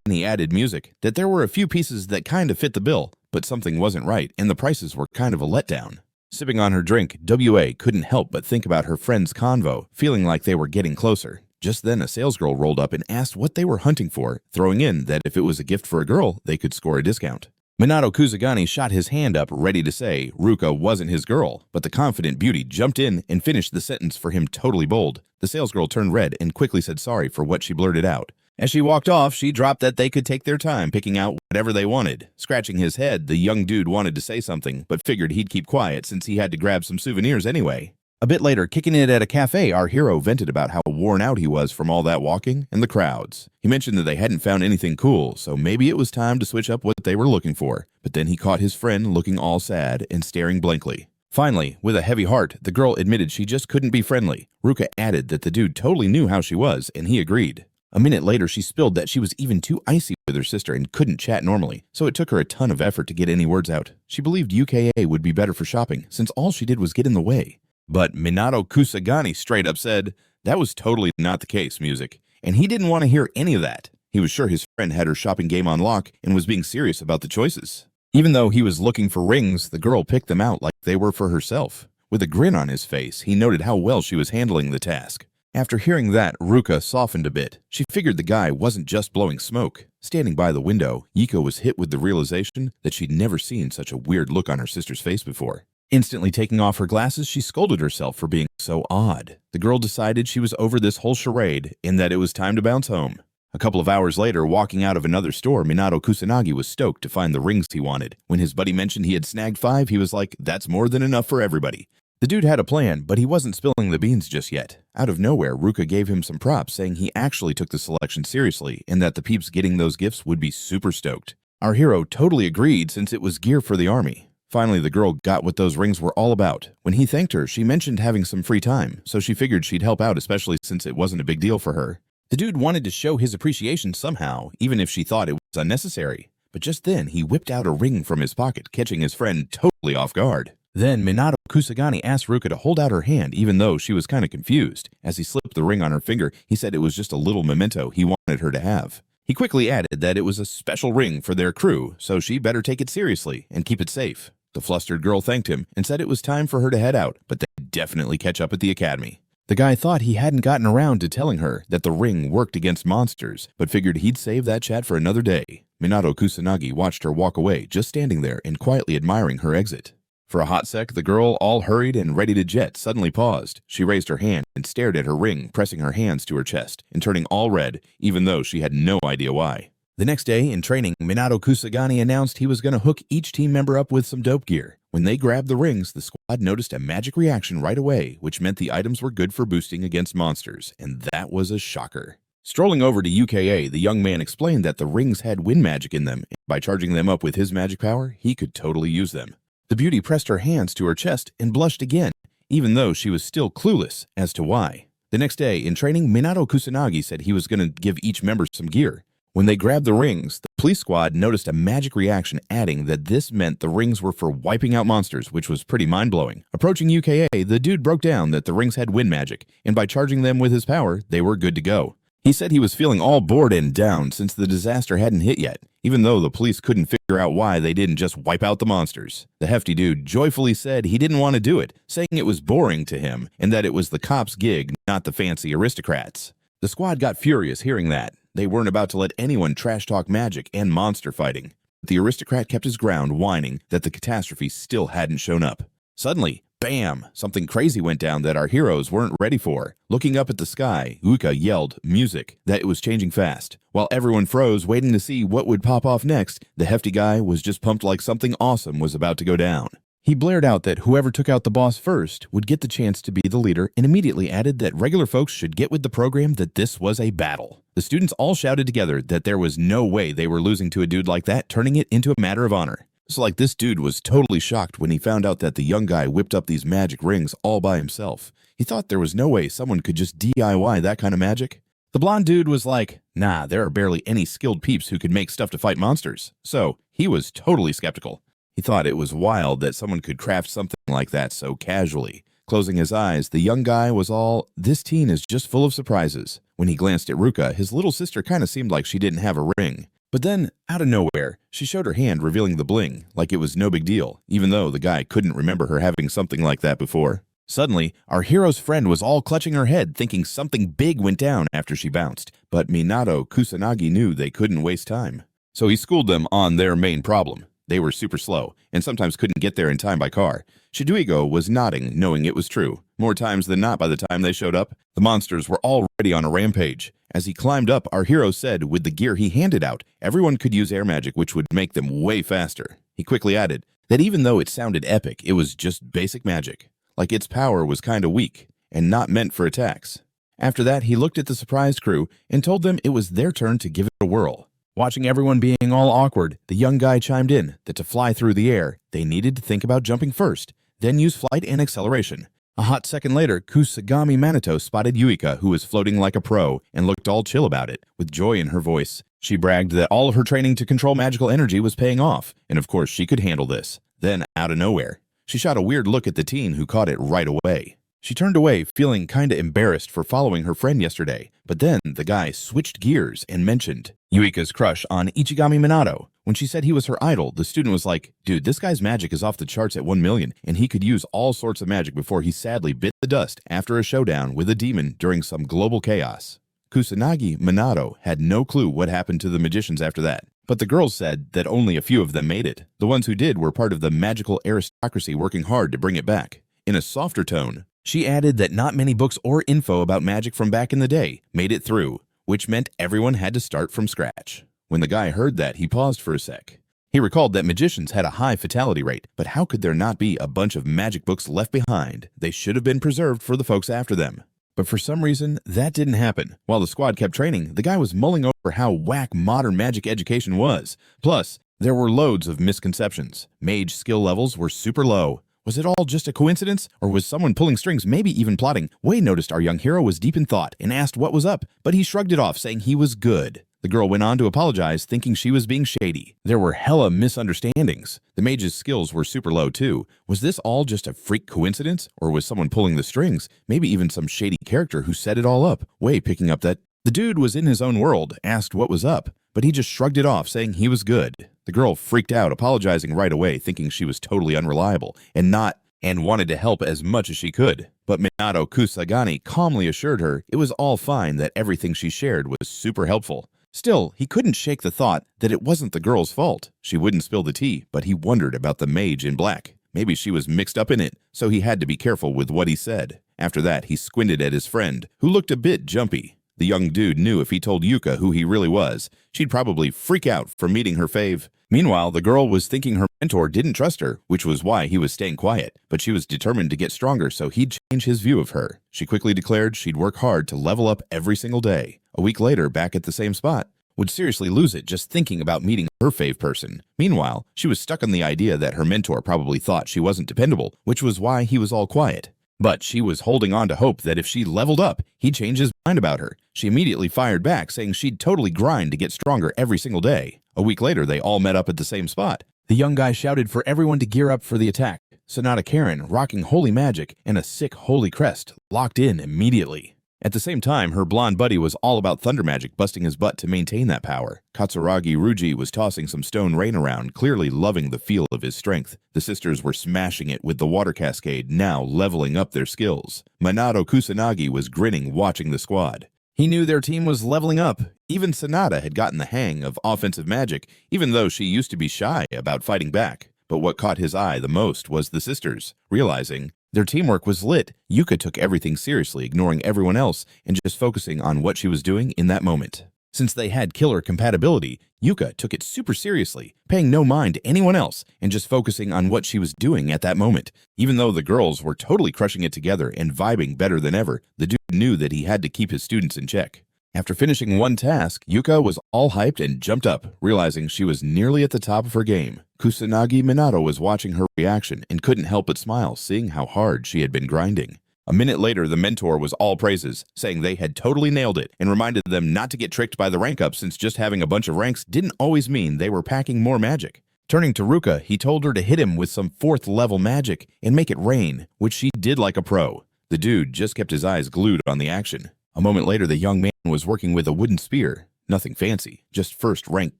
Then he added music, that there were a few pieces that kind of fit the bill, but something wasn't right, and the prices were kind of a letdown. Sipping on her drink, WA couldn't help but think about her friend's convo, feeling like they were getting closer. Just then, a salesgirl rolled up and asked what they were hunting for, throwing in that if it was a gift for a girl, they could score a discount. Minato Kusanagi shot his hand up, ready to say Ruka wasn't his girl, but the confident beauty jumped in and finished the sentence for him totally bold. The salesgirl turned red and quickly said sorry for what she blurted out. As she walked off, she dropped that they could take their time picking out whatever they wanted. Scratching his head, the young dude wanted to say something, but figured he'd keep quiet since he had to grab some souvenirs anyway. A bit later, kicking it at a cafe, our hero vented about how worn out he was from all that walking and the crowds. He mentioned that they hadn't found anything cool, so maybe it was time to switch up what they were looking for. But then he caught his friend looking all sad and staring blankly. Finally, with a heavy heart, the girl admitted she just couldn't be friendly. Ruka added that the dude totally knew how she was, and he agreed. A minute later, she spilled that she was even too icy with her sister and couldn't chat normally, so it took her a ton of effort to get any words out. She believed UKA would be better for shopping, since all she did was get in the way. But Minato Kusanagi straight up said, that was totally not the case, music, and he didn't want to hear any of that. He was sure his friend had her shopping game on lock and was being serious about the choices. Even though he was looking for rings, the girl picked them out like they were for herself. With a grin on his face, he noted how well she was handling the task. After hearing that, Ruka softened a bit. She figured the guy wasn't just blowing smoke. Standing by the window, Yuika was hit with the realization that she'd never seen such a weird look on her sister's face before. Instantly taking off her glasses, she scolded herself for being so odd. The girl decided she was over this whole charade and that it was time to bounce home. A couple of hours later, walking out of another store, Minato Kusanagi was stoked to find the rings he wanted. When his buddy mentioned he had snagged 5, he was like, that's more than enough for everybody. The dude had a plan, but he wasn't spilling the beans just yet. Out of nowhere, Ruka gave him some props, saying he actually took the selection seriously and that the peeps getting those gifts would be super stoked. Our hero totally agreed since it was gear for the army. Finally, the girl got what those rings were all about. When he thanked her, she mentioned having some free time, so she figured she'd help out, especially since it wasn't a big deal for her. The dude wanted to show his appreciation somehow, even if she thought it was unnecessary. But just then, he whipped out a ring from his pocket, catching his friend totally off guard. Then Minato Kusanagi asked Ruka to hold out her hand even though she was kind of confused. As he slipped the ring on her finger, he said it was just a little memento he wanted her to have. He quickly added that it was a special ring for their crew, so she better take it seriously and keep it safe. The flustered girl thanked him and said it was time for her to head out, but they'd definitely catch up at the academy. The guy thought he hadn't gotten around to telling her that the ring worked against monsters, but figured he'd save that chat for another day. Minato Kusanagi watched her walk away, just standing there and quietly admiring her exit. For a hot sec, the girl, all hurried and ready to jet, suddenly paused. She raised her hand and stared at her ring, pressing her hands to her chest and turning all red, even though she had no idea why. The next day, in training, Minato Kusanagi announced he was going to hook each team member up with some dope gear. When they grabbed the rings, the squad noticed a magic reaction right away, which meant the items were good for boosting against monsters, and that was a shocker. Strolling over to UKA, the young man explained that the rings had wind magic in them, and by charging them up with his magic power, he could totally use them. The beauty pressed her hands to her chest and blushed again, even though she was still clueless as to why. The next day, in training, Minato Kusanagi said he was going to give each member some gear. When they grabbed the rings, the police squad noticed a magic reaction, adding that this meant the rings were for wiping out monsters, which was pretty mind-blowing. Approaching UKA, the dude broke down that the rings had wind magic, and by charging them with his power, they were good to go. He said he was feeling all bored and down since the disaster hadn't hit yet, even though the police couldn't figure out why they didn't just wipe out the monsters. The hefty dude joyfully said he didn't want to do it, saying it was boring to him and that it was the cops' gig, not the fancy aristocrats. The squad got furious hearing that. They weren't about to let anyone trash-talk magic and monster fighting. But the aristocrat kept his ground, whining that the catastrophe still hadn't shown up. Suddenly, bam! Something crazy went down that our heroes weren't ready for. Looking up at the sky, Yuika yelled, "Music," that it was changing fast. While everyone froze, waiting to see what would pop off next, the hefty guy was just pumped like something awesome was about to go down. He blared out that whoever took out the boss first would get the chance to be the leader and immediately added that regular folks should get with the program, that this was a battle. The students all shouted together that there was no way they were losing to a dude like that, turning it into a matter of honor. So like this dude was totally shocked when he found out that the young guy whipped up these magic rings all by himself. He thought there was no way someone could just DIY that kind of magic. The blonde dude was like, nah, there are barely any skilled peeps who could make stuff to fight monsters. So he was totally skeptical. He thought it was wild that someone could craft something like that so casually. Closing his eyes, the young guy was all, this teen is just full of surprises. When he glanced at Ruka, his little sister kind of seemed like she didn't have a ring. But then, out of nowhere, she showed her hand revealing the bling, like it was no big deal, even though the guy couldn't remember her having something like that before. Suddenly, our hero's friend was all clutching her head, thinking something big went down after she bounced. But Minato Kusanagi knew they couldn't waste time. So he schooled them on their main problem. They were super slow, and sometimes couldn't get there in time by car. Shibuya was nodding, knowing it was true. More times than not by the time they showed up, the monsters were already on a rampage. As he climbed up, our hero said with the gear he handed out, everyone could use air magic, which would make them way faster. He quickly added that even though it sounded epic, it was just basic magic. Like its power was kinda weak, and not meant for attacks. After that, he looked at the surprised crew and told them it was their turn to give it a whirl. Watching everyone being all awkward, the young guy chimed in that to fly through the air, they needed to think about jumping first, then use flight and acceleration. A hot second later, Kusagami Manato spotted Yuika, who was floating like a pro, and looked all chill about it, with joy in her voice. She bragged that all of her training to control magical energy was paying off, and of course she could handle this. Then, out of nowhere, she shot a weird look at the teen who caught it right away. She turned away, feeling kinda embarrassed for following her friend yesterday, but then the guy switched gears and mentioned Yuika's crush on Ichami Manato. When she said he was her idol, the student was like, dude, this guy's magic is off the charts at 1 million, and he could use all sorts of magic before he sadly bit the dust after a showdown with a demon during some global chaos. Kusanagi Minado had no clue what happened to the magicians after that, but the girls said that only a few of them made it. The ones who did were part of the magical aristocracy working hard to bring it back. In a softer tone, she added that not many books or info about magic from back in the day made it through, which meant everyone had to start from scratch. When the guy heard that, he paused for a sec. He recalled that magicians had a high fatality rate, but how could there not be a bunch of magic books left behind? They should have been preserved for the folks after them. But for some reason, that didn't happen. While the squad kept training, the guy was mulling over how whack modern magic education was. Plus, there were loads of misconceptions. Mage skill levels were super low. Was it all just a coincidence, or was someone pulling strings, maybe even plotting? Wei noticed our young hero was deep in thought and asked what was up, but he shrugged it off, saying he was good. The girl went on to apologize, thinking she was being shady. There were hella misunderstandings. The mage's skills were super low too. Was this all just a freak coincidence, or was someone pulling the strings? Maybe even some shady character who set it all up. Wei picking up that the dude was in his own world, asked what was up, but he just shrugged it off, saying he was good. The girl freaked out, apologizing right away, thinking she was totally unreliable and wanted to help as much as she could. But Minato Kusanagi calmly assured her it was all fine, that everything she shared was super helpful. Still, he couldn't shake the thought that it wasn't the girl's fault. She wouldn't spill the tea, but he wondered about the mage in black. Maybe she was mixed up in it, so he had to be careful with what he said. After that, he squinted at his friend, who looked a bit jumpy. The young dude knew if he told Yuika who he really was, she'd probably freak out for meeting her fave. Meanwhile, the girl was thinking her mentor didn't trust her, which was why he was staying quiet, but she was determined to get stronger, so he'd change his view of her. She quickly declared she'd work hard to level up every single day. A week later, back at the same spot, would seriously lose it just thinking about meeting her fave person. Meanwhile, she was stuck on the idea that her mentor probably thought she wasn't dependable, which was why he was all quiet. But she was holding on to hope that if she leveled up, he'd change his mind about her. She immediately fired back, saying she'd totally grind to get stronger every single day. A week later, they all met up at the same spot. The young guy shouted for everyone to gear up for the attack. Sonata Karen, rocking holy magic and a sick holy crest, locked in immediately. At the same time, her blonde buddy was all about thunder magic, busting his butt to maintain that power. Katsuragi Ruji was tossing some stone rain around, clearly loving the feel of his strength. The sisters were smashing it with the water cascade, now leveling up their skills. Minato Kusanagi was grinning, watching the squad. He knew their team was leveling up. Even Sonata had gotten the hang of offensive magic, even though she used to be shy about fighting back. But what caught his eye the most was the sisters. Realizing their teamwork was lit, Yuika took everything seriously, ignoring everyone else and just focusing on what she was doing in that moment. Since they had killer compatibility, Yuika took it super seriously, paying no mind to anyone else and just focusing on what she was doing at that moment. Even though the girls were totally crushing it together and vibing better than ever, the dude knew that he had to keep his students in check. After finishing one task, Yuika was all hyped and jumped up, realizing she was nearly at the top of her game. Kusanagi Minato was watching her reaction and couldn't help but smile, seeing how hard she had been grinding. A minute later, the mentor was all praises, saying they had totally nailed it and reminded them not to get tricked by the rank up, since just having a bunch of ranks didn't always mean they were packing more magic. Turning to Ruka, he told her to hit him with some 4th level magic and make it rain, which she did like a pro. The dude just kept his eyes glued on the action. A moment later, the young man was working with a wooden spear. Nothing fancy, just first rank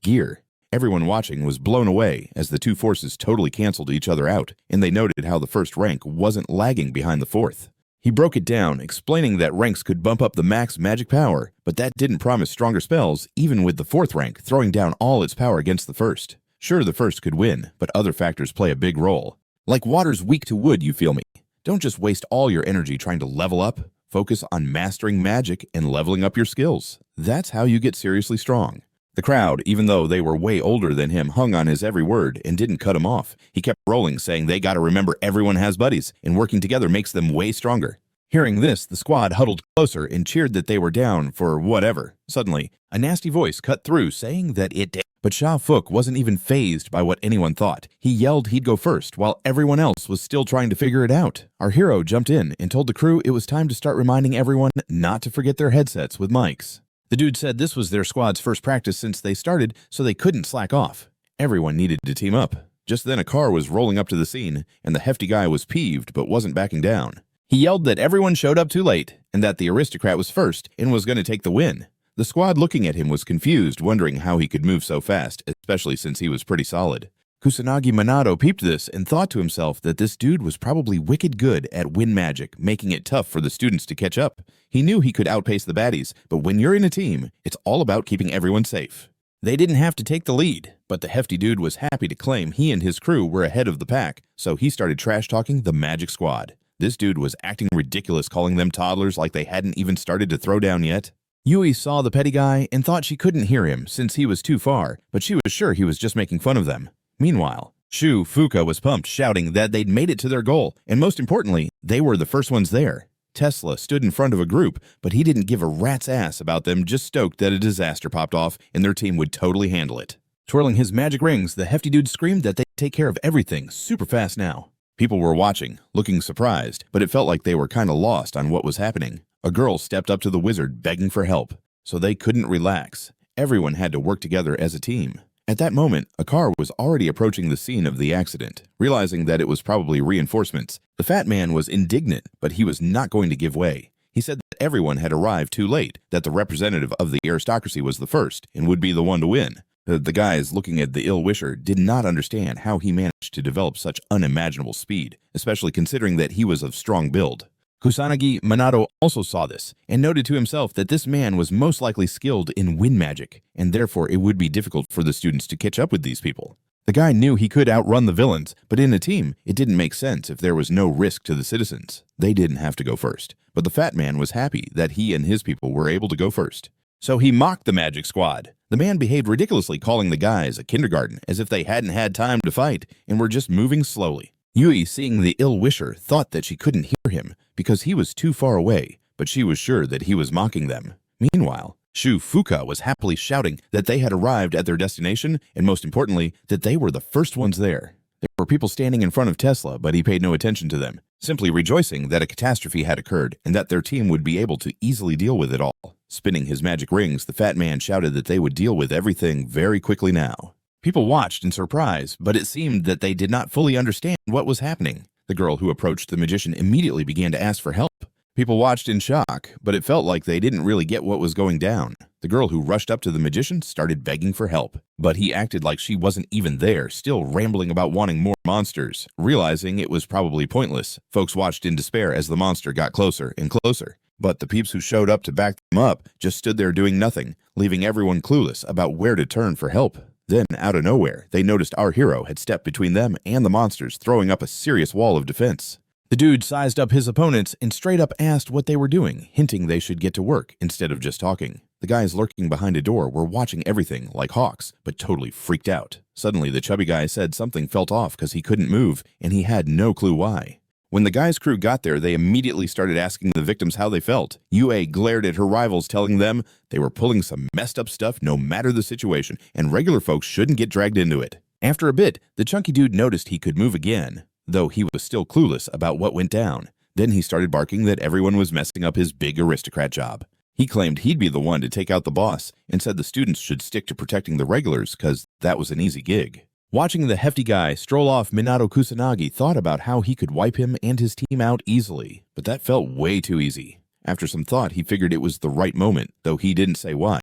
gear. Everyone watching was blown away as the two forces totally canceled each other out, and they noted how the first rank wasn't lagging behind the 4th. He broke it down, explaining that ranks could bump up the max magic power, but that didn't promise stronger spells, even with the 4th rank throwing down all its power against the 1st. Sure, the 1st could win, but other factors play a big role. Like water's weak to wood, you feel me? Don't just waste all your energy trying to level up. Focus on mastering magic and leveling up your skills. That's how you get seriously strong. The crowd, even though they were way older than him, hung on his every word and didn't cut him off. He kept rolling, saying they gotta remember everyone has buddies, and working together makes them way stronger. Hearing this, the squad huddled closer and cheered that they were down for whatever. Suddenly, a nasty voice cut through, saying that it But Sha Fook wasn't even fazed by what anyone thought. He yelled he'd go first while everyone else was still trying to figure it out. Our hero jumped in and told the crew it was time to start reminding everyone not to forget their headsets with mics. The dude said this was their squad's first practice since they started, so they couldn't slack off. Everyone needed to team up. Just then a car was rolling up to the scene, and the hefty guy was peeved but wasn't backing down. He yelled that everyone showed up too late, and that the aristocrat was first and was going to take the win. The squad looking at him was confused, wondering how he could move so fast, especially since he was pretty solid. Kusanagi Minato peeped this and thought to himself that this dude was probably wicked good at wind magic, making it tough for the students to catch up. He knew he could outpace the baddies, but when you're in a team, it's all about keeping everyone safe. They didn't have to take the lead, but the hefty dude was happy to claim he and his crew were ahead of the pack, so he started trash-talking the Magic Squad. This dude was acting ridiculous, calling them toddlers like they hadn't even started to throw down yet. Yui saw the petty guy and thought she couldn't hear him since he was too far, but she was sure he was just making fun of them. Meanwhile, Shu Fuka was pumped, shouting that they'd made it to their goal, and most importantly, they were the first ones there. Tesla stood in front of a group, but he didn't give a rat's ass about them, just stoked that a disaster popped off and their team would totally handle it. Twirling his magic rings, the hefty dude screamed that they'd take care of everything super fast now. People were watching, looking surprised, but it felt like they were kinda lost on what was happening. A girl stepped up to the wizard begging for help, so they couldn't relax. Everyone had to work together as a team. At that moment, a car was already approaching the scene of the accident. Realizing that it was probably reinforcements, the fat man was indignant, but he was not going to give way. He said that everyone had arrived too late, that the representative of the aristocracy was the first and would be the one to win. The guys looking at the ill-wisher did not understand how he managed to develop such unimaginable speed, especially considering that he was of strong build. Kusanagi Manato also saw this, and noted to himself that this man was most likely skilled in wind magic, and therefore it would be difficult for the students to catch up with these people. The guy knew he could outrun the villains, but in a team, it didn't make sense if there was no risk to the citizens. They didn't have to go first, but the fat man was happy that he and his people were able to go first. So he mocked the Magic Squad. The man behaved ridiculously, calling the guys a kindergarten, as if they hadn't had time to fight and were just moving slowly. Yui, seeing the ill-wisher, thought that she couldn't hear him because he was too far away, but she was sure that he was mocking them. Meanwhile, Shu Fuka was happily shouting that they had arrived at their destination and, most importantly, that they were the first ones there. There were people standing in front of Tesla, but he paid no attention to them, simply rejoicing that a catastrophe had occurred and that their team would be able to easily deal with it all. Spinning his magic rings, the fat man shouted that they would deal with everything very quickly now. People watched in surprise, but it seemed that they did not fully understand what was happening. The girl who approached the magician immediately began to ask for help. People watched in shock, but it felt like they didn't really get what was going down. The girl who rushed up to the magician started begging for help, but he acted like she wasn't even there, still rambling about wanting more monsters. Realizing it was probably pointless, folks watched in despair as the monster got closer and closer. But the peeps who showed up to back them up just stood there doing nothing, leaving everyone clueless about where to turn for help. Then, out of nowhere, they noticed our hero had stepped between them and the monsters, throwing up a serious wall of defense. The dude sized up his opponents and straight up asked what they were doing, hinting they should get to work instead of just talking. The guys lurking behind a door were watching everything like hawks, but totally freaked out. Suddenly, the chubby guy said something felt off because he couldn't move, and he had no clue why. When the guy's crew got there, they immediately started asking the victims how they felt. Yue glared at her rivals, telling them they were pulling some messed up stuff no matter the situation, and regular folks shouldn't get dragged into it. After a bit, the chunky dude noticed he could move again, though he was still clueless about what went down. Then he started barking that everyone was messing up his big aristocrat job. He claimed he'd be the one to take out the boss, and said the students should stick to protecting the regulars because that was an easy gig. Watching the hefty guy stroll off, Minato Kusanagi thought about how he could wipe him and his team out easily, but that felt way too easy. After some thought, he figured it was the right moment, though he didn't say why.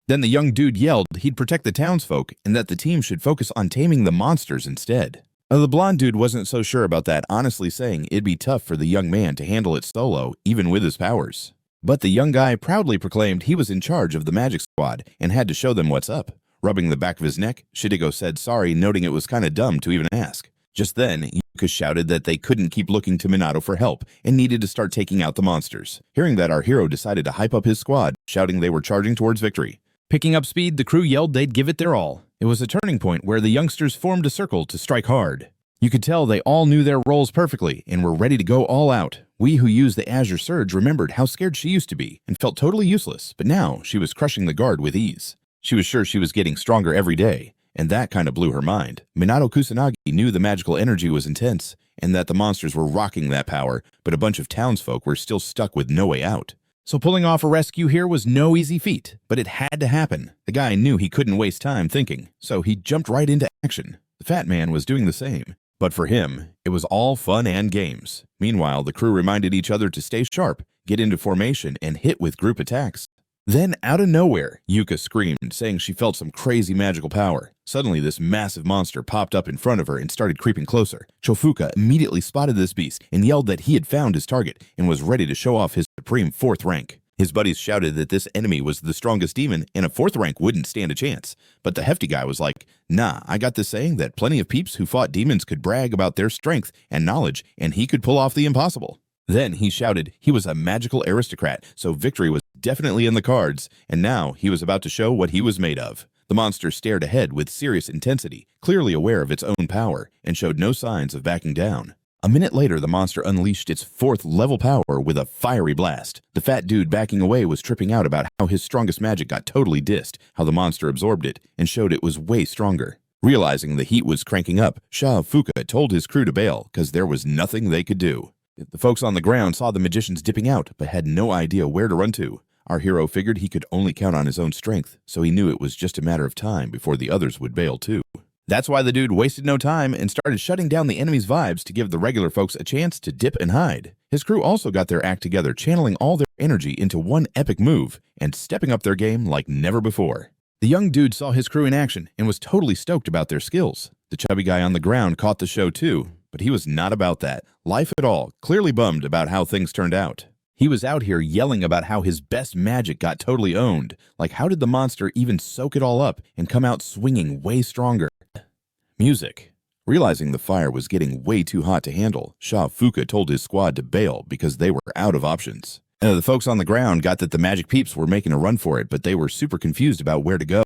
Then the young dude yelled he'd protect the townsfolk and that the team should focus on taming the monsters instead. The blonde dude wasn't so sure about that, honestly saying it'd be tough for the young man to handle it solo, even with his powers. But the young guy proudly proclaimed he was in charge of the Magic Squad and had to show them what's up. Rubbing the back of his neck, Shidigo said sorry, noting it was kinda dumb to even ask. Just then, Yuika shouted that they couldn't keep looking to Minato for help and needed to start taking out the monsters. Hearing that, our hero decided to hype up his squad, shouting they were charging towards victory. Picking up speed, the crew yelled they'd give it their all. It was a turning point where the youngsters formed a circle to strike hard. You could tell they all knew their roles perfectly and were ready to go all out. We who used the Azure Surge remembered how scared she used to be and felt totally useless, but now she was crushing the guard with ease. She was sure she was getting stronger every day, and that kind of blew her mind. Minato Kusanagi knew the magical energy was intense, and that the monsters were rocking that power, but a bunch of townsfolk were still stuck with no way out. So pulling off a rescue here was no easy feat, but it had to happen. The guy knew he couldn't waste time thinking, so he jumped right into action. The fat man was doing the same. But for him, it was all fun and games. Meanwhile, the crew reminded each other to stay sharp, get into formation, and hit with group attacks. Then, out of nowhere, Yuika screamed, saying she felt some crazy magical power. Suddenly, this massive monster popped up in front of her and started creeping closer. Chofuka immediately spotted this beast and yelled that he had found his target and was ready to show off his supreme 4th rank. His buddies shouted that this enemy was the strongest demon and a 4th rank wouldn't stand a chance. But the hefty guy was like, "Nah, I got this saying that plenty of peeps who fought demons could brag about their strength and knowledge, and he could pull off the impossible." Then he shouted he was a magical aristocrat, so victory was definitely in the cards, and now he was about to show what he was made of. The monster stared ahead with serious intensity, clearly aware of its own power, and showed no signs of backing down. A minute later, the monster unleashed its 4th level power with a fiery blast. The fat dude backing away was tripping out about how his strongest magic got totally dissed, how the monster absorbed it, and showed it was way stronger. Realizing the heat was cranking up, Shah Fuka told his crew to bail, because there was nothing they could do. The folks on the ground saw the magicians dipping out, but had no idea where to run to. Our hero figured he could only count on his own strength, so he knew it was just a matter of time before the others would bail too. That's why the dude wasted no time and started shutting down the enemy's vibes to give the regular folks a chance to dip and hide. His crew also got their act together, channeling all their energy into one epic move and stepping up their game like never before. The young dude saw his crew in action and was totally stoked about their skills. The chubby guy on the ground caught the show too, but he was not about that life at all, clearly bummed about how things turned out. He was out here yelling about how his best magic got totally owned, like how did the monster even soak it all up and come out swinging way stronger? Music. Realizing the fire was getting way too hot to handle, Shah Fuka told his squad to bail because they were out of options. The folks on the ground got that the magic peeps were making a run for it, but they were super confused about where to go.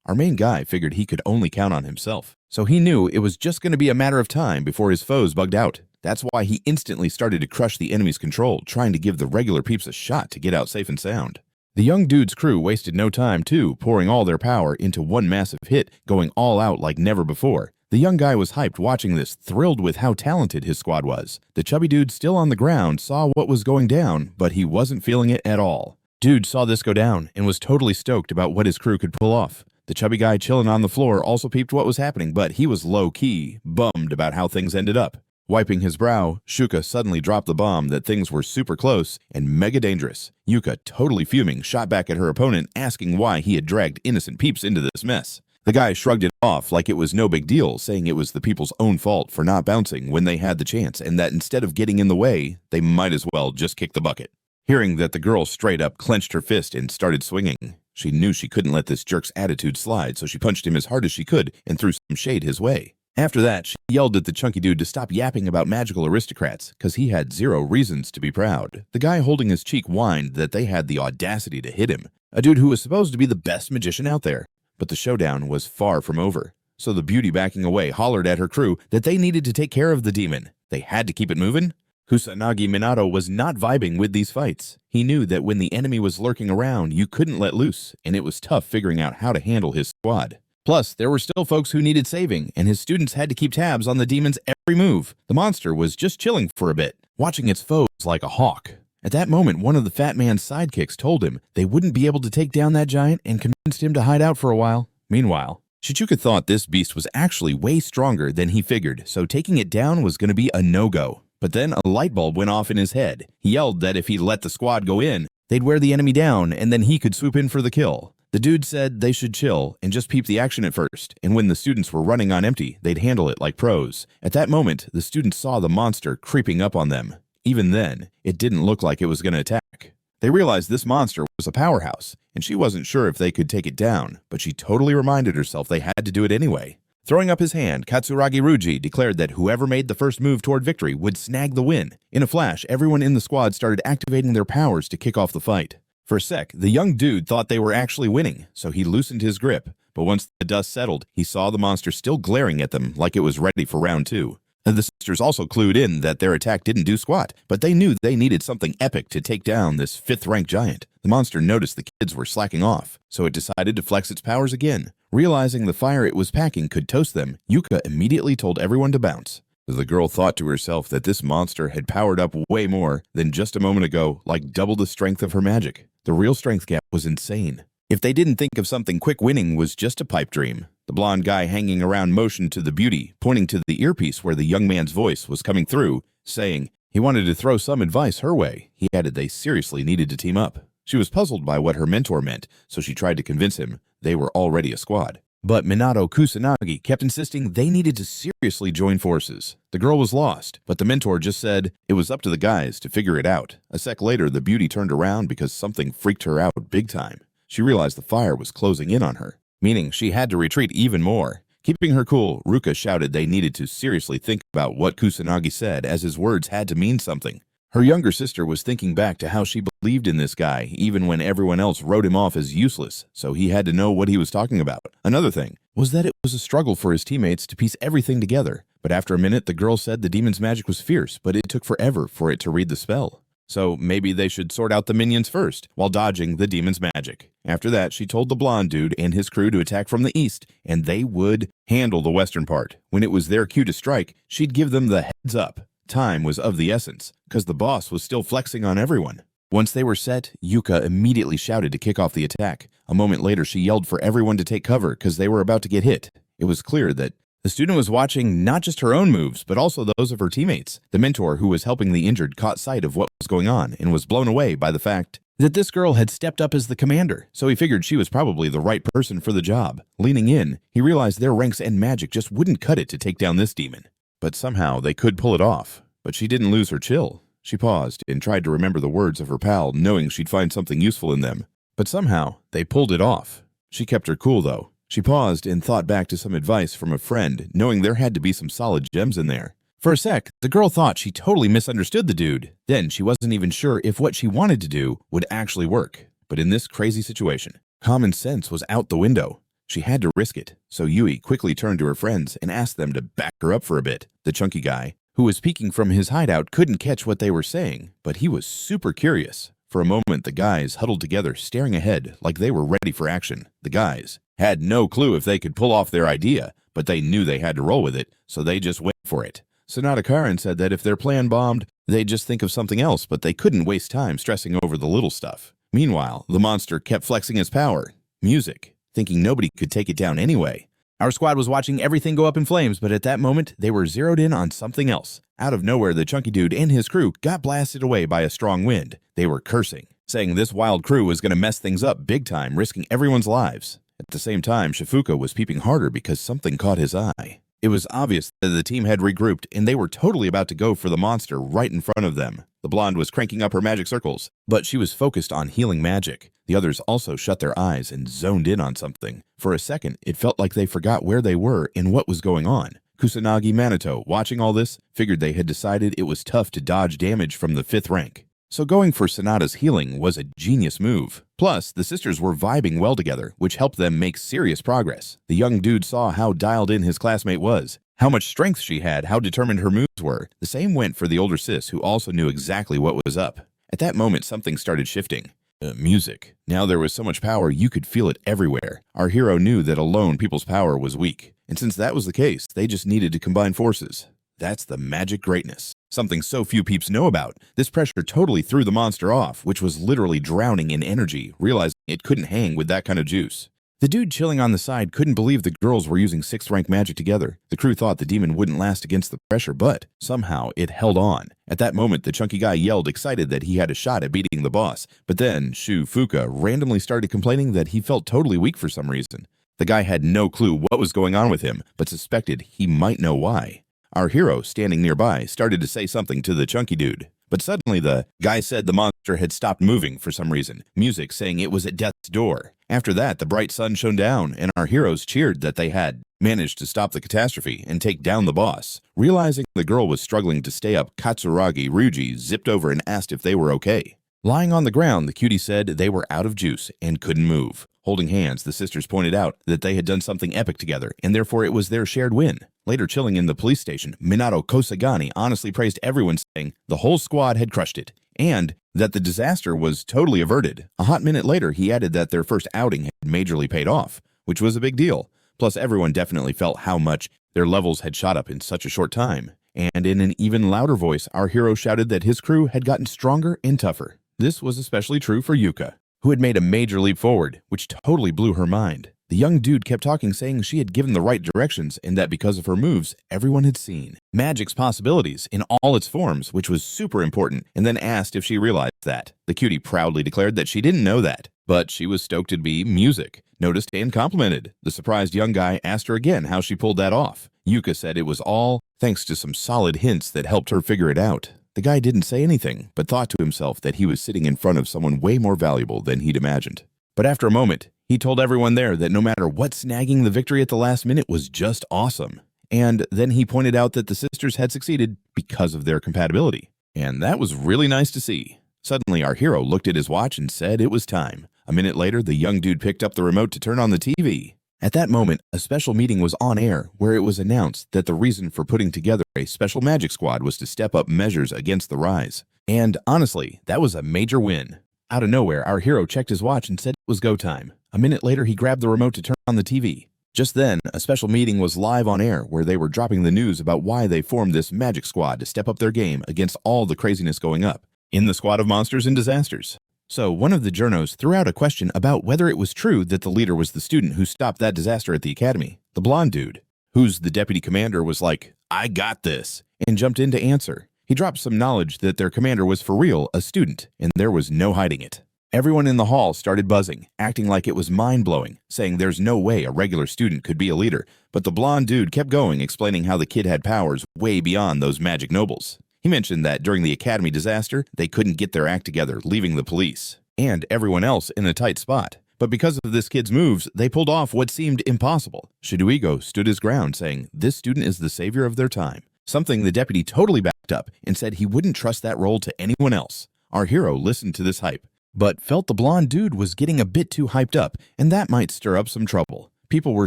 Our main guy figured he could only count on himself, so he knew it was just going to be a matter of time before his foes bugged out. That's why he instantly started to crush the enemy's control, trying to give the regular peeps a shot to get out safe and sound. The young dude's crew wasted no time too, pouring all their power into one massive hit, going all out like never before. The young guy was hyped watching this, thrilled with how talented his squad was. The chubby dude still on the ground saw what was going down, but he wasn't feeling it at all. Dude saw this go down and was totally stoked about what his crew could pull off. The chubby guy chilling on the floor also peeped what was happening, but he was low-key, bummed about how things ended up. Wiping his brow, Shuka suddenly dropped the bomb that things were super close and mega dangerous. Yuika, totally fuming, shot back at her opponent, asking why he had dragged innocent peeps into this mess. The guy shrugged it off like it was no big deal, saying it was the people's own fault for not bouncing when they had the chance, and that instead of getting in the way, they might as well just kick the bucket. Hearing that, the girl straight up clenched her fist and started swinging. She knew she couldn't let this jerk's attitude slide, so she punched him as hard as she could and threw some shade his way. After that, she yelled at the chunky dude to stop yapping about magical aristocrats, because he had zero reasons to be proud. The guy holding his cheek whined that they had the audacity to hit him, a dude who was supposed to be the best magician out there. But the showdown was far from over, so the beauty backing away hollered at her crew that they needed to take care of the demon. They had to keep it moving. Kusanagi Minato was not vibing with these fights. He knew that when the enemy was lurking around, you couldn't let loose, and it was tough figuring out how to handle his squad. Plus, there were still folks who needed saving, and his students had to keep tabs on the demon's every move. The monster was just chilling for a bit, watching its foes like a hawk. At that moment, one of the fat man's sidekicks told him they wouldn't be able to take down that giant and convinced him to hide out for a while. Meanwhile, Shichuka thought this beast was actually way stronger than he figured, so taking it down was going to be a no-go. But then a light bulb went off in his head. He yelled that if he let the squad go in, they'd wear the enemy down and then he could swoop in for the kill. The dude said they should chill and just peep the action at first, and when the students were running on empty, they'd handle it like pros. At that moment, the students saw the monster creeping up on them. Even then, it didn't look like it was going to attack. They realized this monster was a powerhouse, and she wasn't sure if they could take it down, but she totally reminded herself they had to do it anyway. Throwing up his hand, Katsuragi Ruji declared that whoever made the first move toward victory would snag the win. In a flash, everyone in the squad started activating their powers to kick off the fight. For a sec, the young dude thought they were actually winning, so he loosened his grip. But once the dust settled, he saw the monster still glaring at them like it was ready for round two. The sisters also clued in that their attack didn't do squat, but they knew they needed something epic to take down this 5th-rank giant. The monster noticed the kids were slacking off, so it decided to flex its powers again. Realizing the fire it was packing could toast them, Yuika immediately told everyone to bounce. The girl thought to herself that this monster had powered up way more than just a moment ago, like double the strength of her magic. The real strength gap was insane. If they didn't think of something quick, winning was just a pipe dream. The blonde guy hanging around motioned to the beauty, pointing to the earpiece where the young man's voice was coming through, saying he wanted to throw some advice her way. He added they seriously needed to team up. She was puzzled by what her mentor meant, so she tried to convince him they were already a squad. But Minato Kusanagi kept insisting they needed to seriously join forces. The girl was lost, but the mentor just said it was up to the guys to figure it out. A sec later, the beauty turned around because something freaked her out big time. She realized the fire was closing in on her, meaning she had to retreat even more. Keeping her cool, Ruka shouted they needed to seriously think about what Kusanagi said, as his words had to mean something. Her younger sister was thinking back to how she believed in this guy, even when everyone else wrote him off as useless, so he had to know what he was talking about. Another thing was that it was a struggle for his teammates to piece everything together, but after a minute the girl said the demon's magic was fierce, but it took forever for it to read the spell. So maybe they should sort out the minions first, while dodging the demon's magic. After that, she told the blonde dude and his crew to attack from the east, and they would handle the western part. When it was their cue to strike, she'd give them the heads up. Time was of the essence, because the boss was still flexing on everyone. Once they were set, Yuika immediately shouted to kick off the attack. A moment later, she yelled for everyone to take cover because they were about to get hit. It was clear that the student was watching not just her own moves, but also those of her teammates. The mentor who was helping the injured caught sight of what was going on and was blown away by the fact that this girl had stepped up as the commander, so he figured she was probably the right person for the job. Leaning in, he realized their ranks and magic just wouldn't cut it to take down this demon. But somehow they could pull it off. But she didn't lose her chill. She paused and tried to remember the words of her pal, knowing she'd find something useful in them. But somehow, they pulled it off. She kept her cool, though. She paused and thought back to some advice from a friend, knowing there had to be some solid gems in there. For a sec, the girl thought she totally misunderstood the dude. Then she wasn't even sure if what she wanted to do would actually work. But in this crazy situation, common sense was out the window. She had to risk it. So Yui quickly turned to her friends and asked them to back her up for a bit. The chunky guy, who was peeking from his hideout, couldn't catch what they were saying, but he was super curious. For a moment, the guys huddled together, staring ahead like they were ready for action. The guys had no clue if they could pull off their idea, but they knew they had to roll with it, so they just went for it. Sonata Karin said that if their plan bombed, they'd just think of something else, but they couldn't waste time stressing over the little stuff. Meanwhile, the monster kept flexing his power. Music, thinking nobody could take it down anyway. Our squad was watching everything go up in flames, but at that moment, they were zeroed in on something else. Out of nowhere, the chunky dude and his crew got blasted away by a strong wind. They were cursing, saying this wild crew was going to mess things up big time, risking everyone's lives. At the same time, Shifuka was peeping harder because something caught his eye. It was obvious that the team had regrouped, and they were totally about to go for the monster right in front of them. The blonde was cranking up her magic circles, but she was focused on healing magic. The others also shut their eyes and zoned in on something. For a second, it felt like they forgot where they were and what was going on. Kusanagi Manato, watching all this, figured they had decided it was tough to dodge damage from the 5th rank. So going for Sonata's healing was a genius move. Plus, the sisters were vibing well together, which helped them make serious progress. The young dude saw how dialed in his classmate was, how much strength she had, how determined her moves were. The same went for the older sis, who also knew exactly what was up. At that moment, something started shifting. Music. Now there was so much power you could feel it everywhere. Our hero knew that alone people's power was weak. And since that was the case, they just needed to combine forces. That's the magic greatness. Something so few peeps know about. This pressure totally threw the monster off, which was literally drowning in energy, realizing it couldn't hang with that kind of juice. The dude chilling on the side couldn't believe the girls were using 6th rank magic together. The crew thought the demon wouldn't last against the pressure, but somehow it held on. At that moment, the chunky guy yelled, excited that he had a shot at beating the boss. But then Shifuka randomly started complaining that he felt totally weak for some reason. The guy had no clue what was going on with him, but suspected he might know why. Our hero, standing nearby, started to say something to the chunky dude. But suddenly the guy said the monster had stopped moving for some reason, music saying it was at death's door. After that, the bright sun shone down, and our heroes cheered that they had managed to stop the catastrophe and take down the boss. Realizing the girl was struggling to stay up, Katsuragi Ruji zipped over and asked if they were okay. Lying on the ground, the cutie said they were out of juice and couldn't move. Holding hands, the sisters pointed out that they had done something epic together, and therefore it was their shared win. Later, chilling in the police station, Minato Kusanagi honestly praised everyone, saying the whole squad had crushed it, and that the disaster was totally averted. A hot minute later, he added that their first outing had majorly paid off, which was a big deal. Plus, everyone definitely felt how much their levels had shot up in such a short time. And in an even louder voice, our hero shouted that his crew had gotten stronger and tougher. This was especially true for Yuika, who had made a major leap forward, which totally blew her mind. The young dude kept talking, saying she had given the right directions and that because of her moves, everyone had seen magic's possibilities in all its forms, which was super important, and then asked if she realized that. The cutie proudly declared that she didn't know that, but she was stoked to be music, noticed and complimented. The surprised young guy asked her again how she pulled that off. Yuika said it was all thanks to some solid hints that helped her figure it out. The guy didn't say anything, but thought to himself that he was sitting in front of someone way more valuable than he'd imagined. But after a moment, he told everyone there that no matter what, snagging the victory at the last minute was just awesome. And then he pointed out that the sisters had succeeded because of their compatibility. And that was really nice to see. Suddenly, our hero looked at his watch and said it was time. A minute later, the young dude picked up the remote to turn on the TV. At that moment, a special meeting was on air where it was announced that the reason for putting together a special magic squad was to step up measures against the rise. And honestly, that was a major win. Out of nowhere, our hero checked his watch and said it was go time. A minute later, he grabbed the remote to turn on the TV. Just then, a special meeting was live on air where they were dropping the news about why they formed this magic squad to step up their game against all the craziness going up in the squad of monsters and disasters. So one of the journos threw out a question about whether it was true that the leader was the student who stopped that disaster at the academy. The blonde dude, who's the deputy commander, was like, "I got this," and jumped in to answer. He dropped some knowledge that their commander was for real a student, and there was no hiding it. Everyone in the hall started buzzing, acting like it was mind-blowing, saying there's no way a regular student could be a leader, but the blonde dude kept going, explaining how the kid had powers way beyond those magic nobles. He mentioned that during the academy disaster, they couldn't get their act together, leaving the police and everyone else in a tight spot. But because of this kid's moves, they pulled off what seemed impossible. Shibuya stood his ground, saying this student is the savior of their time, something the deputy totally backed up and said he wouldn't trust that role to anyone else. Our hero listened to this hype, but felt the blonde dude was getting a bit too hyped up, and that might stir up some trouble. People were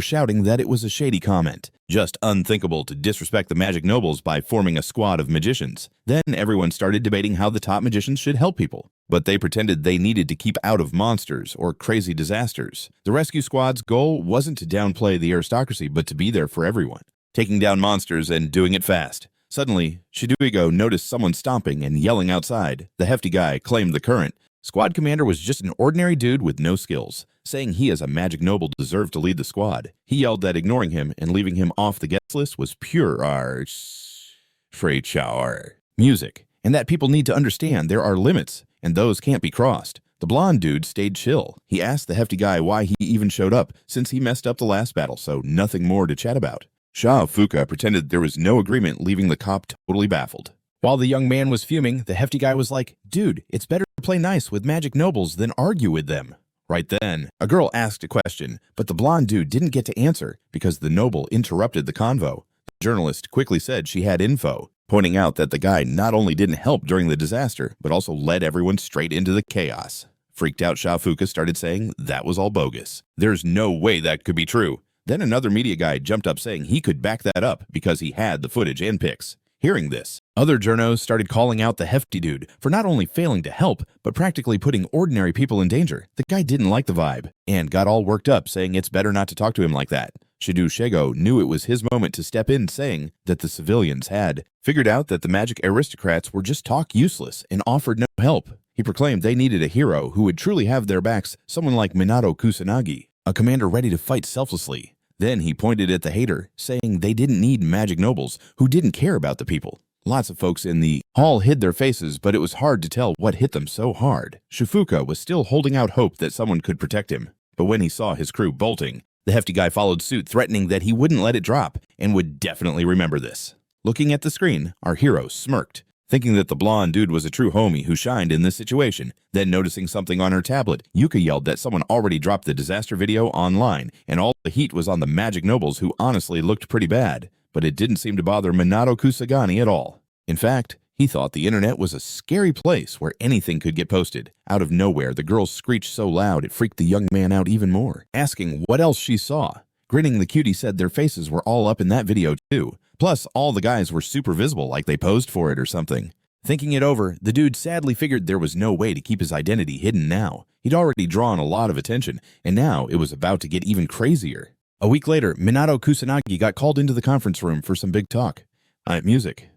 shouting that it was a shady comment, just unthinkable to disrespect the magic nobles by forming a squad of magicians. Then everyone started debating how the top magicians should help people, but they pretended they needed to keep out of monsters or crazy disasters. The rescue squad's goal wasn't to downplay the aristocracy, but to be there for everyone, taking down monsters and doing it fast. Suddenly, Shibuya noticed someone stomping and yelling outside. The hefty guy claimed the current squad commander was just an ordinary dude with no skills, saying he as a magic noble deserved to lead the squad. He yelled that ignoring him and leaving him off the guest list was pure music, and that people need to understand there are limits, and those can't be crossed. The blonde dude stayed chill. He asked the hefty guy why he even showed up, since he messed up the last battle, so nothing more to chat about. Fuka pretended there was no agreement, leaving the cop totally baffled. While the young man was fuming, the hefty guy was like, "Dude, it's better to play nice with magic nobles than argue with them." Right then, a girl asked a question, but the blonde dude didn't get to answer because the noble interrupted the convo. The journalist quickly said she had info, pointing out that the guy not only didn't help during the disaster, but also led everyone straight into the chaos. Freaked out Fuka started saying that was all bogus. There's no way that could be true. Then another media guy jumped up saying he could back that up because he had the footage and pics. Hearing this, other journos started calling out the hefty dude for not only failing to help, but practically putting ordinary people in danger. The guy didn't like the vibe and got all worked up, saying it's better not to talk to him like that. Shego knew it was his moment to step in, saying that the civilians had figured out that the magic aristocrats were just talk useless and offered no help. He proclaimed they needed a hero who would truly have their backs, someone like Minato Kusanagi, a commander ready to fight selflessly. Then he pointed at the hater, saying they didn't need magic nobles who didn't care about the people. Lots of folks in the hall hid their faces, but it was hard to tell what hit them so hard. Shifuka was still holding out hope that someone could protect him, but when he saw his crew bolting, the hefty guy followed suit, threatening that he wouldn't let it drop and would definitely remember this. Looking at the screen, our hero smirked, thinking that the blonde dude was a true homie who shined in this situation. Then noticing something on her tablet, Yuika yelled that someone already dropped the disaster video online, and all the heat was on the magic nobles who honestly looked pretty bad, but it didn't seem to bother Minato Kusanagi at all. In fact, He thought the internet was a scary place where anything could get posted. Out of nowhere, the girl screeched so loud it freaked the young man out even more, asking what else she saw. Grinning, the cutie said their faces were all up in that video too. Plus, all the guys were super visible, like they posed for it or something. Thinking it over, the dude sadly figured there was no way to keep his identity hidden now. He'd already drawn a lot of attention, and now it was about to get even crazier. A week later, Minato Kusanagi got called into the conference room for some big talk. Music.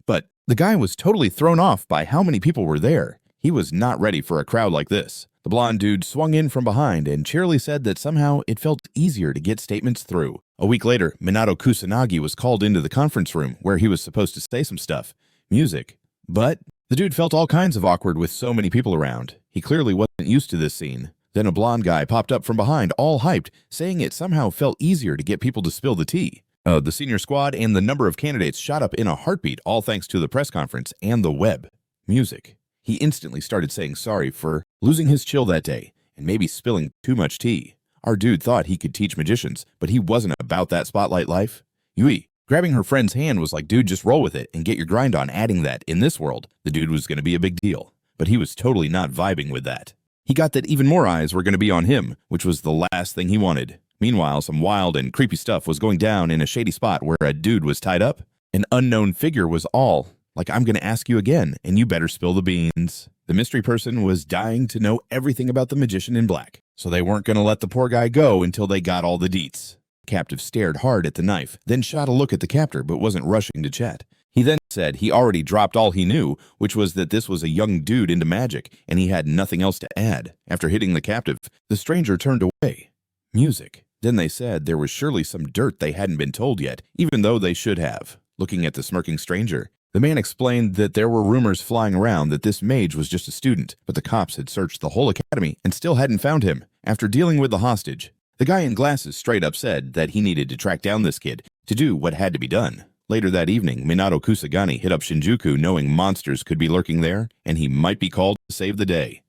But the guy was totally thrown off by how many people were there. He was not ready for a crowd like this. The blonde dude swung in from behind and cheerily said that somehow it felt easier to get statements through. A week later, Minato Kusanagi was called into the conference room where he was supposed to say some stuff. Music. But the dude felt all kinds of awkward with so many people around. He clearly wasn't used to this scene. Then a blonde guy popped up from behind, all hyped, saying it somehow felt easier to get people to spill the tea. The senior squad and the number of candidates shot up in a heartbeat, all thanks to the press conference and the web. Music. He instantly started saying sorry for losing his chill that day and maybe spilling too much tea. Our dude thought he could teach magicians, but he wasn't about that spotlight life. Yui, grabbing her friend's hand, was like, dude, just roll with it and get your grind on, adding that in this world, the dude was going to be a big deal. But he was totally not vibing with that. He got that even more eyes were going to be on him, which was the last thing he wanted. Meanwhile, some wild and creepy stuff was going down in a shady spot where a dude was tied up. An unknown figure was all like, I'm going to ask you again, and you better spill the beans. The mystery person was dying to know everything about the magician in black, so they weren't going to let the poor guy go until they got all the deets. The captive stared hard at the knife, then shot a look at the captor but wasn't rushing to chat. He then said he already dropped all he knew, which was that this was a young dude into magic, and he had nothing else to add. After hitting the captive, the stranger turned away. Music. Then they said there was surely some dirt they hadn't been told yet, even though they should have. Looking at the smirking stranger, the man explained that there were rumors flying around that this mage was just a student, but the cops had searched the whole academy and still hadn't found him. After dealing with the hostage, the guy in glasses straight up said that he needed to track down this kid to do what had to be done. Later that evening, Minato Kusanagi hit up Shinjuku knowing monsters could be lurking there, and he might be called to save the day.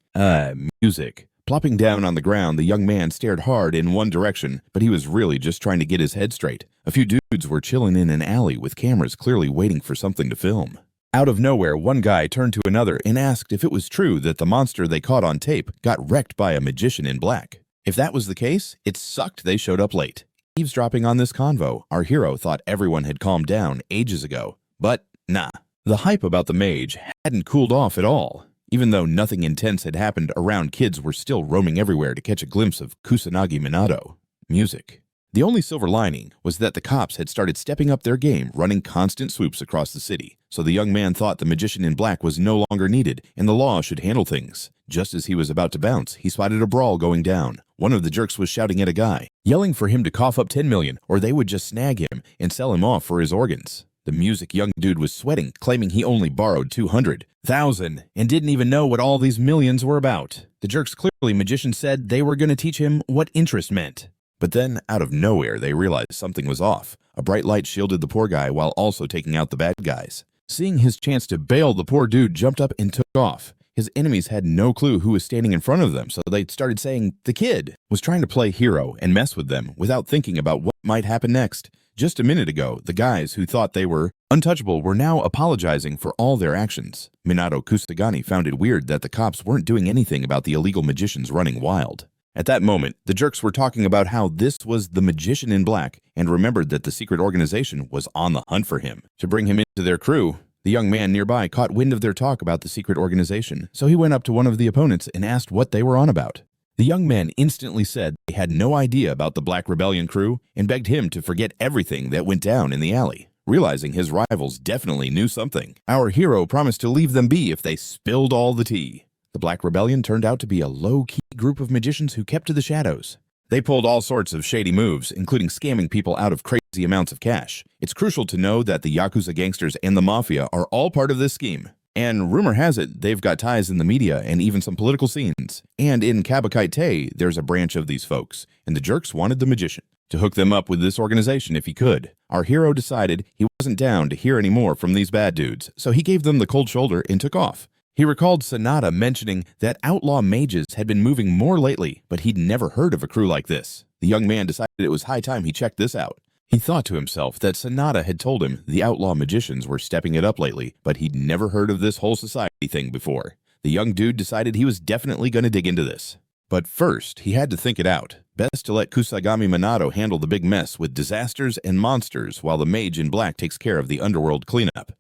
Music. Plopping down on the ground, the young man stared hard in one direction, but he was really just trying to get his head straight. A few dudes were chilling in an alley with cameras clearly waiting for something to film. Out of nowhere, one guy turned to another and asked if it was true that the monster they caught on tape got wrecked by a magician in black. If that was the case, it sucked they showed up late. Eavesdropping on this convo, our hero thought everyone had calmed down ages ago. But nah, the hype about the mage hadn't cooled off at all. Even though nothing intense had happened around, kids were still roaming everywhere to catch a glimpse of Kusanagi Minato. Music. The only silver lining was that the cops had started stepping up their game, running constant swoops across the city. So the young man thought the magician in black was no longer needed, and the law should handle things. Just as he was about to bounce, he spotted a brawl going down. One of the jerks was shouting at a guy, yelling for him to cough up 10 million, or they would just snag him and sell him off for his organs. The music young dude was sweating, claiming he only borrowed 200,000 and didn't even know what all these millions were about. The jerks clearly magician said they were going to teach him what interest meant. But then, out of nowhere, they realized something was off. A bright light shielded the poor guy while also taking out the bad guys. Seeing his chance to bail, the poor dude jumped up and took off. His enemies had no clue who was standing in front of them, so they started saying the kid was trying to play hero and mess with them without thinking about what might happen next. Just a minute ago, the guys who thought they were untouchable were now apologizing for all their actions. Minato Kusanagi found it weird that the cops weren't doing anything about the illegal magicians running wild. At that moment, the jerks were talking about how this was the magician in black and remembered that the secret organization was on the hunt for him. To bring him into their crew, the young man nearby caught wind of their talk about the secret organization, so he went up to one of the opponents and asked what they were on about. The young man instantly said they had no idea about the Black Rebellion crew and begged him to forget everything that went down in the alley. Realizing his rivals definitely knew something, our hero promised to leave them be if they spilled all the tea. The Black Rebellion turned out to be a low-key group of magicians who kept to the shadows. They pulled all sorts of shady moves, including scamming people out of crazy amounts of cash. It's crucial to know that the Yakuza gangsters and the Mafia are all part of this scheme. And rumor has it, they've got ties in the media and even some political scenes. And in Kabakaite, there's a branch of these folks, and the jerks wanted the magician to hook them up with this organization if he could. Our hero decided he wasn't down to hear any more from these bad dudes, so he gave them the cold shoulder and took off. He recalled Sanada mentioning that outlaw mages had been moving more lately, but he'd never heard of a crew like this. The young man decided it was high time he checked this out. He thought to himself that Sanada had told him the outlaw magicians were stepping it up lately, but he'd never heard of this whole society thing before. The young dude decided he was definitely going to dig into this. But first, he had to think it out. Best to let Kusanagi Minato handle the big mess with disasters and monsters while the mage in black takes care of the underworld cleanup.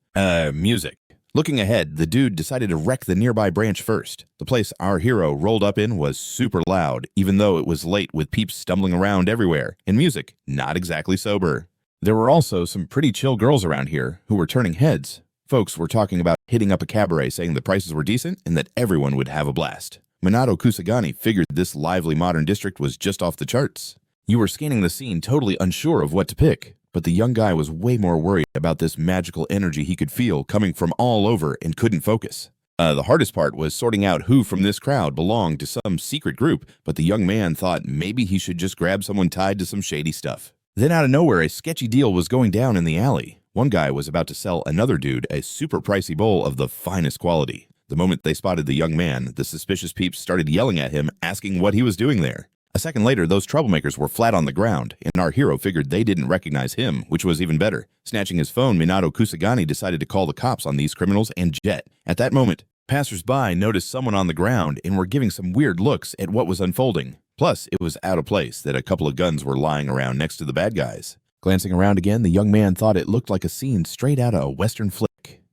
Music. Looking ahead, the dude decided to wreck the nearby branch first. The place our hero rolled up in was super loud, even though it was late with peeps stumbling around everywhere, and music not exactly sober. There were also some pretty chill girls around here who were turning heads. Folks were talking about hitting up a cabaret saying the prices were decent and that everyone would have a blast. Minato Kusanagi figured this lively modern district was just off the charts. You were scanning the scene totally unsure of what to pick, but the young guy was way more worried about this magical energy he could feel coming from all over and couldn't focus. The hardest part was sorting out who from this crowd belonged to some secret group, but the young man thought maybe he should just grab someone tied to some shady stuff. Then out of nowhere, a sketchy deal was going down in the alley. One guy was about to sell another dude a super pricey bowl of the finest quality. The moment they spotted the young man, the suspicious peeps started yelling at him, asking what he was doing there. A second later, those troublemakers were flat on the ground, and our hero figured they didn't recognize him, which was even better. Snatching his phone, Minato Kusanagi decided to call the cops on these criminals and jet. At that moment, passers-by noticed someone on the ground and were giving some weird looks at what was unfolding. Plus, it was out of place that a couple of guns were lying around next to the bad guys. Glancing around again, the young man thought it looked like a scene straight out of a Western flick.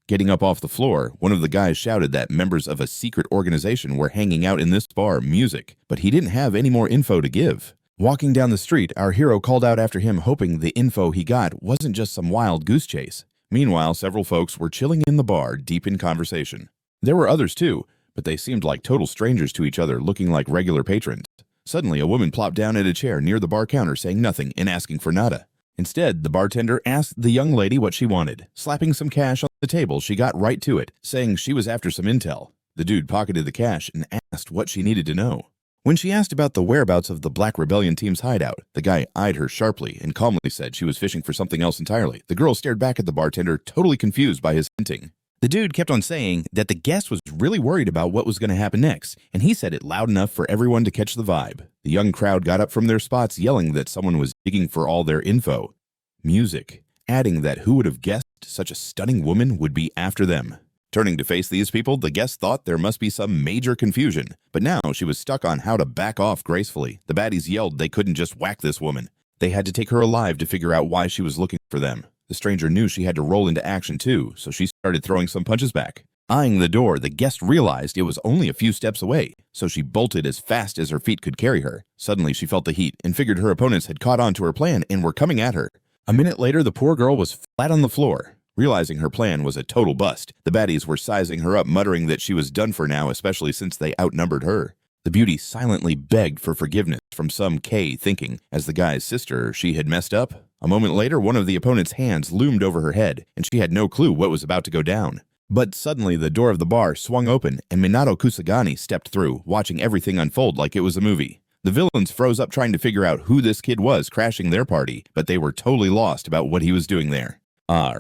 Getting up off the floor, one of the guys shouted that members of a secret organization were hanging out in this bar, Music, but he didn't have any more info to give. Walking down the street, our hero called out after him, hoping the info he got wasn't just some wild goose chase. Meanwhile, several folks were chilling in the bar, deep in conversation. There were others too, but they seemed like total strangers to each other, looking like regular patrons. Suddenly, a woman plopped down at a chair near the bar counter, saying nothing and asking for nada. Instead, the bartender asked the young lady what she wanted. Slapping some cash on the table, she got right to it, saying she was after some intel. The dude pocketed the cash and asked what she needed to know. When she asked about the whereabouts of the Black Rebellion team's hideout, the guy eyed her sharply and calmly said she was fishing for something else entirely. The girl stared back at the bartender, totally confused by his hinting. The dude kept on saying that the guest was really worried about what was going to happen next, and he said it loud enough for everyone to catch the vibe. The young crowd got up from their spots yelling that someone was digging for all their info. Music, adding that who would have guessed such a stunning woman would be after them. Turning to face these people, the guest thought there must be some major confusion, but now she was stuck on how to back off gracefully. The baddies yelled they couldn't just whack this woman. They had to take her alive to figure out why she was looking for them. The stranger knew she had to roll into action too, so she started throwing some punches back. Eyeing the door, the guest realized it was only a few steps away, so she bolted as fast as her feet could carry her. Suddenly, she felt the heat and figured her opponents had caught on to her plan and were coming at her. A minute later, the poor girl was flat on the floor. Realizing her plan was a total bust, the baddies were sizing her up, muttering that she was done for now, especially since they outnumbered her. The beauty silently begged for forgiveness from some K, thinking, as the guy's sister, she had messed up. A moment later, one of the opponent's hands loomed over her head, and she had no clue what was about to go down. But suddenly, the door of the bar swung open, and Minato Kusanagi stepped through, watching everything unfold like it was a movie. The villains froze up trying to figure out who this kid was crashing their party, but they were totally lost about what he was doing there.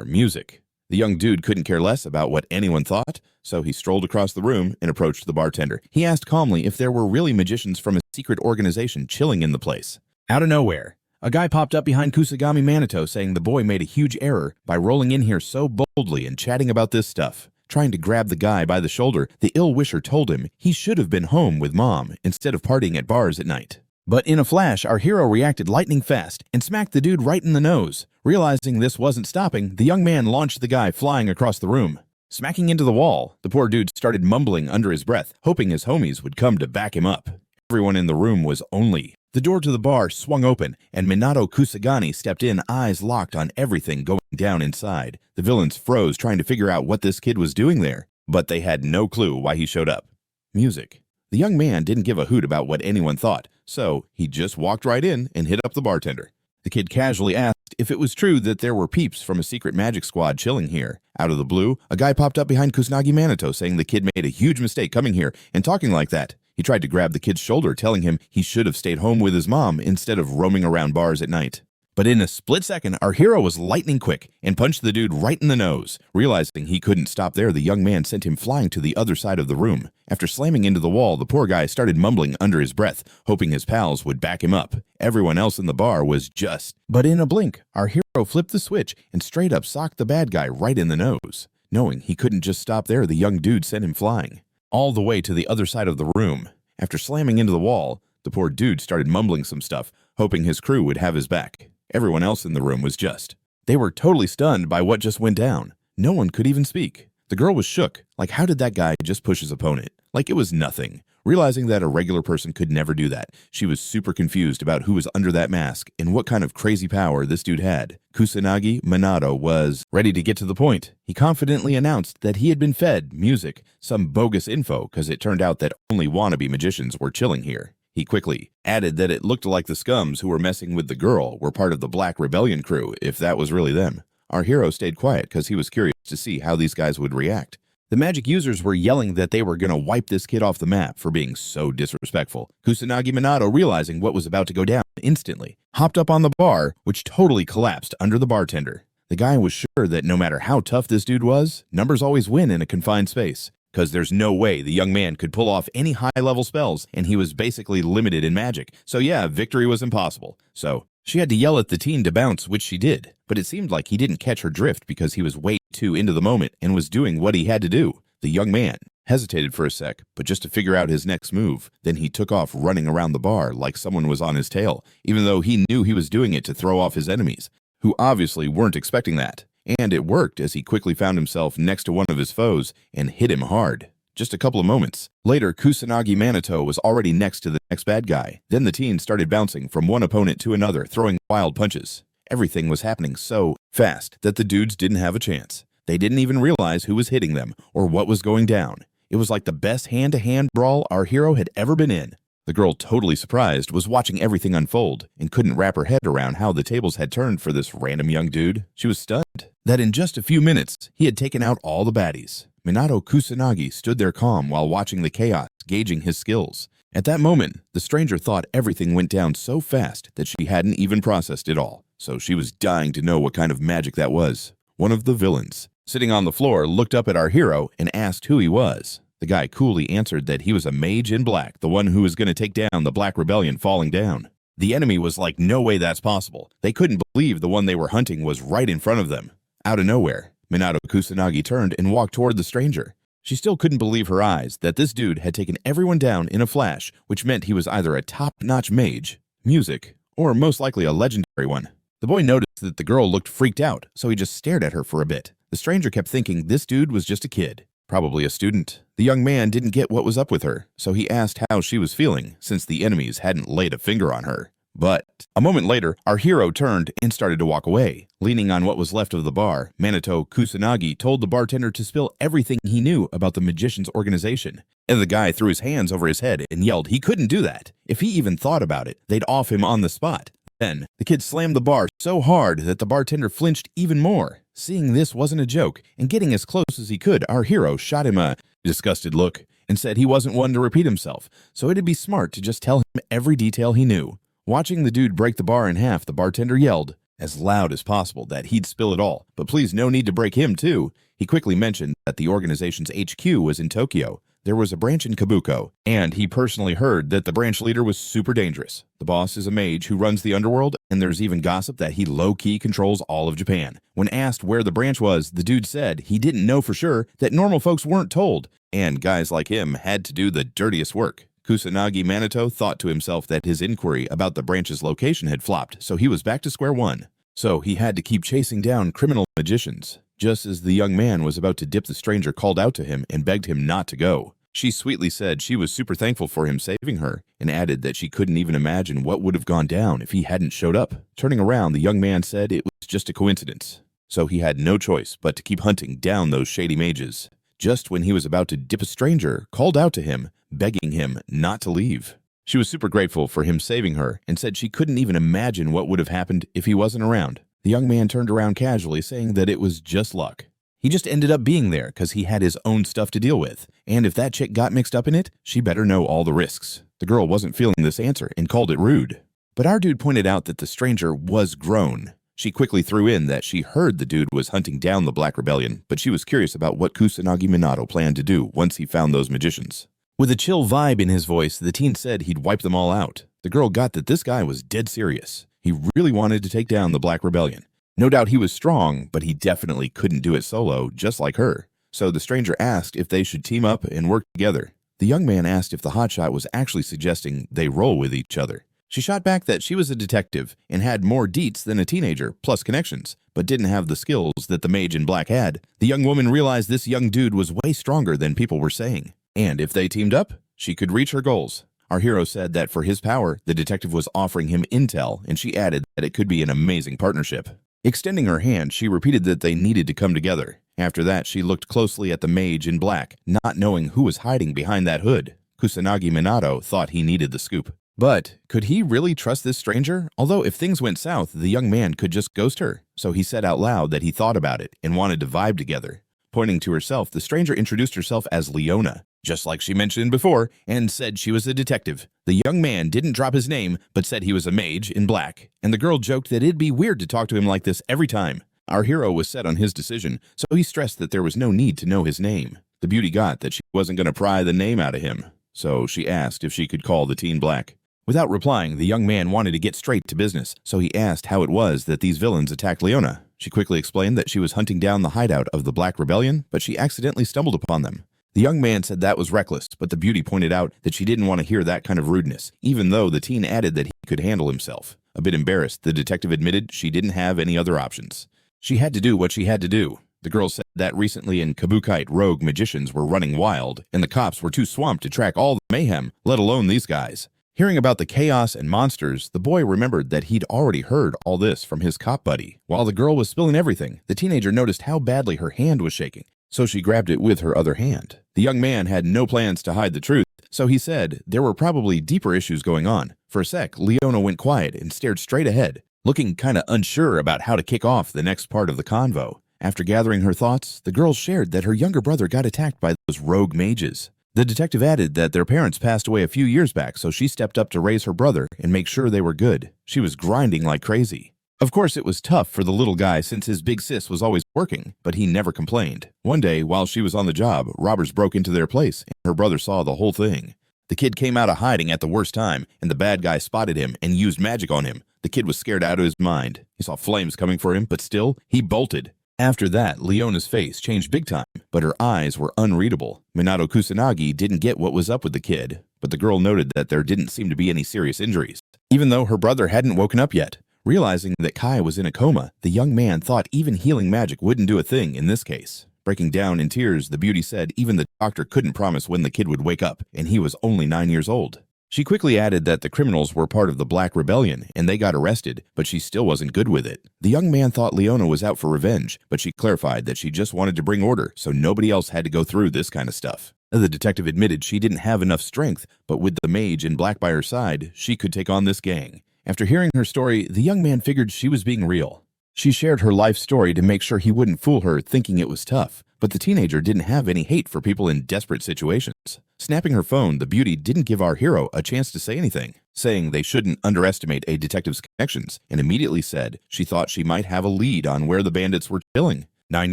Music. The young dude couldn't care less about what anyone thought, so he strolled across the room and approached the bartender. He asked calmly if there were really magicians from a secret organization chilling in the place. Out of nowhere, a guy popped up behind Ichami Manato saying the boy made a huge error by rolling in here so boldly and chatting about this stuff. Trying to grab the guy by the shoulder, the ill-wisher told him he should have been home with mom instead of partying at bars at night. But in a flash, our hero reacted lightning fast and smacked the dude right in the nose. Realizing this wasn't stopping, the young man launched the guy flying across the room. Smacking into the wall, the poor dude started mumbling under his breath, hoping his homies would come to back him up. Everyone in the room was only. The door to the bar swung open, and Minato Kusanagi stepped in, eyes locked on everything going down inside. The villains froze, trying to figure out what this kid was doing there, but they had no clue why he showed up. Music. The young man didn't give a hoot about what anyone thought, so he just walked right in and hit up the bartender. The kid casually asked if it was true that there were peeps from a secret magic squad chilling here. Out of the blue, a guy popped up behind Kusanagi Manato saying the kid made a huge mistake coming here and talking like that. He tried to grab the kid's shoulder, telling him he should have stayed home with his mom instead of roaming around bars at night. But in a split second, our hero was lightning quick and punched the dude right in the nose. Realizing he couldn't stop there, the young man sent him flying to the other side of the room. After slamming into the wall, the poor guy started mumbling under his breath, hoping his pals would back him up. Everyone else in the bar was just... But in a blink, our hero flipped the switch and straight up socked the bad guy right in the nose. Knowing he couldn't just stop there, the young dude sent him flying all the way to the other side of the room. After slamming into the wall, the poor dude started mumbling some stuff, hoping his crew would have his back. Everyone else in the room was just... They were totally stunned by what just went down. No one could even speak. The girl was shook, like how did that guy just push his opponent? Like it was nothing. Realizing that a regular person could never do that, she was super confused about who was under that mask and what kind of crazy power this dude had. Kusanagi Minato was ready to get to the point. He confidently announced that he had been fed music, some bogus info, because it turned out that only wannabe magicians were chilling here. He quickly added that it looked like the scums who were messing with the girl were part of the Black Rebellion crew, if that was really them. Our hero stayed quiet because he was curious to see how these guys would react. The magic users were yelling that they were going to wipe this kid off the map for being so disrespectful. Kusanagi Manato, realizing what was about to go down instantly, hopped up on the bar, which totally collapsed under the bartender. The guy was sure that no matter how tough this dude was, numbers always win in a confined space, because there's no way the young man could pull off any high-level spells, and he was basically limited in magic. So yeah, victory was impossible. So she had to yell at the teen to bounce, which she did. But it seemed like he didn't catch her drift because he was way too into the moment and was doing what he had to do. The young man hesitated for a sec, but just to figure out his next move. Then he took off running around the bar like someone was on his tail, even though he knew he was doing it to throw off his enemies, who obviously weren't expecting that. And it worked as he quickly found himself next to one of his foes and hit him hard. Just a couple of moments later, Kusanagi Manato was already next to the next bad guy. Then the teen started bouncing from one opponent to another, throwing wild punches. Everything was happening so fast that the dudes didn't have a chance. They didn't even realize who was hitting them or what was going down. It was like the best hand-to-hand brawl our hero had ever been in. The girl, totally surprised, was watching everything unfold and couldn't wrap her head around how the tables had turned for this random young dude. She was stunned that in just a few minutes, he had taken out all the baddies. Minato Kusanagi stood there calm while watching the chaos, gauging his skills. At that moment, the stranger thought everything went down so fast that she hadn't even processed it all. So she was dying to know what kind of magic that was. One of the villains, sitting on the floor, looked up at our hero and asked who he was. The guy coolly answered that he was a mage in black, the one who was going to take down the Black Rebellion falling down. The enemy was like, no way that's possible. They couldn't believe the one they were hunting was right in front of them. Out of nowhere, Minato Kusanagi turned and walked toward the stranger. She still couldn't believe her eyes that this dude had taken everyone down in a flash, which meant he was either a top-notch mage, music, or most likely a legendary one. The boy noticed that the girl looked freaked out, so he just stared at her for a bit. The stranger kept thinking this dude was just a kid, probably a student. The young man didn't get what was up with her, so he asked how she was feeling since the enemies hadn't laid a finger on her. But a moment later, our hero turned and started to walk away. Leaning on what was left of the bar, Minato Kusanagi told the bartender to spill everything he knew about the magician's organization. And the guy threw his hands over his head and yelled he couldn't do that. If he even thought about it, they'd off him on the spot. Then, the kid slammed the bar so hard that the bartender flinched even more. Seeing this wasn't a joke, and getting as close as he could, our hero shot him a disgusted look and said he wasn't one to repeat himself, so it'd be smart to just tell him every detail he knew. Watching the dude break the bar in half, the bartender yelled, as loud as possible, that he'd spill it all, but please no need to break him too. He quickly mentioned that the organization's HQ was in Tokyo. There was a branch in Kabuko, and he personally heard that the branch leader was super dangerous. The boss is a mage who runs the underworld, and there's even gossip that he low-key controls all of Japan. When asked where the branch was, the dude said he didn't know for sure, that normal folks weren't told, and guys like him had to do the dirtiest work. Kusanagi Manato thought to himself that his inquiry about the branch's location had flopped, so he was back to square one. So he had to keep chasing down criminal magicians. Just as the young man was about to dip, the stranger called out to him and begged him not to go. She sweetly said she was super thankful for him saving her, and added that she couldn't even imagine what would have gone down if he hadn't showed up. Turning around, the young man said it was just a coincidence, so he had no choice but to keep hunting down those shady mages. Just when he was about to dip, a stranger called out to him, begging him not to leave. She was super grateful for him saving her and said she couldn't even imagine what would have happened if he wasn't around. The young man turned around casually, saying that it was just luck. He just ended up being there because he had his own stuff to deal with, and if that chick got mixed up in it, she better know all the risks. The girl wasn't feeling this answer and called it rude. But our dude pointed out that the stranger was grown. She quickly threw in that she heard the dude was hunting down the Black Rebellion, but she was curious about what Kusanagi Minato planned to do once he found those magicians. With a chill vibe in his voice, the teen said he'd wipe them all out. The girl got that this guy was dead serious. He really wanted to take down the Black Rebellion. No doubt he was strong, but he definitely couldn't do it solo, just like her. So the stranger asked if they should team up and work together. The young man asked if the hotshot was actually suggesting they roll with each other. She shot back that she was a detective and had more deets than a teenager, plus connections, but didn't have the skills that the mage in black had. The young woman realized this young dude was way stronger than people were saying. And if they teamed up, she could reach her goals. Our hero said that for his power, the detective was offering him intel, and she added that it could be an amazing partnership. Extending her hand, she repeated that they needed to come together. After that, she looked closely at the mage in black, not knowing who was hiding behind that hood. Kusanagi Minato thought he needed the scoop. But could he really trust this stranger? Although if things went south, the young man could just ghost her. So he said out loud that he thought about it and wanted to vibe together. Pointing to herself, the stranger introduced herself as Leona, just like she mentioned before, and said she was a detective. The young man didn't drop his name, but said he was a mage in black, and the girl joked that it'd be weird to talk to him like this every time. Our hero was set on his decision, so he stressed that there was no need to know his name. The beauty got that she wasn't going to pry the name out of him, so she asked if she could call the teen black. Without replying, the young man wanted to get straight to business, so he asked how it was that these villains attacked Leona. She quickly explained that she was hunting down the hideout of the Black Rebellion, but she accidentally stumbled upon them. The young man said that was reckless, but the beauty pointed out that she didn't want to hear that kind of rudeness, even though the teen added that he could handle himself. A bit embarrassed, the detective admitted she didn't have any other options. She had to do what she had to do. The girl said that recently in Kabukite, rogue magicians were running wild, and the cops were too swamped to track all the mayhem, let alone these guys. Hearing about the chaos and monsters, the boy remembered that he'd already heard all this from his cop buddy. While the girl was spilling everything, the teenager noticed how badly her hand was shaking, so she grabbed it with her other hand. The young man had no plans to hide the truth, so he said there were probably deeper issues going on. For a sec, Leona went quiet and stared straight ahead, looking kinda unsure about how to kick off the next part of the convo. After gathering her thoughts, the girl shared that her younger brother got attacked by those rogue mages. The detective added that their parents passed away a few years back, so she stepped up to raise her brother and make sure they were good. She was grinding like crazy. Of course, it was tough for the little guy since his big sis was always working, but he never complained. One day, while she was on the job, robbers broke into their place, and her brother saw the whole thing. The kid came out of hiding at the worst time, and the bad guy spotted him and used magic on him. The kid was scared out of his mind. He saw flames coming for him, but still, he bolted. After that, Leona's face changed big time, but her eyes were unreadable. Minato Kusanagi didn't get what was up with the kid, but the girl noted that there didn't seem to be any serious injuries, even though her brother hadn't woken up yet. Realizing that Kai was in a coma, the young man thought even healing magic wouldn't do a thing in this case. Breaking down in tears, the beauty said even the doctor couldn't promise when the kid would wake up, and he was only 9 years old. She quickly added that the criminals were part of the Black Rebellion and they got arrested, but she still wasn't good with it. The young man thought Leona was out for revenge, but she clarified that she just wanted to bring order so nobody else had to go through this kind of stuff. The detective admitted she didn't have enough strength, but with the mage in black by her side, she could take on this gang. After hearing her story, the young man figured she was being real. She shared her life story to make sure he wouldn't fool her thinking it was tough, but the teenager didn't have any hate for people in desperate situations. Snapping her phone, the beauty didn't give our hero a chance to say anything, saying they shouldn't underestimate a detective's connections, and immediately said she thought she might have a lead on where the bandits were chilling. 9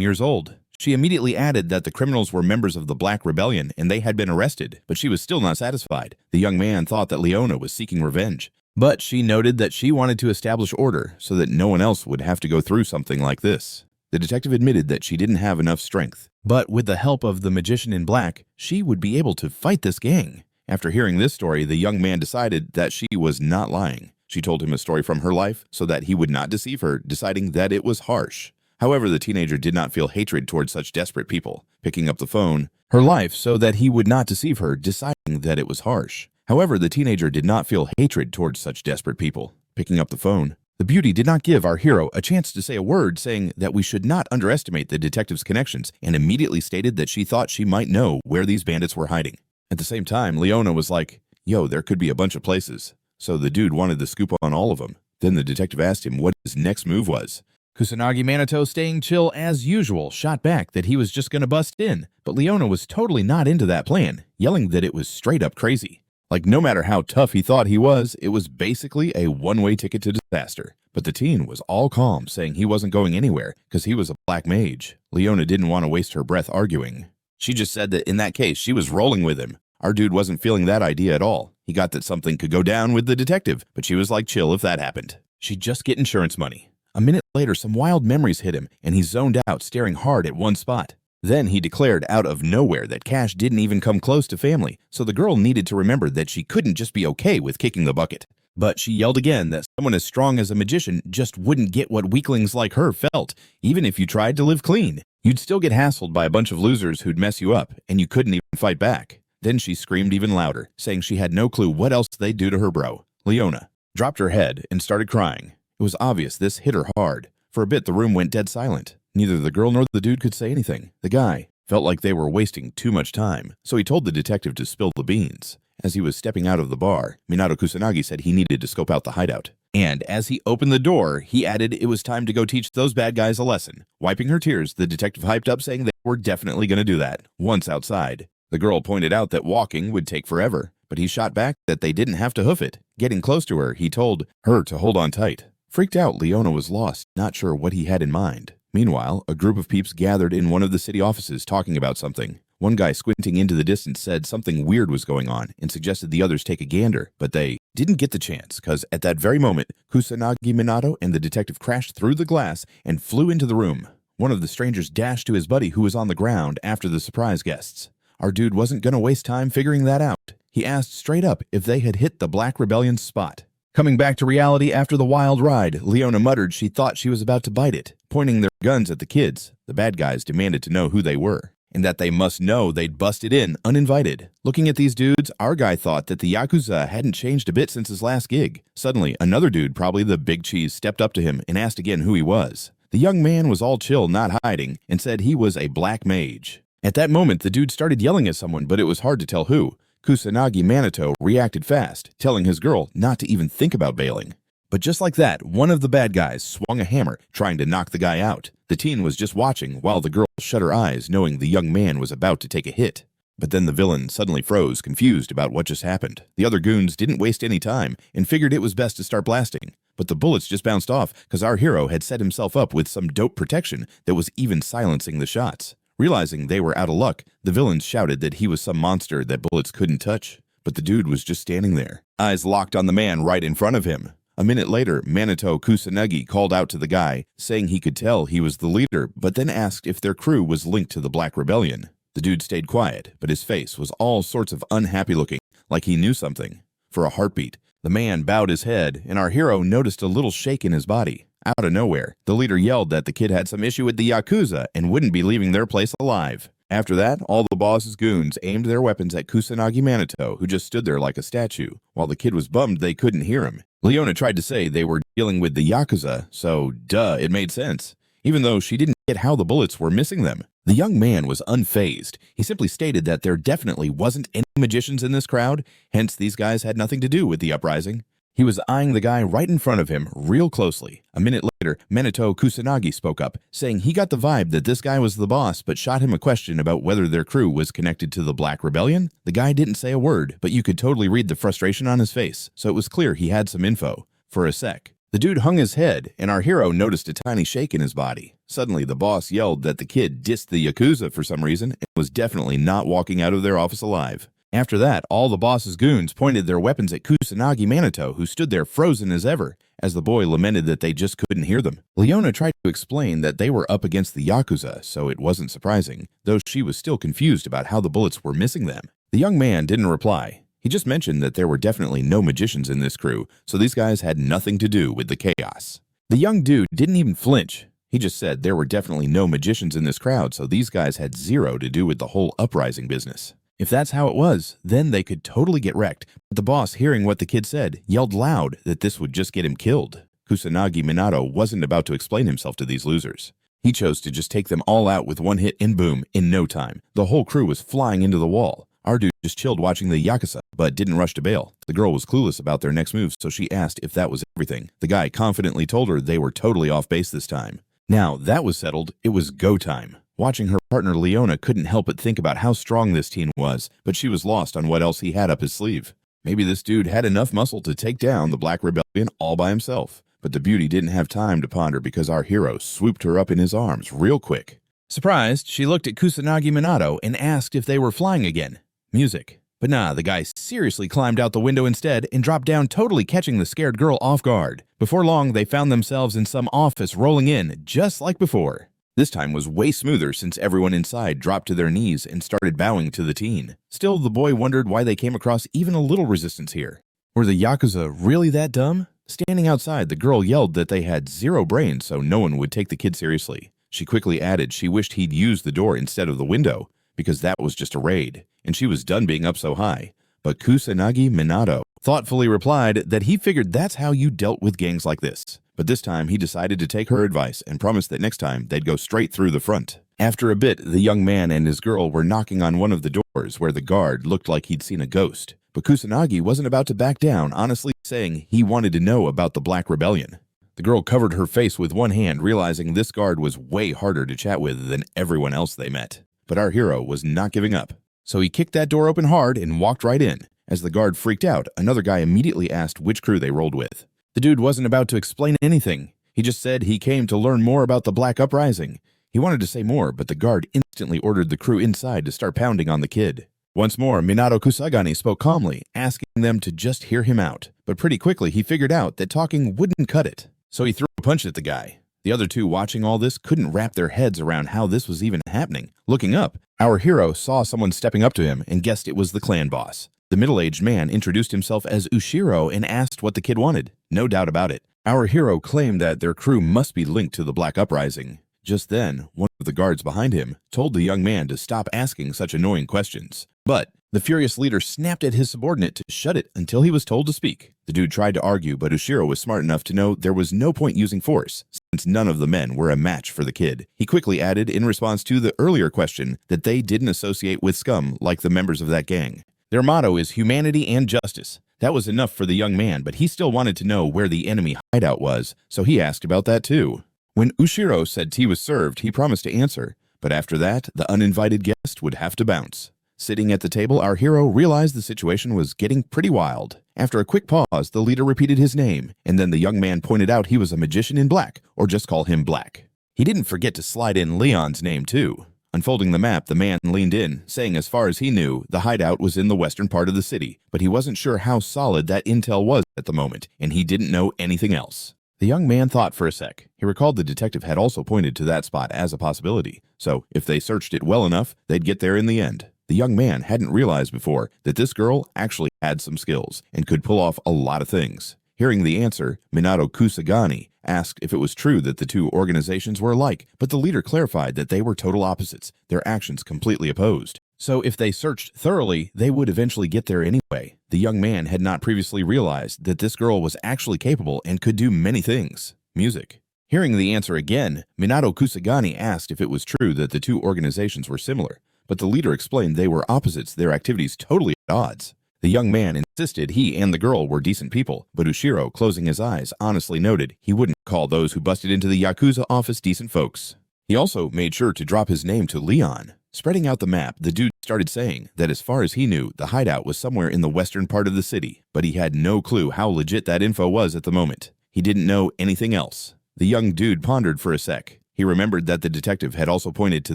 years old. She immediately added that the criminals were members of the Black Rebellion and they had been arrested, but she was still not satisfied. The young man thought that Leona was seeking revenge, but she noted that she wanted to establish order so that no one else would have to go through something like this. The detective admitted that she didn't have enough strength, but with the help of the magician in black, she would be able to fight this gang. After hearing this story, the young man decided that she was not lying. She told him a story from her life so that he would not deceive her, deciding that it was harsh. However, the teenager did not feel hatred towards such desperate people. Picking up the phone, her life so that he would not deceive her, deciding that it was harsh. However, the teenager did not feel hatred towards such desperate people. Picking up the phone, the beauty did not give our hero a chance to say a word, saying that we should not underestimate the detective's connections, and immediately stated that she thought she might know where these bandits were hiding. At the same time, Leona was like, yo, there could be a bunch of places. So the dude wanted the scoop on all of them. Then the detective asked him what his next move was. Kusanagi Manato, staying chill as usual, shot back that he was just gonna bust in, but Leona was totally not into that plan, yelling that it was straight up crazy. Like, no matter how tough he thought he was, it was basically a one-way ticket to disaster. But the teen was all calm, saying he wasn't going anywhere because he was a black mage. Leona didn't want to waste her breath arguing. She just said that in that case, she was rolling with him. Our dude wasn't feeling that idea at all. He got that something could go down with the detective, but she was like, chill if that happened. She'd just get insurance money. A minute later, some wild memories hit him, and he zoned out, staring hard at one spot. Then he declared out of nowhere that cash didn't even come close to family, so the girl needed to remember that she couldn't just be okay with kicking the bucket. But she yelled again that someone as strong as a magician just wouldn't get what weaklings like her felt. Even if you tried to live clean, you'd still get hassled by a bunch of losers who'd mess you up, and you couldn't even fight back. Then she screamed even louder, saying she had no clue what else they'd do to her bro. Leona dropped her head and started crying. It was obvious this hit her hard. For a bit, the room went dead silent. Neither the girl nor the dude could say anything. The guy felt like they were wasting too much time, so he told the detective to spill the beans. As he was stepping out of the bar, Minato Kusanagi said he needed to scope out the hideout. And as he opened the door, he added it was time to go teach those bad guys a lesson. Wiping her tears, the detective hyped up, saying they were definitely going to do that, once outside. The girl pointed out that walking would take forever, but he shot back that they didn't have to hoof it. Getting close to her, he told her to hold on tight. Freaked out, Leona was lost, not sure what he had in mind. Meanwhile, a group of peeps gathered in one of the city offices talking about something. One guy squinting into the distance said something weird was going on and suggested the others take a gander, but they didn't get the chance because at that very moment, Kusanagi Minato and the detective crashed through the glass and flew into the room. One of the strangers dashed to his buddy who was on the ground after the surprise guests. Our dude wasn't going to waste time figuring that out. He asked straight up if they had hit the Black Rebellion's spot. Coming back to reality after the wild ride, Leona muttered she thought she was about to bite it, pointing their guns at the kids. The bad guys demanded to know who they were, and that they must know they'd busted in uninvited. Looking at these dudes, our guy thought that the Yakuza hadn't changed a bit since his last gig. Suddenly, another dude, probably the big cheese, stepped up to him and asked again who he was. The young man was all chill, not hiding, and said he was a black mage. At that moment, the dude started yelling at someone, but it was hard to tell who. Kusanagi Manato reacted fast, telling his girl not to even think about bailing. But just like that, one of the bad guys swung a hammer, trying to knock the guy out. The teen was just watching while the girl shut her eyes, knowing the young man was about to take a hit. But then the villain suddenly froze, confused about what just happened. The other goons didn't waste any time and figured it was best to start blasting. But the bullets just bounced off because our hero had set himself up with some dope protection that was even silencing the shots. Realizing they were out of luck, the villains shouted that he was some monster that bullets couldn't touch. But the dude was just standing there, eyes locked on the man right in front of him. A minute later, Minato Kusanagi called out to the guy, saying he could tell he was the leader, but then asked if their crew was linked to the Black Rebellion. The dude stayed quiet, but his face was all sorts of unhappy looking, like he knew something. For a heartbeat, the man bowed his head, and our hero noticed a little shake in his body. Out of nowhere, the leader yelled that the kid had some issue with the Yakuza and wouldn't be leaving their place alive. After that, all the boss's goons aimed their weapons at Kusanagi Manato, who just stood there like a statue, while the kid was bummed they couldn't hear him. Leona tried to say they were dealing with the Yakuza, so duh, it made sense, even though she didn't get how the bullets were missing them. The young man was unfazed. He simply stated that there definitely wasn't any magicians in this crowd, hence these guys had nothing to do with the uprising. He was eyeing the guy right in front of him real closely. A minute later, Minato Kusanagi spoke up, saying he got the vibe that this guy was the boss, but shot him a question about whether their crew was connected to the Black Rebellion. The guy didn't say a word, but you could totally read the frustration on his face, so it was clear he had some info. For a sec, the dude hung his head, and our hero noticed a tiny shake in his body. Suddenly, the boss yelled that the kid dissed the Yakuza for some reason and was definitely not walking out of their office alive. After that, all the boss's goons pointed their weapons at Kusanagi Manato, who stood there frozen as ever, as the boy lamented that they just couldn't hear them. Leona tried to explain that they were up against the Yakuza, so it wasn't surprising, though she was still confused about how the bullets were missing them. The young man didn't reply. He just mentioned that there were definitely no magicians in this crew, so these guys had nothing to do with the chaos. The young dude didn't even flinch. He just said there were definitely no magicians in this crowd, so these guys had zero to do with the whole uprising business. If that's how it was, then they could totally get wrecked. But the boss, hearing what the kid said, yelled loud that this would just get him killed. Kusanagi Minato wasn't about to explain himself to these losers. He chose to just take them all out with one hit and boom, in no time. The whole crew was flying into the wall. Our dude just chilled watching the Yakuza, but didn't rush to bail. The girl was clueless about their next move, so she asked if that was everything. The guy confidently told her they were totally off base this time. Now that was settled, it was go time. Watching her partner Leona couldn't help but think about how strong this teen was, but she was lost on what else he had up his sleeve. Maybe this dude had enough muscle to take down the Black Rebellion all by himself. But the beauty didn't have time to ponder because our hero swooped her up in his arms real quick. Surprised, she looked at Kusanagi Minato and asked if they were flying again. Music. But nah, the guy seriously climbed out the window instead and dropped down, totally catching the scared girl off guard. Before long, they found themselves in some office rolling in, just like before. This time was way smoother since everyone inside dropped to their knees and started bowing to the teen. Still, the boy wondered why they came across even a little resistance here. Were the Yakuza really that dumb? Standing outside, the girl yelled that they had zero brains so no one would take the kid seriously. She quickly added she wished he'd used the door instead of the window, because that was just a raid, and she was done being up so high. But Kusanagi Minato thoughtfully replied that he figured that's how you dealt with gangs like this. But this time he decided to take her advice and promised that next time they'd go straight through the front. After a bit, the young man and his girl were knocking on one of the doors where the guard looked like he'd seen a ghost. But Kusanagi wasn't about to back down, honestly saying he wanted to know about the Black Rebellion. The girl covered her face with one hand, realizing this guard was way harder to chat with than everyone else they met. But our hero was not giving up. So he kicked that door open hard and walked right in. As the guard freaked out, another guy immediately asked which crew they rolled with. The dude wasn't about to explain anything. He just said he came to learn more about the Black Uprising. He wanted to say more, but the guard instantly ordered the crew inside to start pounding on the kid. Once more, Minato Kusanagi spoke calmly, asking them to just hear him out. But pretty quickly, he figured out that talking wouldn't cut it. So he threw a punch at the guy. The other two watching all this couldn't wrap their heads around how this was even happening. Looking up, our hero saw someone stepping up to him and guessed it was the clan boss. The middle-aged man introduced himself as Ushiro and asked what the kid wanted. No doubt about it. Our hero claimed that their crew must be linked to the Black Uprising. Just then, one of the guards behind him told the young man to stop asking such annoying questions. But the furious leader snapped at his subordinate to shut it until he was told to speak. The dude tried to argue, but Ushiro was smart enough to know there was no point using force, since none of the men were a match for the kid. He quickly added, in response to the earlier question, that they didn't associate with scum like the members of that gang. Their motto is humanity and justice. That was enough for the young man, but he still wanted to know where the enemy hideout was, so he asked about that too. When Ushiro said tea was served, he promised to answer, but after that, the uninvited guest would have to bounce. Sitting at the table, our hero realized the situation was getting pretty wild. After a quick pause, the leader repeated his name, and then the young man pointed out he was a magician in black, or just call him Black. He didn't forget to slide in Leon's name too. Unfolding the map, the man leaned in, saying as far as he knew, the hideout was in the western part of the city, but he wasn't sure how solid that intel was at the moment, and he didn't know anything else. The young man thought for a sec. He recalled the detective had also pointed to that spot as a possibility, so if they searched it well enough, they'd get there in the end. The young man hadn't realized before that this girl actually had some skills and could pull off a lot of things. Hearing the answer, Minato Kusanagi asked if it was true that the two organizations were alike, but the leader clarified that they were total opposites, their actions completely opposed. So if they searched thoroughly, they would eventually get there anyway. The young man had not previously realized that this girl was actually capable and could do many things. Music. Hearing the answer again, Minato Kusanagi asked if it was true that the two organizations were similar, but the leader explained they were opposites, their activities totally at odds. The young man insisted he and the girl were decent people, but Ushiro, closing his eyes, honestly noted he wouldn't call those who busted into the Yakuza office decent folks. He also made sure to drop his name to Leon. Spreading out the map, the dude started saying that as far as he knew, the hideout was somewhere in the western part of the city, but he had no clue how legit that info was at the moment. He didn't know anything else. The young dude pondered for a sec. He remembered that the detective had also pointed to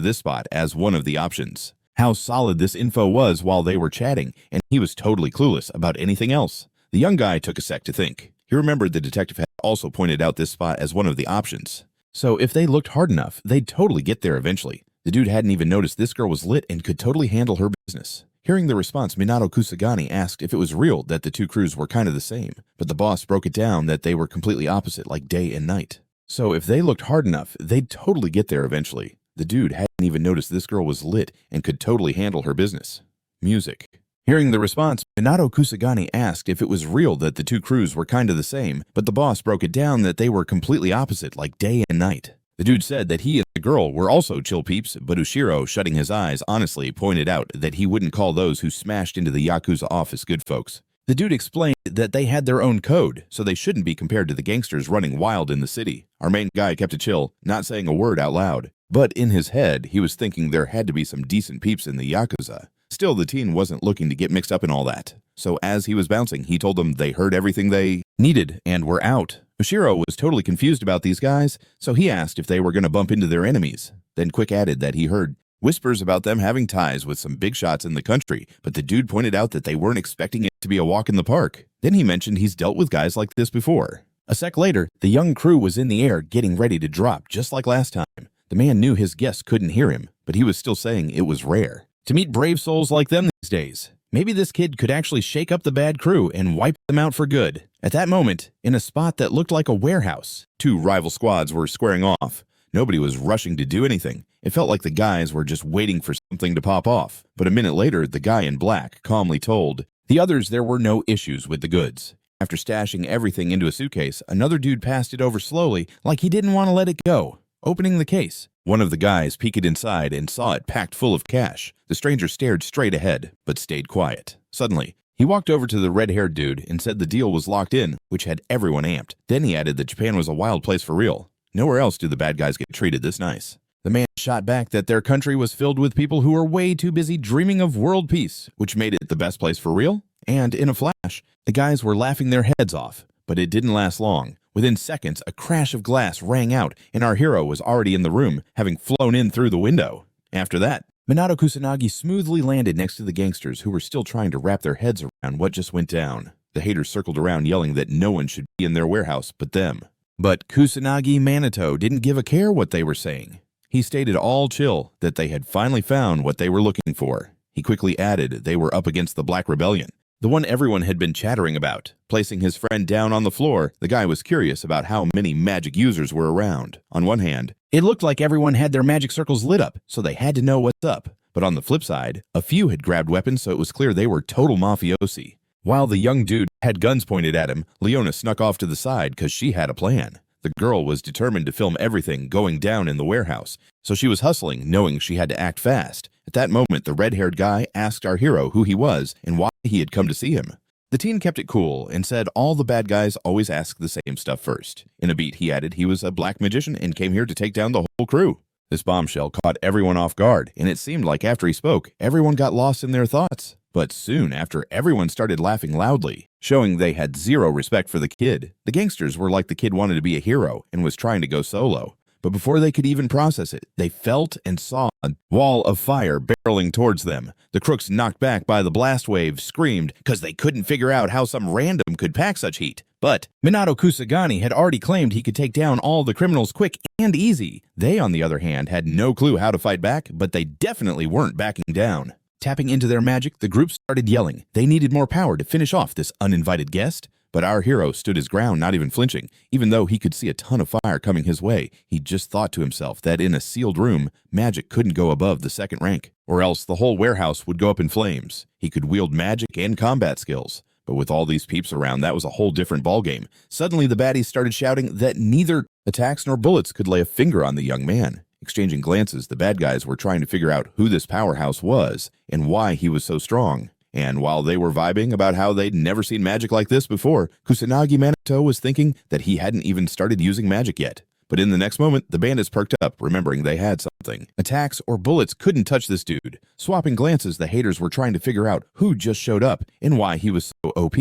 this spot as one of the options. How solid this info was while they were chatting, and he was totally clueless about anything else. The young guy took a sec to think. He remembered the detective had also pointed out this spot as one of the options. So if they looked hard enough, they'd totally get there eventually. The dude hadn't even noticed this girl was lit and could totally handle her business. Hearing the response, Minato Kusanagi asked if it was real that the two crews were kind of the same, but the boss broke it down that they were completely opposite, like day and night. So if they looked hard enough, they'd totally get there eventually. The dude hadn't even noticed this girl was lit and could totally handle her business. Music. Hearing the response, Minato Kusanagi asked if it was real that the two crews were kind of the same, but the boss broke it down that they were completely opposite, like day and night. The dude said that he and the girl were also chill peeps, but Ushiro, shutting his eyes, honestly pointed out that he wouldn't call those who smashed into the Yakuza office good folks. The dude explained that they had their own code, so they shouldn't be compared to the gangsters running wild in the city. Our main guy kept it chill, not saying a word out loud. But in his head, he was thinking there had to be some decent peeps in the Yakuza. Still, the teen wasn't looking to get mixed up in all that. So as he was bouncing, he told them they heard everything they needed and were out. Oshiro was totally confused about these guys, so he asked if they were going to bump into their enemies. Then Quick added that he heard whispers about them having ties with some big shots in the country, but the dude pointed out that they weren't expecting it to be a walk in the park. Then he mentioned he's dealt with guys like this before. A sec later, the young crew was in the air getting ready to drop just like last time. The man knew his guests couldn't hear him, but he was still saying it was rare to meet brave souls like them these days. Maybe this kid could actually shake up the bad crew and wipe them out for good. At that moment, in a spot that looked like a warehouse, two rival squads were squaring off. Nobody was rushing to do anything. It felt like the guys were just waiting for something to pop off. But a minute later, the guy in black calmly told the others there were no issues with the goods. After stashing everything into a suitcase, another dude passed it over slowly like he didn't want to let it go. Opening the case, one of the guys peeked inside and saw it packed full of cash. The stranger stared straight ahead, but stayed quiet. Suddenly, he walked over to the red-haired dude and said the deal was locked in, which had everyone amped. Then he added that Japan was a wild place for real. Nowhere else do the bad guys get treated this nice. The man shot back that their country was filled with people who were way too busy dreaming of world peace, which made it the best place for real. And in a flash, the guys were laughing their heads off. But it didn't last long. Within seconds, a crash of glass rang out, and our hero was already in the room, having flown in through the window. After that, Minato Kusanagi smoothly landed next to the gangsters who were still trying to wrap their heads around what just went down. The haters circled around yelling that no one should be in their warehouse but them. But Kusanagi Manato didn't give a care what they were saying. He stated all chill that they had finally found what they were looking for. He quickly added they were up against the Black Rebellion, the one everyone had been chattering about. Placing his friend down on the floor, the guy was curious about how many magic users were around. On one hand, it looked like everyone had their magic circles lit up, so they had to know what's up. But on the flip side, a few had grabbed weapons, so it was clear they were total mafiosi. While the young dude had guns pointed at him, Leona snuck off to the side because she had a plan. The girl was determined to film everything going down in the warehouse, so she was hustling, knowing she had to act fast. At that moment, the red-haired guy asked our hero who he was and why he had come to see him. The teen kept it cool and said all the bad guys always ask the same stuff first. In a beat, he added he was a black magician and came here to take down the whole crew. This bombshell caught everyone off guard, and it seemed like after he spoke, everyone got lost in their thoughts. But soon after, everyone started laughing loudly, showing they had zero respect for the kid. The gangsters were like the kid wanted to be a hero and was trying to go solo. But before they could even process it, they felt and saw a wall of fire barreling towards them. The crooks, knocked back by the blast wave, screamed because they couldn't figure out how some random could pack such heat. But Minato Kusanagi had already claimed he could take down all the criminals quick and easy. They, on the other hand, had no clue how to fight back, but they definitely weren't backing down. Tapping into their magic, the group started yelling. They needed more power to finish off this uninvited guest. But our hero stood his ground, not even flinching. Even though he could see a ton of fire coming his way, he just thought to himself that in a sealed room, magic couldn't go above the second rank, or else the whole warehouse would go up in flames. He could wield magic and combat skills. But with all these peeps around, that was a whole different ballgame. Suddenly, the baddies started shouting that neither attacks nor bullets could lay a finger on the young man. Exchanging glances, the bad guys were trying to figure out who this powerhouse was and why he was so strong. And while they were vibing about how they'd never seen magic like this before, Kusanagi Manato was thinking that he hadn't even started using magic yet. But in the next moment, the bandits perked up, remembering they had something. Attacks or bullets couldn't touch this dude. Swapping glances, the haters were trying to figure out who just showed up and why he was so OP.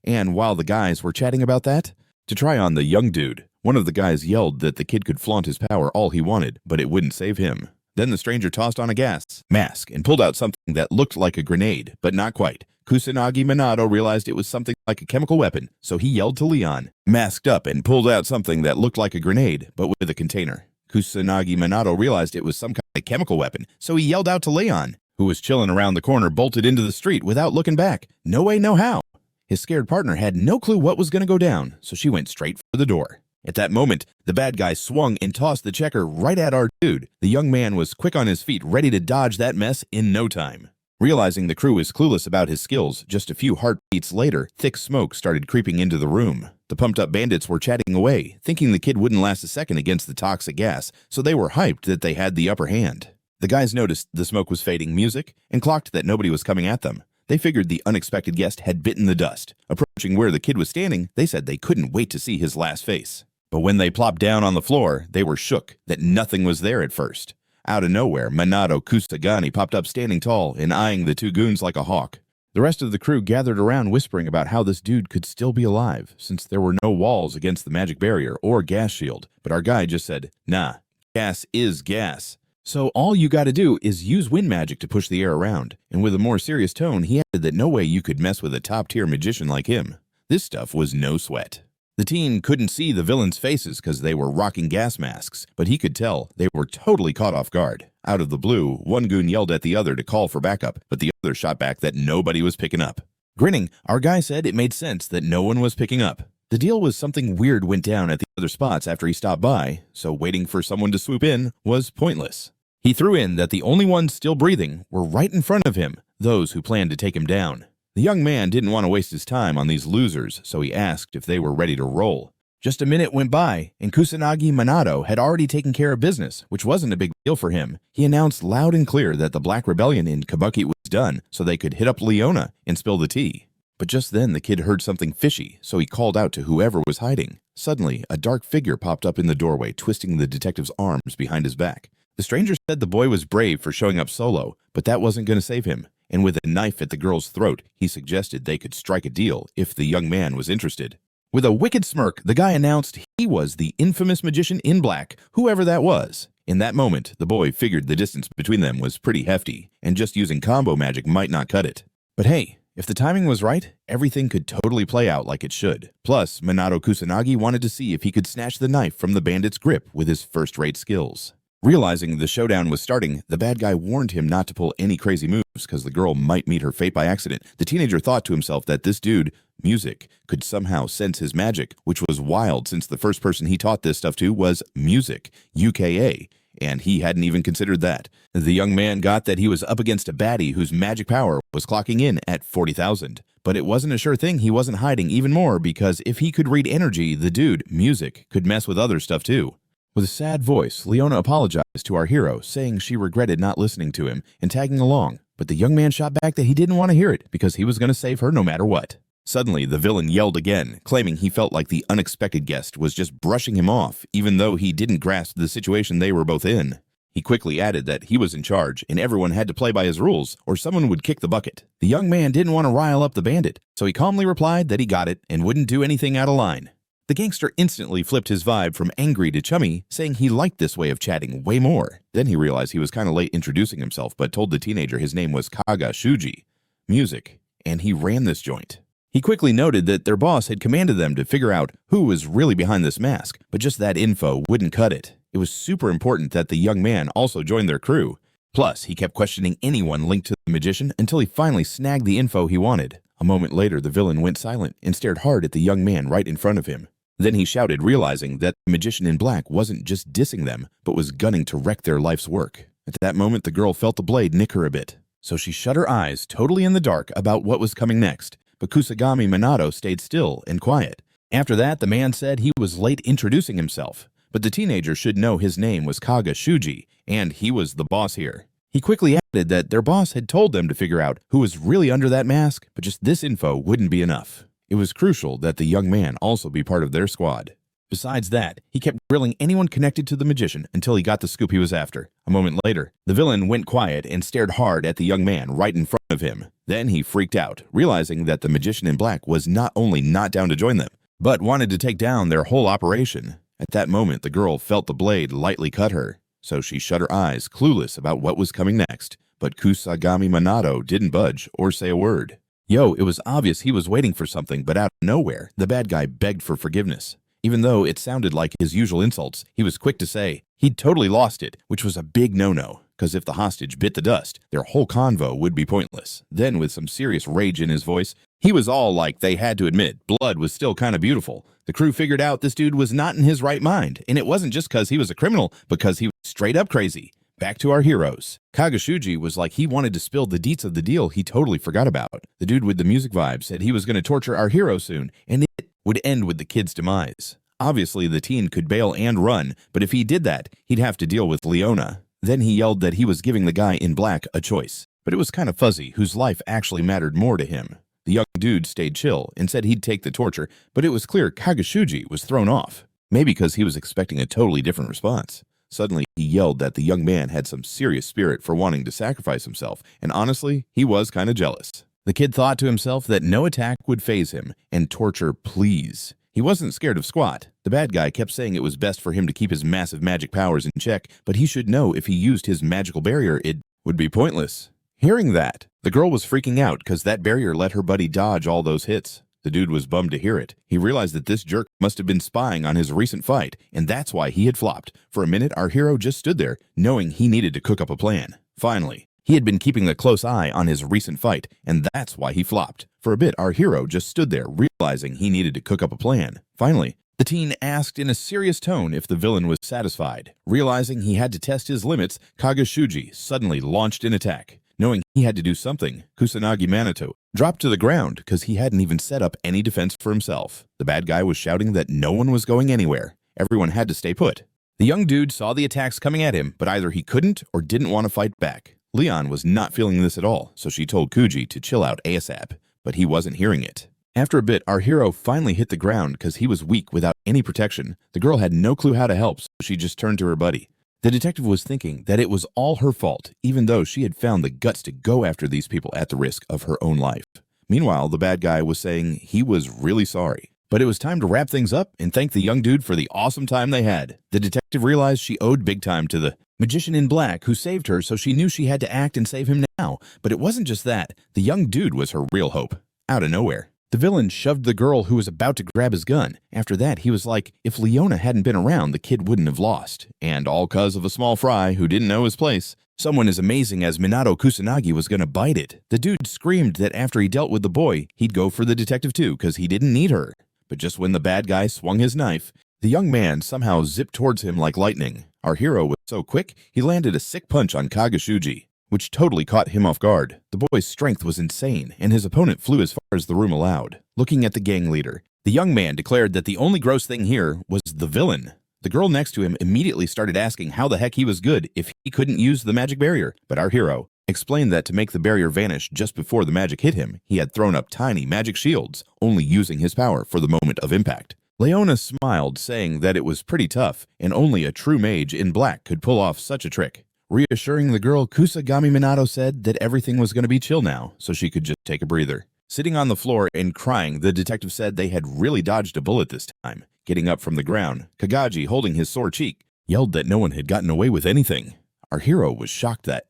And while the guys were chatting about that, to try on the young dude, one of the guys yelled that the kid could flaunt his power all he wanted, but it wouldn't save him. Then the stranger tossed on a gas mask and pulled out something that looked like a grenade, but not quite. Kusanagi Manato realized it was something like a chemical weapon, so he yelled to Leon, masked up, and pulled out something that looked like a grenade, but with a container. Kusanagi Manato realized it was some kind of chemical weapon, so he yelled out to Leon, who was chilling around the corner, bolted into the street without looking back. No way, no how. His scared partner had no clue what was going to go down, so she went straight for the door. At that moment, the bad guy swung and tossed the checker right at our dude. The young man was quick on his feet, ready to dodge that mess in no time. Realizing the crew was clueless about his skills, just a few heartbeats later, thick smoke started creeping into the room. The pumped-up bandits were chatting away, thinking the kid wouldn't last a second against the toxic gas, so they were hyped that they had the upper hand. The guys noticed the smoke was fading music and clocked that nobody was coming at them. They figured the unexpected guest had bitten the dust. Approaching where the kid was standing, they said they couldn't wait to see his last face. But when they plopped down on the floor, they were shook that nothing was there at first. Out of nowhere, Minato Kusanagi popped up standing tall and eyeing the two goons like a hawk. The rest of the crew gathered around whispering about how this dude could still be alive, since there were no walls against the magic barrier or gas shield, but our guy just said, "Nah, gas is gas. So all you gotta do is use wind magic to push the air around," and with a more serious tone, he added that no way you could mess with a top-tier magician like him. This stuff was no sweat. The teen couldn't see the villains' faces because they were rocking gas masks, but he could tell they were totally caught off guard. Out of the blue, one goon yelled at the other to call for backup, but the other shot back that nobody was picking up. Grinning, our guy said it made sense that no one was picking up. The deal was something weird went down at the other spots after he stopped by, so waiting for someone to swoop in was pointless. He threw in that the only ones still breathing were right in front of him, those who planned to take him down. The young man didn't want to waste his time on these losers, so he asked if they were ready to roll. Just a minute went by, and Kusanagi Manato had already taken care of business, which wasn't a big deal for him. He announced loud and clear that the Black Rebellion in Kabuki was done, so they could hit up Leona and spill the tea. But just then the kid heard something fishy, so he called out to whoever was hiding. Suddenly, a dark figure popped up in the doorway, twisting the detective's arms behind his back. The stranger said the boy was brave for showing up solo, but that wasn't going to save him. And with a knife at the girl's throat, he suggested they could strike a deal if the young man was interested. With a wicked smirk, the guy announced he was the infamous magician in black, whoever that was. In that moment, the boy figured the distance between them was pretty hefty, and just using combo magic might not cut it. But hey, if the timing was right, everything could totally play out like it should. Plus, Minato Kusanagi wanted to see if he could snatch the knife from the bandit's grip with his first-rate skills. Realizing the showdown was starting, the bad guy warned him not to pull any crazy moves because the girl might meet her fate by accident. The teenager thought to himself that this dude, Music, could somehow sense his magic, which was wild since the first person he taught this stuff to was Music, UKA, and he hadn't even considered that. The young man got that he was up against a baddie whose magic power was clocking in at 40,000. But it wasn't a sure thing he wasn't hiding even more because if he could read energy, the dude, Music, could mess with other stuff too. With a sad voice, Leona apologized to our hero, saying she regretted not listening to him and tagging along, but the young man shot back that he didn't want to hear it because he was going to save her no matter what. Suddenly, the villain yelled again, claiming he felt like the unexpected guest was just brushing him off, even though he didn't grasp the situation they were both in. He quickly added that he was in charge and everyone had to play by his rules or someone would kick the bucket. The young man didn't want to rile up the bandit, so he calmly replied that he got it and wouldn't do anything out of line. The gangster instantly flipped his vibe from angry to chummy, saying he liked this way of chatting way more. Then he realized he was kind of late introducing himself, but told the teenager his name was Kaga Shuji, Music, and he ran this joint. He quickly noted that their boss had commanded them to figure out who was really behind this mask, but just that info wouldn't cut it. It was super important that the young man also joined their crew. Plus, he kept questioning anyone linked to the magician until he finally snagged the info he wanted. A moment later, the villain went silent and stared hard at the young man right in front of him. Then he shouted, realizing that the magician in black wasn't just dissing them, but was gunning to wreck their life's work. At that moment, the girl felt the blade nick her a bit, so she shut her eyes, totally in the dark about what was coming next. But Kusanagi Manato stayed still and quiet. After that, the man said he was late introducing himself, but the teenager should know his name was Kaga Shuji, and he was the boss here. He quickly added that their boss had told them to figure out who was really under that mask, but just this info wouldn't be enough. It was crucial that the young man also be part of their squad. Besides that, he kept grilling anyone connected to the magician until he got the scoop he was after. A moment later, the villain went quiet and stared hard at the young man right in front of him. Then he freaked out, realizing that the magician in black was not only not down to join them, but wanted to take down their whole operation. At that moment, the girl felt the blade lightly cut her, so she shut her eyes, clueless about what was coming next. But Kusanagi Manato didn't budge or say a word. It was obvious he was waiting for something, but out of nowhere, the bad guy begged for forgiveness. Even though it sounded like his usual insults, he was quick to say he'd totally lost it, which was a big no-no, because if the hostage bit the dust, their whole convo would be pointless. Then, with some serious rage in his voice, he was all like they had to admit blood was still kind of beautiful. The crew figured out this dude was not in his right mind, and it wasn't just because he was a criminal, because he was straight up crazy. Back to our heroes. Kagashuji was like he wanted to spill the deets of the deal he totally forgot about. The dude with the music vibe said he was going to torture our hero soon, and it would end with the kid's demise. Obviously, the teen could bail and run, but if he did that, he'd have to deal with Leona. Then he yelled that he was giving the guy in black a choice, but it was kind of fuzzy whose life actually mattered more to him. The young dude stayed chill and said he'd take the torture, but it was clear Kagashuji was thrown off. Maybe because he was expecting a totally different response. Suddenly, he yelled that the young man had some serious spirit for wanting to sacrifice himself, and honestly, he was kinda jealous. The kid thought to himself that no attack would faze him, and torture please. He wasn't scared of squat. The bad guy kept saying it was best for him to keep his massive magic powers in check, but he should know if he used his magical barrier, it would be pointless. Hearing that, the girl was freaking out because that barrier let her buddy dodge all those hits. The dude was bummed to hear it. He realized that this jerk must have been spying on his recent fight, and that's why he had flopped. For a minute, our hero just stood there, knowing he needed to cook up a plan. Finally, he had been keeping a close eye on his recent fight, and that's why he flopped. For a bit, our hero just stood there, realizing he needed to cook up a plan. Finally, the teen asked in a serious tone if the villain was satisfied. Realizing he had to test his limits, Kageshuji suddenly launched an attack. Knowing he had to do something, Kusanagi Manato dropped to the ground because he hadn't even set up any defense for himself. The bad guy was shouting that no one was going anywhere. Everyone had to stay put. The young dude saw the attacks coming at him, but either he couldn't or didn't want to fight back. Leon was not feeling this at all, so she told Kuji to chill out ASAP, but he wasn't hearing it. After a bit, our hero finally hit the ground because he was weak without any protection. The girl had no clue how to help, so she just turned to her buddy. The detective was thinking that it was all her fault, even though she had found the guts to go after these people at the risk of her own life. Meanwhile, the bad guy was saying he was really sorry. But it was time to wrap things up and thank the young dude for the awesome time they had. The detective realized she owed big time to the magician in black who saved her, so she knew she had to act and save him now. But it wasn't just that. The young dude was her real hope. Out of nowhere, the villain shoved the girl who was about to grab his gun. After that, he was like, if Leona hadn't been around, the kid wouldn't have lost. And all cause of a small fry who didn't know his place. Someone as amazing as Minato Kusanagi was gonna bite it. The dude screamed that after he dealt with the boy, he'd go for the detective too, because he didn't need her. But just when the bad guy swung his knife, the young man somehow zipped towards him like lightning. Our hero was so quick, he landed a sick punch on Kageshuji, which totally caught him off guard. The boy's strength was insane, and his opponent flew as far as the room allowed. Looking at the gang leader, the young man declared that the only gross thing here was the villain. The girl next to him immediately started asking how the heck he was good if he couldn't use the magic barrier, but our hero explained that to make the barrier vanish just before the magic hit him, he had thrown up tiny magic shields, only using his power for the moment of impact. Leona smiled, saying that it was pretty tough, and only a true mage in black could pull off such a trick. Reassuring the girl, Kusagami Minato said that everything was going to be chill now, so she could just take a breather. Sitting on the floor and crying, the detective said they had really dodged a bullet this time. Getting up from the ground, Kagaji, holding his sore cheek, yelled that no one had gotten away with anything. Our hero was shocked that